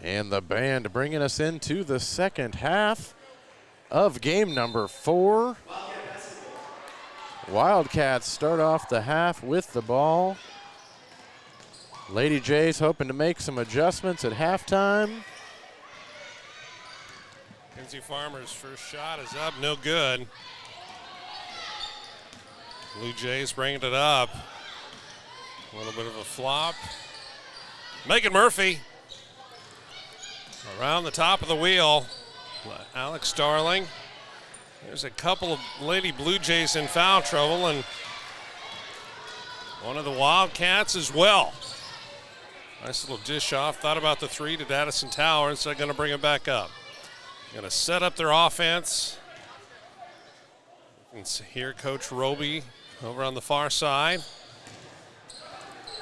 And the band bringing us into the second half of game number 4. Wildcats start off the half with the ball. Lady Jays hoping to make some adjustments at halftime. Kinsey Farmer's first shot is up, no good. Blue Jays bringing it up. A little bit of a flop. Megan Murphy around the top of the wheel. Alex Darling. There's a couple of Lady Blue Jays in foul trouble, and one of the Wildcats as well. Nice little dish off. Thought about the 3 to Addison Tower, and so going to bring it back up. Going to set up their offense. You can hear Coach Roby over on the far side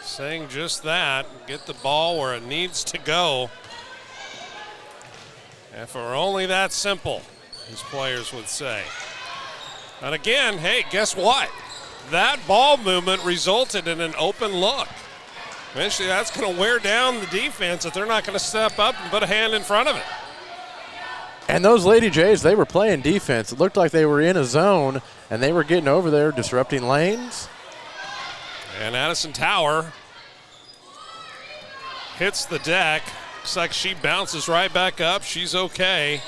saying just that. Get the ball where it needs to go. If it were only that simple, his players would say. And again, hey, guess what? That ball movement resulted in an open look. Eventually, that's going to wear down the defense if they're not going to step up and put a hand in front of it. And those Lady Jays, they were playing defense. It looked like they were in a zone, and they were getting over there, disrupting lanes. And Addison Tower hits the deck. Looks like she bounces right back up. She's okay.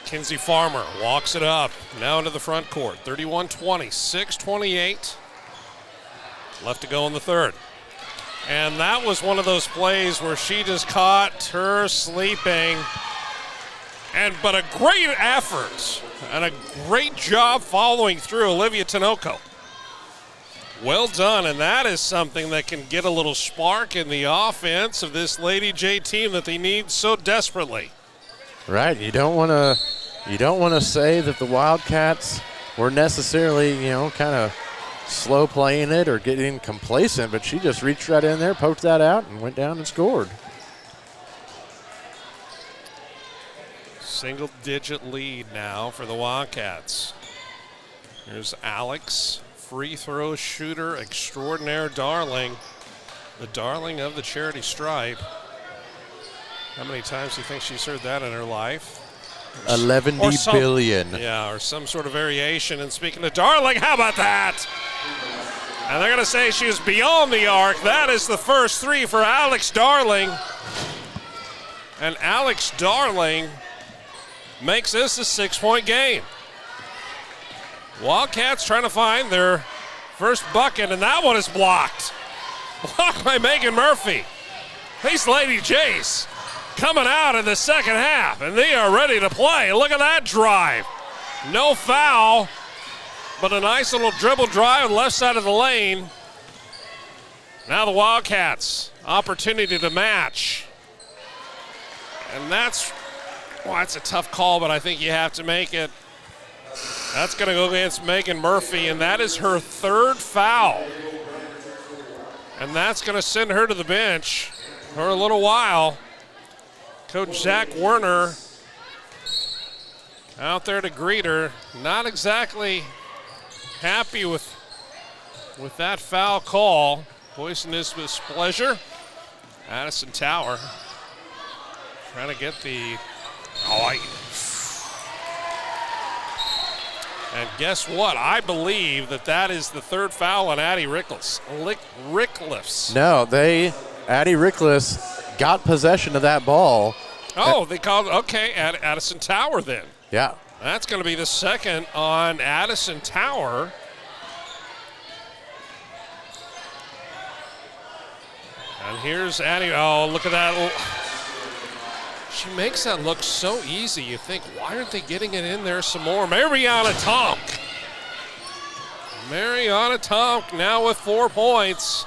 Kinsey Farmer walks it up. Now into the front court. 31-20, 6:28 left to go in the third. And that was one of those plays where she just caught her sleeping. But a great effort and a great job following through, Olivia Tinoco. Well done, and that is something that can get a little spark in the offense of this Lady J team that they need so desperately. Right, you don't want to say that the Wildcats were necessarily, kind of slow playing it or getting complacent, but she just reached right in there, poked that out, and went down and scored. Single-digit lead now for the Wildcats. Here's Alex, free throw shooter extraordinaire Darling, the darling of the charity stripe. How many times do you think she's heard that in her life? 11 billion. Yeah, or some sort of variation. And speaking of Darling, how about that? And they're going to say she was beyond the arc. That is the first 3 for Alex Darling. And Alex Darling makes this a 6-point game. Wildcats trying to find their first bucket, and that one is blocked. Blocked by Megan Murphy. These Lady Jays coming out in the second half, and they are ready to play. Look at that drive. No foul, but a nice little dribble drive left side of the lane. Now the Wildcats, opportunity to match. And that's a tough call, but I think you have to make it. That's going to go against Megan Murphy, and that is her 3rd foul. And that's going to send her to the bench for a little while. Coach Zach Werner out there to greet her. Not exactly happy with that foul call. Voicing his displeasure. Addison Tower trying to get the... And guess what? I believe that is the 3rd foul on Addie Rickliffs. No, Addie Rickliffs got possession of that ball. Oh, they called, okay, Addison Tower then. Yeah. That's going to be the 2nd on Addison Tower. And here's Addie. Oh, look at that. She makes that look so easy. You think, why aren't they getting it in there some more? Mariana Tonk. Mariana Tonk now with 4 points.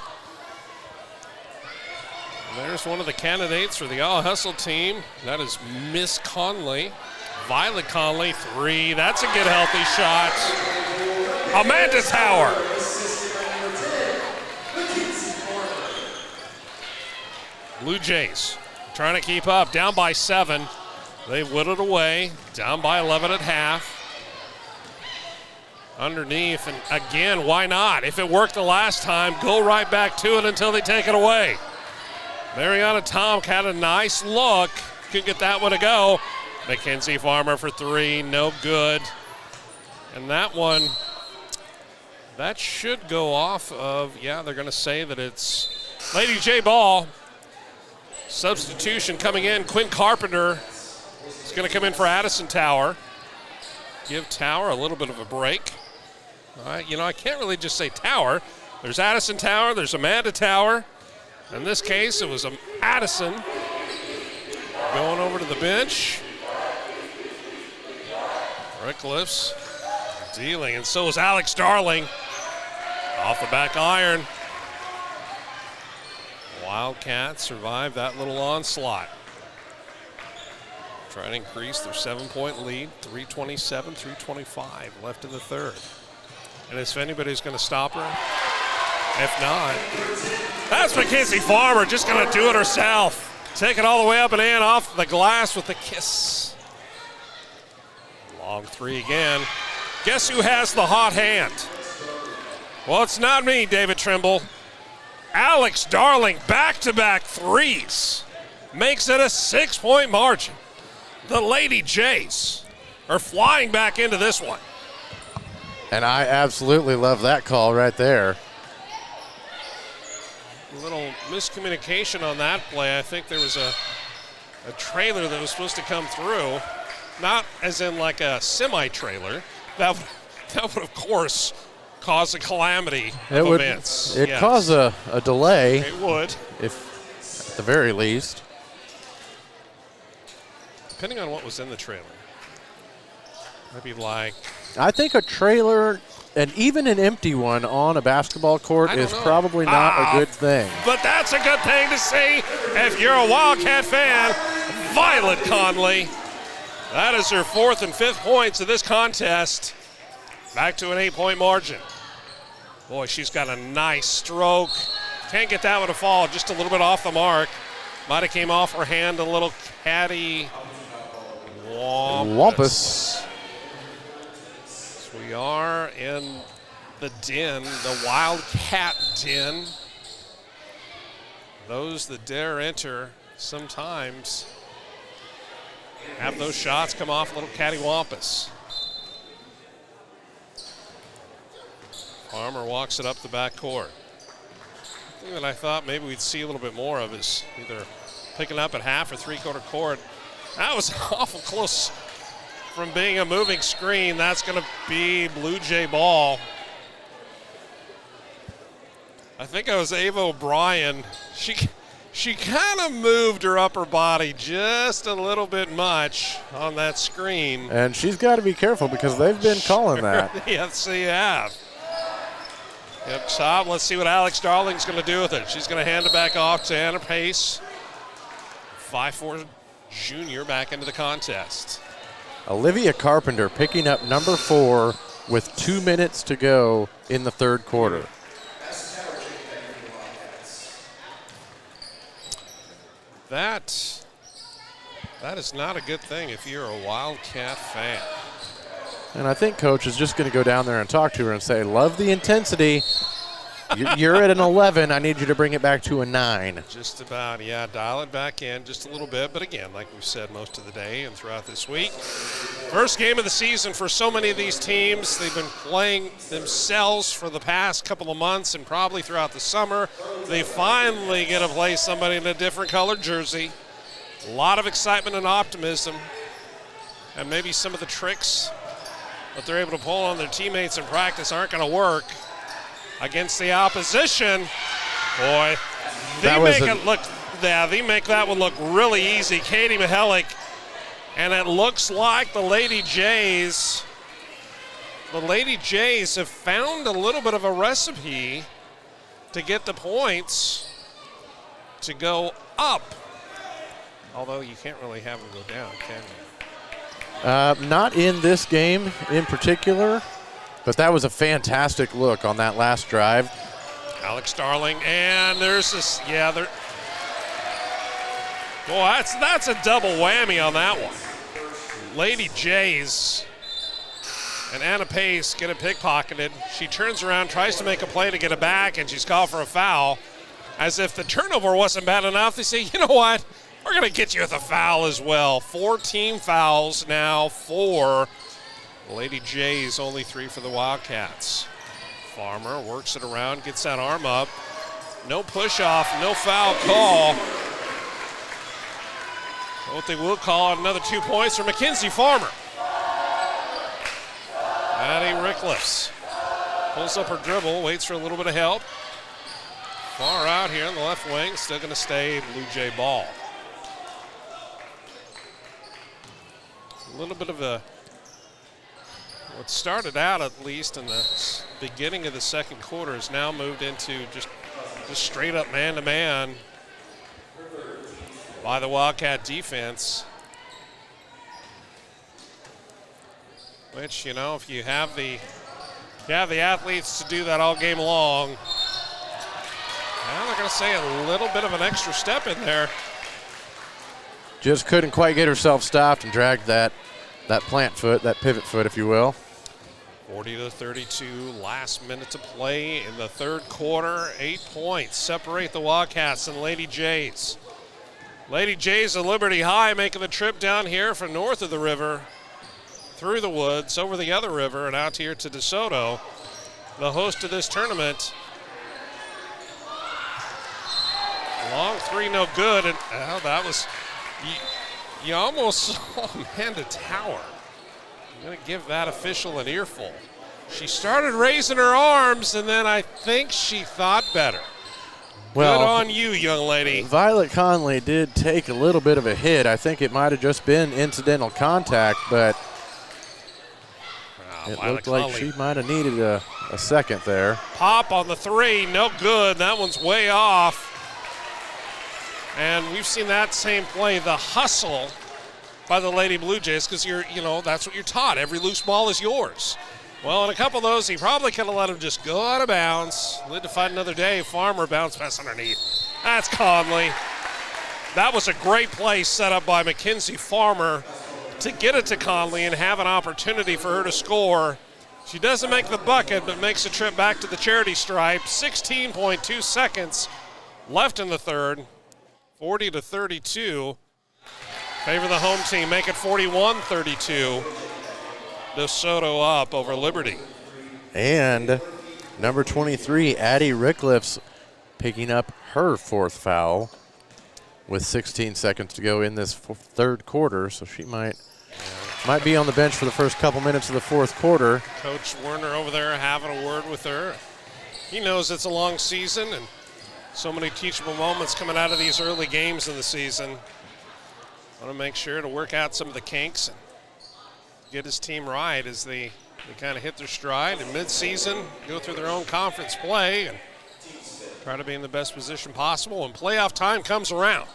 And there's one of the candidates for the All Hustle team. That is Miss Conley. Violet Conley, 3. That's a good, healthy shot. Amanda Tower. Blue Jays trying to keep up, down by 7. They whittled away, down by 11 at half. Underneath, and again, why not? If it worked the last time, go right back to it until they take it away. Mariana Tomk had a nice look. Couldn't get that one to go. Mackenzie Farmer for three, no good. And that one, that should go off of, yeah, they're going to say that it's Lady J ball. Substitution coming in, Quinn Carpenter is going to come in for Addison Tower. Give Tower a little bit of a break. I can't really just say Tower. There's Addison Tower, there's Amanda Tower. In this case, it was Addison going over to the bench. Rickliffs dealing, and so is Alex Darling. Off the back iron. Wildcats survive that little onslaught. Trying to increase their 7-point lead, 3:27, 3:25 left in the third. And if anybody's going to stop her, if not, that's Mackenzie Farmer just going to do it herself. Take it all the way up and in off the glass with a kiss. Long three again. Guess who has the hot hand? Well, it's not me, David Trimble. Alex Darling, back-to-back threes. Makes it a 6-point margin. The Lady Jays are flying back into this one. And I absolutely love that call right there. A little miscommunication on that play. I think there was a trailer that was supposed to come through. Not as in like a semi-trailer. That would, of course, cause a calamity of events. It caused a delay. It would. If at the very least. Depending on what was in the trailer. Maybe like... I think a trailer, and even an empty one on a basketball court is probably not a good thing. But that's a good thing to see if you're a Wildcat fan. Violet Conley. That is her 4th and 5th points of this contest. Back to an 8-point margin. Boy, she's got a nice stroke. Can't get that one to fall, just a little bit off the mark. Might have came off her hand a little catty. Wampus. So we are in the den, the Wildcat den. Those that dare enter sometimes have those shots come off a little cattywampus. Farmer walks it up the back court. The thing that I thought maybe we'd see a little bit more of is either picking up at half or three-quarter court. That was awful close from being a moving screen. That's going to be Blue Jay ball. I think it was Ava O'Brien. She kind of moved her upper body just a little bit much on that screen. And she's got to be careful because they've been calling that. Yes, they have. Yep, top. Let's see what Alex Darling's going to do with it. She's going to hand it back off to Anna Pace. 5'4" junior back into the contest. Olivia Carpenter picking up number 4 with 2 minutes to go in the third quarter. That is not a good thing if you're a Wildcat fan. And I think Coach is just going to go down there and talk to her and say, love the intensity. You're at an 11. I need you to bring it back to a 9. Just about, yeah, dial it back in just a little bit. But again, like we've said most of the day and throughout this week, first game of the season for so many of these teams. They've been playing themselves for the past couple of months and probably throughout the summer. They finally get to play somebody in a different colored jersey. A lot of excitement and optimism. And maybe some of the tricks that they're able to pull on their teammates in practice aren't going to work against the opposition. Boy, they make that one look really easy. Katie Mihalik, and it looks like the Lady Jays have found a little bit of a recipe to get the points to go up. Although you can't really have them go down, can you? Not in this game in particular, but that was a fantastic look on that last drive. Alex Darling, and there's this, yeah, there. Boy, that's a double whammy on that one. Lady Jays and Anna Pace get it pickpocketed. She turns around, tries to make a play to get it back, and she's called for a foul. as if the turnover wasn't bad enough, they say, you know what? We're going to get you with a foul as well. 4 team fouls now for Lady Jays, only 3 for the Wildcats. Farmer works it around, gets that arm up. No push off, no foul call. What they will call another 2 points for Mackenzie Farmer. Addie Ricklefs pulls up her dribble, waits for a little bit of help. Far out here in the left wing, still going to stay Blue Jay ball. A little bit of what started out at least in the beginning of the second quarter has now moved into just straight up man-to-man by the Wildcat defense. Which, you know, if you have the athletes to do that all game long, well, they're going to say a little bit of an extra step in there. Just couldn't quite get herself stopped and dragged that plant foot, that pivot foot, if you will. 40-32, last minute to play in the third quarter. 8 points separate the Wildcats and Lady Jays. Lady Jays of Liberty High making the trip down here from north of the river, through the woods, over the other river, and out here to DeSoto, the host of this tournament. Long 3, no good, and that was, you almost saw Amanda Tower. I'm going to give that official an earful. She started raising her arms, and then I think she thought better. Well, good on you, young lady. Violet Conley did take a little bit of a hit. I think it might have just been incidental contact, but it looked like she might have needed a second there. Pop on the 3, no good. That one's way off. And we've seen that same play, the hustle by the Lady Blue Jays, because that's what you're taught. Every loose ball is yours. Well, in a couple of those, he probably could have let him just go out of bounds. Lived to fight another day. Farmer bounce pass underneath. That's Conley. That was a great play set up by Mackenzie Farmer to get it to Conley and have an opportunity for her to score. She doesn't make the bucket, but makes a trip back to the charity stripe. 16.2 seconds left in the third. 40-32. Favor the home team, make it 41-32. DeSoto up over Liberty. And number 23, Addie Ricklefs, picking up her 4th foul with 16 seconds to go in this third quarter, so she might be on the bench for the first couple minutes of the fourth quarter. Coach Werner over there having a word with her. He knows it's a long season and so many teachable moments coming out of these early games in the season. Want to make sure to work out some of the kinks and get his team right as they kind of hit their stride in mid-season, go through their own conference play and try to be in the best position possible when playoff time comes around.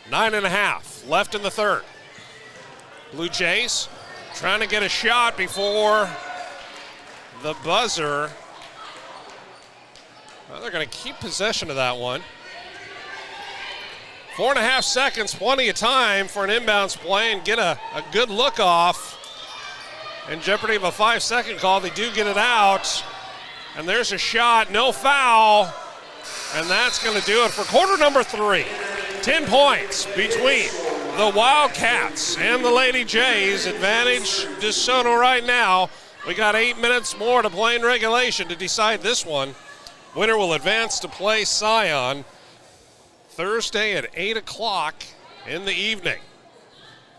9.5 left in the third. Blue Jays trying to get a shot before the buzzer. Well, they're going to keep possession of that one. 4.5 seconds, plenty of time for an inbounds play and get a good look off. In jeopardy of a 5-second call, they do get it out. And there's a shot, no foul. And that's going to do it for quarter number 3. 10 points between the Wildcats and the Lady Jays. Advantage DeSoto right now. We got 8 minutes more to play in regulation to decide this one. Winner will advance to play Scion Thursday at 8 o'clock in the evening.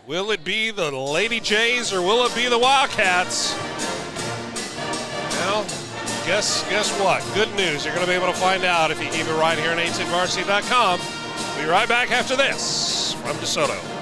Will it be the Lady Jays or will it be the Wildcats? Well, guess what? Good news. You're going to be able to find out if you keep it right here on 810varsity.com. We'll be right back after this from DeSoto.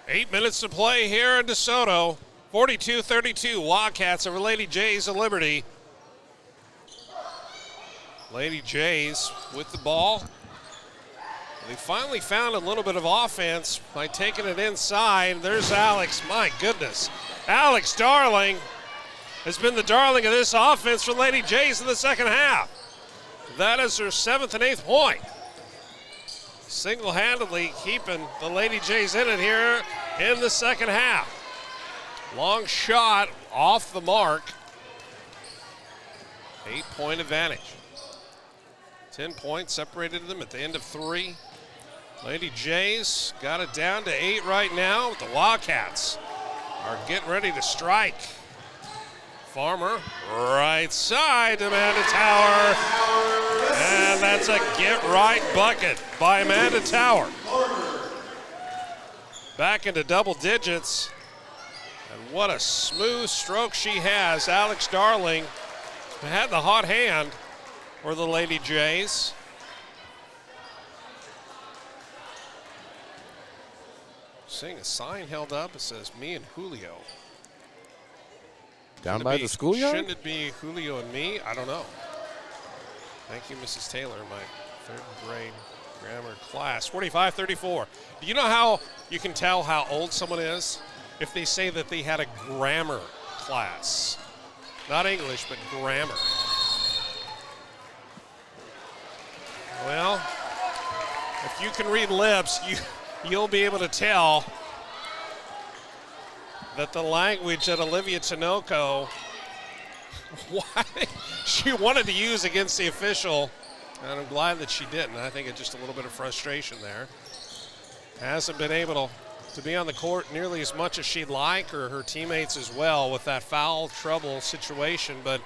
8 minutes to play here in DeSoto. 42-32, Wildcats over Lady Jays of Liberty. Lady Jays with the ball. They finally found a little bit of offense by taking it inside. There's Alex. My goodness. Alex Darling has been the darling of this offense for Lady Jays in the second half. That is her 7th and 8th point. Single-handedly keeping the Lady Jays in it here in the second half. Long shot off the mark. 8-point advantage. 10 points separated them at the end of 3. Lady Jays got it down to 8 right now. The Wildcats are getting ready to strike. Farmer, right side, Amanda Tower. And that's a get-right bucket by Amanda Tower. Back into double digits. And what a smooth stroke she has. Alex Darling had the hot hand for the Lady Jays. Seeing a sign held up, it says me and Julio. Down by the schoolyard? Shouldn't it be Julio and me? I don't know. Thank you, Mrs. Taylor, my 3rd grade grammar class. 45-34. Do you know how you can tell how old someone is? If they say that they had a grammar class. Not English, but grammar. Well, if you can read lips, you'll be able to tell that the language that Olivia Tinoco she wanted to use against the official, and I'm glad that she didn't. I think it's just a little bit of frustration there. Hasn't been able to be on the court nearly as much as she'd like, or her teammates as well, with that foul trouble situation. But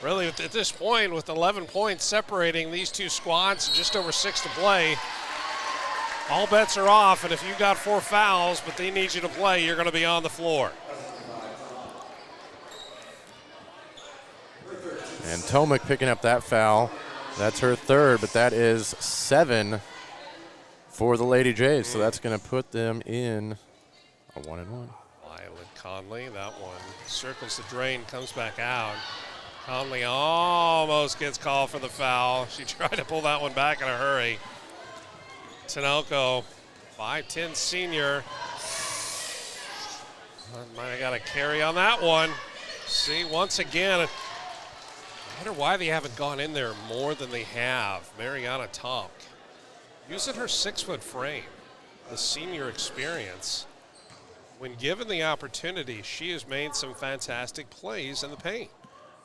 really, at this point, with 11 points separating these two squads, just over 6 to play, all bets are off, and if you got 4 fouls, but they need you to play, you're going to be on the floor. And Tomic picking up that foul. That's her 3rd, but that is 7 for the Lady Jays. So that's going to put them in a 1-1. Violet Conley, that one circles the drain, comes back out. Conley almost gets called for the foul. She tried to pull that one back in a hurry. Tinoco, 5'10" senior. Might have got a carry on that one. See, once again, I wonder why they haven't gone in there more than they have. Mariana Tomk, using her 6-foot frame, the senior experience. When given the opportunity, she has made some fantastic plays in the paint.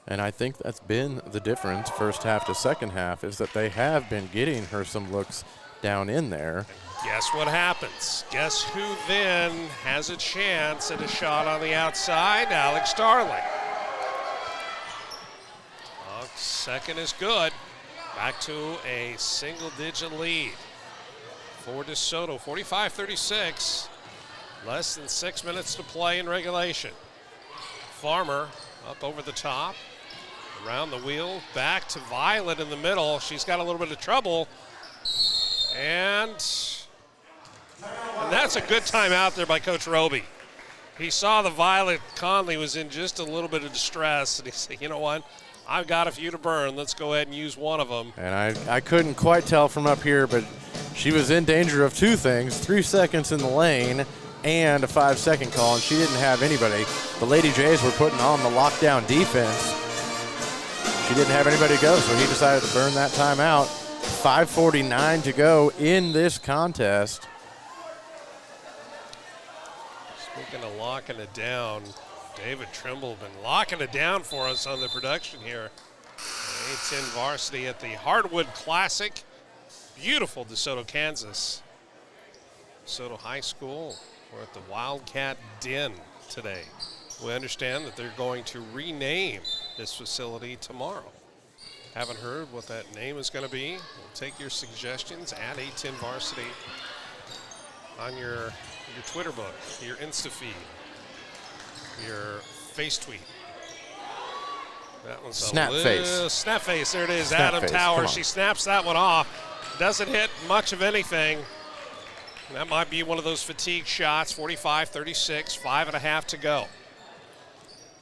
And I think that's been the difference first half to second half, is that they have been getting her some looks down in there. Guess what happens? Guess who then has a chance at a shot on the outside? Alex Darling. Second is good. Back to a single-digit lead for DeSoto. 45-36. Less than 6 minutes to play in regulation. Farmer up over the top. Around the wheel. Back to Violet in the middle. She's got a little bit of trouble. And that's a good time out there by Coach Roby. He saw the Violet Conley was in just a little bit of distress, and he said, you know what? I've got a few to burn. Let's go ahead and use one of them. And I couldn't quite tell from up here, but she was in danger of 2 things, 3 seconds in the lane and a 5-second call, and she didn't have anybody. The Lady Jays were putting on the lockdown defense. She didn't have anybody to go, so he decided to burn that timeout. 5:49 to go in this contest. Speaking of locking it down, David Trimble been locking it down for us on the production here. A-10 varsity at the Hardwood Classic. Beautiful DeSoto, Kansas. DeSoto High School. We're at the Wildcat Den today. We understand that they're going to rename this facility tomorrow. Haven't heard what that name is going to be. We'll take your suggestions at A-10 Varsity on your Twitter book, your Insta feed, your face tweet. That one's Snap face. Snap face, there it is. Snap Adam face. Tower, Come on. she snaps that one off. Doesn't hit much of anything. That might be one of those fatigue shots, 45-36, 5.5 to go.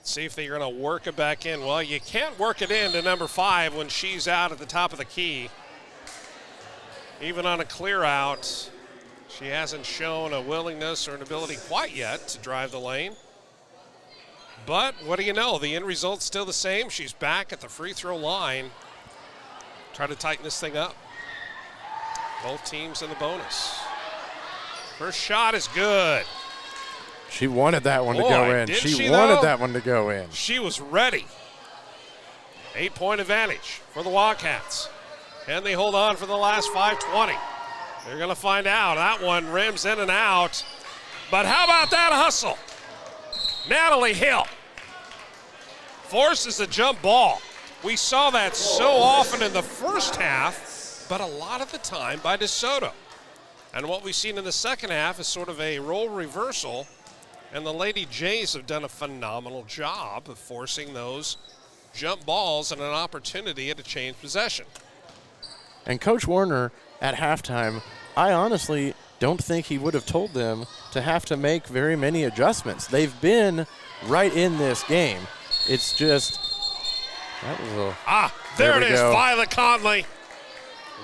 See if they're going to work it back in. Well, you can't work it in to number 5 when she's out at the top of the key. Even on a clear out, she hasn't shown a willingness or an ability quite yet to drive the lane. But what do you know? The end result's still the same. She's back at the free throw line. Try to tighten this thing up. Both teams in the bonus. First shot is good. She wanted that one to go in. She wanted that one to go in. She was ready. 8-point advantage for the Wildcats. Can they hold on for the last 5:20? They're going to find out. That one rims in and out. But how about that hustle? Natalie Hill forces a jump ball. We saw that so often in the first half, but a lot of the time by DeSoto. And what we've seen in the second half is sort of a role reversal, and the Lady Jays have done a phenomenal job of forcing those jump balls and an opportunity to change possession. And Coach Warner at halftime, I honestly don't think he would have told them to have to make very many adjustments. They've been right in this game. It's just, that was a, there it is, Violet Conley.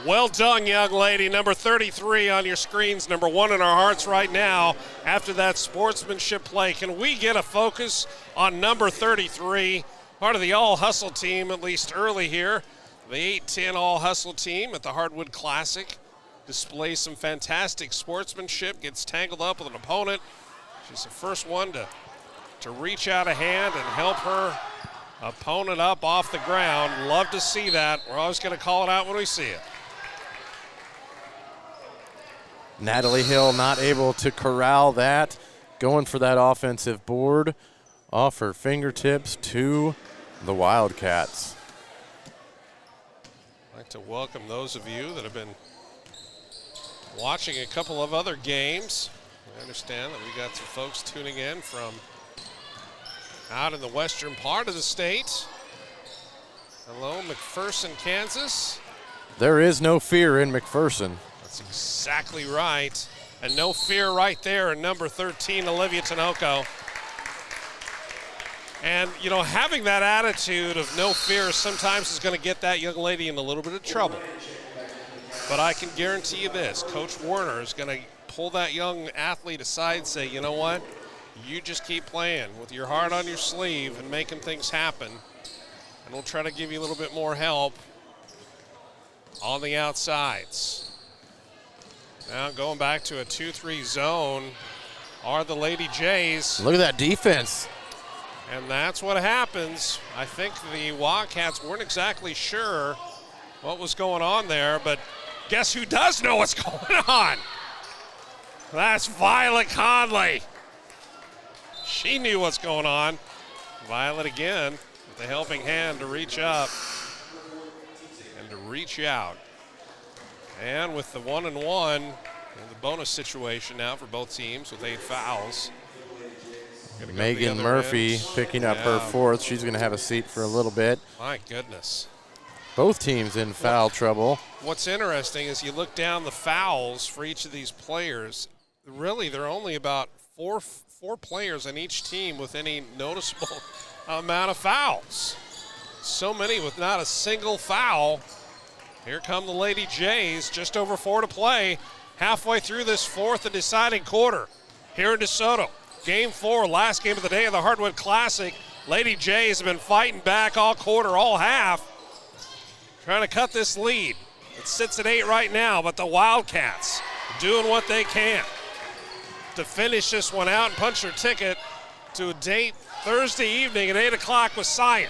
Well done, young lady. Number 33 on your screens, number 1 in our hearts right now after that sportsmanship play. Can we get a focus on number 33, part of the all-hustle team, at least early here. The 8-10 all-hustle team at the Hardwood Classic displays some fantastic sportsmanship, gets tangled up with an opponent. She's the first one to reach out a hand and help her opponent up off the ground. Love to see that. We're always going to call it out when we see it. Natalie Hill not able to corral that, going for that offensive board off her fingertips to the Wildcats. I'd like to welcome those of you that have been watching a couple of other games. I understand that we got some folks tuning in from out in the western part of the state. Hello, McPherson, Kansas. There is no fear in McPherson. That's exactly right. And no fear right there in number 13, Olivia Tinoco. And, you know, having that attitude of no fear sometimes is going to get that young lady in a little bit of trouble. But I can guarantee you this, Coach Warner is going to pull that young athlete aside and say, you know what, you just keep playing with your heart on your sleeve and making things happen. And we'll try to give you a little bit more help on the outsides. Now going back to a 2-3 zone are the Lady Jays. Look at that defense. And that's what happens. I think the Wildcats weren't exactly sure what was going on there, but guess who does know what's going on? That's Violet Conley. She knew what's going on. Violet again with the helping hand to reach up and to reach out. And with the 1-and-1 in the bonus situation now for both teams with 8 fouls. Megan Murphy picking up her 4th. She's going to have a seat for a little bit. My goodness. Both teams in foul trouble. What's interesting is you look down the fouls for each of these players. Really, there are only about four players on each team with any noticeable amount of fouls. So many with not a single foul. Here come the Lady Jays, just over 4 to play. Halfway through this 4th and deciding quarter here in DeSoto. Game 4, last game of the day of the Hardwood Classic. Lady Jays have been fighting back all quarter, all half. Trying to cut this lead. It sits at 8 right now, but the Wildcats doing what they can to finish this one out and punch their ticket to a date Thursday evening at 8 o'clock with Sion.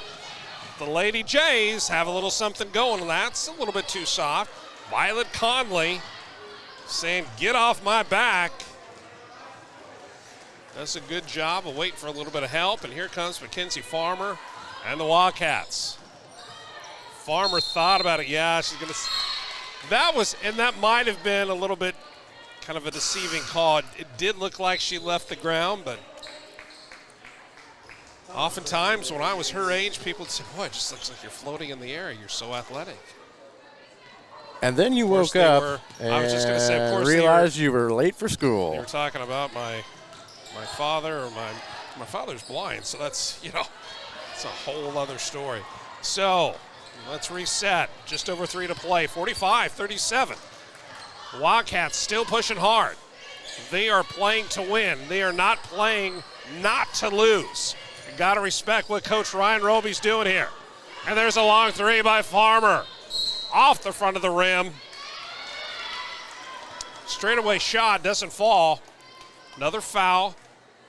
The Lady Jays have a little something going, and that's a little bit too soft. Violet Conley saying, get off my back. Does a good job of waiting for a little bit of help, and here comes Mackenzie Farmer and the Wildcats. Farmer thought about it. Yeah, she's going to. That might have been a little bit kind of a deceiving call. It did look like she left the ground, but oftentimes when I was her age, people would say, boy, it just looks like you're floating in the air. You're so athletic. And then you woke they up were- and I was just gonna say, of course they realized you were late for You school. were talking about my father, or my father's blind, so that's, it's a whole other story. So let's reset. Just over 3 to play. 45-37. The Wildcats still pushing hard. They are playing to win. They are not playing not to lose. You got to respect what Coach Ryan Roby's doing here. And there's a long three by Farmer. Off the front of the rim. Straightaway shot, doesn't fall. Another foul.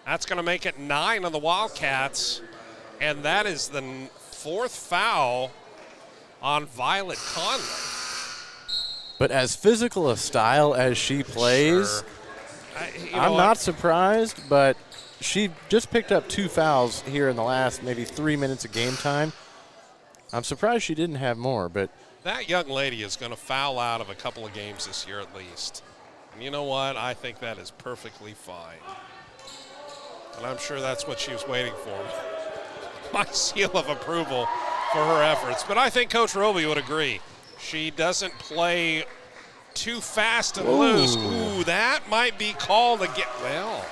That's going to make it 9 on the Wildcats. And that is the 4th foul on Violet Conley. But as physical a style as she plays, Sure. I'm not surprised, but she just picked up 2 fouls here in the last maybe 3 minutes of game time. I'm surprised she didn't have more, but That young lady is going to foul out of a couple of games this year at least. And you know what? I think that is perfectly fine. And I'm sure that's what she was waiting for. My seal of approval for her efforts. But I think Coach Roby would agree. She doesn't play too fast and loose. Ooh, that might be called again. Well,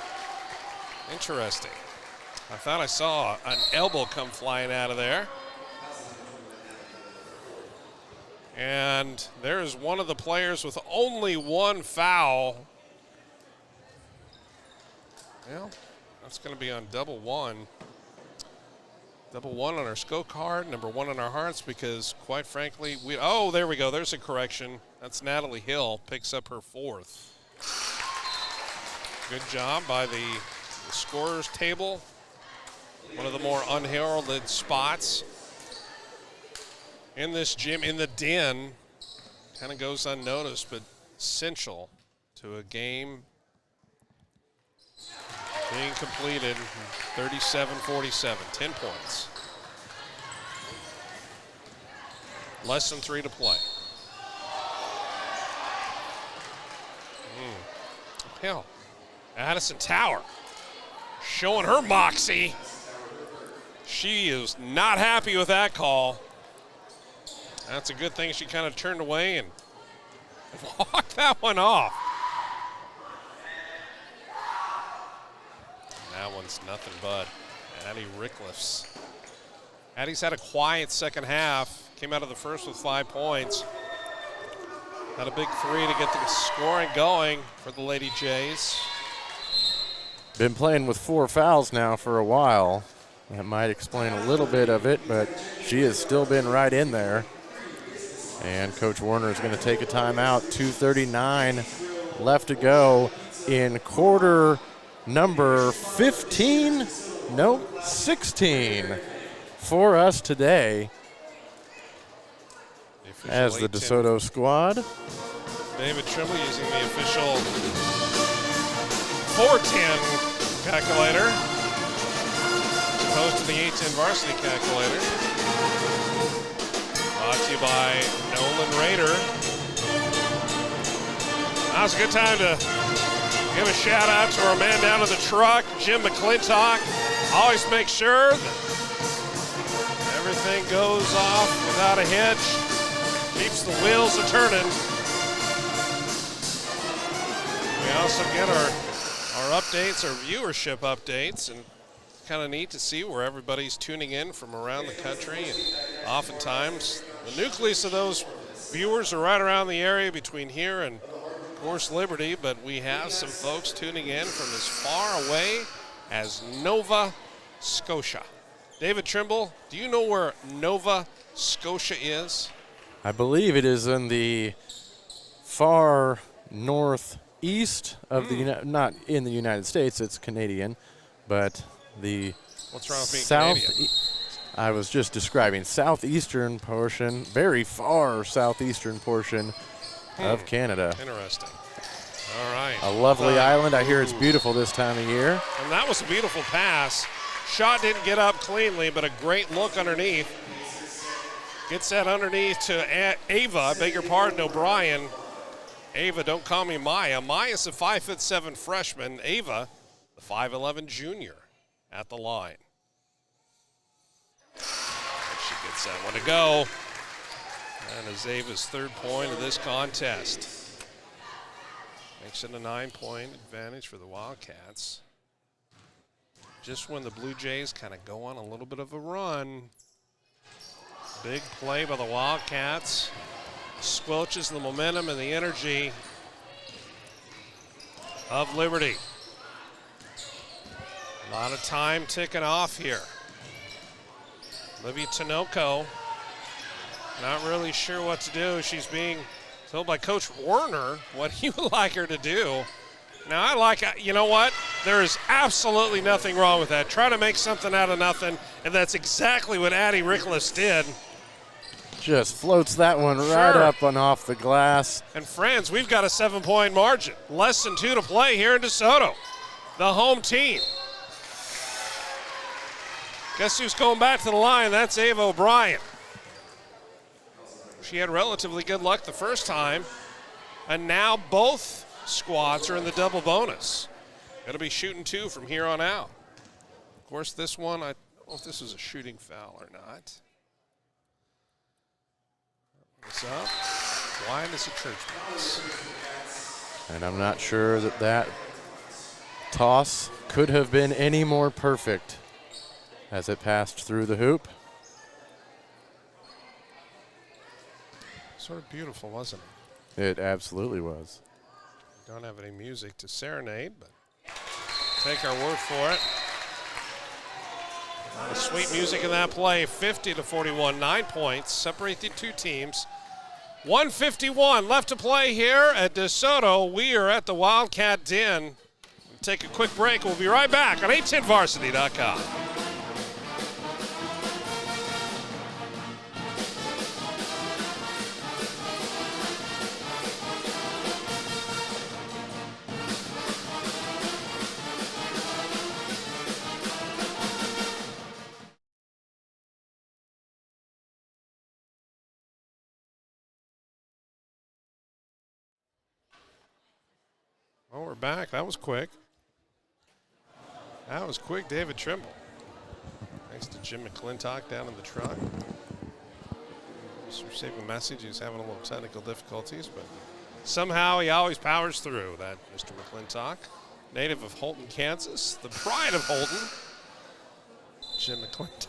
interesting. I thought I saw an elbow come flying out of there. And there's one of the players with only 1 foul. Well, that's going to be on double one. Double one on our scorecard, number 1 on our hearts, because quite frankly, there we go. There's a correction. That's Natalie Hill, picks up her 4th. Good job by the scorers table. One of the more unheralded spots in this gym, in the den. Kind of goes unnoticed, but essential to a game being completed. 37-47, 10 points. Less than 3 to play. Hell, Addison Tower showing her moxie. She is not happy with that call. That's a good thing she kind of turned away and walked that one off. That one's nothing but Addie Rickliffs. Addie's had a quiet second half. Came out of the first with 5 points. Had a big 3 to get the scoring going for the Lady Jays. been playing with 4 fouls now for a while. That might explain a little bit of it, but she has still been right in there. And Coach Warner is going to take a timeout. 2:39 left to go in quarter number 15. No, 16 for us today as the DeSoto squad. David Trimble using the official 410 calculator as opposed to the 810 varsity calculator. Brought to you by Nolan Rader. Now's a good time to give a shout out to our man down in the truck, Jim McClintock. Always make sure that everything goes off without a hitch. Keeps the wheels a-turning. We also get our updates, our viewership updates, and kind of neat to see where everybody's tuning in from around the country. And oftentimes, the nucleus of those viewers are right around the area between here and, of course, Liberty, but we have some folks tuning in from as far away as Nova Scotia. David Trimble, do you know where Nova Scotia is? I believe it is in the far northeast of the not in the United States. It's Canadian, but the What's wrong with being south. Canadian? I was just describing southeastern portion, very far southeastern portion of Canada. Interesting. All right. A lovely island. I hear it's beautiful this time of year. And that was a beautiful pass. Shot didn't get up cleanly, but a great look underneath. Gets that underneath to Ava, I beg your pardon, O'Brien. Ava, don't call me Maya. Maya's a 5'7" freshman. Ava, the 5'11" junior at the line. And she gets that one to go. And Azeva's third point of this contest. Makes it a 9-point advantage for the Wildcats. Just when the Blue Jays kind of go on a little bit of a run. Big play by the Wildcats. Squelches the momentum and the energy of Liberty. A lot of time ticking off here. Livia Tinoco, not really sure what to do. She's being told by Coach Warner what he would like her to do. Now, you know what? There is absolutely nothing wrong with that. Try to make something out of nothing, and that's exactly what Addie Rickless did. Just floats that one right up and off the glass. And friends, we've got a 7-point margin. Less than 2 to play here in DeSoto. The home team. Guess who's going back to the line? That's Ava O'Brien. She had relatively good luck the first time, and now both squads are in the double bonus. Going to be shooting 2 from here on out. Of course, this one, I don't know if this was a shooting foul or not. What's up? Wide as a church mouse. And I'm not sure that toss could have been any more perfect as it passed through the hoop. Sort of beautiful, wasn't it? It absolutely was. Don't have any music to serenade, but take our word for it. A lot of sweet music in that play. 50-41, 9 points, separate the two teams. 1:51 left to play here at DeSoto. We are at the Wildcat Den. We'll take a quick break. We'll be right back on 810varsity.com. Well, we're back. That was quick. That was quick, David Trimble. Thanks to Jim McClintock down in the truck. Just received a message. He's having a little technical difficulties, but somehow he always powers through. That Mr. McClintock, native of Holton, Kansas, the pride of Holton, Jim McClintock.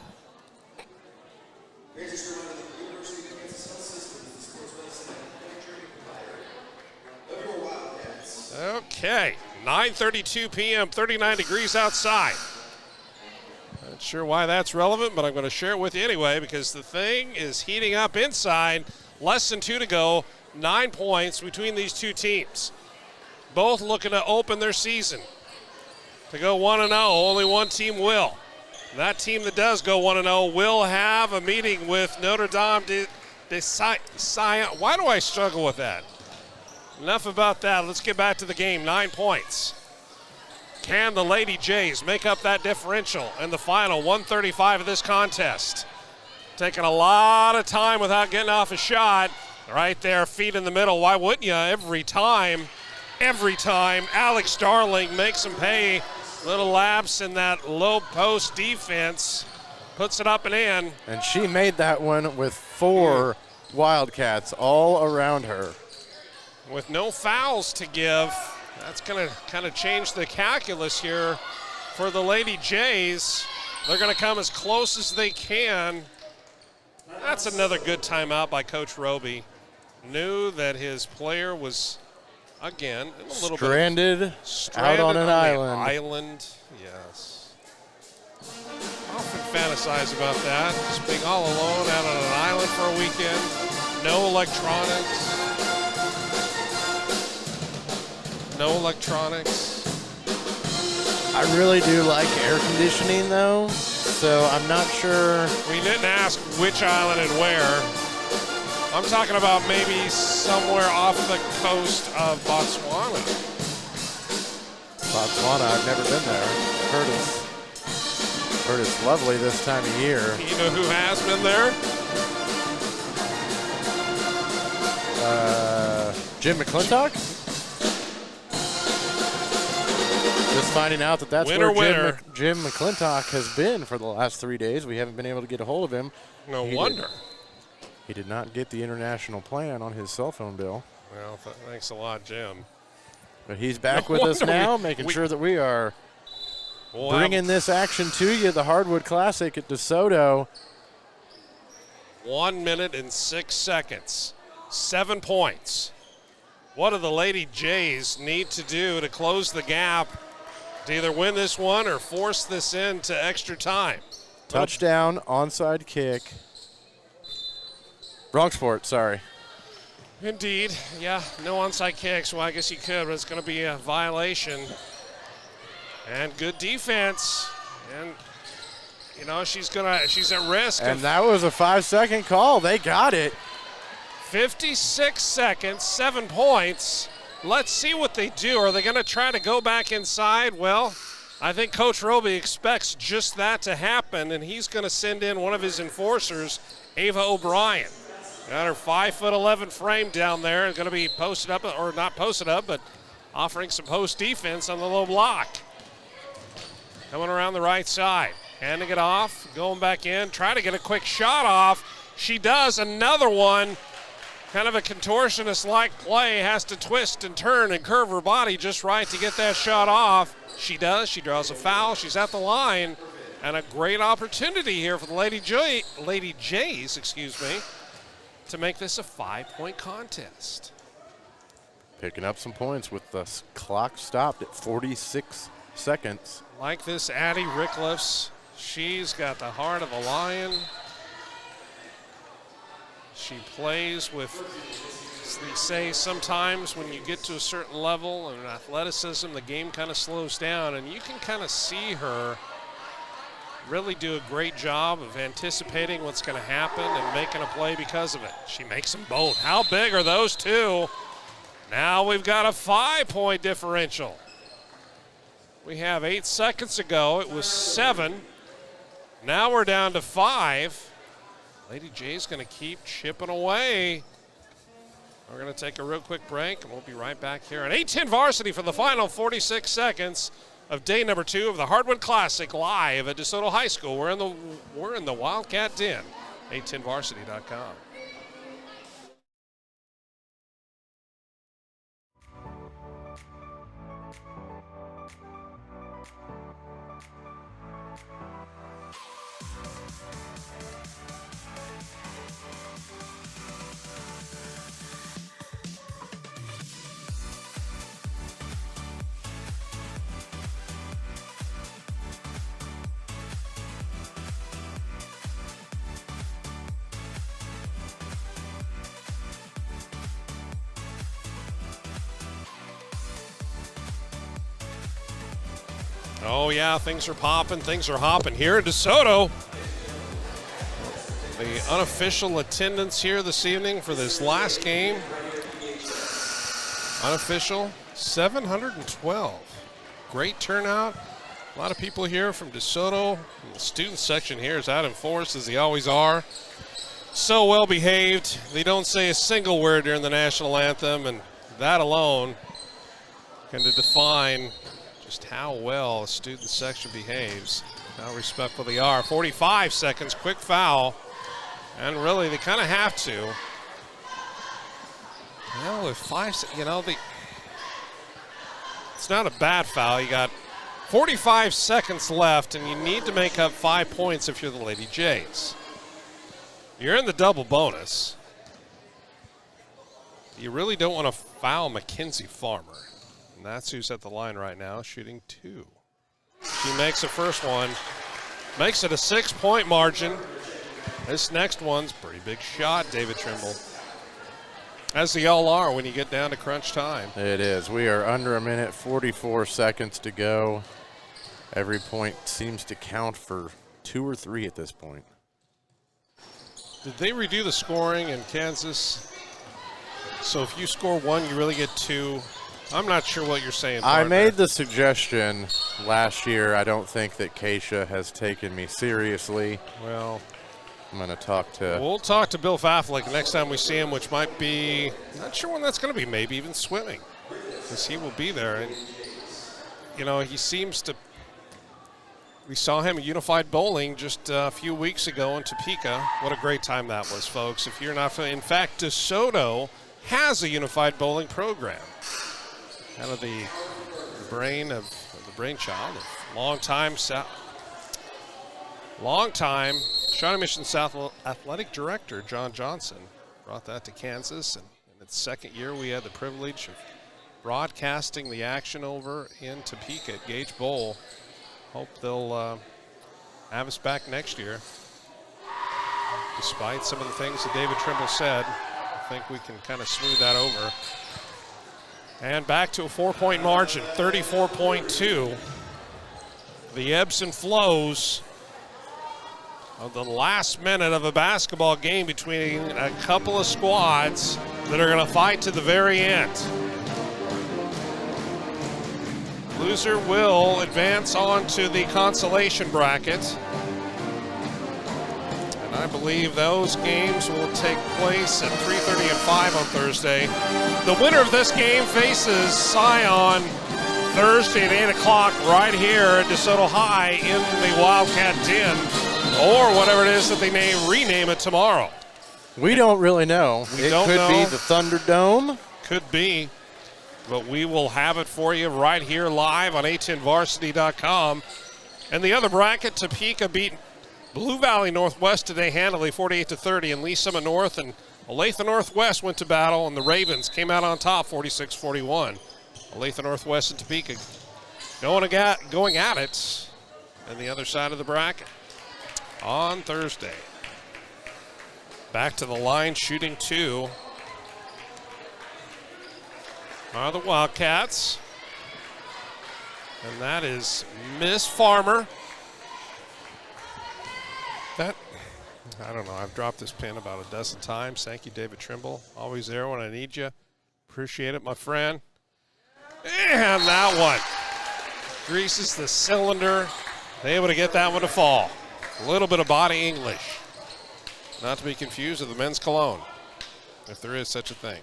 Okay, 9:32 p.m., 39 degrees outside. Not sure why that's relevant, but I'm going to share it with you anyway because the thing is heating up inside. Less than 2 to go, 9 points between these two teams. Both looking to open their season. To go 1-0, only one team will. That team that does go 1-0 will have a meeting with Notre Dame de Sion. Why do I struggle with that? Enough about that. Let's get back to the game. 9 points. Can the Lady Jays make up that differential in the final 135 of this contest? Taking a lot of time without getting off a shot. Right there, feet in the middle. Why wouldn't you? Every time, Alex Darling makes them pay. Little lapse in that low post defense. Puts it up and in. And she made that one with 4 Wildcats all around her. With no fouls to give, that's going to kind of change the calculus here for the Lady Jays. They're going to come as close as they can. That's another good timeout by Coach Roby. Knew that his player was, again, a little stranded out on an island. Yes. Often fantasize about that. Just being all alone out on an island for a weekend. No electronics. No electronics. I really do like air conditioning though, so I'm not sure. We didn't ask which island and where. I'm talking about maybe somewhere off the coast of Botswana. Botswana, I've never been there. Heard it's lovely this time of year. You know who has been there? Jim McClintock? Just finding out that's where Jim McClintock has been for the last 3 days. We haven't been able to get a hold of him. No wonder. He did not get the international plan on his cell phone bill. Well, thanks a lot, Jim. But he's back with us now, making sure that we are bringing this action to you. The Hardwood Classic at DeSoto. 1 minute and 6 seconds. 7 points. What do the Lady Jays need to do to close the gap to either win this one or force this into extra time? Touchdown, onside kick. Bronxport, sorry. Indeed. Yeah, no onside kicks. Well, I guess you could, but it's going to be a violation. And good defense. And, you know, she's at risk. And that was a 5-second call. They got it. 56 seconds, 7 points. Let's see what they do. Are they going to try to go back inside? Well, I think Coach Roby expects just that to happen, and he's going to send in one of his enforcers, Ava O'Brien. Got her 5'11" frame down there, going to be posted up, or not posted up, but offering some post defense on the low block. Coming around the right side, handing it off, going back in, trying to get a quick shot off. She does, another one. Kind of a contortionist-like play, has to twist and turn and curve her body just right to get that shot off. She does, she draws a foul, she's at the line, and a great opportunity here for the Lady Jays, to make this a 5-point contest. Picking up some points with the clock stopped at 46 seconds. Like this Addie Rickliffs, she's got the heart of a lion. She plays with, they say sometimes when you get to a certain level of athleticism, the game kind of slows down, and you can kind of see her really do a great job of anticipating what's going to happen and making a play because of it. She makes them both. How big are those two? Now we've got a 5-point differential. We have 8 seconds ago, it was 7. Now we're down to 5. Lady J's going to keep chipping away. We're going to take a real quick break, and we'll be right back here on 8-10 Varsity for the final 46 seconds of day number 2 of the Hardwood Classic live at DeSoto High School. We're in the Wildcat Den. 810varsity.com. Oh, yeah, things are popping, things are hopping here in DeSoto. The unofficial attendance here this evening for this last game. Unofficial, 712. Great turnout. A lot of people here from DeSoto. The student section here is out in force, as they always are. So well behaved. They don't say a single word during the national anthem, and that alone can define just how well the student section behaves, how respectful they are. 45 seconds, quick foul, and really they kind of have to. Well, with 5, it's not a bad foul. You got 45 seconds left, and you need to make up 5 points if you're the Lady Jays. You're in the double bonus. You really don't want to foul Mackenzie Farmer. And that's who's at the line right now, shooting 2. She makes the first one, makes it a 6-point margin. This next one's pretty big shot, David Trimble. As they all are when you get down to crunch time. It is. We are under a minute, 44 seconds to go. Every point seems to count for 2 or 3 at this point. Did they redo the scoring in Kansas? So if you score 1, you really get 2. I'm not sure what you're saying, partner. I made the suggestion last year. I don't think that Keisha has taken me seriously. Well, I'm going to talk to... We'll talk to Bill Faflick next time we see him, which might be, not sure when that's going to be, maybe even swimming, because he will be there. And, you know, he seems to We saw him at Unified Bowling just a few weeks ago in Topeka. What a great time that was, folks. If you're not, in fact, DeSoto has a Unified Bowling program. Out of the brainchild of long-time Shawnee Mission South Athletic Director John Johnson brought that to Kansas, and in its second year we had the privilege of broadcasting the action over in Topeka at Gage Bowl. Hope they'll have us back next year. Despite some of the things that David Trimble said, I think we can kind of smooth that over. And back to a 4-point margin, 34.2. The ebbs and flows of the last minute of a basketball game between a couple of squads that are going to fight to the very end. Loser will advance on to the consolation bracket. And I believe those games will take place at 3:30 and 5 on Thursday. The winner of this game faces Scion Thursday at 8 o'clock right here at DeSoto High in the Wildcat Den, or whatever it is that they rename it tomorrow. We don't really know. It could be the Thunderdome. Could be. But we will have it for you right here live on a10varsity.com. And the other bracket, Topeka beat Blue Valley Northwest today handily, 48-30, and Lee Summit North and Olathe Northwest went to battle, and the Ravens came out on top, 46-41. Olathe Northwest and Topeka going at it on the other side of the bracket on Thursday. Back to the line, shooting 2. Are the Wildcats. And that is Miss Farmer. I don't know, I've dropped this pin about a dozen times. Thank you, David Trimble. Always there when I need you. Appreciate it, my friend. And that one greases the cylinder. Able to get that one to fall. A little bit of body English. Not to be confused with the men's cologne, if there is such a thing.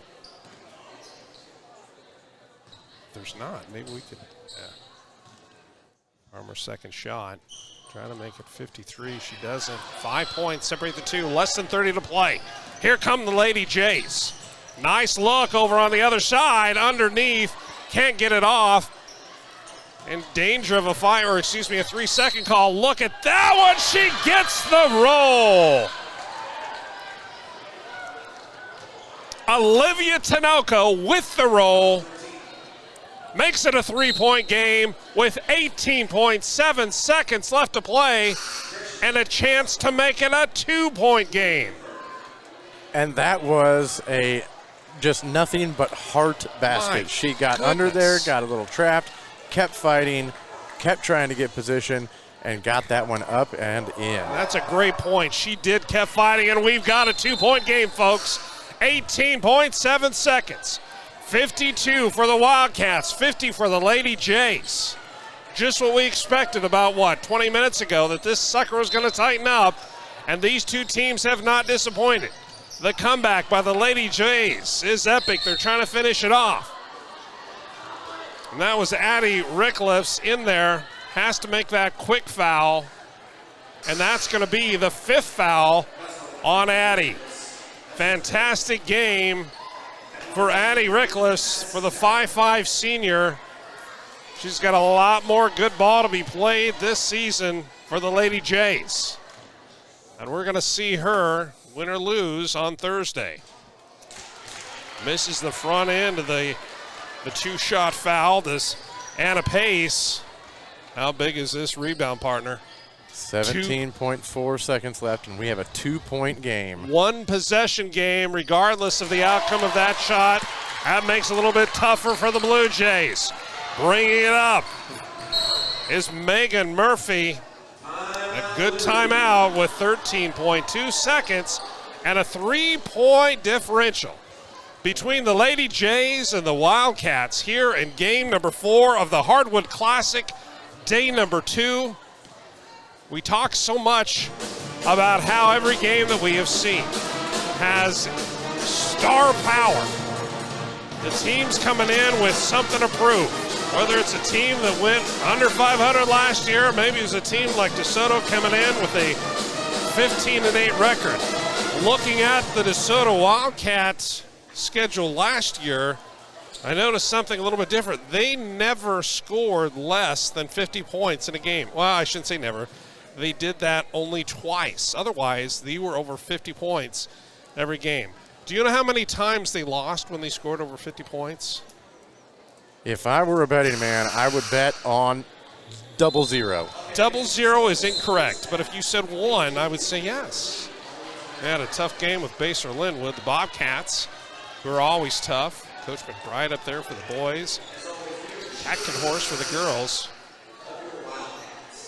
There's not. Maybe we could. Yeah. Farmer's second shot. Trying to make it 53. She doesn't. 5 points separate the two. Less than 30 to play. Here come the Lady Jays. Nice look over on the other side. Underneath. Can't get it off. In danger of a 3-second call. Look at that one. She gets the roll. Olivia Tinoco with the roll. Makes it a 3-point game with 18.7 seconds left to play and a chance to make it a 2-point game. And that was just nothing but heart basket. She got under there, got a little trapped, kept fighting, kept trying to get position, and got that one up and in. That's a great point. She kept fighting, and we've got a 2-point game, folks. 18.7 seconds. 52 for the Wildcats, 50 for the Lady Jays. Just what we expected about, 20 minutes ago, that this sucker was going to tighten up, and these two teams have not disappointed. The comeback by the Lady Jays is epic. They're trying to finish it off. And that was Addie Rickliffs in there. Has to make that quick foul, and that's going to be the 5th foul on Addie. Fantastic game for Addie Rickliffs, for the 5'5" senior. She's got a lot more good ball to be played this season for the Lady Jays. And we're going to see her win or lose on Thursday. Misses the front end of the 2-shot foul. This Anna Pace. How big is this rebound, partner? 17.4 seconds left, and we have a 2-point game. 1 possession game, regardless of the outcome of that shot. That makes it a little bit tougher for the Blue Jays. Bringing it up is Megan Murphy. A good timeout with 13.2 seconds and a 3-point differential between the Lady Jays and the Wildcats here in game number 4 of the Hardwood Classic, day number 2. We talk so much about how every game that we have seen has star power. The team's coming in with something to prove. Whether it's a team that went under 500 last year, or maybe it's a team like DeSoto coming in with a 15-8 record. Looking at the DeSoto Wildcats schedule last year, I noticed something a little bit different. They never scored less than 50 points in a game. Well, I shouldn't say never. They did that only twice. Otherwise, they were over 50 points every game. Do you know how many times they lost when they scored over 50 points? If I were a betting man, I would bet on 00. 00 is incorrect, but if you said 1, I would say yes. They had a tough game with Baser Linwood, the Bobcats, who are always tough. Coach McBride up there for the boys. Atkin Horse for the girls.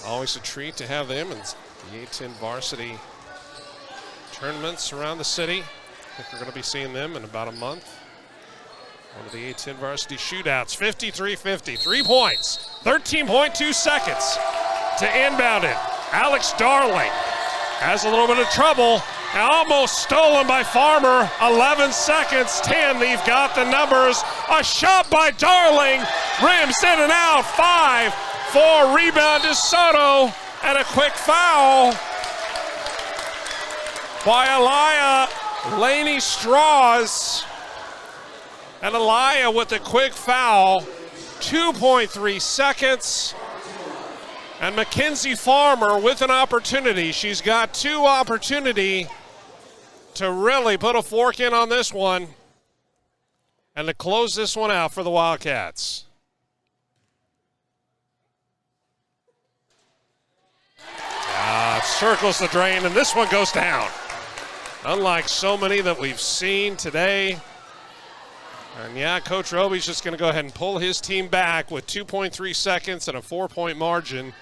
Always a treat to have them in the A-10 varsity tournaments around the city. I think we're going to be seeing them in about a month. One of the A-10 varsity shootouts, 53-50, 3 points, 13.2 seconds to inbound it. Alex Darling has a little bit of trouble, and almost stolen by Farmer. 11 seconds, 10, they've got the numbers. A shot by Darling, rims in and out, 5-4, rebound to Soto, and a quick foul by Elia Laney Straws. And Elia with a quick foul, 2.3 seconds. And Mackenzie Farmer with an opportunity. She's got 2 opportunity to really put a fork in on this one and to close this one out for the Wildcats. Circles the drain, and this one goes down. Unlike so many that we've seen today. And yeah, Coach Roby's just going to go ahead and pull his team back with 2.3 seconds and a 4-point margin,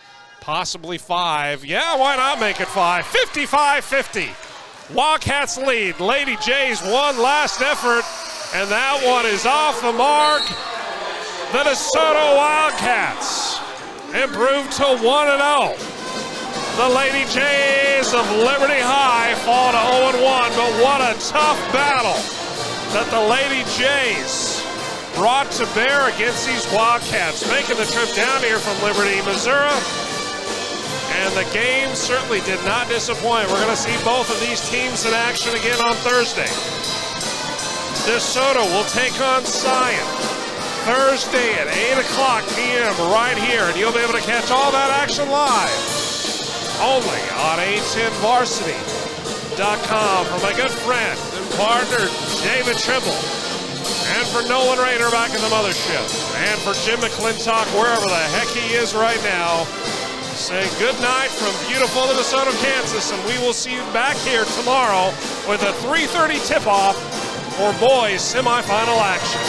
possibly 5. Yeah, why not make it 5? 55-50. Wildcats lead. Lady Jays one last effort, and that one is off the mark. The DeSoto Wildcats improved to 1-0. The Lady Jays of Liberty High fall to 0-1, but what a tough battle that the Lady Jays brought to bear against these Wildcats, making the trip down here from Liberty, Missouri. And the game certainly did not disappoint. We're going to see both of these teams in action again on Thursday. DeSoto will take on Scion Thursday at 8 o'clock p.m. right here, and you'll be able to catch all that action live only on A10varsity.com for my good friend and partner, David Trimble. And for Nolan Rayner back in the mothership. And for Jim McClintock, wherever the heck he is right now, saying good night from beautiful Minnesota, Kansas. And we will see you back here tomorrow with a 3:30 tip-off for boys semifinal action.